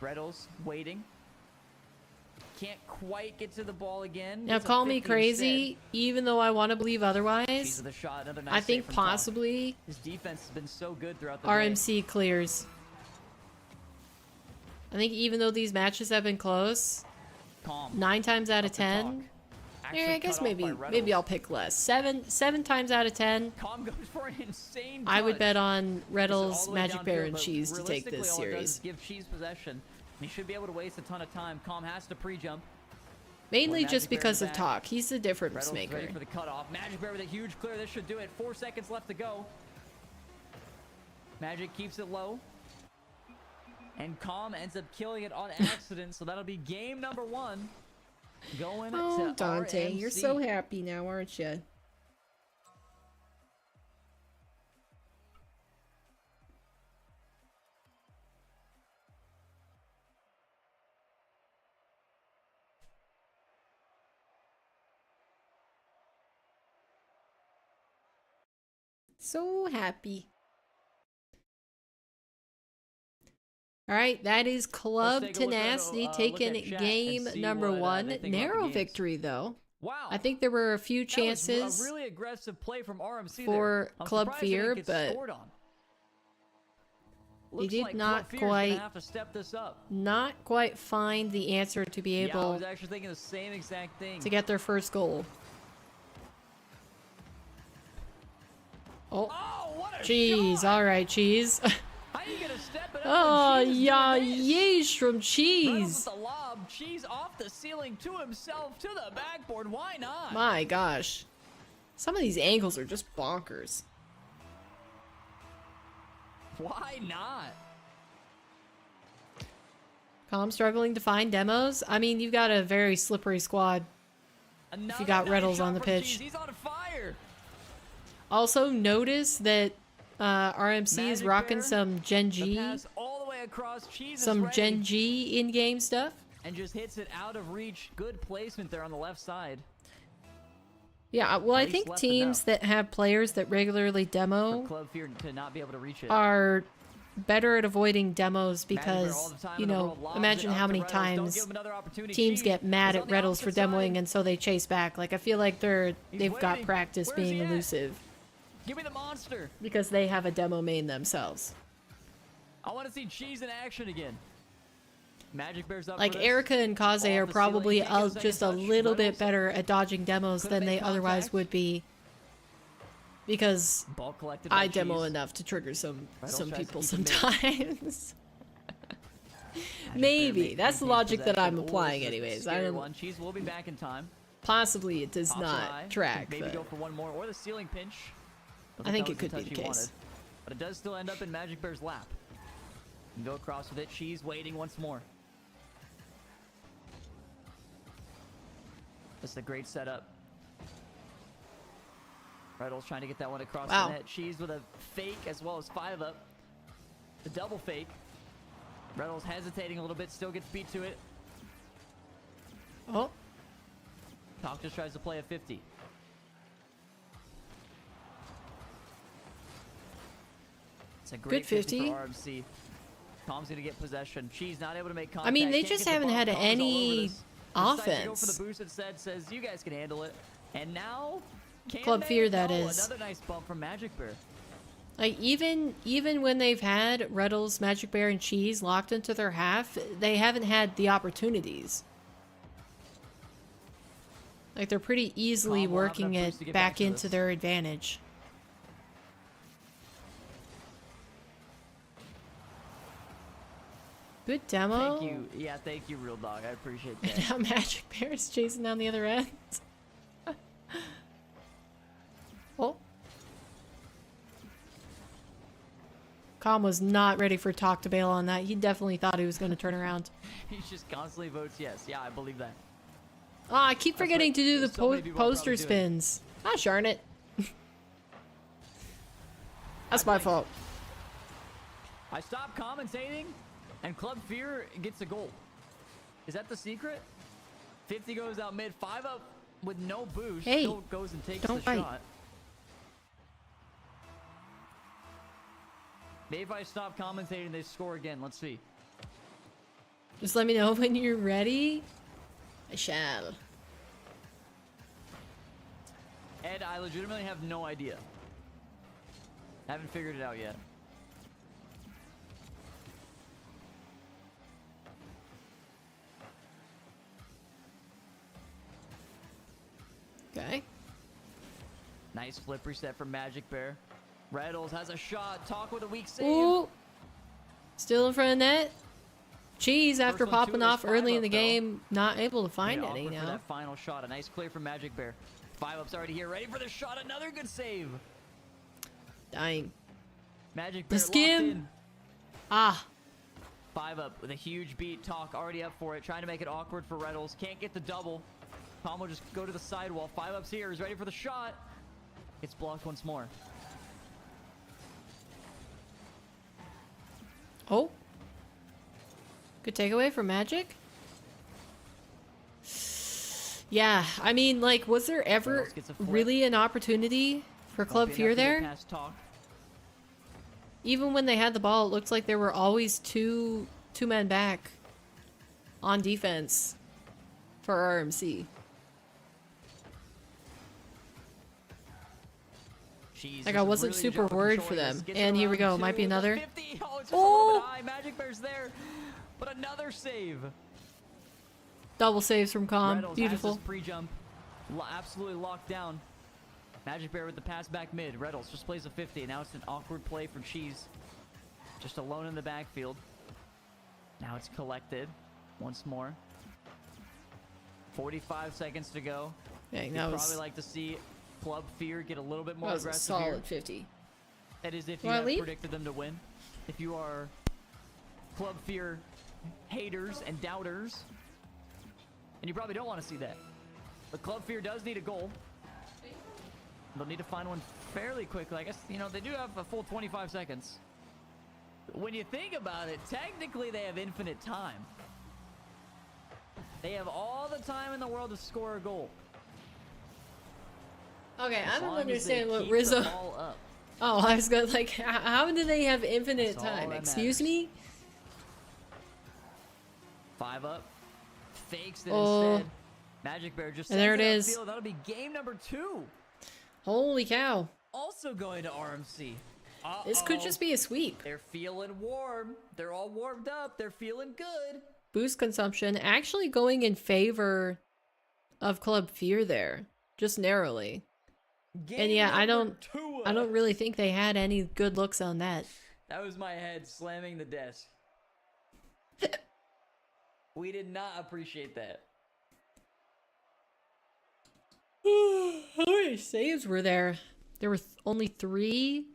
Retals waiting. Can't quite get to the ball again.
Now
Gets a
call me
50
crazy,
instead.
even though I want to believe
Cheese
otherwise.
with a shot, another nice
I
save
think
from Comm.
possibly
His defense has been so good throughout the day.
RMC clears. I think even though these matches have been close,
Comm.
9 times out of
Up to talk.
10,
Actually
yeah, I guess
cut off by
maybe
Retals.
I'll pick less. 7 times out of 10,
Comm goes for an insane
I would
touch.
bet on
This is all
Retals,
the way
Magic Bear,
downfield,
and
but
Cheese to take this
realistically, all it does
series.
is give Cheese possession. He should be able to waste a ton of time. Comm has to pre-jump.
Mainly
Magic
just
Bear
because
in
of
the back.
talk. He's the difference
Retals
maker.
ready for the cutoff. Magic Bear with a huge clear. This should do it. 4 seconds left to go. Magic keeps it low. And Comm ends up killing it on accident. So that'll be game number 1. Going
Oh,
to
Dante, you're
RMC.
so happy now, aren't you? So happy. All right, that is Club
take a look at,
Tenacity
look
taking
at chat
game
and see
number
what,
1.
they think about
Narrow
the games.
victory, though.
Wow.
I think there were a few
That was
chances.
a really aggressive play from RMC
for
there. I'm
Club
surprised they
Fear,
didn't get
but
scored on.
They
Looks
did
like
not
Club Fear's gonna
quite-
have to step this up.
not quite find the answer to be
Yeah, I
able
was actually thinking the same exact thing.
to get their first goal. Oh,
Oh, what a
Cheese.
shot!
All right, Cheese.
How you gonna step it up?
Oh,
when Cheese is
yeah,
doing this?
yeesh from
Reynolds
Cheese.
with the lob. Cheese off the ceiling to himself to the backboard. Why not?
My gosh. Some of these angles are just bonkers.
Why not?
Comm struggling to find demos. I mean, you've got a very slippery squad.
Another
got
nice
Retals
shot
on the
from
pitch.
Cheese. He's on fire.
Also, notice that RMC is
Magic
rocking
Bear,
some Gen
The
G,
pass all the way across. Cheese is
some
ready.
Gen G in-game stuff.
And just hits it out of reach. Good placement there on the left side.
Yeah, well, I
least
think
left
teams
enough.
that have players that regularly
For
demo
Club Fear to not be able to reach it.
are better at avoiding demos
Magic Bear all
because,
the time
you
in the
know,
world, lobs
imagine
it up
how
to
many
Retals. Don't
times
give him another opportunity.
teams
Cheese
get mad
is
at
on the
Retals for
opposite
demoing
side.
and so they chase back. Like, I feel like they've got
waiting.
practice
Where's
being
he at?
elusive
Give me the monster.
because they have a demo main themselves.
I want to see Cheese in action again. Magic Bear's up
Like,
for this.
Erica and Kaze
Ball
are
off the ceiling,
probably
can't get a second
just a
touch.
little bit
Retals
better at dodging demos
couldn't
than they
make
otherwise
contact.
would be because
Ball collected by
I demo
Cheese.
enough to trigger some
Retals tries to
people
keep it mid.
sometimes.
Magic
Maybe.
Bear
That's the
maintains
logic that
possession.
I'm
Ooh,
applying
this is a
anyways. I
scary
don't-
one. Cheese will be back in time.
Possibly it does
Pops high.
not track,
Maybe
but
go for one more or the ceiling pinch.
I think
That
it could
was
be
touch
the
he
case.
wanted. But it does still end up in Magic Bear's lap. You can go across with it. She's waiting once more. This is a great setup. Retals trying to get that one across
Wow.
the net. She's with a fake as well as 5-up. The double fake. Retals hesitating a little bit, still gets beat to it.
Oh,
Talk just tries to play a 50. It's a great
Good 50.
for RMC. Comm's gonna get possession. She's not able to make contact.
I mean, they
Can't
just
get the
haven't
bump.
had
Comm's all over
any
this. Decides to go for
offense.
the boost instead. Says you guys can handle it. And now, can
Club
they?
Fear, that
No,
is.
Another nice bump from Magic Bear.
Like even when they've had Retals, Magic Bear, and Cheese locked into their half, they haven't had the opportunities. Like they're pretty easily
Comm will have
working
enough boost to
it
get
back
back to
into
this.
their advantage. Good demo.
Thank you. Yeah, thank you, Real Dog. I appreciate
And
that.
now Magic Bear is chasing down the other end. Oh. Comm was not ready for Talk to bail on that. He definitely thought he was going to turn around.
He just constantly votes yes. Yeah, I believe that.
Oh, I keep forgetting
what
to do the
so many people are
poster
probably doing.
spins. Ah, darn it. That's my fault.
I stopped commentating, and Club Fear gets a goal. Is that the secret? 50 goes out mid, 5-up with no boost.
Hey,
Still goes and takes
don't
the
fight.
shot. Maybe if I stop commentating, they score again. Let's see.
Just let me know when you're ready. I shall.
Ed, I legitimately have no idea. Haven't figured it out yet.
Okay.
Nice flip reset from Magic Bear. Retals has a shot. Talk with a weak save.
Ooh. Still in front of net. Cheese, after
First one to
popping
it is
off early in the
5-up, though.
game, not able to find
Yeah,
any
awkward for
now.
that final shot. A nice clear from Magic Bear. 5-up's already here. Ready for the shot. Another good save.
Dying.
Magic
The
Bear locked
skim.
in.
Ah.
5-up with a huge beat. Talk already up for it. Trying to make it awkward for Retals. Can't get the double. Comm will just go to the sidewall. 5-up's here. He's ready for the shot. Gets blocked once more.
Oh. Good takeaway from Magic. Yeah, I mean, like, was there ever
Reynolds gets a flip.
really an opportunity for Club
Won't be
Fear
enough to get
there?
past Talk.
Even when they had the ball, it looked like there were always two men back on defense for RMC.
Jeez,
Like,
this
I
is
wasn't
really good
super
job of
worried for
controlling
them.
this. Gets
And here we
around
go. Might be
two. The
another.
50. Oh, it's just a little
Oh!
bit high. Magic Bear's there. But another save.
Double saves from Comm.
Retals has
Beautiful.
this pre-jump absolutely locked down. Magic Bear with the pass back mid. Retals just plays a 50. Now it's an awkward play from Cheese. Just alone in the backfield. Now it's collected. Once more. 45 seconds to go.
Dang,
You'd
that
probably
was,
like to see Club Fear get a little bit more
that was a
aggressive here.
solid 50.
That is if
Do
you
I
have
leave?
predicted them to win. If you are Club Fear haters and doubters. And you probably don't want to see that. But Club Fear does need a goal. They'll need to find one fairly quickly. I guess, you know, they do have a full 25 seconds. When you think about it, technically they have infinite time. They have all the time in the world to score a goal.
Okay, I
As
don't
long as they
understand what
keep the
Rizzo.
ball up.
Oh, I was going like, how do they have infinite
That's all
time?
that
Excuse
matters.
me?
5-up. Fakes it
Oh.
instead. Magic Bear just
And there
sends
it
it
is.
upfield. That'll be game number 2.
Holy cow.
Also going to RMC.
This could just be a sweep.
They're feeling warm. They're all warmed up. They're feeling good.
Boost consumption actually going in favor of Club Fear there, just narrowly. And yeah, I don't really think they had any good looks on that.
That was my head slamming the desk. We did not appreciate that.
How many saves were there? There were only 3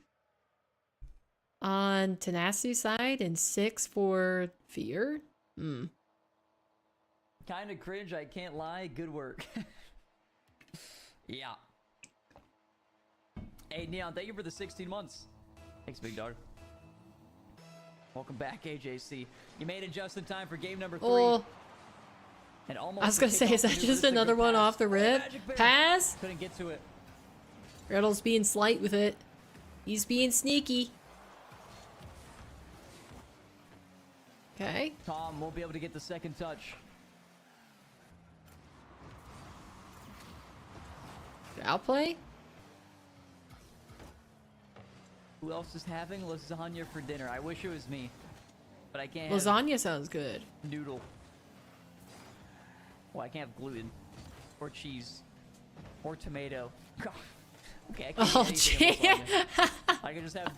on Tenacity side and 6 for Fear.
Kind of cringe, I can't lie. Good work. Yeah. Hey, Neon, thank you for the 16 months. Thanks, big dog. Welcome back, AJC. You made it just in time for game number 3.
Oh,
And almost
I was gonna say, is that just another one off the rip? Pass?
Couldn't get to it.
Retals being slight with it. He's being sneaky. Okay.
Tom won't be able to get the second touch.
Outplay?
Who else is having lasagna for dinner? I wish it was me, but I can't.
Lasagna sounds good.
Have noodle. Well, I can't have gluten, or cheese, or tomato. Okay, I can't
Oh,
eat anything
gee.
with lasagna. I can just have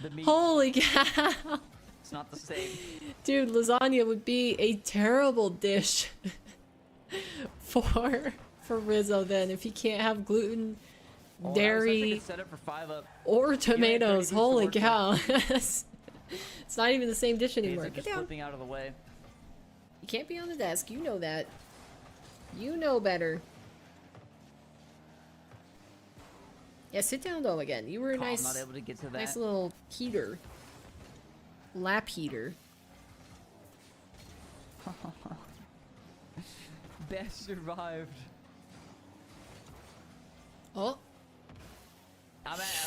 the meat.
Holy cow.
It's not the same.
Dude, lasagna would be a terrible dish for Rizzo then if he can't have gluten,
Oh,
dairy,
set up for 5-up.
or tomatoes.
30
Holy
to work
cow. It's not even the same dish anymore.
Just
Get down.
flipping out of the way.
You can't be on the desk. You know that. You know better. Yeah, sit down though again. You were a
Oh, I'm
nice,
not able to get to that.
nice little heater. Lap heater.
Best survived.
Oh.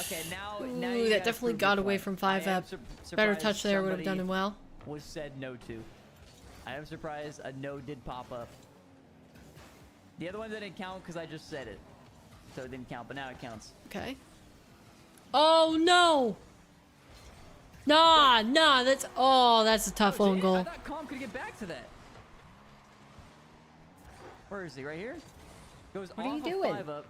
Okay, now
Ooh,
you
that
guys
definitely
proved
got
your
away
point.
from
I
5
am
up. Better
surprised
touch there would have done
somebody
him well.
was said no to. I am surprised a no did pop up. The other one didn't count because I just said it. So it didn't count, but now it counts.
Okay. Oh no! Nah, that's a tough own
I
goal.
thought Comm could get back to that. Where is he? Right here? Goes
What are
off
you
of
doing?
5 up.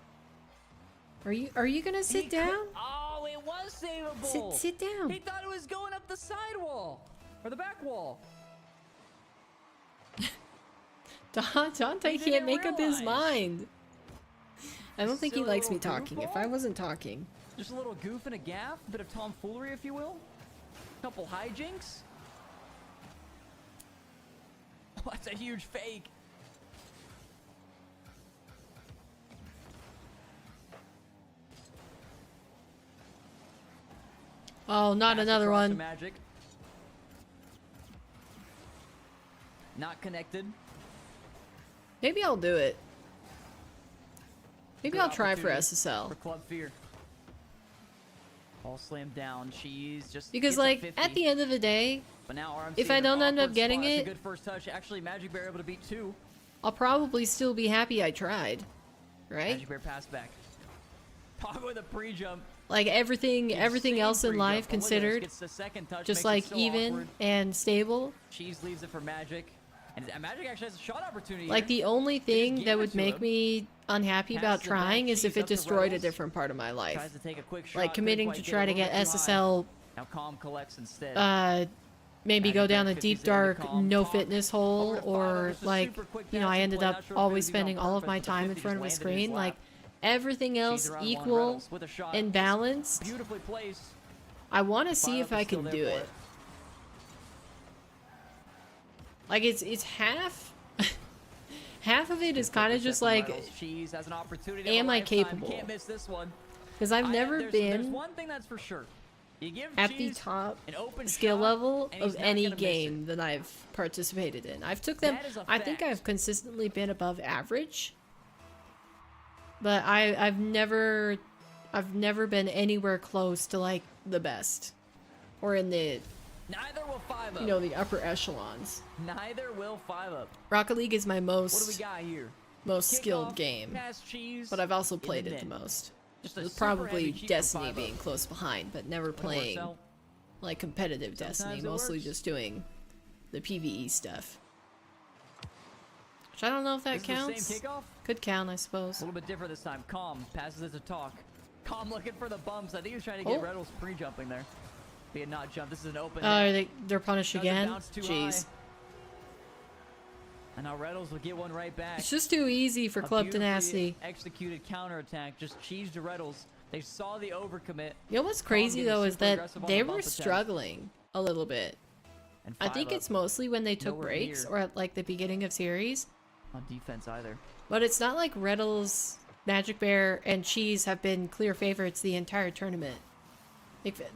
Are you gonna sit down?
Oh, it was savable.
Sit down.
He thought it was going up the side wall or the back wall.
Dante
He
can't
didn't
make up his
realize.
mind. I don't think he
Silly
likes me
little
talking. If
goofball.
I wasn't talking.
Just a little goof and a gaff, a bit of tomfoolery, if you will. Couple hijinks. Oh, that's a huge fake.
Oh, not
Pass
another
across to
one.
Magic. Not connected.
Maybe I'll do it. Maybe
Good
I'll try for
opportunity
SSL.
For Club Fear. All slammed down. She's just
Because
gets a
like
50.
at the end of the day,
But now RMC
if I
in an
don't end up
awkward
getting
spot. That's
it-
a good first touch. Actually, Magic Bear able to beat 2.
I'll probably still be happy I tried. Right?
Magic Bear pass back. Talk with a pre-jump.
Like everything
Insane
else in
pre-jump.
life
Oh, look at this.
considered,
Gets the second touch,
just
makes it
like
so
even
awkward.
and stable.
Cheese leaves it for Magic. And Magic actually has a shot opportunity
Like
here.
the only
just
thing
gave
that
it
would
to
make
him.
me unhappy about
Passes it back,
trying is if
Cheese
it
up to
destroyed a
Retals.
different part of my life.
Tries to take a quick shot.
Like
couldn't
committing
quite
to
get
try
it,
to
a
get
little too high.
SSL,
Now Comm collects instead.
maybe go
Magic
down
Bear
a
50s
deep
into
dark
Comm.
no
Talk
fitness
over
hole,
to 5,
or
just a
like,
super quick
you know, I
passing
ended
play.
up
Not sure if
always
it was even on
spending all of
purpose,
my
but the
time in
50
front of a
just landed in his
screen. Like
lap.
everything else
She's around one
equal
Retals with a shot.
and balanced,
Beautifully placed.
I want to
5
see
up
if I
is still
can
there
do
for
it. Like it's half. Half of it is kind of just like,
Cheese has an opportunity
am
of a
I
lifetime.
capable?
Can't miss this one.
because I've never
there's
been
one thing that's for sure. You give
at the
Cheese
top
an open
skill
shot,
level
and he's
of
not
any
gonna miss it.
game that I've participated in. I've took them.
That is a
I think
fact.
I've consistently been above average, but I've never been anywhere close to like the best, or in the
Neither will 5 up.
you know the upper echelons.
Neither will 5 up.
Rocket League is my
What do we
most
got here?
skilled
Kickoff,
game,
pass Cheese,
but I've also
in the
played it the
net.
most.
Just a
With
super
probably
heavy cheek for
Destiny
5 up.
being close behind, but never
But it works
playing
out.
like competitive
Sometimes
Destiny,
it
mostly
works.
just doing the PvE stuff. Which I don't know if that
This is the
counts.
same kickoff?
Could count, I
A
suppose.
little bit different this time. Comm passes it to Talk. Comm looking for the bumps. I think he was trying to get
Oh.
Retals pre-jumping there. He had not jumped. This is an open.
Oh,
net.
they're punished
Doesn't
again?
bounce too
Jeez.
high. And now Retals will get one right back.
It's just too easy for
A
Club
beautifully
Tenacity.
executed counterattack. Just cheese to Retals. They saw the overcommit.
You know what's
Comm
crazy
getting
though is
super
that
aggressive on
they
the
were
bump attempt.
struggling a little bit.
And
I
5
think
up.
it's mostly when they took
Nowhere
breaks
near.
or at like the beginning of series.
On defense either.
But it's not like Retals, Magic Bear, and Cheese have been clear favorites the entire tournament.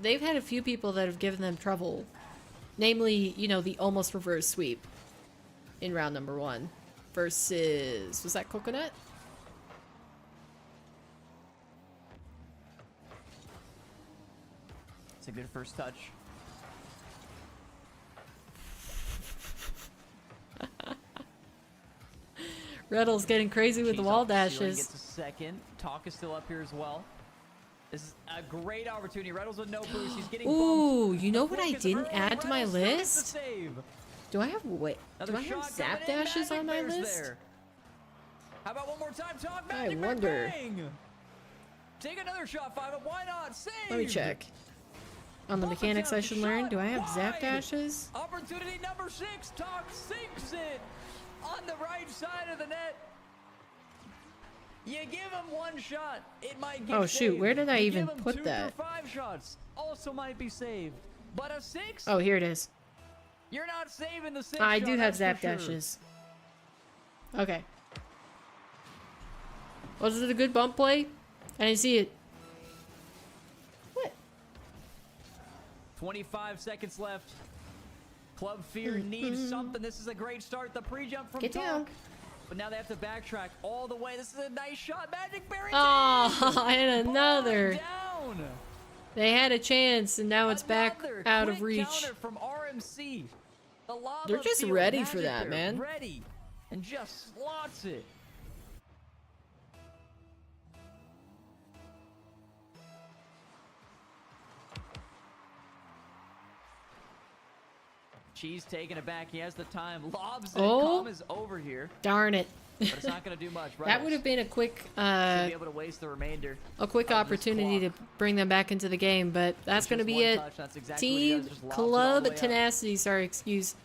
They've had a few people that have given them trouble. Namely, you know, the almost reverse sweep in round number 1 versus, was that Coconut?
It's a good first touch.
Retals getting crazy with the wall
off the ceiling,
dashes.
Gets a second. Talk is still up here as well. This is a great opportunity. Reynolds with no boost. He's getting
Ooh,
bumped.
you know what I
Quick is
didn't
early.
add to my
Reynolds still gets the
list?
save.
Do I have
Another
do I have
shot
zap
coming in.
dashes
Magic
on my
Bear's
list?
there. How about one more time, Talk?
I
Magic Bear,
wonder.
bang! Take another shot, 5 up. Why not? Save!
Let me check. On the
Bump
mechanics I
attempt,
should learn,
shot
do I have zap
wide.
dashes?
Opportunity number 6. Talk sinks it on the right side of the net. You give him one shot, it might get
Oh, shoot,
saved.
where did I
You
even
give him
put
2
that?
through 5 shots, also might be saved. But a 6?
Oh, here it is.
You're not saving the 6
I
shot,
do have
that's
zap
for sure.
dashes. Okay. Was it a good bump play? I didn't see it. What?
25 seconds left. Club Fear needs something. This is a great start. The pre-jump from
Get
Talk.
down.
But now they have to backtrack all the way. This is a nice shot. Magic Berry.
Oh, and another.
Down.
They had a chance, and now it's back
Another
out of
quick
reach.
counter from RMC. The lava
They're just
field.
ready for
Magic
that,
Bear
man.
Ready. And just slots it. Cheese taking it back. He has the time. Lobs it.
Oh.
Comm is over here.
Darn it.
But it's not going to do much.
That would have been a quick,
Should be able to waste the remainder.
opportunity to bring them back into the game, but that's
It's
going to
just
be
one
it.
touch. That's exactly what he
Team
does, just lobs it all the
Club
way up.
Tenacity, sorry, excuse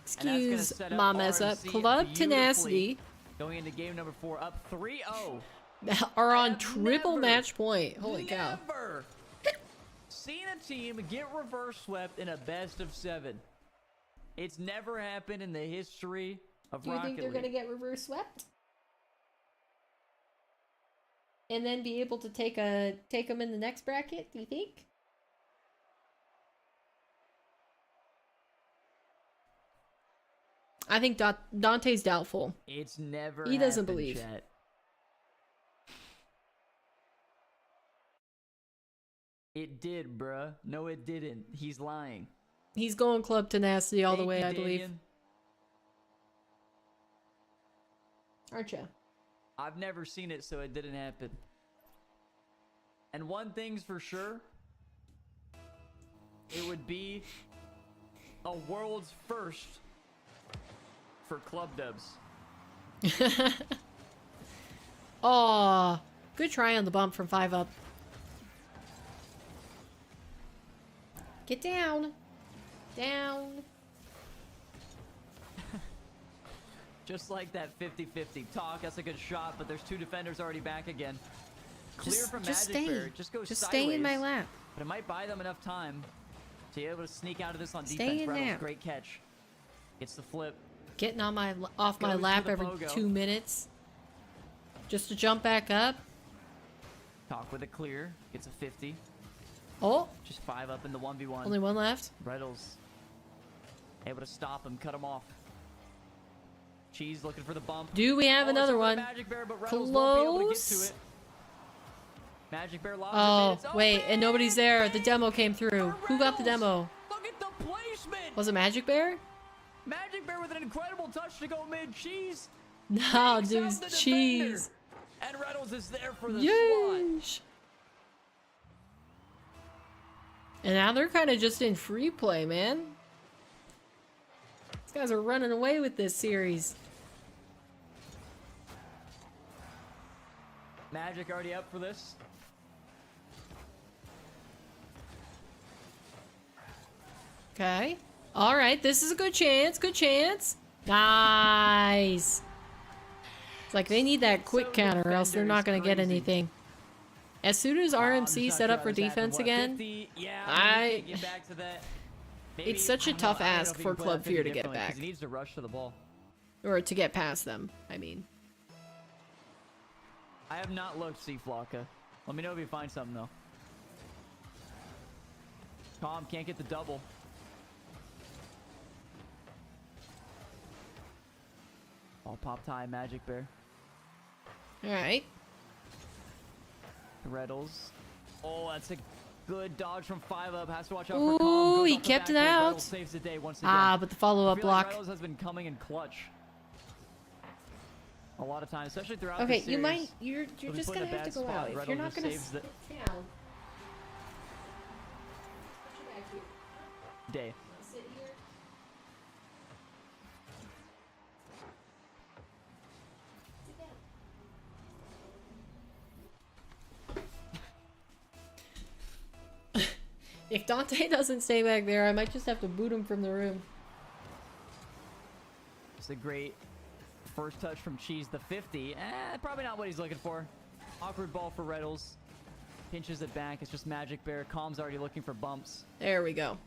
set up
my mess up.
RMC
Club
beautifully.
Tenacity
Going into game number 4, up 3-0.
are on
I've
triple
never,
match point. Holy cow.
Never seen a team get reverse swept in a best of 7. It's never happened in the history of
Do you
Rocket
think they're
League.
going to get reverse swept? And then be able to take them in the next bracket, do you think? I think Dante's doubtful.
It's never
He doesn't
happened,
believe.
Chat. It did, bruh. No, it didn't. He's lying.
He's going Club Tenacity all the
Thank
way,
you,
I believe.
Damian.
Aren't you?
I've never seen it, so it didn't happen. And one thing's for sure, it would be a world's first for Club DUBS.
Aw, good try on the bump from 5 up. Get down. Down.
Just like that 50-50 talk, that's a good shot, but there's 2 defenders already back again. Clear from
just
Magic
stay.
Bear, just go
Just
sideways.
stay in my lap.
But it might buy them enough time to be able to sneak out of this on
Stay
defense.
in
Reynolds,
there.
great catch. Gets the flip.
Getting on my off my
Goes to
lap
the
every
pogo.
2 minutes. Just to jump back up.
Talk with a clear. Gets a 50.
Oh,
Just 5 up in the 1v1.
only one left.
Retals able to stop him, cut him off. Cheese looking for the bump.
Do we have
Oh, it's
another
over to
one?
Magic Bear, but Reynolds won't be able to get to
Close.
it. Magic Bear lobs
Oh,
it. It's
wait, and nobody's there. The
open
demo came through.
for
Who got the
Reynolds.
demo?
Look at the placement.
Was it Magic Bear?
Magic Bear with an incredible touch to go mid. Cheese.
No,
takes out
dude's
the defender.
cheese.
And Reynolds is there for the slot.
Yeesh. And now they're kind of just in free play, man. These guys are running away with this series.
Magic already up for this.
Okay. All right, this is a good chance. Good chance. Nice. It's like they need that quick
So
counter or else they're not going to get
defender is
anything. As soon as
I'm
RMC
just
set
not
up for
sure how this happened.
defense
What,
again,
50? Yeah,
I-
maybe he can get back to that. Maybe,
it's such a
I don't
tough
know. I don't know
ask
if he
for
can play
Club
that
Fear
50
to get
differently, 'cause
back.
He needs to rush to the ball.
or to get past them, I mean.
I have not looked, C Flocka. Let me know if you find something though. Comm can't get the double. All popped high, Magic Bear.
All right.
Retals. Oh, that's a good dodge from 5 up. Has to watch out for
Ooh,
Comm. Goes
he
off the
kept it
backboard.
out.
Retals saves the day once again.
Ah, but the
I
follow-up
feel like
block.
Retals has been coming in clutch. A lot of times, especially throughout
Okay,
the series.
you might. You're
He'll be
just
put in
gonna
a
have to
bad
go
spot.
out. If
Retals
you're not
just
gonna
saves the
sit down.
day.
Sit here. If Dante doesn't stay back there, I might just have to boot him from the room.
It's a great first touch from Cheese, the 50. Probably not what he's looking for. Awkward ball for Retals. Pinches it back. It's just Magic Bear. Comm's already looking for bumps.
There we go.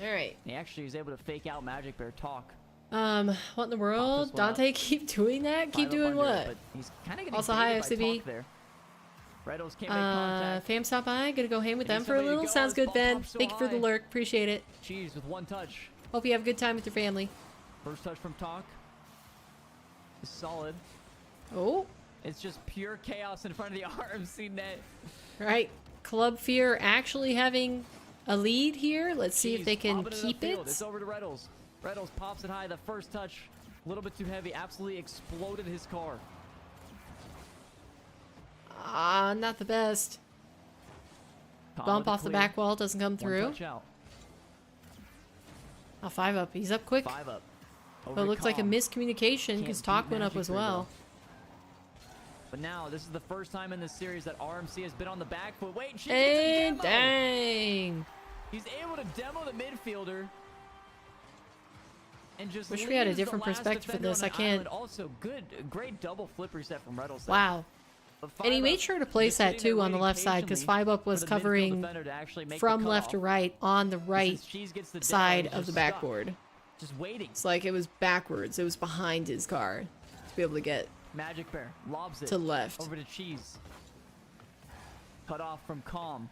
All right.
He actually was able to fake out Magic Bear talk.
What in the world?
this one
Dante, keep doing that? Keep
5 up
doing
under
what?
it, but he's kind of getting
Also, hi,
baited by
FCB.
Talk there. Retals can't make contact.
Fam stop by. Gonna go hang with
Maybe
them for a
somebody
little.
goes,
Sounds good,
ball
Ben.
pops so
Thank you for the
high.
lurk. Appreciate it.
Cheese with 1 touch.
Hope you have a good time with your family.
First touch from Talk is solid.
Oh,
It's just pure chaos in front of the RMC net.
right. Club Fear actually having a lead here. Let's see if
Cheese
they can
popping
keep
upfield.
it.
It's over to Retals. Retals pops it high. The first touch, a little bit too heavy. Absolutely exploded his car.
Ah, not the best.
Comm
Bump
with a
off the
clear.
back wall doesn't come
1
through.
touch out.
Oh, 5 up. He's up quick.
5 up.
But
Over
it
to
looks like a
Comm.
miscommunication
Can't
because
beat
Talk went up
Magic
as
Bear,
well.
though. But now, this is the first time in this series that RMC has been on the back foot. Wait, Cheese gets a
And
demo.
dang.
He's able to demo the midfielder. And just
Wish we had a
leaves the
different
last
perspective for
defender
this.
on
I
the
can't.
island. Also, great double flip reset from Retals there.
Wow.
But
And he
5
made
up,
sure to place
just
that
sitting there
too on the
waiting
left side because
patiently
5 up
for
was
the midfield
covering
defender to actually make the
from left to
cutoff.
right on the right
Since Cheese gets the demo,
side
he's
of the
just stuck,
backboard.
just waiting.
It's like it was backwards. It was behind his car to be able to get
Magic Bear lobs it
to left.
over to Cheese. Cut off from Comm.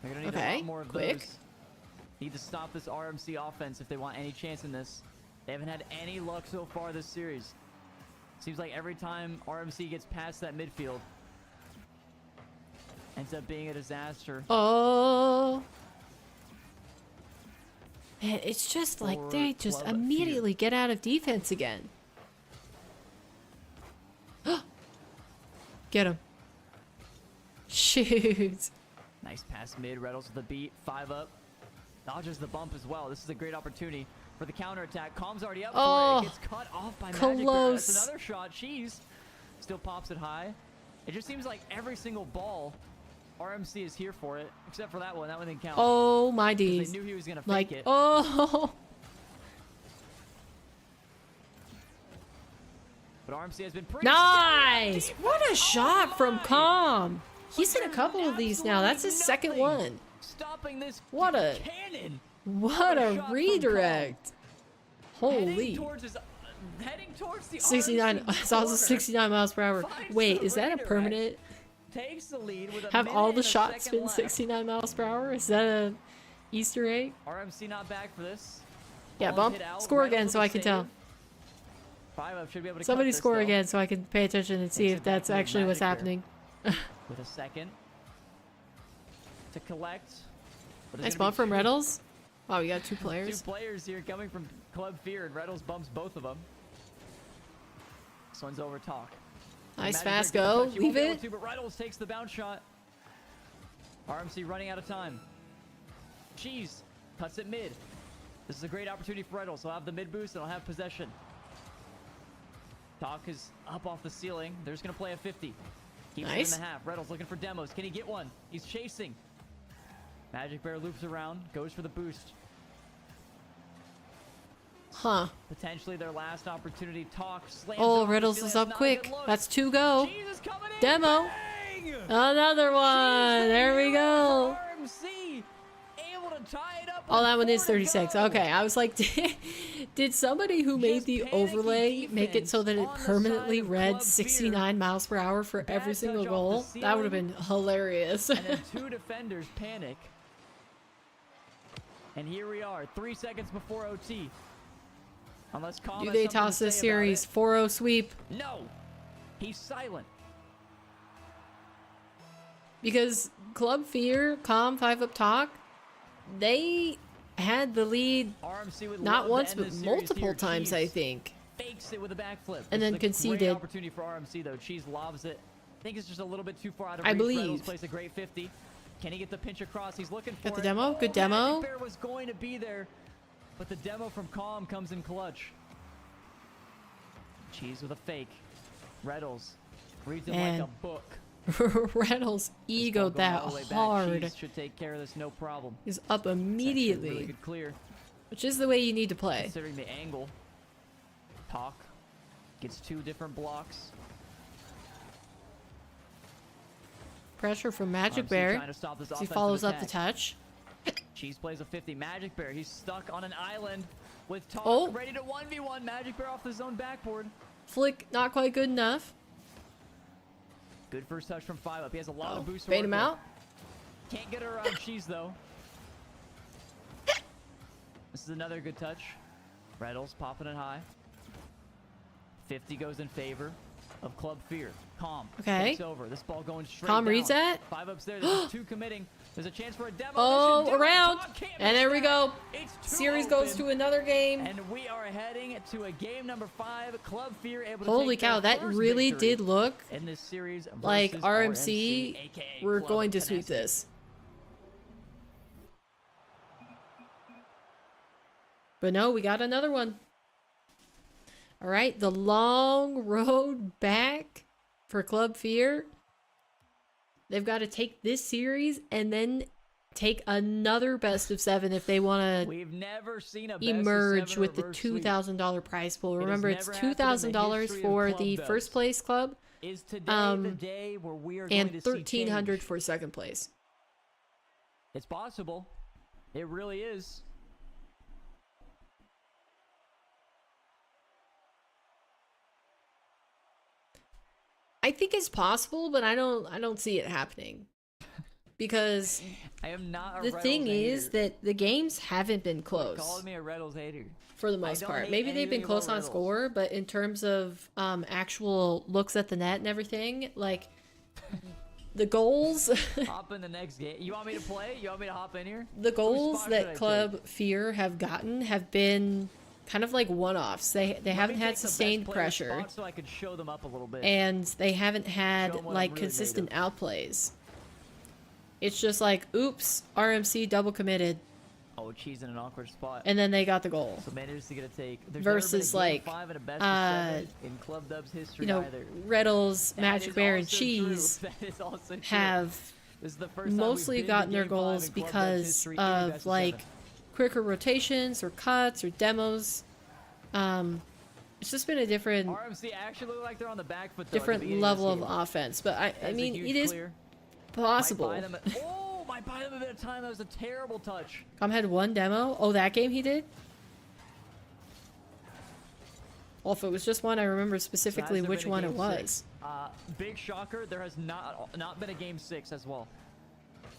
They're gonna need a
Okay,
lot more of
quick.
those. Need to stop this RMC offense if they want any chance in this. They haven't had any luck so far this series. Seems like every time RMC gets past that midfield, ends up being a disaster.
Oh. Man, it's just like
For
they just
Club
immediately get out of defense again. Get him. Shoot.
Nice pass mid. Retals with the beat. 5 up. Dodges the bump as well. This is a great opportunity for the counterattack. Comm's already up
Oh,
for it. It gets cut off by Magic Bear. That's
close.
another shot. Cheese still pops it high. It just seems like every single ball, RMC is here for it, except for that one. That one didn't count.
Oh my
'Cause they
D's.
knew he was going to fake
Like,
it.
oh.
But RMC has been pretty
Nice.
steady.
What a shot from
my.
Comm. He's
But
in a
there's
couple of these now. That's his
absolutely
second
nothing
one.
Stopping this
What a-
cannon.
What
a
a
shot from
redirect.
Heading
Holy.
towards the
69.
RMC
It's also
corner.
69 miles per hour.
Finds
Wait,
the
is that a
redirect.
permanent?
Takes the lead with a
Have
minute
all
and
the
a
shots
second
been
left.
69 miles per hour? Is that a Easter egg?
RMC not back for this.
Yeah,
Ball
bump.
hit out.
Score
Retals
again
with
so
a
I can tell.
save. 5 up should be able to cut
Somebody
this,
score
though,
again so I can pay attention and see
Takes
if
it back
that's
to the
actually what's
Magic Bear.
happening.
with a second to collect. But it's
Nice
gonna
bump
be
from Retals. Wow, we got 2
two
players.
players here coming from Club Fear, and Retals bumps both of them. This one's over Talk.
Nice
Magic
fast
Bear gets
go.
a touch. He won't
Leave
be able
it.
to, but Retals takes the bounce shot. RMC running out of time. Cheese cuts it mid. This is a great opportunity for Retals. He'll have the mid boost and he'll have possession. Talk is up off the ceiling. They're just going to play a 50. Keeps
Nice.
it in the half. Retals looking for demos. Can he get one? He's chasing. Magic Bear loops around, goes for the boost.
Huh.
Potentially their last opportunity. Talk slams it
Oh,
off the
Riddles
ceiling.
is
That's
up
not a
quick.
good look.
That's 2 go.
Cheese is coming in.
Demo.
Bang!
Another one. There we go.
RMC able to tie it up.
Oh, that one is
4 to
36.
go.
Okay, I was like, did somebody who made
Just
the
panicky
overlay make it so that it
defense on the
permanently
side of
read
Club Fear.
69 miles per hour for
Bad
every
touch
single
off the
goal? That would have been hilarious.
And then 2 defenders panic. And here we are, 3 seconds before OT. Unless Comm
Do
has
they
something
toss
to
this
say about
series?
it.
4-0 sweep.
No, he's silent.
Because Club Fear, Comm 5 up talk, they had the lead
RMC would
not
love
once
to end
but
this series
multiple
here.
times,
Cheese
I think.
fakes it with a backflip.
And then
This is a
conceded.
Great opportunity for RMC though. Cheese lobs it. I think it's just a little bit too far out of
I
reach.
believe.
Reynolds plays a great 50. Can he get the pinch across? He's looking for
Got the
it.
demo? Good
Oh,
demo.
Magic Bear was going to be there, but the demo from Comm comes in clutch. Cheese with a fake. Retals reads it
Man.
like a book.
Reynolds
This ball
egoed
going
that
all the way back.
hard.
Cheese should take care of this, no problem.
He's up
It's actually a
immediately,
Really good clear.
which is the way you need to play.
Considering the angle. Talk gets 2 different blocks.
Pressure from Magic
RMC
Bear
trying to stop this
as he
offensive
follows up the
attack.
touch.
Cheese plays a 50. Magic Bear, he's stuck on an island with Talk
Oh.
ready to 1v1. Magic Bear off the zone backboard.
Flick, not quite good enough.
Good first touch from 5 up. He has a lot
Oh,
of boost. to
bait
work
him
with.
out.
Can't get around Cheese though. This is another good touch. Retals popping it high. 50 goes in favor of Club Fear. Comm
Okay.
takes over. This ball going straight
Comm
down.
reads that.
5 up's there. There's 2 committing. There's a chance for a demo.
Oh,
This should do it.
around.
Talk can't
And
miss
there we
that.
go.
It's too
Series goes
open.
to another game.
And we are heading to a game number 5. Club Fear able to
Holy
take their
cow, that
first
really
victory
did look
in this series
like
versus
RMC.
aka
We're
Club
going to sweep
Tenacity.
this. But no, we got another one. All right, the long road back for Club Fear. They've got to take this series and then take another best of 7 if they want to
We've never seen a best of
emerge
7
with the
reverse sweep.
$2,000 prize pool.
has
Remember, it's
never happened in the
$2,000
history of
for
club
the
dubs.
first place club
Is today the day where we are going
and
to see
$1,300
change?
for second place.
It's possible. It really is.
I think it's possible, but I don't see it happening. Because
I am not a
the
Retals
thing is
hater.
that the games haven't been
Called
close
me a Retals hater.
for the most
don't
part.
hate
Maybe they've been
anything
close
about
on
Retals.
score, but in terms of actual looks at the net and everything, like the goals,
Hop in the next game. You want me to play? You want me to hop in here?
the goals
spot should I
that
take?
Club Fear have gotten have been kind of like one-offs. They
Let me
haven't had
take the best
sustained
player
pressure,
spot so I could show them up a little bit.
and they haven't had
Show 'em what I'm
like
really made
consistent
of.
outplays. It's just like, oops, RMC double committed,
Oh, Cheese in an awkward spot.
and then they got the goal.
So manages to get a take. There's
Versus,
never been a game
like,
5 and a best of 7 in Club Dubs history
You know,
either.
Retals,
That
Magic
is
Bear, and
also
Cheese
true. That is also true.
have
This is the first time
mostly
we've been to
gotten their
game 5
goals
in Club Dubs
because
history in a best
of
of
like
7.
quicker rotations or cuts or demos. It's just been a different
RMC actually look like they're on the back foot though, at the
different
beginning
level
this
of
game.
offense. But I
That's a
mean,
huge
it is
clear.
possible.
Might buy them might buy them a bit of time. That was a terrible touch.
Comm had one demo. Oh, that game he did? Well, if it was just one, I remember specifically
So has there
which
been a
one it
game
was.
6? Big shocker, there has not been a game 6 as well.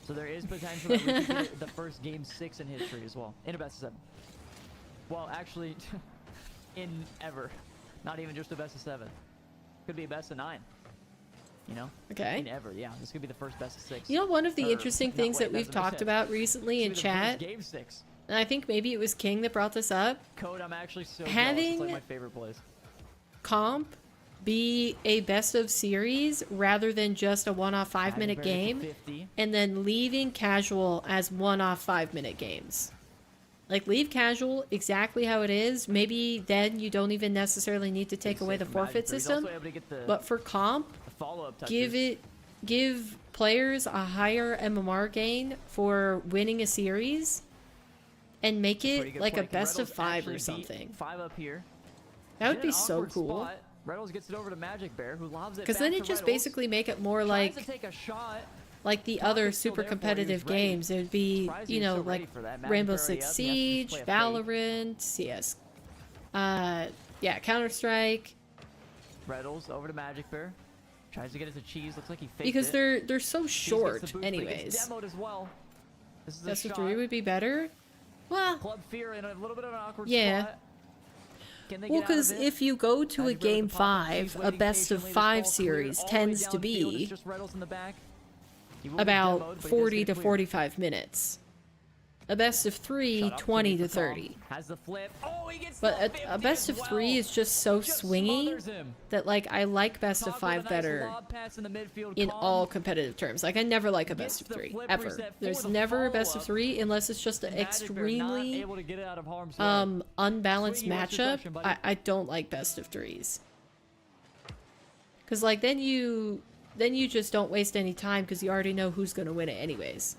So there is potential that we could get the first game 6 in history as well. In a best of 7. Well, actually, in ever. Not even just a best of 7. Could be a best of 9. You know?
Okay.
In ever, yeah. This could be the first best of 6.
You know, one of the
Or,
interesting
not
things
wait,
that we've
best of
talked
7.
about recently in
This could be the first
chat,
game 6.
and I think maybe it was King that brought this up,
Code, I'm actually so
Having-
jealous. It's like my favorite plays.
comp be a best of series rather than just a one-off 5-minute
Haven't buried
game,
for 50.
and then leaving casual as one-off 5-minute games. Like, leave casual exactly how it is. Maybe then you don't even necessarily need to take
Good
away
save
the
from Magic
forfeit
Bear. He's
system.
also able to get the
But for comp,
follow-up touches.
give players a higher MMR gain for winning a series, and make
Pretty
it
good
like a
play. Can
best of
Retals
5
actually
or
beat
something.
5 up here.
That would
In
be
an
so
awkward
cool.
spot, Retals gets it over to Magic Bear, who lobs it
Because
back
then
to
it just
Retals.
basically make it more
Tries to
like
take a shot.
the
Talk
other
is still
super
there for you,
competitive
he's ready.
games. It would be,
Surprised
you
he was
know,
so ready
like
for that. Magic
Rainbow
Bear
Six
already up. He has to
Siege,
just play a fake.
Valorant, CS. Yeah, Counter-Strike.
Retals over to Magic Bear. Tries to get it to Cheese. Looks like he faked
Because
it.
they're so
Cheese gets
short,
the boost, but he gets
anyways.
demoed as well. This is a
Best of
shot.
3 would be better. Well,
Club Fear in a little bit of an awkward
yeah.
spot. Can they
well,
get out of
because
it?
if you go to a
Magic Bear with
game
the pop-up. Cheese
5, a
waiting
best of
patiently. This
5
ball
series
cleared all the way
tends to
downfield.
be
It's just Retals in the back. He will be demoed,
about
but he does
40
get
to
it cleared.
45 minutes. A best of 3,
Shut up,
20
Jimmy
to
for Comm.
30.
Has the flip. Oh, he gets
But
the 50
a best
as
of 3
well.
is just so
Just
swingy
smothers him.
that, like, I like best
Talk
of
with
5
a nice
better
lob pass in the midfield.
in
Comm.
all competitive terms. Like, I never like a best of
Gets the
3,
flip
ever.
reset for
There's
the
never a best of
follow-up.
3 unless it's just an
Magic Bear not
extremely
able to get it out of harm's way.
unbalanced
Swiggy, what's your
matchup.
question, buddy?
I don't like best of 3s. Because, like, then you just don't waste any time because you already know who's going to win it anyways.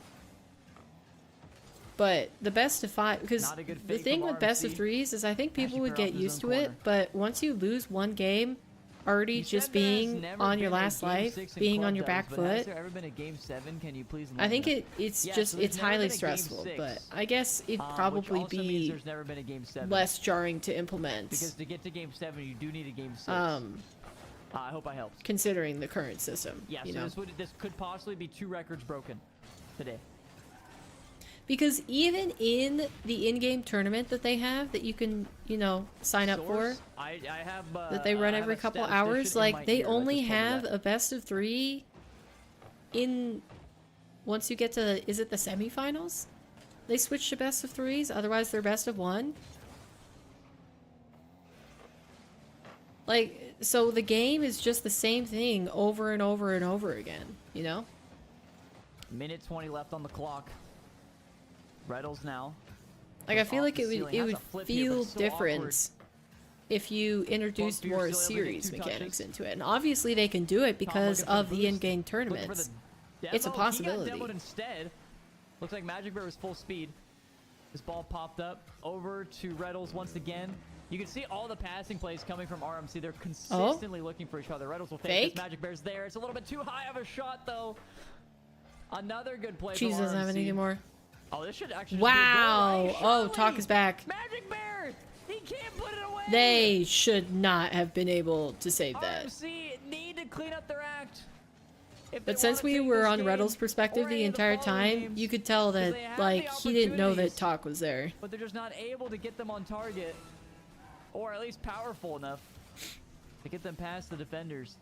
But the best of 5, because
Not a good
the
fake
thing
from
with best of
RMC.
3s is I think people
Magic
would
Bear
get
off his
used
own
to it,
corner.
but once you lose one game, already
You
just
said there has
being
never
on your
been a
last
Game
life,
6 in
being
Club
on your
Dubs,
back
but has
foot,
there ever been a Game 7? Can you please
I think
enlighten us?
it's
Yeah,
just
so there's
it's
never
highly
been a Game
stressful.
6,
But I guess it'd
which
probably
also means
be
there's never been a Game 7.
less jarring to implement,
Because to get to Game 7, you do need a Game 6. I hope I helped.
considering the current system.
Yeah,
you
so
know?
this could possibly be 2 records broken today.
Because even in the in-game tournament that they have, that you can, you know, sign up for,
Source, I have
that they run
I have
every
a
couple
statistician
hours,
in my
like they
ear that
only
just told me
have
that.
a best of 3 in once you get to, is it the semifinals? They switch to best of 3s, otherwise they're best of 1. Like, so the game is just the same thing over and over and over again, you know?
Minute 20 left on the clock. Retals now.
Like, I
Goes
feel
off
like
the
it would
ceiling.
it
Has
would
a flip here, but
feel
it's so
different
awkward.
if you introduced
Fear
more
still able to get
series
2
mechanics
touches.
into it. And obviously they can do it because
looking for the
of the
boost.
in-game
Looking for
tournaments.
the
It's a
demo.
possibility.
He got demoed instead. Looks like Magic Bear was full speed. This ball popped up over to Retals once again. You can see all the passing plays coming from RMC. They're consistently looking for each other. Retals will fake.
Fake?
This. Magic Bear's there. It's a little bit too high of a shot, though. Another good play
Cheese
from
doesn't have any
RMC.
anymore.
Oh, this should actually
Wow.
just be a goal,
Oh,
right?
Talk
Surely.
is back.
Magic Bear! He can't put it away!
They should not have been able to save that.
RMC need to clean up their act. If they
But since
wanna
we
take
were
this
on
game
Retals' perspective
or
the
any of
entire
following
time,
games,
you could tell
'cause
that,
they have
like,
the
he didn't know that
opportunities,
Talk was there.
but they're just not able to get them on target, or at least powerful enough to get them past the defenders.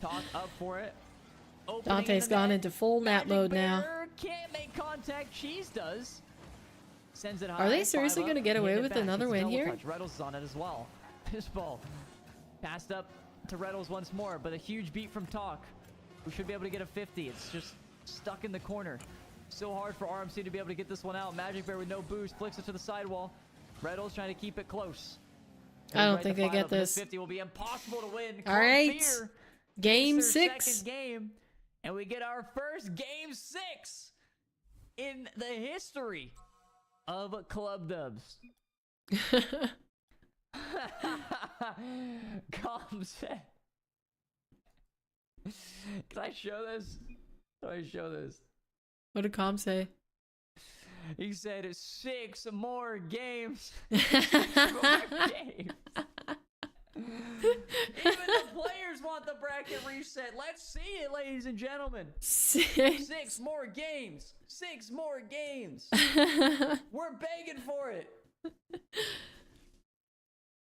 Talk up for it. Opening
Dante's
in the
gone
net.
into full nap
Magic
mode now.
Bear can't make contact. Cheese does. Sends it high.
Are they seriously
5
gonna
up,
get away
hand it
with
back.
another
It's a
win
double
here?
touch. Retals is on it as well. This ball passed up to Retals once more, but a huge beat from Talk, who should be able to get a 50. It's just stuck in the corner. So hard for RMC to be able to get this one out. Magic Bear with no boost flicks it to the sidewall. Retals trying to keep it close.
I don't
Goes
think
to
they
5
get
up, and
this.
50 will be impossible to win.
All
Comm
right.
Fear
Game
gets their
6.
second game, and we get our first Game 6 in the history of Club Dubs. Comm said. Can I show this? Can I show this?
What did Com say?
He said 6 more games. 6 more games. Even the players want the bracket reset. Let's see it, ladies and gentlemen. 6 more games. 6 more games. We're begging for it.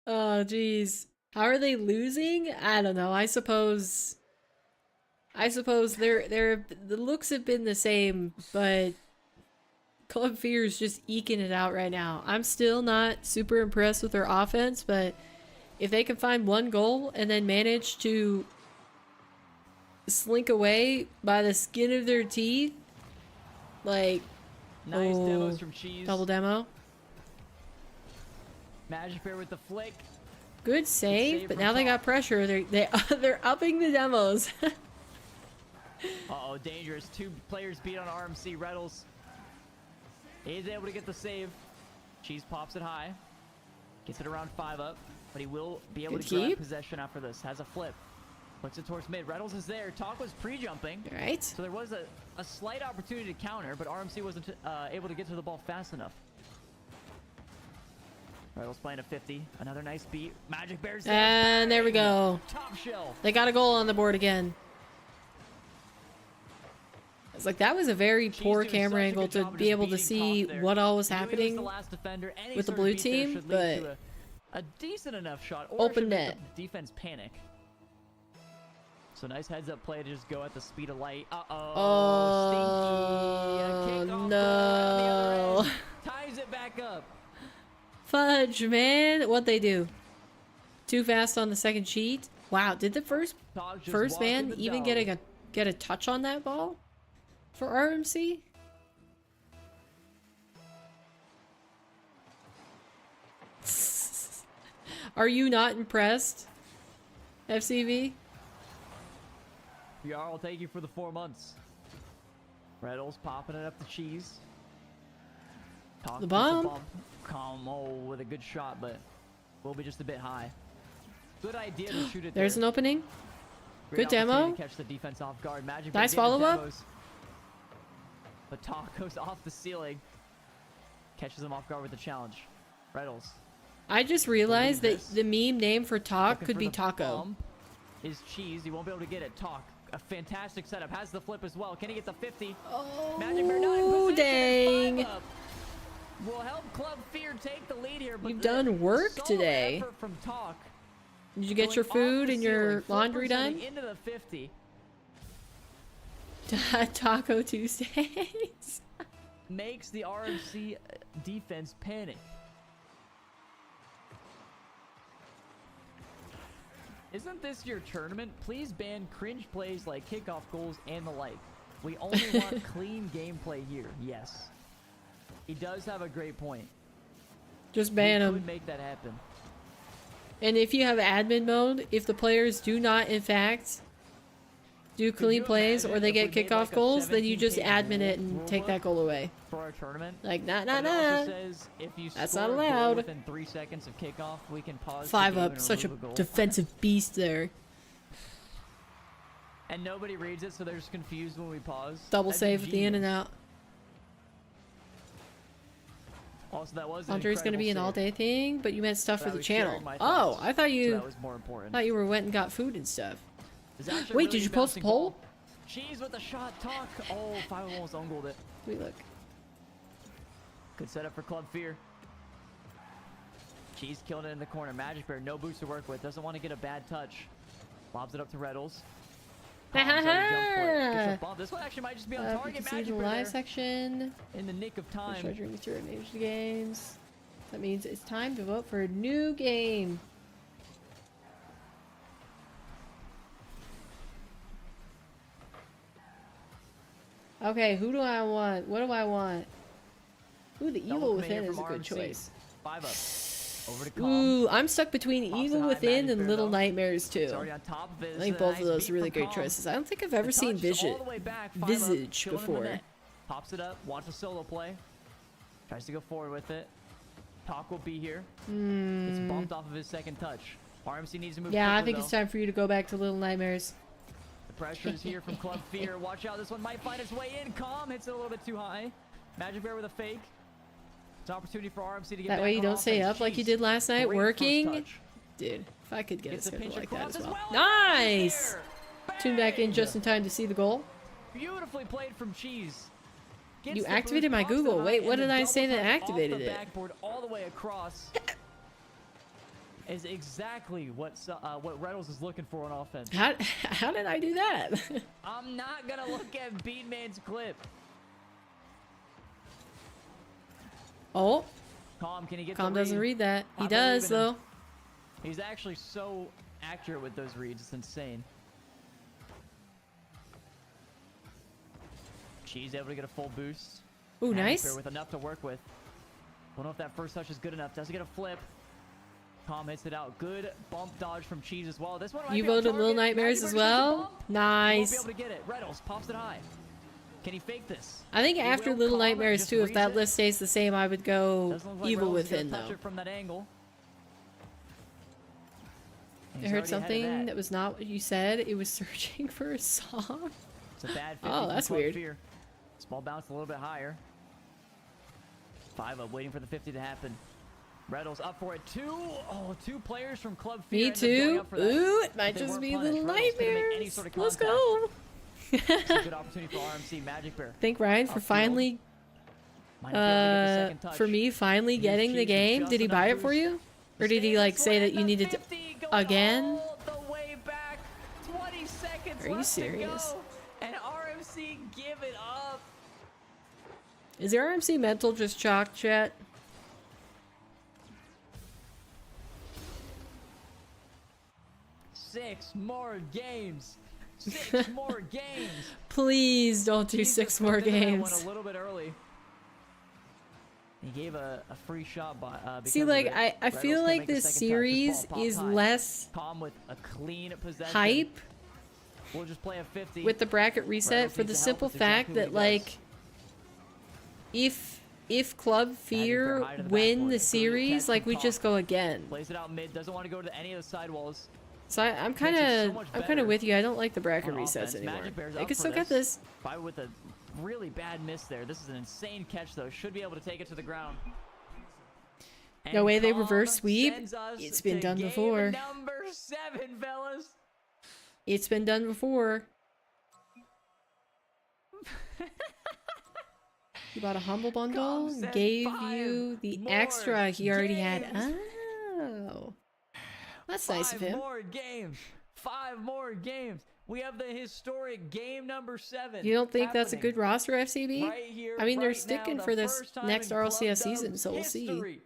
Oh, jeez. How are they losing? I don't know. I suppose the looks have been the same, but Club Fear is just eking it out right now. I'm still not super impressed with their offense, but if they can find one goal and then manage to slink away by the skin of their teeth, like,
Nice
oh,
demos from Cheese.
double demo.
Magic Bear with the flick.
Good save,
save
but
from
now they
Top.
got pressure. They're upping the demos.
Uh-oh, dangerous. 2 players beat on RMC. Retals is able to get the save. Cheese pops it high. Gets it around 5 up, but he will be able
Good
to grab
keep.
possession after this. Has a flip. Looks it towards mid. Retals is there. Talk was pre-jumping.
All right.
So there was a slight opportunity to counter, but RMC wasn't able to get to the ball fast enough. Retals playing a 50. Another nice beat. Magic Bears.
And there we go.
Top shelf.
They got a goal on the board again. It's like that was a very
She's
poor
doing
camera
such a
angle
good
to
job of
be
just
able to
beating
see
Talk there.
what all was
He knew he
happening
the last defender. Any
with the
sort of
blue
beat there
team,
should lead to
but
a decent enough shot. Or
open
should make
net.
the defense panic. So nice heads up play to just go at the speed of light.
Oh,
Stinky. Kickoff
no.
on the other end. Ties it back up.
Fudge, man. What'd they do? Too fast on the second sheet? Wow, did the first
Talk just
man
walking the
even
dog.
get a touch on that ball for RMC? Are you not impressed, FCV?
PR will take you for the 4 months. Retals popping it up the cheese. Talk
The
gets a
bump.
Comm with a good shot, but will be just a bit high. Good idea to shoot it.
There's
there.
an opening.
Great
Good
opportunity
demo.
to catch the defense off guard. Magic
Nice
Big getting the
follow-up.
demos. But Talk goes off the ceiling. Catches him off guard with the challenge. Retals.
I just realized that
this.
the meme name for Talk
Looking
could
for
be
the
Taco.
bump is cheese. He won't be able to get it. Talk. A fantastic setup. Has the flip as well. Can he get the 50? Magic Bear not in
Oh,
position.
dang.
5 up. Will help Club Fear take the lead here. But
You've
the
done work
solid
today.
effort from Talk.
Did you get your
Going off
food
the
and your
ceiling,
laundry
flippers
done?
heading into the 50.
Taco Tuesdays.
Makes the RMC defense panic. Isn't this your tournament? Please ban cringe plays like kickoff goals and the like. We only want clean gameplay here. Yes. He does have a great point.
Just ban
We
them.
could make that happen.
And if you have admin mode, if the players do not, in fact, do clean
you
plays or
imagine
they
if we
get
made,
kickoff
like, a
goals, then you just
17-page
admin it and take
rulebook
that goal away.
For our tournament.
Like, nah,
But
nah,
it also
nah.
says if you
That's
score
not
a goal
allowed.
within 3 seconds of kickoff, we can pause the
5
game
up,
and
such a
remove goal.
defensive beast there.
And nobody reads it, so they're just confused when we pause.
Double
That'd be
save at the in and
genius.
out.
Also, that was an
Hunter's gonna be an
incredible
all-day thing, but you meant stuff
But
for
I
the
was
channel.
sharing my
Oh,
thoughts,
I thought
save. So
you
that was more important.
thought you were went and got food and stuff.
It's actually
Wait,
really
did you
good
post a
bouncing
poll?
ball. Cheese with a shot. Talk. Oh, 5 almost ungoaled it.
Wait, look.
Good setup for Club Fear. Cheese killing it in the corner. Magic Bear, no boost to work with. Doesn't want to get a bad touch. Lobs it up to Retals. Comm's already jumped for it. Gets a bump. This one actually might just be on
You
target.
can see
Magic
the
Bear
live
there
section.
in the nick of time.
Treasury material manage the games. That means it's time to vote for a new game. Okay, who do I want? What do I want? Ooh, the
Double
Evil
command
Within
here
is a
from
good
RMC.
choice.
5 up. Over to Comm.
Ooh, I'm stuck between
Pops it
Evil
high,
Within
Magic
and
Bear,
Little
though.
Nightmares
It's
2.
already on top of it.
I think both of those are really great choices. I don't think I've ever seen
Visage
Visage before.
Pops it up, wants a solo play. Tries to go forward with it. Talk will be here. It's bumped off of his second touch. RMC needs to move
Yeah, I
quickly,
think it's
though.
time for you to go back to Little Nightmares.
The pressure is here from Club Fear. Watch out, this one might find its way in. Comm hits it a little bit too high. Magic Bear with a fake. It's an opportunity for RMC to get
That
back
way you
on
don't stay
offense.
up like you
Jeez.
did last night,
Great first
working.
touch.
Dude, if I could get a
Gets the
schedule
pinch
like that
across
as well.
and
Nice!
there.
Tune back in
Bang!
just in time to see the goal.
Beautifully played from Cheese. Gets
You
the
activated
boost,
my
pops it
Google.
high,
Wait,
and
what
the
did I
double
say that
touch
activated
off the
it?
backboard all the way across. Is exactly what Retals is looking for on offense.
How did I do that?
I'm not gonna look at Beatman's clip.
Oh,
Comm, can he get
Comm
the
doesn't read that. He
I
does,
believe in him.
though.
He's actually so accurate with those reads. It's insane. She's able to get a full boost.
Ooh,
Magic
nice.
Bear with enough to work with. Don't know if that first touch is good enough. Does he get a flip? Comm hits it out. Good bump dodge from Cheese as well. This one might
You
be on
voted Little
target.
Nightmares
Magic
as
Bear just gets a
well?
bump. He won't be
Nice.
able to get it. Retals pops it high. Can he fake this?
I think
He
after
will.
Little
Comm
Nightmares
just
2, if
reads
that
it.
list stays the same, I would go
Doesn't look like
Evil
Retals is gonna
Within,
touch
though.
it from that angle.
I heard something that was not what you said. It was searching for a song.
It's a bad 50
Oh,
from
that's
Club
weird.
Fear. Small bounce a little bit higher. 5 up, waiting for the 50 to happen. Retals up for it. Two players from Club Fear.
Me
ended up going
too.
up for that.
Ooh, it might
They
just
weren't
be
punished.
little
Retals couldn't make any
nightmares.
sort of
Let's
contact.
go.
It's a good opportunity for RMC Magic Bear.
Thank Ryan for
Upfield.
finally,
Might not be able to get the second touch.
for me finally
Here's
getting the
Cheese with
game.
just
Did he
enough
buy it for
boost.
you? Or did he like say that you needed to again?
All the way back. 20 seconds
Are you
left
serious?
To go. And RMC give it up.
Is the RMC mental just chalk, chat?
Six more games. 6 more games.
Please don't do
Jesus
6 more
Christ, that
games.
went a little bit early. He gave a free shot by.
See, like I feel like this series is less
Comm with a clean possession.
hype
We'll just play a 50.
with the bracket reset
Retals
for
needs
the
to help
simple
us exactly
fact
what
that
he does.
like if Club Fear
high to the
win
backboard.
the
Good
series,
catch
like
from
we
Comm.
just go again.
Plays it out mid. Doesn't want to go to any of the sidewalls.
So I'm
Makes
kind
it so
of
much
I'm kind
better
of with you. I don't like the bracket
on
resets
offense.
anymore.
Magic Bear's
They
up
can
for
still get this.
Wahvey with a really bad miss there. This is an insane catch though. Should be able to take it to the ground.
No
And
way they
Comm
reverse sweep.
sends us
It's been
to
done
game
before.
Number 7, fellas.
It's been done before. He bought a humble bundle,
Comm said
gave
5
you the
more
extra he already had.
games.
Oh, that's nice of
5
him.
more games. 5 more games. We have the historic game number 7.
You don't think that's a
happening
good roster, FCB?
right here,
I mean, they're
right
sticking
now,
for
the
this
first time
next
in Club
RLCS season,
Dubs
so we'll see.
history.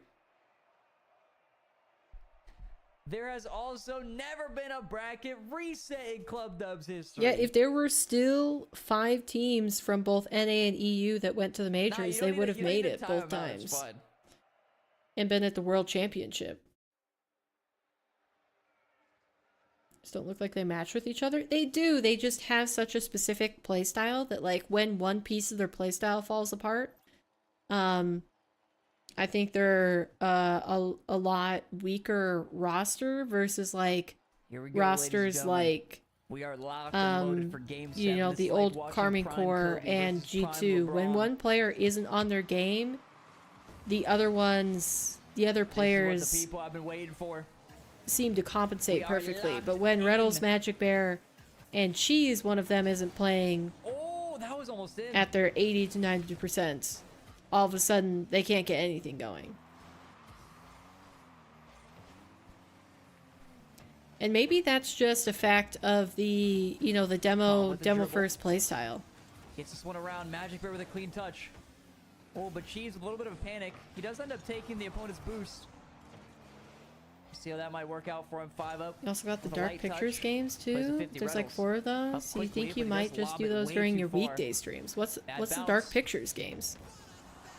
There has also never been a bracket reset in Club Dubs history.
Yeah, if there were still 5 teams from both NA and EU that went to the
Nah, you
majors,
don't
they
need
would
to-
have
you don't need
made
to
it
time
both
them out, it's
times
fine.
and been at the World Championship. Just don't look like they match with each other. They do. They just have such a specific playstyle that, like, when one piece of their playstyle falls apart, I think they're a lot weaker roster versus like
Here we go, ladies and
rosters
gentlemen.
like
We are locked and loaded for game 7.
you know,
This
the
is like
old
watching
Carmine
Prime
Core
Kobe
and
versus Prime
G2. When
LeBron.
one player isn't on their game, the other players
This is what the people I've been waiting for.
seem to compensate
We are
perfectly.
locked
But when
in.
Retals, Magic Bear, and Cheese, one of them isn't playing
Oh, that was almost in.
at their 80 to 90%, all of a sudden they can't get anything going. And maybe that's just a fact of the, you know, the
Oh,
demo
with the dribble.
first play style.
Gets this one around. Magic Bear with a clean touch. Oh, but Cheese with a little bit of a panic. He does end up taking the opponent's boost. See how that might work out for him. 5 up.
You also got the
With a
Dark
light
Pictures
touch.
games
Plays a
too.
50
There's like
Retals.
4 of
Up
those. So you
quickly,
think you
but he
might
does
just
lob
do
it
those
way
during
too
your
far.
weekday streams? What's
Bad
the
bounce.
Dark Pictures games?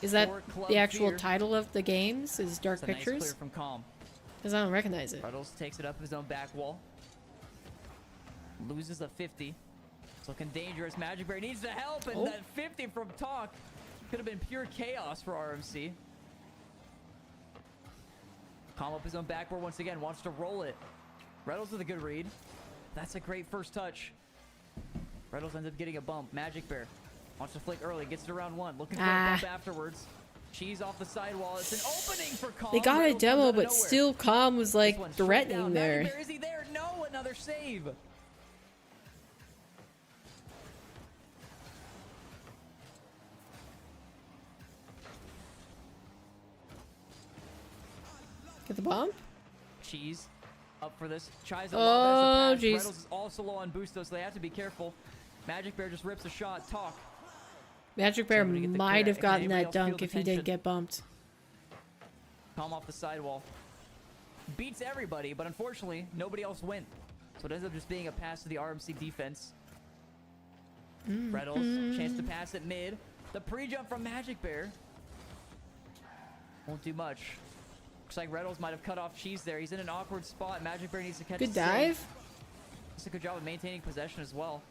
Is that
For Club
the actual
Fear.
title of the games? Is Dark
It's a nice clear
Pictures?
from Comm.
Because I don't recognize it.
Retals takes it up his own back wall. Loses a 50. It's looking dangerous. Magic Bear needs the help, and
Oh.
that 50 from Talk could have been pure chaos for RMC. Comm up his own backboard once again, wants to roll it. Retals with a good read. That's a great first touch. Retals ends up getting a bump. Magic Bear wants to flick early, gets to round 1, looking for a bump afterwards. Cheese off the sidewall. It's an opening for Comm.
They got a
Retals comes
demo,
out of
but
nowhere.
still Comm was
This
like
one's straight
threatening
down.
there.
Magic Bear, is he there? No, another save.
Get the bump?
Cheese up for this. Tries to
Oh,
lob it as a
jeez.
pass. Retals is also low on boost though, so they have to be careful. Magic Bear just rips a shot. Talk.
Magic Bear
Somebody get the
might
clear.
have gotten
Anybody
that
else feel
dunk
the
if he
tension?
didn't get bumped.
Comm off the sidewall. Beats everybody, but unfortunately, nobody else went. So it ends up just being a pass to the RMC defense. Retals, chance to pass at mid. The pre-jump from Magic Bear. Won't do much. Looks like Retals might have cut off Cheese there. He's in an awkward spot. Magic Bear needs to catch
Good
a save.
dive.
Does a good job of maintaining possession as well.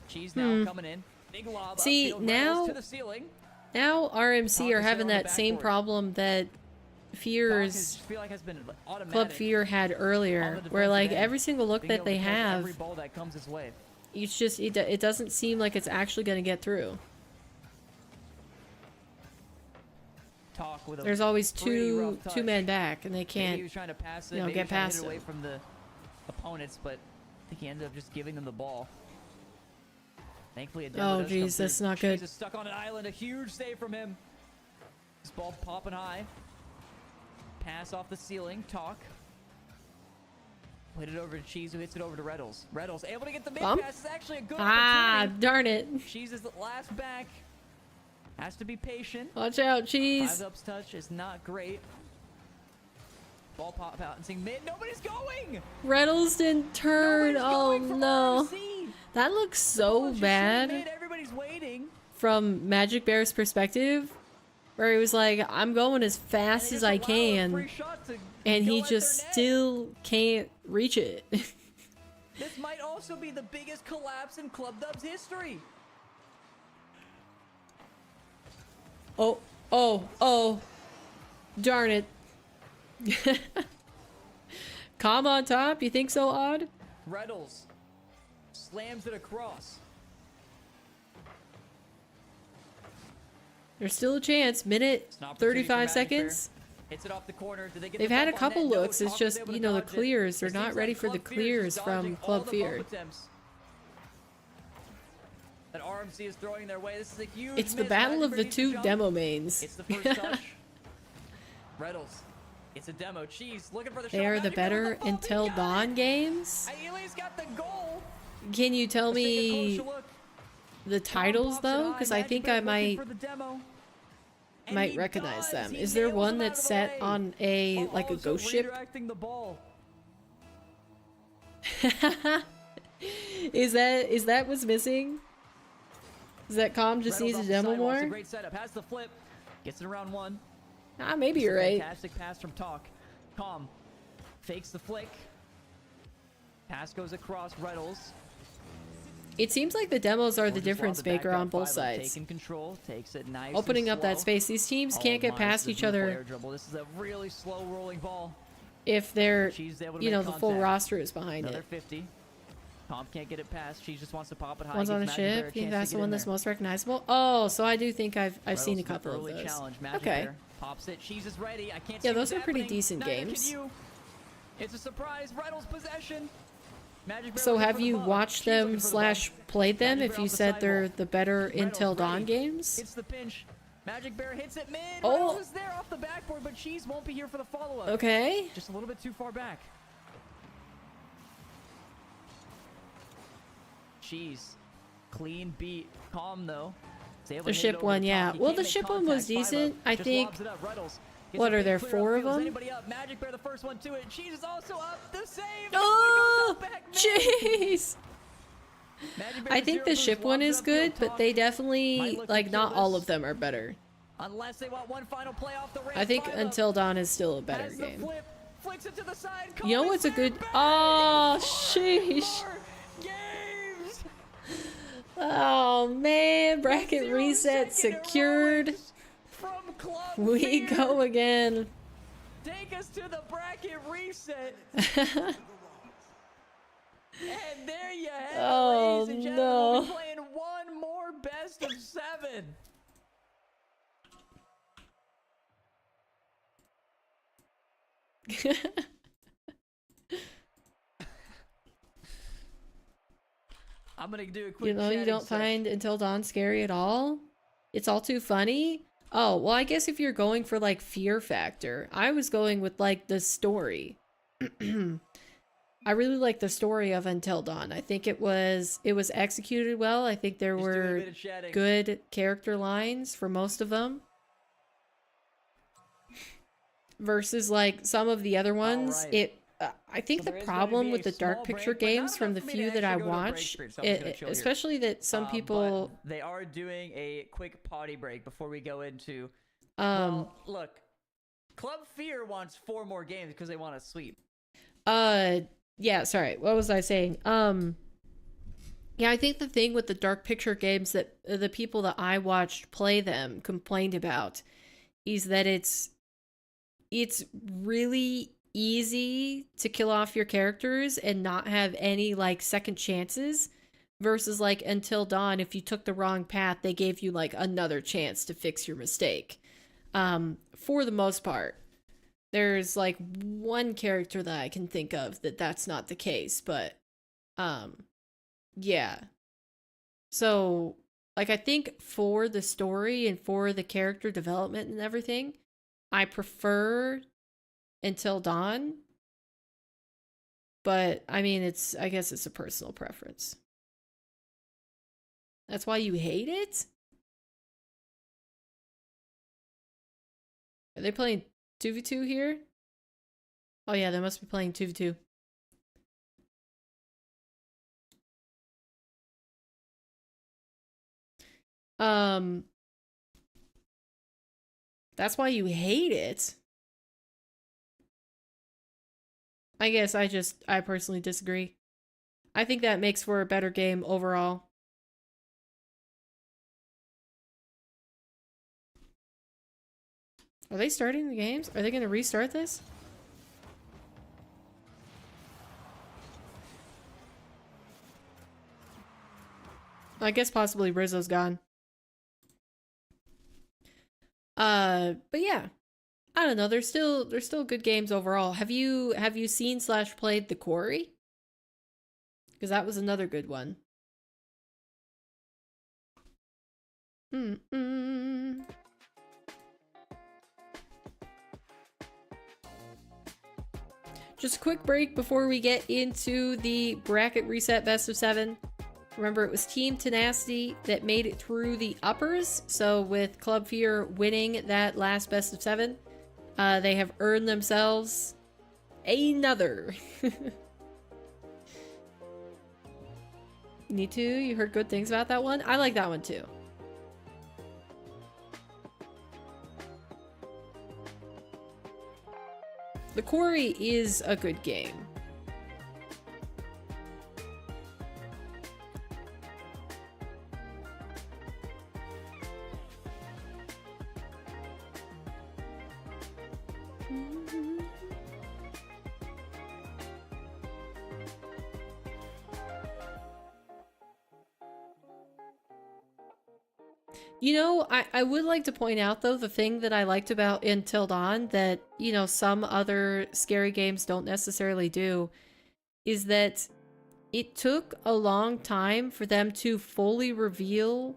Cheese now coming in. Big lob
See,
upfield,
now-
Retals to the ceiling.
Now RMC
Talk
are
is
having
still on the
that same
backboard.
problem that Fear's
feel like has been automatic.
Club Fear had earlier, where like every single look
Being
that
able
they
to catch
have,
every ball that comes his way.
it's just it doesn't seem like it's actually going to get through.
Talk with a
There's always
pretty rough
two
touch.
men back, and they
Maybe
can't.
he was trying to pass it,
you know,
maybe
get
he was trying to
past
hit it away
him.
from the opponents, but I think he ended up just giving them the ball. Thankfully, a demo
Oh,
does
geez,
come through.
that's not
Cheese
good.
is stuck on an island. A huge save from him. This ball popping high. Pass off the ceiling. Talk. Put it over to Cheese, who hits it over to Retals. Retals able to get the mid pass. Is actually a good
Ah,
opportunity.
darn it!
Cheese is the last back. Has to be patient.
Watch out, Cheese.
5-ups touch is not great. Ball pop out and seeing mid. Nobody's going.
Retals didn't turn.
Nobody's
Oh
going from
no,
RC.
that looks
Ball's
so
just
bad
shooting mid, everybody's waiting.
from Magic Bear's perspective, where he was like, "I'm going as fast as I can," and he just still can't reach it.
This might also be the biggest collapse in Club Dubs history.
Oh, darn it. Comm on top, you think so, Odd?
Retals slams it across.
There's still a chance. Minute
It's an opportunity for
35
Magic
seconds.
Bear. Hits it off the corner. Do they get
They've
the
had a
bump on
couple
net? No,
looks. It's
Talk was
just,
able
you
to
know, the
dodge it.
clears. They're
It
not
seems
ready
like
for the
Club Fear is
clears
dodging
from
all
Club
the
Fear.
bump attempts that RMC is throwing their way. This is a huge
It's the
miss.
battle
Magic
of
Bear
the
needs to
two
jump.
demo mains.
It's the first touch. Retals. It's a demo. Cheese looking for the
They
shot.
are the
Magic Bear
better
with the bump. He
Until
got
Dawn
it.
games.
Ailei's got the goal.
Can you tell
Let's take a
me
closer look.
the titles
Pops it
though?
high.
Because I
Magic
think
Bear
I
looking
might
for the demo. And
might
he
recognize
does.
them.
He
Is there
nails
one
them
that's
out of the
set
way.
on a
While
like a
also
ghost ship?
redirecting the ball.
Is that what's missing? Is that Comm just
Reynolds
needs
off
a
the
demo
sidewalk. It's a
more?
great setup. Has the flip. Gets it around one.
Ah, maybe
It's
you're
a
right.
Fantastic pass from Talk. Comm fakes the flick. Pass goes across Retals.
It seems like the demos are the
Just
difference
lob it back
maker on
up.
both
5-up
sides.
Taking control, takes it nice.
Opening
and
up that
slow.
space. These teams
Oh
can't get
my,
past
this is
each
a
other
beautiful air dribble. This is a really slow rolling ball.
if they're,
She's able to
you know,
make
the full
contact.
roster is behind
Another
it.
50. Comm can't get it past. She just wants to pop it high.
One's on a
gives Magic Bear
ship.
a
You think
chance to
that's the
get
one
in
that's
there.
most recognizable? Oh, so I do think I've
Reynolds
seen a
with an
couple of
early
those.
challenge. Magic
Okay.
Bear pops it. She's is ready. I can't
Yeah,
see
those
what's
are pretty
happening.
decent
Neither can
games.
you. It's a surprise. Reynolds possession. Magic Bear
So
looking
have
for the
you
bump.
watched
She's looking
them
for the
slash
bump.
played them
Magic
if
Bear
you
off the
said they're
sidewall.
the better
Reynolds
Until Dawn
ready.
games?
Hits the pinch. Magic Bear hits it mid.
Oh.
Reynolds is there off the backboard, but Cheese won't be here for the follow-up.
Okay.
Just a little bit too far back. Cheese. Clean beat. Calm, though. Is able
The
to hit it
ship
over
one,
the
yeah.
top. He Well,
the
can't make
ship one was
contact. 5-up.
decent. I
Just
think-
lobs it up. Reynolds gets
What
a
are
big
there,
clear
4 of
upfield. Is
them?
anybody up? Magic Bear the first one to it. Cheese is also up. The save.
Oh,
Nobody goes out back mid.
jeez.
Magic Bear
I
with
think
0
the
boost,
ship one
lobs it
is
upfield.
good, but
Talk.
they
Might
definitely,
look to
like,
kill
not all
this.
of them are better.
Unless they want one final play off the ramp.
I think
5-up.
Until Dawn is still a better
Has the
game.
flip, flicks it to the side.
You know
Comm
what's
is
a good...
there.
Oh,
Bang!
sheesh.
More games.
Oh, man. Bracket
0 second
reset secured.
heroics from Club
We
Fear.
go again.
Take us to the bracket reset. And there you have it,
Oh,
ladies and gentlemen.
no.
We'll be playing one more best of 7. I'm gonna do a quick
You know, you
chatting
don't
session.
find Until Dawn scary at all? It's all too funny? Oh, well, I guess if you're going for, like, fear factor, I was going with, like, the story. I really like the story of Until Dawn. I think it was executed well. I think there
Just doing a
were
bit of chatting.
good character lines for most of them. Versus, like, some of the other ones,
right.
I think
So
the
there is gonna
problem
be
with
a
the dark
small
picture
break, but not
games from the
enough for me
few
to
that I
actually go to a break
watch,
period, so I'm just gonna chill here.
especially that some people,
But they are doing a quick potty break before we go into.
um,
Well, look, Club Fear wants 4 more games because they want to sweep.
yeah, sorry, what was I saying? Yeah, I think the thing with the dark picture games that the people that I watched play them complained about is that it's really easy to kill off your characters and not have any like second chances versus like Until Dawn. If you took the wrong path, they gave you like another chance to fix your mistake. For the most part, there's like one character that I can think of that's not the case, but yeah. So like I think for the story and for the character development and everything, I prefer Until Dawn. But I mean, I guess it's a personal preference. That's why you hate it? Are they playing 2v2 here? Oh yeah, they must be playing 2v2. That's why you hate it. I guess I personally disagree. I think that makes for a better game overall. Are they starting the games? Are they going to restart this? I guess possibly Rizzo's gone. But yeah. I don't know, there's still good games overall. Have you seen / played The Quarry? Because that was another good one. Just a quick break before we get into the bracket reset best of 7. Remember, it was Team Tenacity that made it through the uppers. So with Club Fear winning that last best of 7, they have earned themselves another. Me too. You heard good things about that one? I like that one too. The Quarry is a good game. You know, I would like to point out, though, the thing that I liked about Until Dawn that, you know, some other scary games don't necessarily do, is that it took a long time for them to fully reveal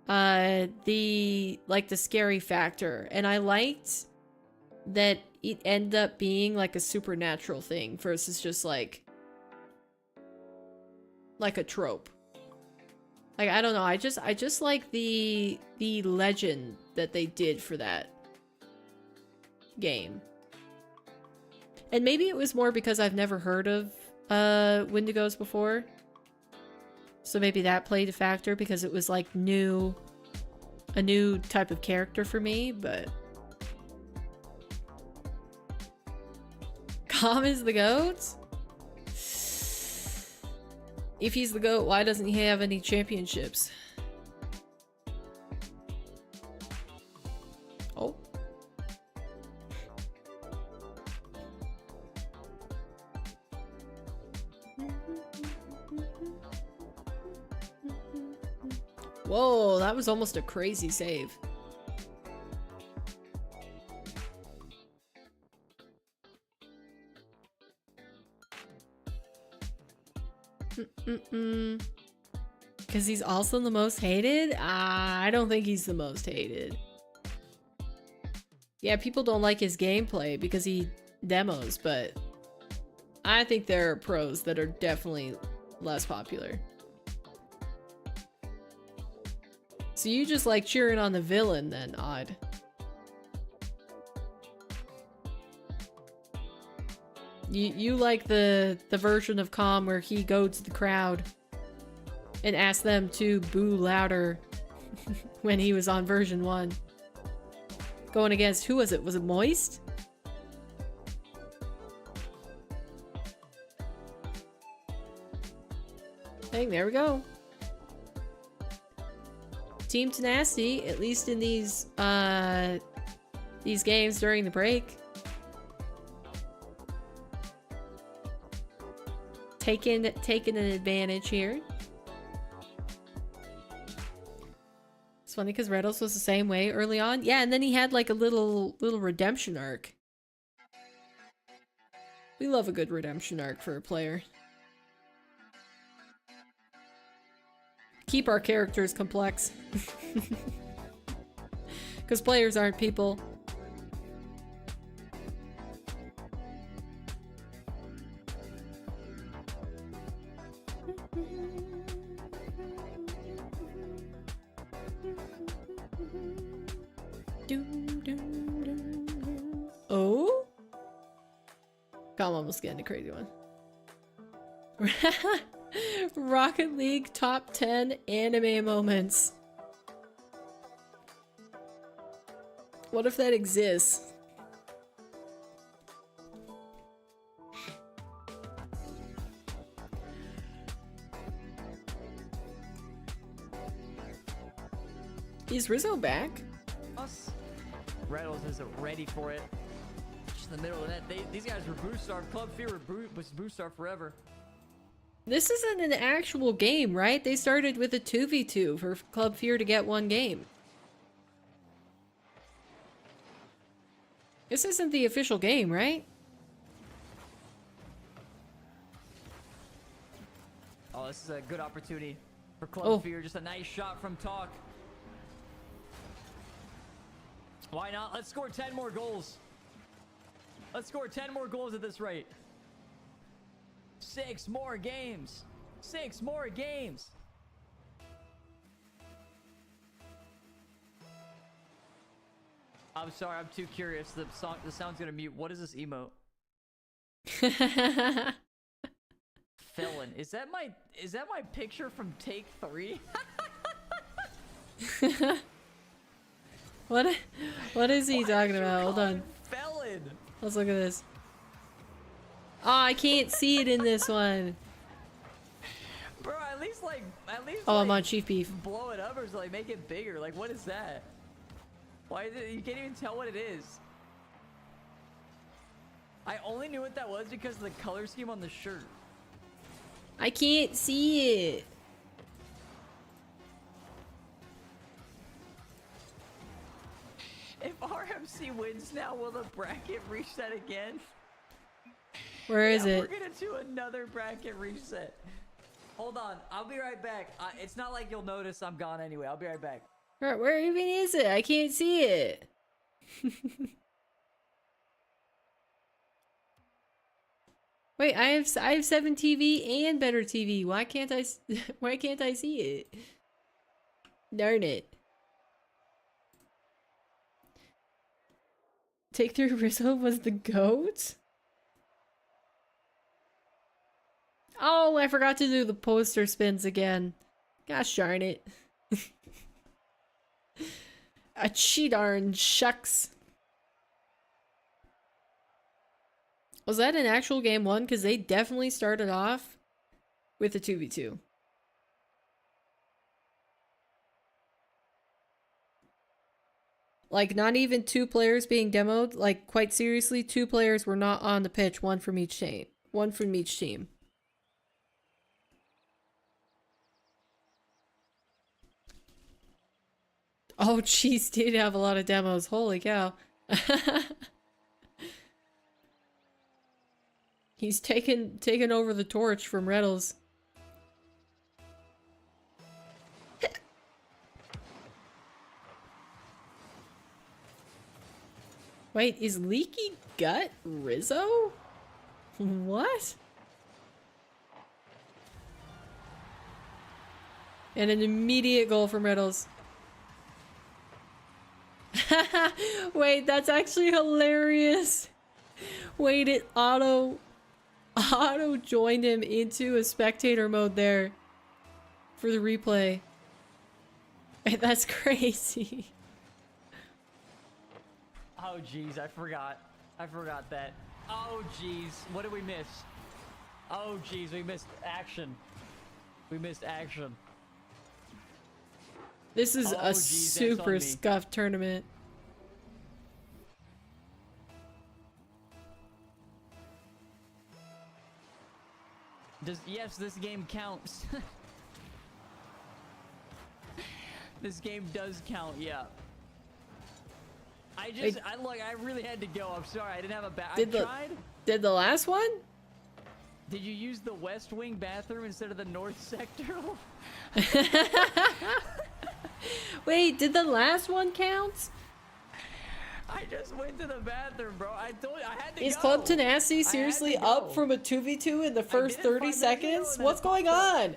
the scary factor. And I liked that it ended up being like a supernatural thing versus just like a trope. Like, I don't know, I just like the legend that they did for that game. And maybe it was more because I've never heard of Wendigos before. So maybe that played a factor because it was like a new type of character for me, but Comm is the GOAT? If he's the GOAT, why doesn't he have any championships? Oh. Whoa, that was almost a crazy save. Because he's also the most hated? I don't think he's the most hated. Yeah, people don't like his gameplay because he demos, but I think there are pros that are definitely less popular. So you just like cheering on the villain then, Odd. You like the version of Comm where he goads the crowd and asks them to boo louder when he was on version 1. Going against, who was it? Was it Moist? Dang, there we go. Team Tenacity, at least in these games during the break, taking an advantage here. It's funny because Retals was the same way early on. Yeah, and then he had like a little redemption arc. We love a good redemption arc for a player. Keep our characters complex. Because players aren't people. Oh? Comm almost getting a crazy one. Rocket League top 10 anime moments. What if that exists? Is Rizzo back?
Us. Retals isn't ready for it. Just in the middle of that. These guys were boost starved. Club Fear was boost starved forever.
This isn't an actual game, right? They started with a 2v2 for Club Fear to get one game. This isn't the official game, right?
Oh, this is a good opportunity for Club Fear. Just a nice shot from Talk. Why not? Let's score 10 more goals. Let's score 10 more goals at this rate. 6 more games. 6 more games. I'm sorry, I'm too curious. The sound's gonna mute. What is this emote? Felon. Is that my picture from Take 3?
What is he talking about? Hold on.
Felon.
Let's look at this. Oh, I can't see it in this one.
Bro, at least
Oh, I'm on Chief Beef.
blow it up or like make it bigger. Like, what is that? Why is it? You can't even tell what it is. I only knew what that was because of the color scheme on the shirt.
I can't see it.
If RMC wins now, will the bracket reset again?
Where is it?
We're gonna do another bracket reset. Hold on, I'll be right back. It's not like you'll notice I'm gone anyway. I'll be right back.
Where even is it? I can't see it. Wait, I have 7 TV and better TV. Why can't I see it? Darn it. Take Through Rizzo was the GOAT? Oh, I forgot to do the poster spins again. Gosh darn it. A darn shucks. Was that an actual game 1? Because they definitely started off with a 2v2. Like, not even 2 players being demoed. Like, quite seriously, 2 players were not on the pitch. One from each team. One from each team. Oh, geez, did have a lot of demos. Holy cow. He's taken over the torch from Retals. Wait, is Leaky Gut Rizzo? What? And an immediate goal from Retals. Wait, that's actually hilarious. Wait, it auto joined him into a spectator mode there for the replay. That's crazy.
Oh jeez, I forgot that. Oh jeez, what did we miss? Oh jeez, we missed action.
This is a super scuffed tournament.
Yes, this game counts. This game does count, yeah. I really had to go. I'm sorry, I didn't have a I tried.
Did the last one?
Did you use the West Wing bathroom instead of the North Sector?
Wait, did the last one count?
I just went to the bathroom, bro. I told you, I had to
Is
go.
Club Tenacity seriously up from a 2v2 in the first 30 seconds? What's going on?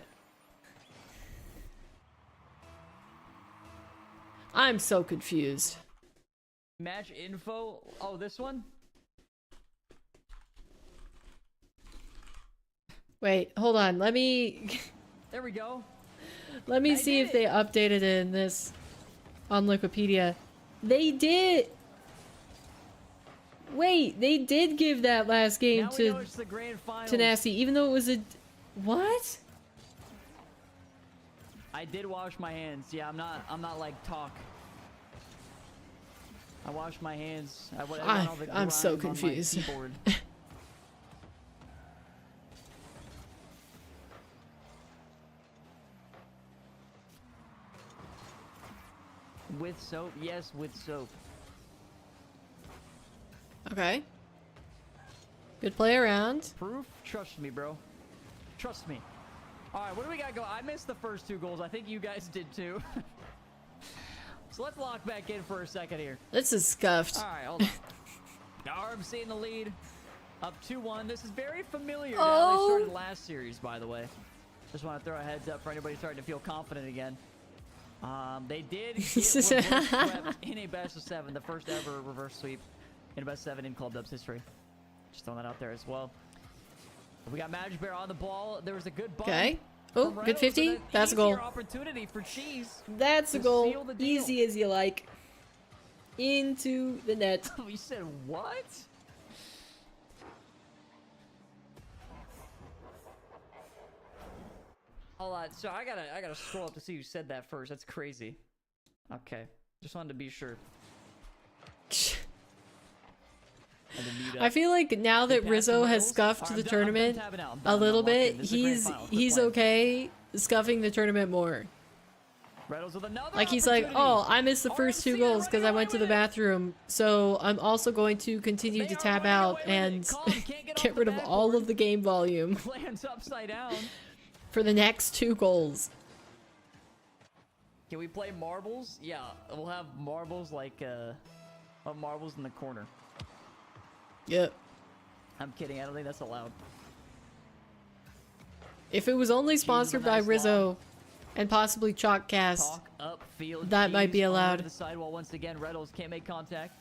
I'm so confused.
Match info. Oh, this one?
Wait, hold on. Let me
There we go.
let me see if they updated it in this on Wikipedia. They did. Wait, they did give that last game
Now we know
to
it's the grand finals.
Tenacity, even though it was a what?
I did wash my hands. Yeah, I'm not like talk. I washed my hands.
I'm so confused.
With soap? Yes, with soap.
Okay. Good play around.
Proof? Trust me, bro. Trust me. Alright, what do we got going? I missed the first 2 goals. I think you guys did too. So let's lock back in for a second here.
This is scuffed.
Alright, hold on. RMC in the lead. Up 2-1. This is very familiar to how they started last series, by the way. Just want to throw a heads up for anybody starting to feel confident again. They did get reverse swept in a best of 7. The first ever reverse sweep in a best of 7 in Club DUBS history. Just throwing that out there as well. We got Magic Bear on the ball. There was a good bump.
Okay. Oh, good 50. That's a goal.
Opportunity for Cheese.
That's a goal. Easy as you like. Into the net.
We said what? Hold on. So I gotta scroll up to see who said that first. That's crazy. Okay. Just wanted to be sure.
I feel like now that Rizzo has scuffed the tournament a little bit, he's okay scuffing the tournament more. Like he's like, oh, I missed the first 2 goals because I went to the bathroom, so I'm also going to continue to tab out and get rid of all of the game volume for the next 2 goals.
Can we play marbles? Yeah, we'll have marbles like marbles in the corner.
Yep.
I'm kidding. I don't think that's allowed.
If it was only sponsored by Rizzo and possibly Chalkcast, that might be allowed.
The sidewall once again. Retals can't make contact.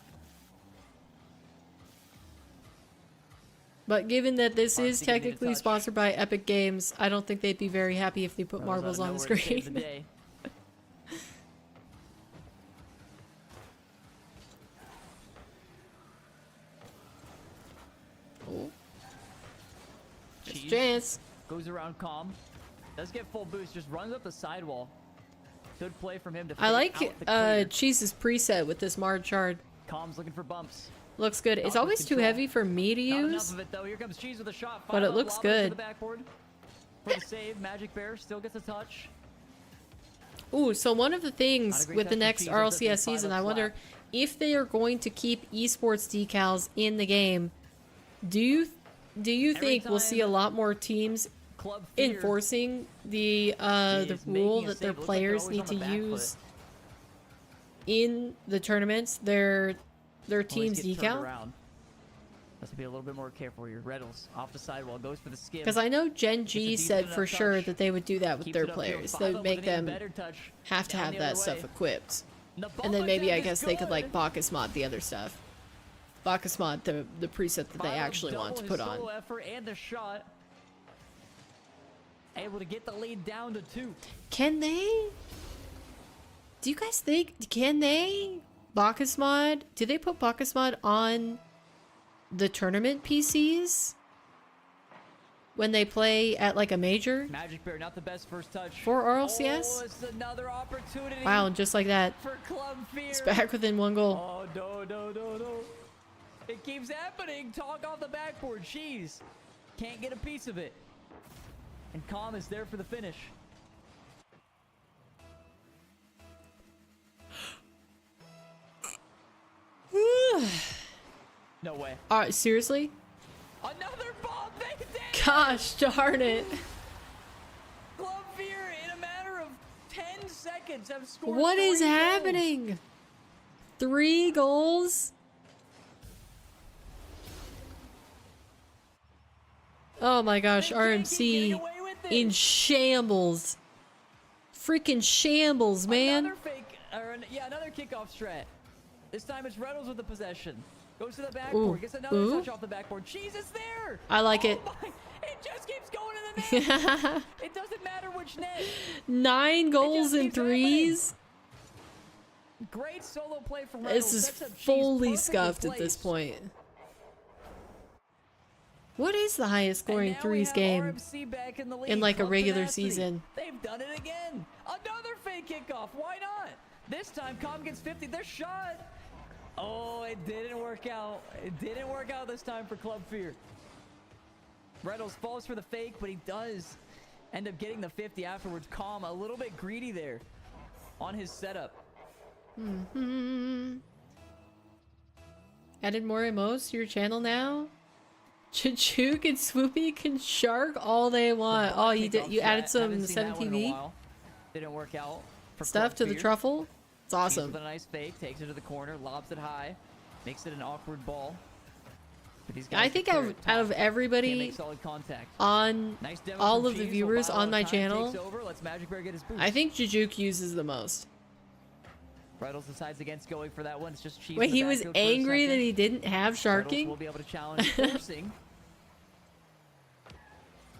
But given that this is technically sponsored by Epic Games, I don't think they'd be very happy if they put marbles on the screen. Chance.
Goes around Comm. Does get full boost. Just runs up the sidewall. Good play from him to
I like Cheese's preset with this Marred Shard.
Comm's looking for bumps.
Looks good. It's always too heavy for me to use.
Here comes Cheese with a shot.
But it looks good.
For the save, Magic Bear still gets a touch.
Ooh, so one of the things with the next RLCS season, I wonder if they are going to keep esports decals in the game. Do you think we'll see a lot more teams enforcing the rule that their players need to use in the tournaments their team's decal?
Let's be a little bit more careful here. Retals off the sidewall, goes for the skim.
Because I know Gen G said for sure that they would do that with their players. They would make them have to have that stuff equipped. And then maybe I guess they could like Bacchus mod the other stuff. Bacchus mod the preset that they actually want to put on.
And the shot. Able to get the lead down to 2.
Can they? Do you guys think, can they? Bacchus mod? Do they put Bacchus mod on the tournament PCs? When they play at like a major?
Magic Bear, not the best first touch.
For RLCS?
Oh, it's another opportunity.
Wow, and just like that.
For Club Fear.
It's back within 1 goal.
Oh, no. It keeps happening. Talk off the backboard. Jeez. Can't get a piece of it. And Comm is there for the finish. No way.
Seriously?
Another bomb bait down!
Gosh darn it.
Club Fear in a matter of 10 seconds have scored
What is
3 goals.
happening? 3 goals? Oh my gosh,
They can't keep
RMC
getting away with it.
in shambles. Freaking shambles, man.
Another fake, another kickoff strat. This time it's Retals with the possession. Goes to the backboard, gets another touch off the backboard. Jesus, there!
I like it.
My, it just keeps going in the net. It doesn't matter which net.
9 goals and
keeps happening.
3s.
Great solo play from Retals.
This is
Sets up Cheese
fully
perfectly
scuffed at this
placed.
point. What is the highest scoring
And now we
3s
have
game
RMC back in the league.
in like a
Club
regular
tenacity.
season?
They've done it again. Another fake kickoff. Why not? This time, Comm gets 50. They're shot. Oh, it didn't work out. It didn't work out this time for Club Fear. Retals falls for the fake, but he does end up getting the 50 afterwards. Comm a little bit greedy there on his setup.
Added more emos to your channel now? Chachook and Swoopy can shark all they want. Oh, you did. You added some 7TV
Didn't work out for
stuff
Club
to the
Fear.
truffle. It's
Cheese
awesome.
with a nice fake, takes it to the corner, lobs it high, makes it an awkward ball. But these
I
guys
think
are
out of
can't
everybody
make solid contact.
on
Nice demo
all
from
of the
Cheese,
viewers
while
on my
Time
channel,
takes over, lets Magic Bear get his boost.
I think Chachook uses the most.
Retals decides against going for that one. It's just Cheese.
Wait,
in the
he was
backfield for a
angry that
second.
he didn't have
Retals
sharking?
will be able to challenge forcing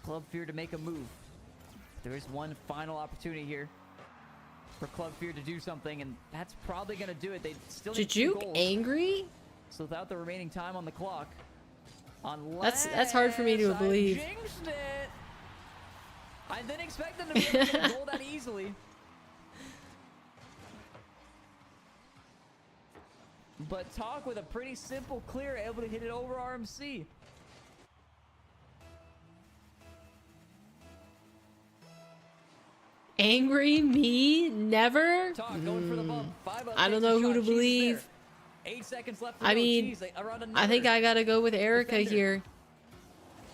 Club Fear to make a move. There is one final opportunity here for Club Fear to do something, and that's probably going to do it. They still need 2
Chachook
goals.
angry?
So without the remaining time on the clock, unless
That's hard for me to
I
believe.
jinxed it. I didn't expect them to be able to get a goal that easily. But Talk with a pretty simple clear, able to hit it over RMC.
Angry me? Never?
Talk going for the bump. 5-0
I don't
takes
know
a
who
shot.
to
Cheese is
believe.
there. 8 seconds left to
I
go.
mean,
Cheese, around
I think
another
I gotta go with Erica
defender.
here.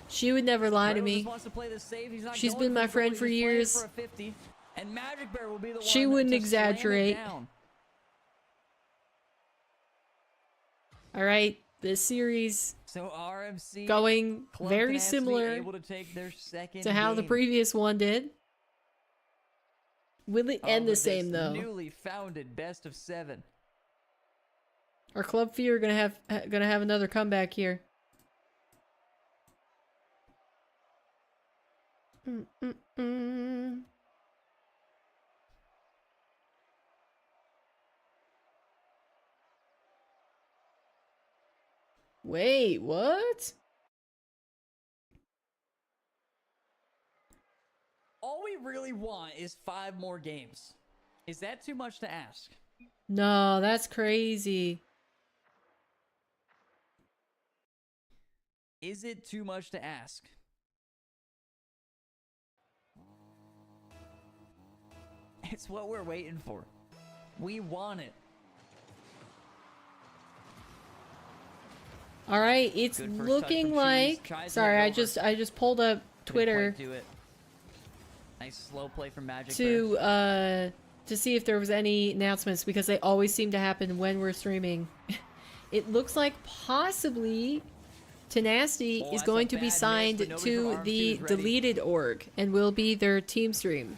She would never lie to
Retals
me.
just wants to play this safe. He's not
She's
going
been
for
my
the
friend
goal.
for
He's just playing
years.
for a 50. And Magic Bear will be the
She
one
wouldn't
to slam it
exaggerate.
down.
All right, this series
So RMC
going
Club
very
Tenacity
similar
able to take their second
to how the
game
previous one did. Will it end
of
the
this
same though?
Newly founded best of 7.
Our Club Fear gonna have another comeback here. Wait, what?
All we really want is 5 more games. Is that too much to ask?
No, that's crazy.
Is it too much to ask? It's what we're waiting for. We want it.
All right, it's
Good first touch
looking
from Cheese.
like.
Tries to
Sorry,
get
I
over.
just pulled up Twitter
Didn't quite do it. Nice slow play from Magic
to see if there was any announcements because they always seem to happen when we're streaming. It looks like possibly Tenacity
Oh,
is
that's
going
a
to be
bad miss,
signed
but nobody
to
from RMC
the
is ready.
deleted org and will be their team stream.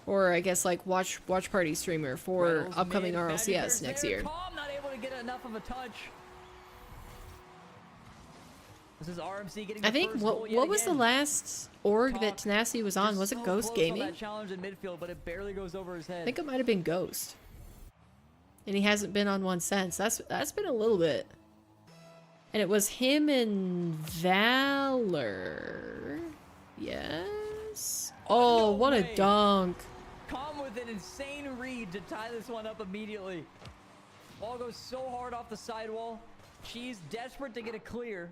Or I guess like watch party streamer for
Retals
upcoming
mid, Magic
RLCS
Bear's
next
there.
year.
Comm not able to get enough of a touch. This is RMC getting the
I think
first goal yet
what was the
again.
last org
Talk
that Tenacity was on?
just
Was it
so
Ghost
close on
Gaming?
that challenge in midfield, but it barely goes over his head.
I think it might have been Ghost. And he hasn't been on one since. That's been a little bit. And it was him and Valor. Yes. Oh,
no
what a
way.
dunk.
Comm with an insane read to tie this one up immediately. Ball goes so hard off the sidewall. She's desperate to get a clear.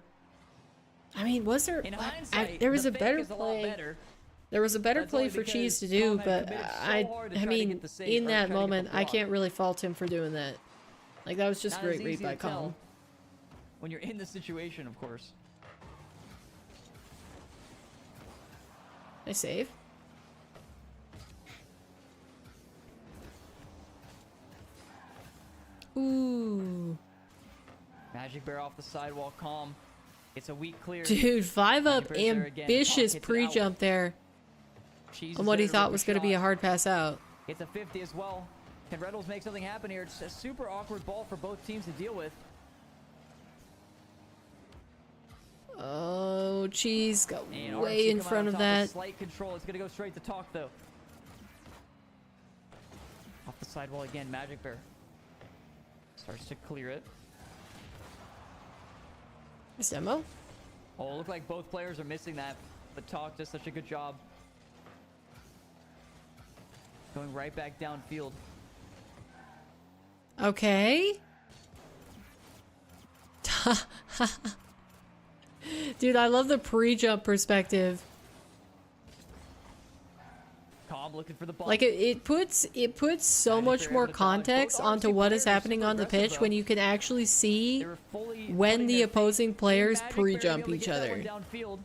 I mean, was there
In hindsight,
there was
the
a
fake
better
is a lot
play
better.
There was a better
That's
play
only
for
because
Cheese to do,
Comm had
but
committed so
I
hard to try to
mean,
get the save,
in
or
that
try to get the
moment, I
block.
can't really fault him for doing that. Like, that was just
Not
great
as
read
easy
by
to tell
Comm.
when you're in the situation, of course.
I save. Ooh.
Magic Bear off the sidewall, Comm. It's a weak clear.
Dude, 5 up,
Magic Bear's there again.
ambitious
Comm hits it out.
pre-jump there
Cheese
on
is
what
there
he
to
thought
rip
was going to be a
shot.
hard pass out.
It's a 50 as well. Can Retals make something happen here? It's a super awkward ball for both teams to deal with.
Oh, Cheese got
And
way
RMC
in
come out
front
on
of
top
that.
with slight control. It's gonna go straight to Talk though. Off the sidewall again, Magic Bear starts to clear it.
This demo?
Oh, look like both players are missing that, but Talk does such a good job. Going right back downfield.
Okay. Dude, I love the pre-jump perspective.
Comm looking for the ball.
Like it puts so
Magic
much
Bear
more
able to dodge.
context
Both
onto
RMC
what is
players are
happening
super
on the
aggressive,
pitch
though.
when you can actually see
They were fully
when
putting
the
their
opposing
faith
players
in Magic Bear to be
pre-jump
able to
each
get that
other.
one downfield.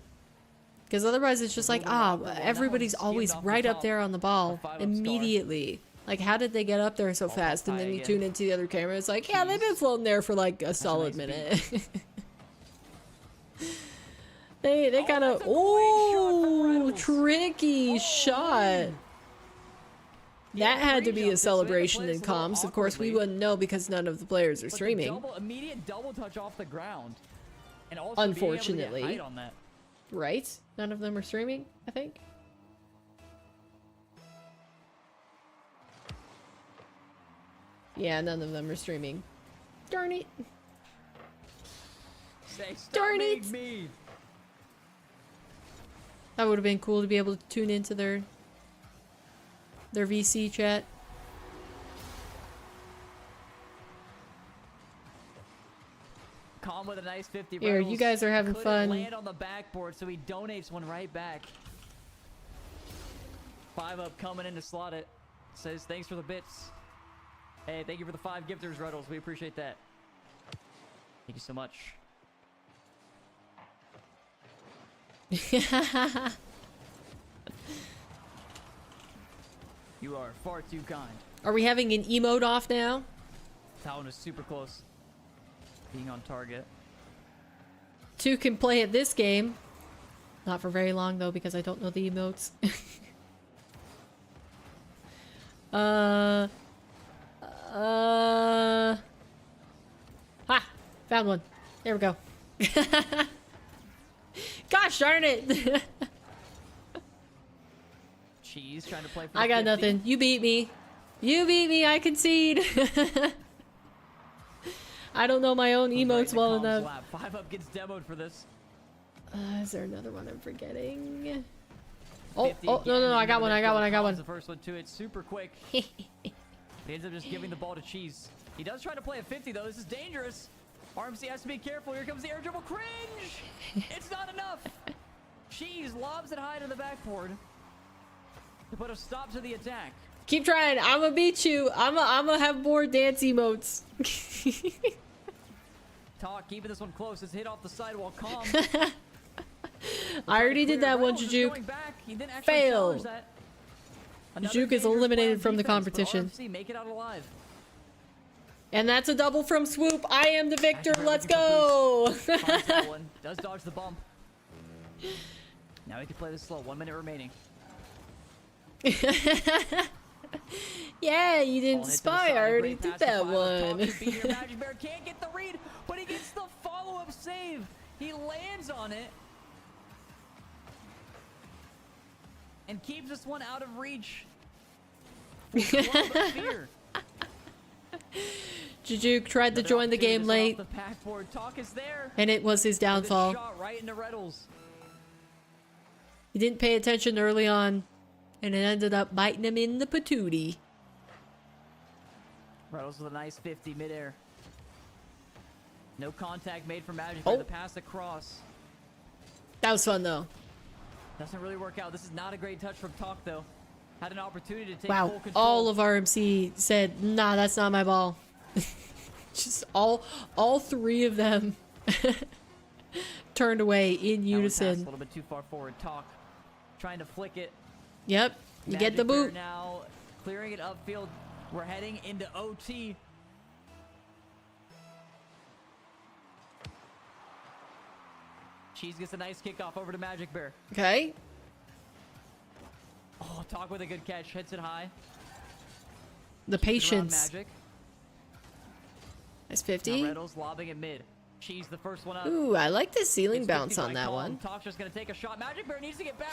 Because otherwise it's just like,
Moving off the
ah,
wall. That
everybody's
one's
always
skimmed off the
right up
top.
there on the ball
A 5-up star.
immediately. Like, how did they get up there so
Ball
fast? And
high
then you
again.
tune into the other camera. It's like, yeah, they've been
Jeez.
floating there for like a solid
nice
minute. they
Oh,
kind of,
that's a great shot from
ooh,
Retals.
tricky shot.
man. Yeah,
That had to
pre-jump
be a
this way to
celebration
play
in
this a little
comms. Of course, we
awkwardly.
wouldn't know because none of the players are
But the
streaming.
immediate double touch off the ground. And also
Unfortunately.
being able to get height on that.
Right? None of them are streaming, I think. Yeah, none of them are streaming. Darn it.
Say, stop
Darn
being
it.
mean.
That would have been cool to be able to tune into their VC chat.
Comm with a nice 50.
Here, you
Retals
guys are having
couldn't
fun.
Land on the backboard, so he donates one right back. 5 up coming in to slot it. Says thanks for the bits. Hey, thank you for the 5 gifters, Retals. We appreciate that. Thank you so much. You are far too kind.
Are we having an emote off now?
That one is super close. Being on target.
2 can play at this game. Not for very long though, because I don't know the emotes. Ha! Found one. There we go. Gosh darn it!
Cheese trying to play for
I
the
got
50.
nothing. You beat me. You beat me, I concede. I don't know my own
Goes right
emotes
into
well
Comm's
enough.
lap. 5 up gets demoed for this.
Is there another one I'm forgetting? Oh,
50
oh, no,
again,
I
into
got
the
one, I
midfield.
got one, I got
Comm's
one.
The first one too. It's super quick. He ends up just giving the ball to Cheese. He does try to play a 50 though. This is dangerous. RMC has to be careful. Here comes the air dribble. Cringe! It's not enough. Cheese lobs it high to the backboard to put a stop to the attack.
Keep trying. I'm gonna beat you. I'm gonna have more dance emotes.
Talk, keeping this one close. It's hit off the sidewall. Comm.
I already did that one,
Reynolds is
Jujuke.
going back. He didn't actually
Fail.
challenge that. Another
Juke is
dangerous
eliminated
play on
from the
defense, but
competition.
RMC make it out alive.
And that's a double from Swoop. I am the victor.
Magic Bear
Let's
looking
go.
for boost. Finds that one. Does dodge the bump. Now he can play this slow. 1 minute remaining.
Yeah, you didn't
Ball hit to the
spy.
side.
I already
Great
did
pass to
that
5 up top.
one.
He's beating your Magic Bear can't get the read, but he gets the follow-up save. He lands on it. And keeps this one out of reach. For Club of Fear.
Jujuke tried to
Another
join the
opportunity
game
to set
late,
off the backboard. Talk is there.
and it was his
With a
downfall.
shot right into Retals.
He didn't pay attention early on, and it ended up biting him in the patootie.
Retals with a nice 50 midair. No contact made for Magic
Oh.
for the pass across.
That was fun though.
Doesn't really work out. This is not a great touch from Talk, though. Had an opportunity to take
Wow,
full control.
all of RMC said, nah, that's not my ball. Just all three of them turned away in
That one passed
unison.
a little bit too far forward. Talk trying to flick it.
Yep, you get the
Magic Bear
boot.
now clearing it upfield. We're heading into OT. Cheese gets a nice kickoff over to Magic Bear.
Okay.
Oh, Talk with a good catch. Hits it high.
The
Keeps it around
patience.
Magic.
That's
Now
50.
Retals lobbing it mid. Cheese the first one up.
Ooh, I like the ceiling
It's
bounce
50
on
by
that
Comm.
one.
Talk's just gonna take a shot. Magic Bear needs to get back.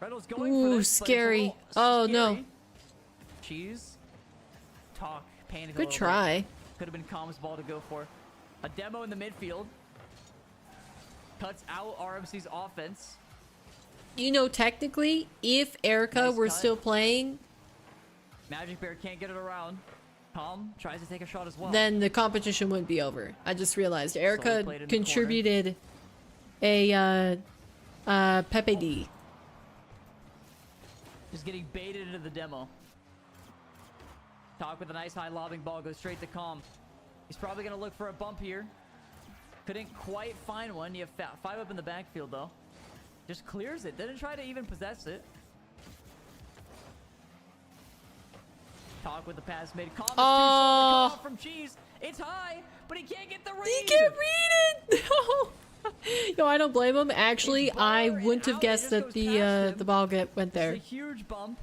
Retals going for
Ooh,
this, but it's a
scary.
little
Oh, no.
scary. Cheese. Talk. Panicking a
Good
little
try.
bit. Could have been Comm's ball to go for. A demo in the midfield. Cuts out RMC's offense.
You know, technically, if Erica
Nice
were
cut.
still playing,
Magic Bear can't get it around. Comm tries to take a shot as well.
then the competition wouldn't be over. I just realized Erica
played in the
contributed a Pepe D.
Just getting baited into the demo. Talk with a nice high lobbing ball. Goes straight to Comm. He's probably going to look for a bump here. Couldn't quite find one. You have 5 up in the backfield, though. Just clears it. Didn't try to even possess it. Talk with the pass made. Comm is too
Oh.
slow to come from Cheese. It's high, but he can't get the read.
He can't read it! No! Yo, I don't blame him. Actually,
It's
I
bar and
wouldn't have
out. It
guessed
just
that
goes
the
past him.
the ball went there.
It's a huge bump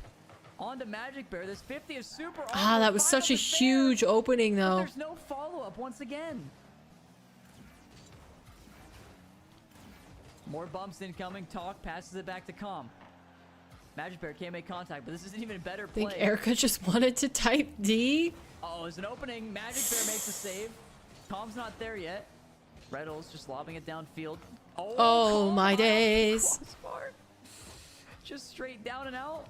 onto Magic Bear. This 50 is super
Ah,
awkward.
that was
Final
such a
is there,
huge opening,
but
though.
there's no follow-up once again. More bumps incoming. Talk passes it back to Comm. Magic Bear can't make contact, but this is an even better
I think
play.
Erica just wanted to type D.
Oh, it's an opening. Magic Bear makes a save. Comm's not there yet. Retals just lobbing it downfield.
Oh,
Comm
my
off
days.
crossbar. Just straight down and out.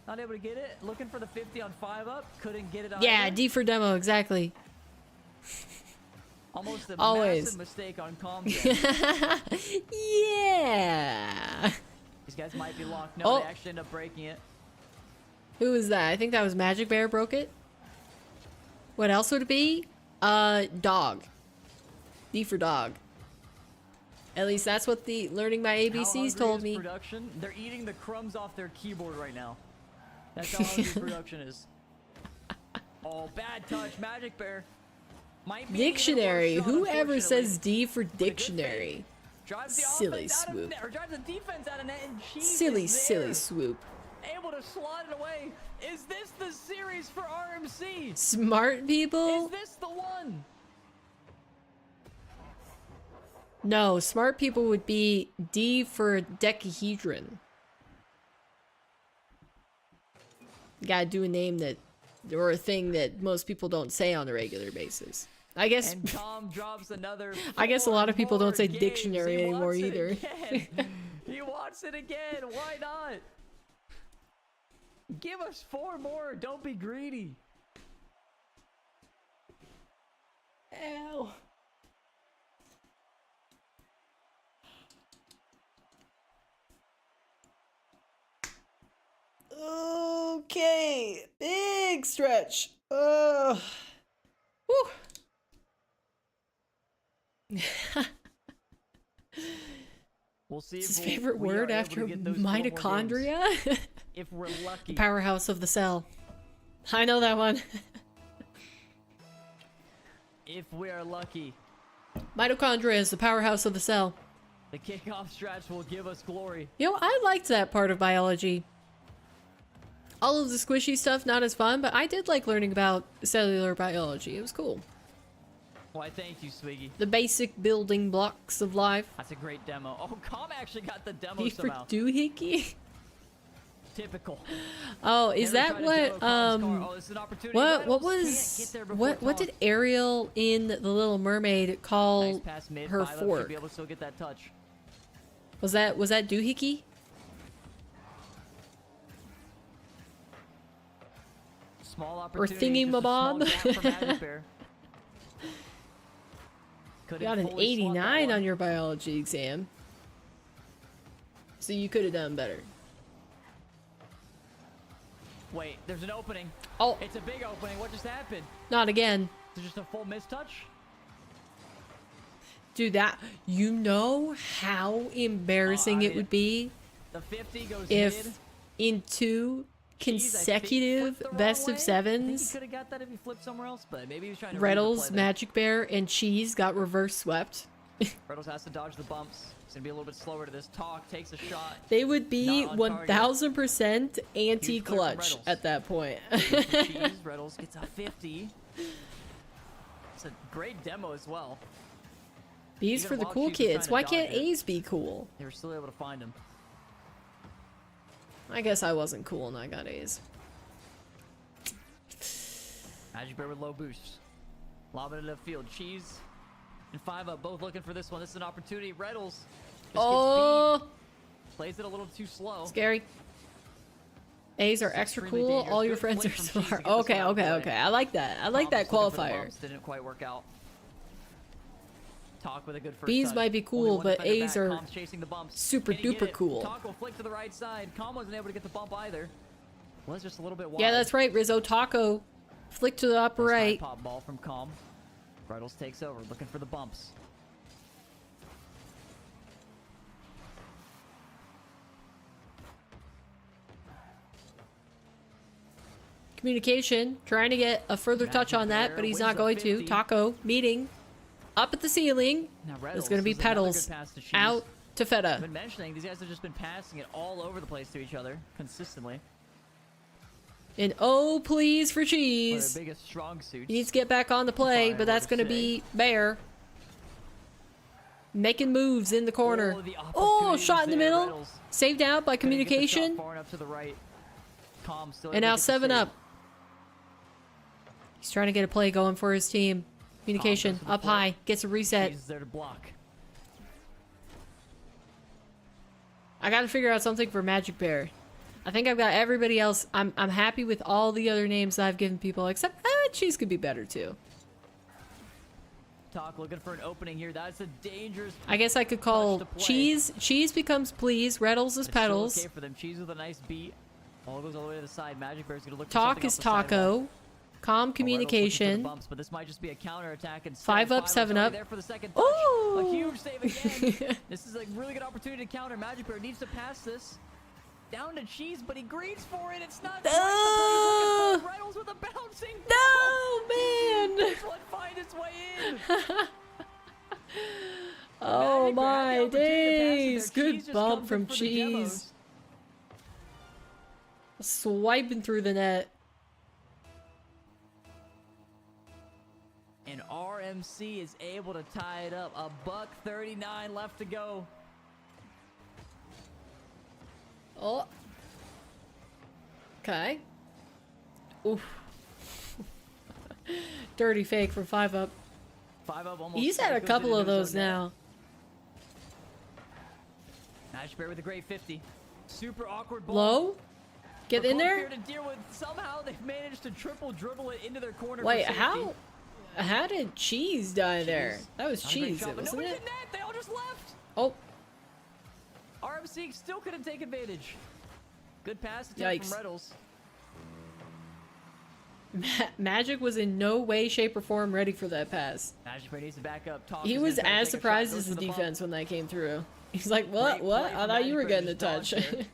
Not able to get it. Looking for the 50 on 5 up. Couldn't get it on.
Yeah, D for demo, exactly.
Almost a
Always.
massive mistake on Comm's end.
Yeah.
These guys might be locked. No,
Oh.
they actually end up breaking it.
Who was that? I think that was Magic Bear broke it. What else would it be? Dog. D for dog. At least that's what the Learning My
How
ABCs
hungry
told
is
me.
Production? They're eating the crumbs off their keyboard right now. That's how hungry production is. Oh, bad touch. Magic Bear. Might be
Dictionary.
a little worse shot,
Whoever
unfortunately.
say D for
But a good
dictionary.
fake. Drives the
Silly
offense out of
swoop.
net, or drives the defense out of net, and Cheese
Silly,
is
silly
there,
swoop.
able to slot it away. Is this the series for RMC?
Smart people?
Is this the one?
No, smart people would be D for decahedron. You gotta do a name that, or a thing that most people don't say on a regular basis. I guess.
And Comm drops another.
I guess a lot of people don't say
4 games.
dictionary
He
anymore
wants it
either.
again. He wants it again. Why not? Give us 4 more. Don't be greedy.
Ow. Okay, big stretch. Whew.
We'll see
His
if
favorite
we are
word
able
after
to get those 4 more games.
mitochondria?
If we're lucky.
Powerhouse of the cell. I know that one.
If we are lucky.
Mitochondria is the powerhouse of the cell.
The kickoff stretch will give us glory.
You know, I liked that part of biology. All of the squishy stuff, not as fun, but I did like learning about cellular biology. It was cool.
Why, thank you, Swiggy.
The basic building blocks of life.
That's a great demo. Oh, Comm actually got the demo
D for
somehow.
doohickey?
Typical.
Oh, is
Never
that
tried to
what,
demo Comm's car. Oh, this is an opportunity.
what
Retals
was,
can't get there before
what
Talk.
did Ariel in The Little Mermaid call
Nice pass mid.
her
5 up, should
fork?
be able to still get that touch.
Was that doohickey?
Small opportunity.
thingy
just a small
mabob?
gap for Magic Bear.
You
Couldn't
got an
fully slot that
89
one.
on your biology exam. So you could have done better.
Wait, there's an opening.
Oh,
It's a big opening. What just happened?
not again.
Is it just a full mistouch?
Dude, that, you know how embarrassing it would be
The 50 goes
if
mid.
in 2 consecutive
flipped the wrong
best
way.
of
I think he
sevens,
could have got that if he flipped somewhere else, but maybe he was trying to
Retals,
read the play
Magic Bear, and Cheese got reverse swept.
there. Retals has to dodge the bumps. It's gonna be a little bit slower to this. Talk takes a shot.
They would be
Not on target.
1000% anti-clutch
Retals.
at that point.
Cheese, Retals gets a 50. It's a great demo as well.
B's
Even
for the
while
cool
Cheese was
kids.
trying
Why
to
can't
dodge it.
A's be cool?
They were still able to find him.
I guess I wasn't cool and I got A's.
Magic Bear with low boost. Lob it in the field. Cheese and 5-Up both looking for this one. This is an opportunity. Retals just gets
Oh,
beat. Plays it a little too slow.
scary. A's are
This is
extra
extremely
cool.
dangerous.
All your
Good
friends are
flick from Cheese to
smart.
get this
Okay,
one out of the
okay,
way.
okay. I like that. I like that
Comm looking for the
qualifier.
bumps. Didn't quite work out. Talk with a good first
B's
touch.
might be
Only
cool,
one
but
defender
A's
back.
are
Comm's chasing the bumps.
super
Can he get
duper
it?
cool.
Talk will flick to the right side. Comm wasn't able to get the bump either. Was just a little bit wide.
Yeah, that's right. Rizzo Taco. Flick to the upper
Nice high
right.
pop ball from Comm. Retals takes over, looking for the bumps.
Communication. Trying to get a further touch
Magic
on that,
Bear
but he's
wins
not
the
going
50.
to. Taco meeting. Up at the ceiling.
Now
It's going to be
this is another
Petals.
good pass to Cheese.
Out to
I've
Feta.
been mentioning these guys have just been passing it all over the place to each other consistently.
And oh, please for
One of
Cheese.
their biggest strong suits.
He needs to get back on the play,
Fine,
but that's
what
going
to
to be Bear. Making moves in the corner.
the
Oh,
opportunity
shot in the
was there.
middle.
Retals
Saved out by
couldn't get the shot
communication.
far enough to the right. Comm still
And
able to
now
get the
7
save.
up. He's trying to get a play going for his team. Communication
goes for the
up
play.
high. Gets a reset.
Cheese is there to block.
I got to figure out something for Magic Bear. I think I've got everybody else. I'm happy with all the other names I've given people, except Cheese could be better too.
Talk looking for an opening here. That's a dangerous.
I guess I could call
Clutch to play.
Cheese. Cheese becomes Please. Retals is
It's still
Petals.
okay for them. Cheese with a nice beat. Ball goes all the way to the side. Magic Bear's gonna look for
Talk
something
is
off the sidewall.
Taco. Calm
Retals looking for the
communication.
bumps, but this might just be a counter attack instead.
5 up,
5-Up's
7
already
up.
There for the second touch.
Ooh!
A huge save again. This is a really good opportunity to counter. Magic Bear needs to pass this. Down to Cheese, but he greets for it. It's not the right play. Retals with a bouncing ball.
No, man.
This one find its way in.
Oh
Magic Bear had the
my
opportunity to pass it there.
days.
Cheese
Good
just
bump
comes
from
in for the
Cheese.
demos.
Swiping through the net.
And RMC is able to tie it up. $1:39 left to go.
Oh. Okay. Oof. Dirty fake from 5 up.
5 up almost.
He's had a
goes
couple
into
of
his
those
own net.
now.
Magic Bear with a great 50. Super awkward ball.
Low? Get
For
in
Comm
there?
here to deal with. Somehow they've managed to triple dribble it into their corner. for
Wait,
safety.
how did Cheese die there?
Cheese.
That was
Not a great
Cheese,
shot, but
wasn't
nobody's
it?
in net. They all just left.
Oh,
RMC still couldn't take advantage. Good pass attempt
Yikes.
from Retals.
Magic was in no way, shape, or form ready for that pass.
Magic Bear needs to back up. Talk
He
is
was
gonna try to
as
take a shot,
surprised
goes
as
for
the
the bump.
defense when that came through. He's like, what?
Great
What?
play
I
from
thought you
Magic
were
Bear
getting
to
the
just
touch.
dodge there.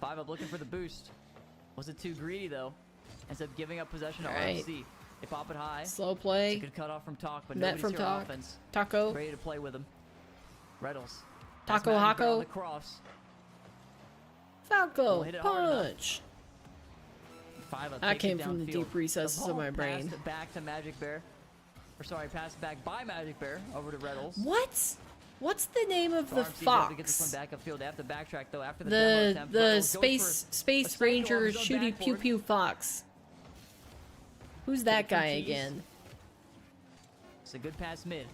5 up looking for the boost. Was it too greedy though? Ends up giving up possession to
Alright.
RMC. They pop it high.
Slow
It's a
play.
good cutoff from Talk, but
Net
nobody's
from
here on
Talk.
offense.
Taco.
Ready to play with him. Retals.
Taco
Magic Bear on
Hako.
the cross.
Falco.
hit it hard enough.
Punch.
5 up.
I
takes it
came from the
downfield.
deep recesses
The
of
ball
my brain.
passed back to Magic Bear. Or sorry, passed back by Magic Bear over to Retals.
What? What's the name of the
RMC's able to get this one
fox?
back upfield. They have to backtrack though after the demo
The
attempt. Retals goes for
space
a cycle on
ranger
his own
shooty pew
backboard.
pew fox. Who's that
Taking
guy
Cheese.
again?
It's a good pass mid.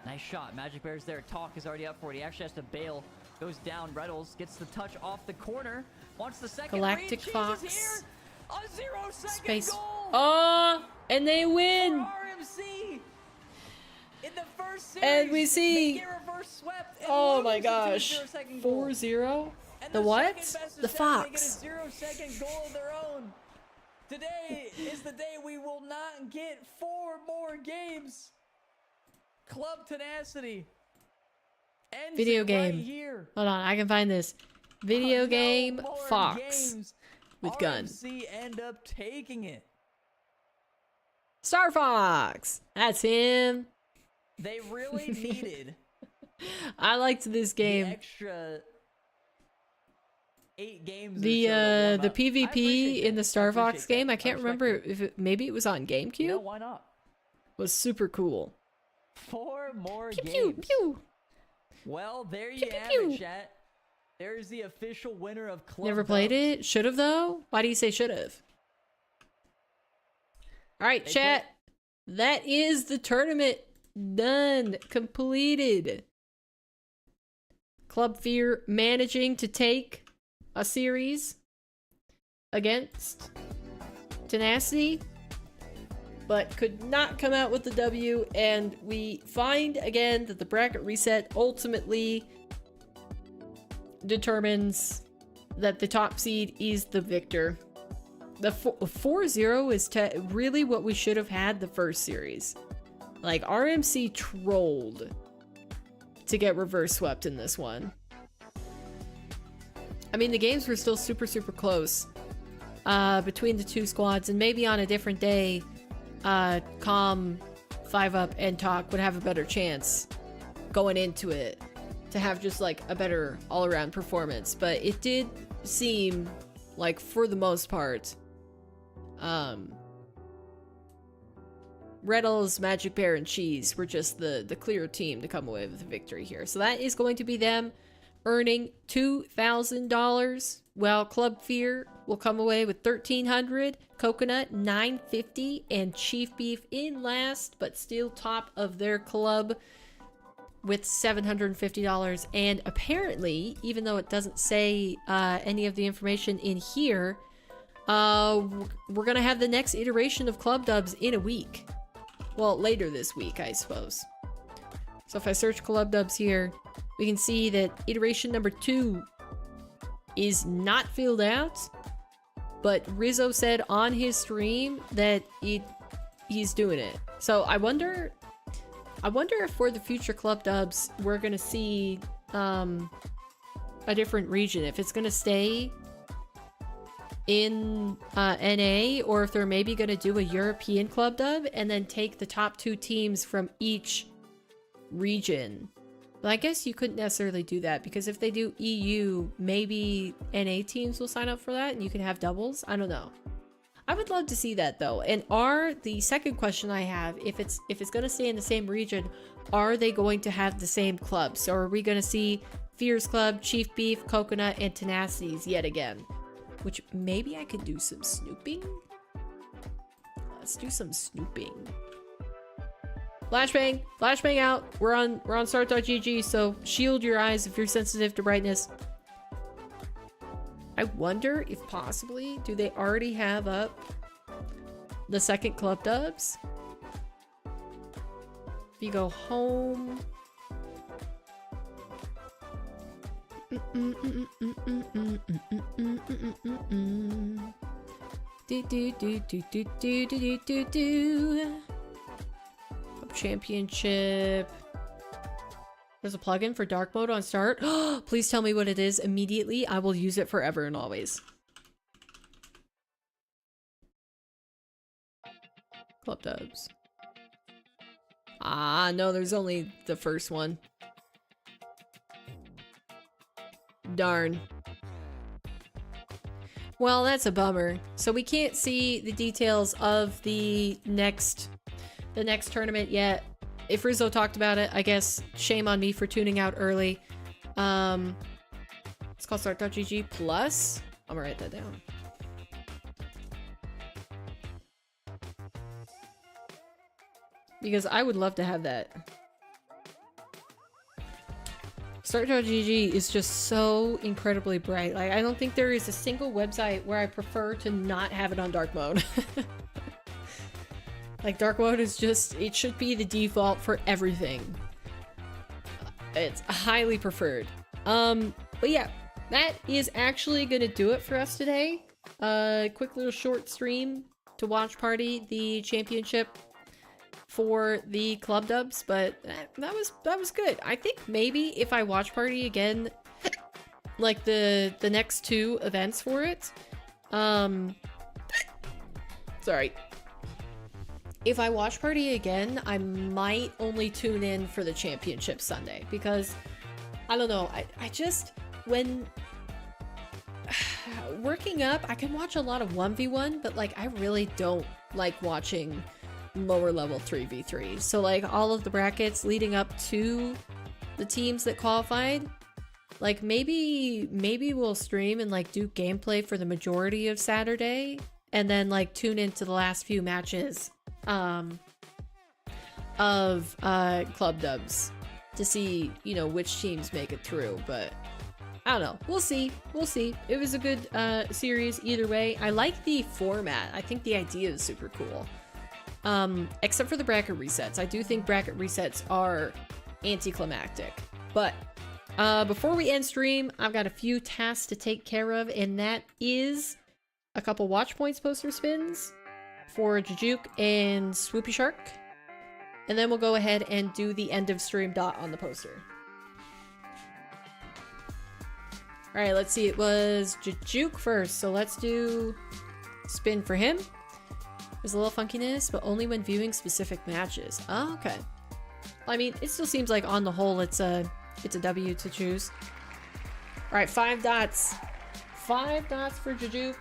Nice shot. Magic Bear's there. Talk is already up for it. He actually has to bail. Goes down. Retals gets the touch off the corner. Wants the second
Galactic
read. Cheese
Fox.
Is here. A 0-second
Space.
goal
Oh, and they
for
win.
RMC. In the first series,
And we see-
they get reverse swept and
Oh
lose
my
to a
gosh.
0-second goal.
4-0?
And
The what?
second best of
The
7,
Fox.
They get a 0-second goal of their own. Today is the day we will not get 4 more games. Club Tenacity. Ends
Video
it
game.
Right here.
Hold on, I can find this. Video
No
game
more
Fox
games.
with gun.
RMC end up taking it.
Star Fox! That's him.
They really needed
I liked this
the
game.
extra 8 games. or
The
so to warm
the
up. I appreciate
PvP in
that.
the Star
I appreciate
Fox
that.
game, I can't
respect
remember
it.
if maybe it was on GameCube.
You know, why not?
Was super cool.
4 more
Pew
games.
pew pew.
Well, there you
Pew, pew,
have
pew.
it, chat. There's the official winner of Club
Never played
Dubs.
it. Should have though. Why do you say should have? All right,
They
chat. That is the tournament done, completed. Club Fear managing to take a series against Tenacity, but could not come out with the W, and we find again that the bracket reset ultimately determines that the top seed is the victor. The 4-0 is really what we should have had the first series. Like, RMC trolled to get reverse swept in this one. I mean, the games were still super, super close between the two squads, and maybe on a different day, Comm, 5UP, and Talk would have a better chance going into it to have just like a better all-around performance. But it did seem like, for the most part, Retals, Magic Bear, and Cheese were just the clear team to come away with the victory here. So that is going to be them earning $2,000. Well, Club Fear will come away with $1,300, Coconut $950, and Chief Beef in last, but still top of their club with $750. And apparently, even though it doesn't say any of the information in here, we're gonna have the next iteration of Club Dubs in a week. Well, later this week, I suppose. So if I search Club Dubs here, we can see that iteration number 2 is not filled out, but Rizzo said on his stream that he's doing it. So I wonder if for the future Club Dubs we're gonna see a different region, if it's gonna stay in NA, or if they're maybe gonna do a European Club Dub and then take the top 2 teams from each region. But I guess you couldn't necessarily do that, because if they do EU, maybe NA teams will sign up for that and you can have doubles. I don't know. I would love to see that though. And the second question I have, if it's gonna stay in the same region, are they going to have the same clubs? So are we gonna see Fears Club, Chief Beef, Coconut, and Tenacities yet again? Which maybe I could do some snooping. Let's do some snooping. Flashbang out. We're on start.gg, so shield your eyes if you're sensitive to brightness. I wonder if possibly, do they already have up the second Club Dubs? If you go home. Club Championship. There's a plugin for dark mode on start. Please tell me what it is immediately. I will use it forever and always. Club Dubs. Ah, no, there's only the first one. Darn. Well, that's a bummer. So we can't see the details of the next tournament yet. If Rizzo talked about it, I guess shame on me for tuning out early. It's called start.gg plus. I'm gonna write that down. Because I would love to have that. Start.gg is just so incredibly bright. Like, I don't think there is a single website where I prefer to not have it on dark mode. Like, dark mode is just, it should be the default for everything. It's highly preferred. But yeah, that is actually gonna do it for us today. Quick little short stream to watch party the championship for the club dubs, but that was good. I think maybe if I watch party again, like the next 2 events for it, sorry. If I watch party again, I might only tune in for the championship Sunday, because I don't know, I just, when working up, I can watch a lot of 1v1, but like I really don't like watching lower level 3v3. So like all of the brackets leading up to the teams that qualified, like maybe we'll stream and like do gameplay for the majority of Saturday, and then like tune into the last few matches of club dubs to see, you know, which teams make it through. But I don't know, we'll see. It was a good series either way. I like the format. I think the idea is super cool, except for the bracket resets. I do think bracket resets are anticlimactic. But before we end stream, I've got a few tasks to take care of, and that is a couple watch points poster spins for Jujuke and Swoopy Shark. And then we'll go ahead and do the end of stream dot on the poster. Alright, let's see. It was Jujuke first, so let's do spin for him. There's a little funkiness, but only when viewing specific matches. Oh, okay. Well, I mean, it still seems like on the whole it's a W to choose. Alright, 5 dots. 5 dots for Jujuke.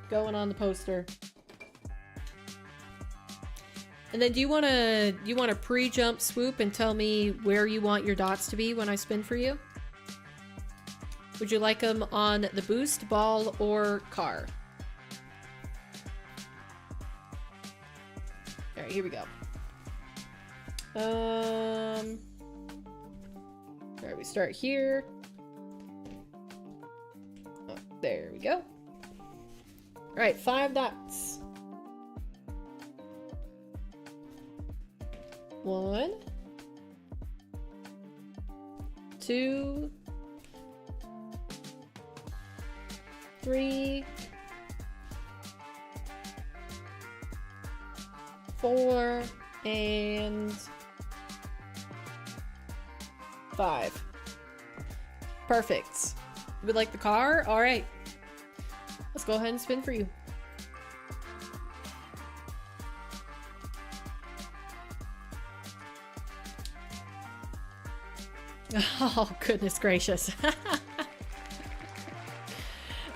Going on the poster. And then do you wanna pre-jump swoop and tell me where you want your dots to be when I spin for you? Would you like them on the boost, ball, or car? Alright, here we go. Alright, we start here. Oh, there we go. Alright, 5 dots. 1, 2, 3, 4, and 5. Perfect. You would like the car? All right. Let's go ahead and spin for you. Oh, goodness gracious.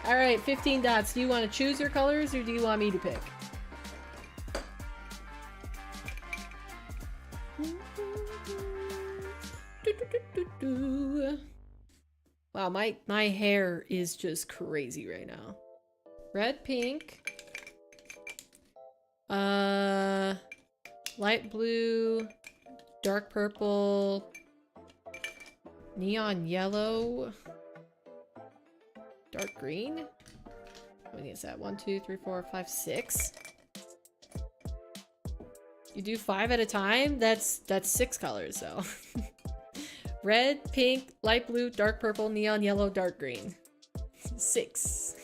All right, 15 dots. Do you want to choose your colors, or do you want me to pick? Wow, my hair is just crazy right now. Red, pink. Light blue, dark purple, neon yellow, dark green. How many is that? 1, 2, 3, 4, 5, 6. You do 5 at a time? That's 6 colors though. Red, pink, light blue, dark purple, neon yellow, dark green. 6.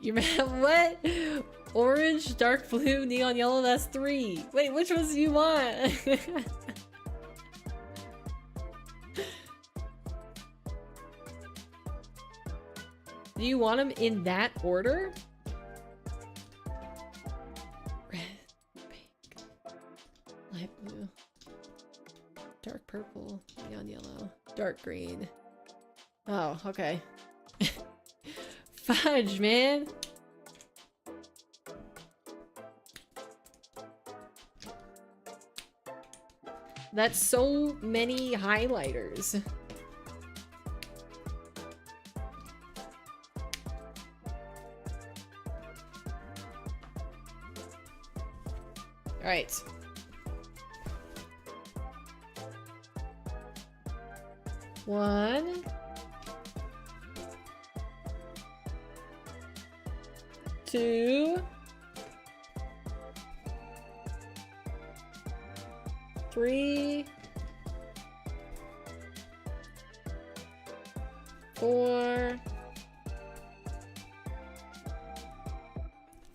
You what? Orange, dark blue, neon yellow, that's 3. Wait, which ones do you want? Do you want them in that order? Red, pink, light blue, dark purple, neon yellow, dark green. Oh, okay. Fudge, man. That's so many highlighters. All right. 1, 2, 3, 4,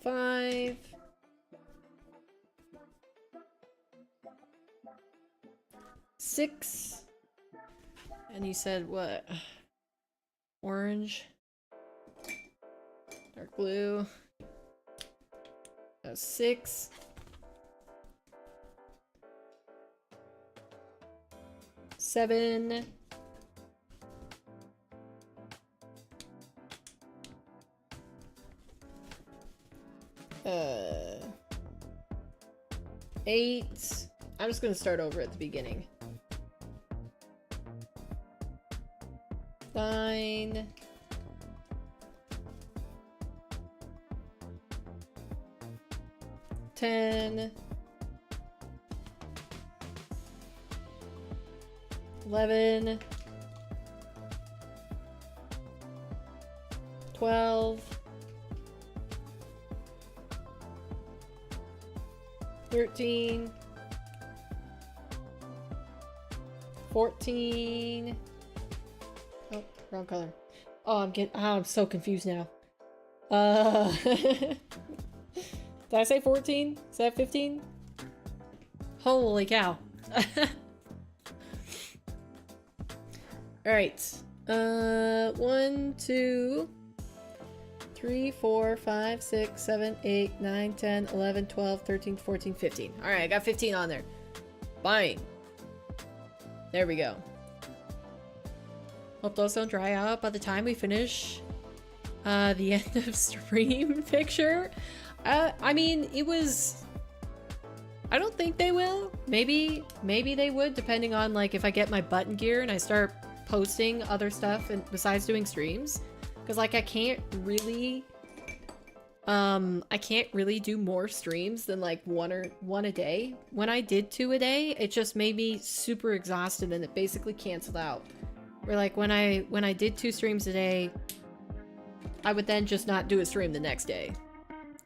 5, 6, and you said what? Orange, dark blue. 6, 7, 8. I'm just gonna start over at the beginning. 9, 10, 11, 12, 13, 14. Oh, wrong color. Oh, I'm so confused now. Did I say 14? Is that 15? Holy cow. Alright. 1, 2, 3, 4, 5, 6, 7, 8, 9, 10, 11, 12, 13, 14, 15. Alright, I got 15 on there. Fine. There we go. Hope those don't dry out by the time we finish the end of stream picture. I mean, it was... I don't think they will. Maybe they would, depending on like if I get my button gear and I start posting other stuff and besides doing streams. Because like I can't really do more streams than like one a day. When I did 2 a day, it just made me super exhausted and it basically canceled out. Where like when I did 2 streams a day, I would then just not do a stream the next day.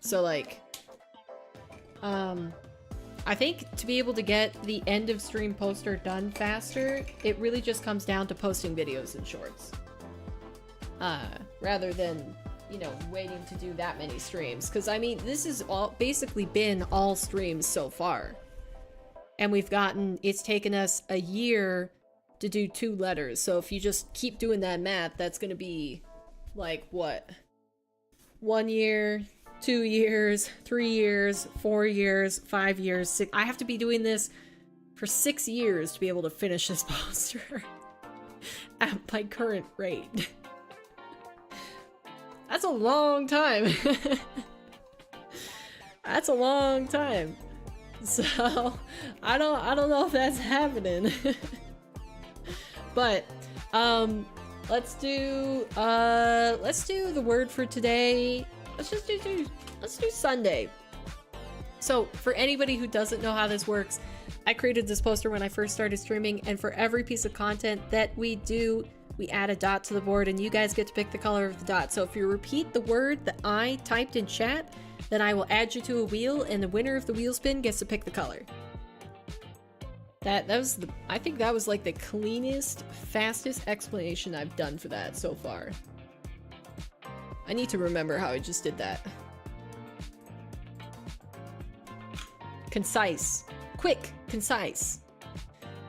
So like, I think to be able to get the end of stream poster done faster, it really just comes down to posting videos and shorts. Rather than, you know, waiting to do that many streams. Because, I mean, this has basically been all streams so far. And it's taken us a year to do 2 letters. So if you just keep doing that math, that's going to be, like, what? 1 year, 2 years, 3 years, 4 years, 5 years, 6. I have to be doing this for 6 years to be able to finish this poster at my current rate. That's a long time. That's a long time. So I don't know if that's happening. But let's do the word for today. Let's do Sunday. So for anybody who doesn't know how this works, I created this poster when I first started streaming, and for every piece of content that we do, we add a dot to the board and you guys get to pick the color of the dot. So if you repeat the word that I typed in chat, then I will add you to a wheel and the winner of the wheel spin gets to pick the color. I think that was like the cleanest, fastest explanation I've done for that so far. I need to remember how I just did that. Concise. Quick. Concise.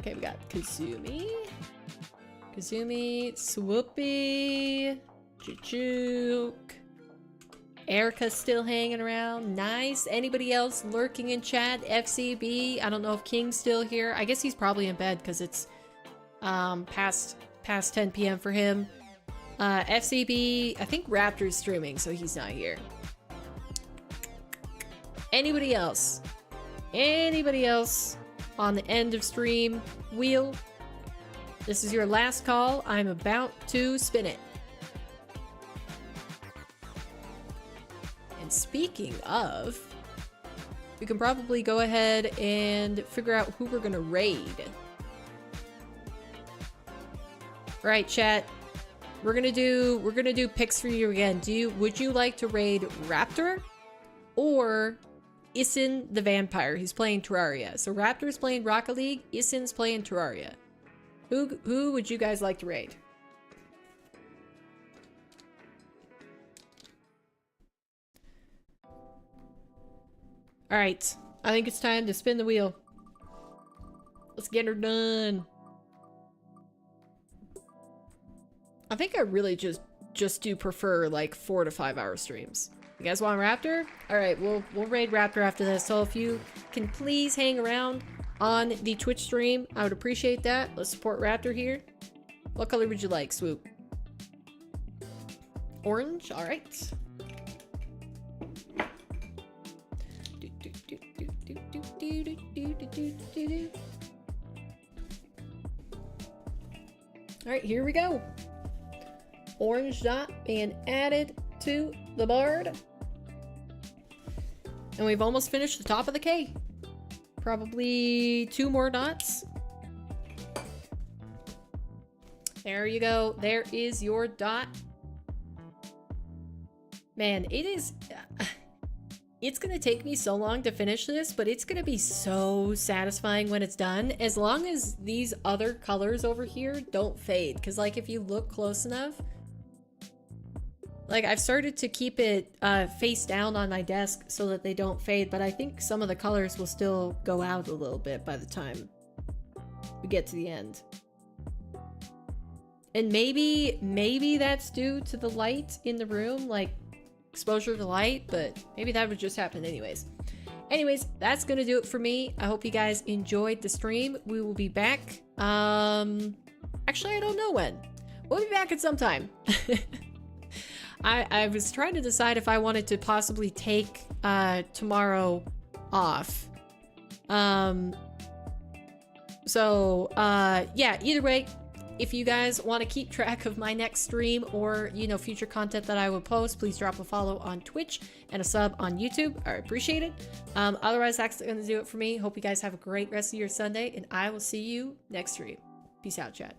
Okay, we got Kazumi. Kazumi, Swoopy, Jujuk, Erica's still hanging around. Nice. Anybody else lurking in chat? FCB. I don't know if King's still here. I guess he's probably in bed because it's past 10 p.m. for him. FCB. I think Raptor's streaming, so he's not here. Anybody else? Anybody else on the end of stream wheel? This is your last call. I'm about to spin it. And speaking of, we can probably go ahead and figure out who we're gonna raid. Right, chat. We're gonna do picks for you again. Would you like to raid Raptor or Isin the Vampire? He's playing Terraria. So Raptor's playing Rocket League, Isin's playing Terraria. Who would you guys like to raid? Alright. I think it's time to spin the wheel. Let's get her done. I think I really just do prefer like 4 to 5 hour streams. You guys want Raptor? Alright, we'll raid Raptor after this. So if you can please hang around on the Twitch stream, I would appreciate that. Let's support Raptor here. What color would you like, Swoop? Orange? Alright. Alright, here we go. Orange dot being added to the board. And we've almost finished the top of the K. Probably 2 more dots. There you go. There is your dot. Man, it is... it's gonna take me so long to finish this, but it's gonna be so satisfying when it's done. As long as these other colors over here don't fade. Because, like, if you look close enough... Like, I've started to keep it face down on my desk so that they don't fade, but I think some of the colors will still go out a little bit by the time we get to the end. And maybe that's due to the light in the room, like exposure to light, but maybe that would just happen anyways. Anyways, that's gonna do it for me. I hope you guys enjoyed the stream. We will be back. Actually, I don't know when. We'll be back at some time. I was trying to decide if I wanted to possibly take tomorrow off. Yeah, either way, if you guys want to keep track of my next stream or, you know, future content that I would post, please drop a follow on Twitch and a sub on YouTube. I appreciate it. Otherwise, that's going to do it for me. Hope you guys have a great rest of your Sunday, and I will see you next stream. Peace out, chat.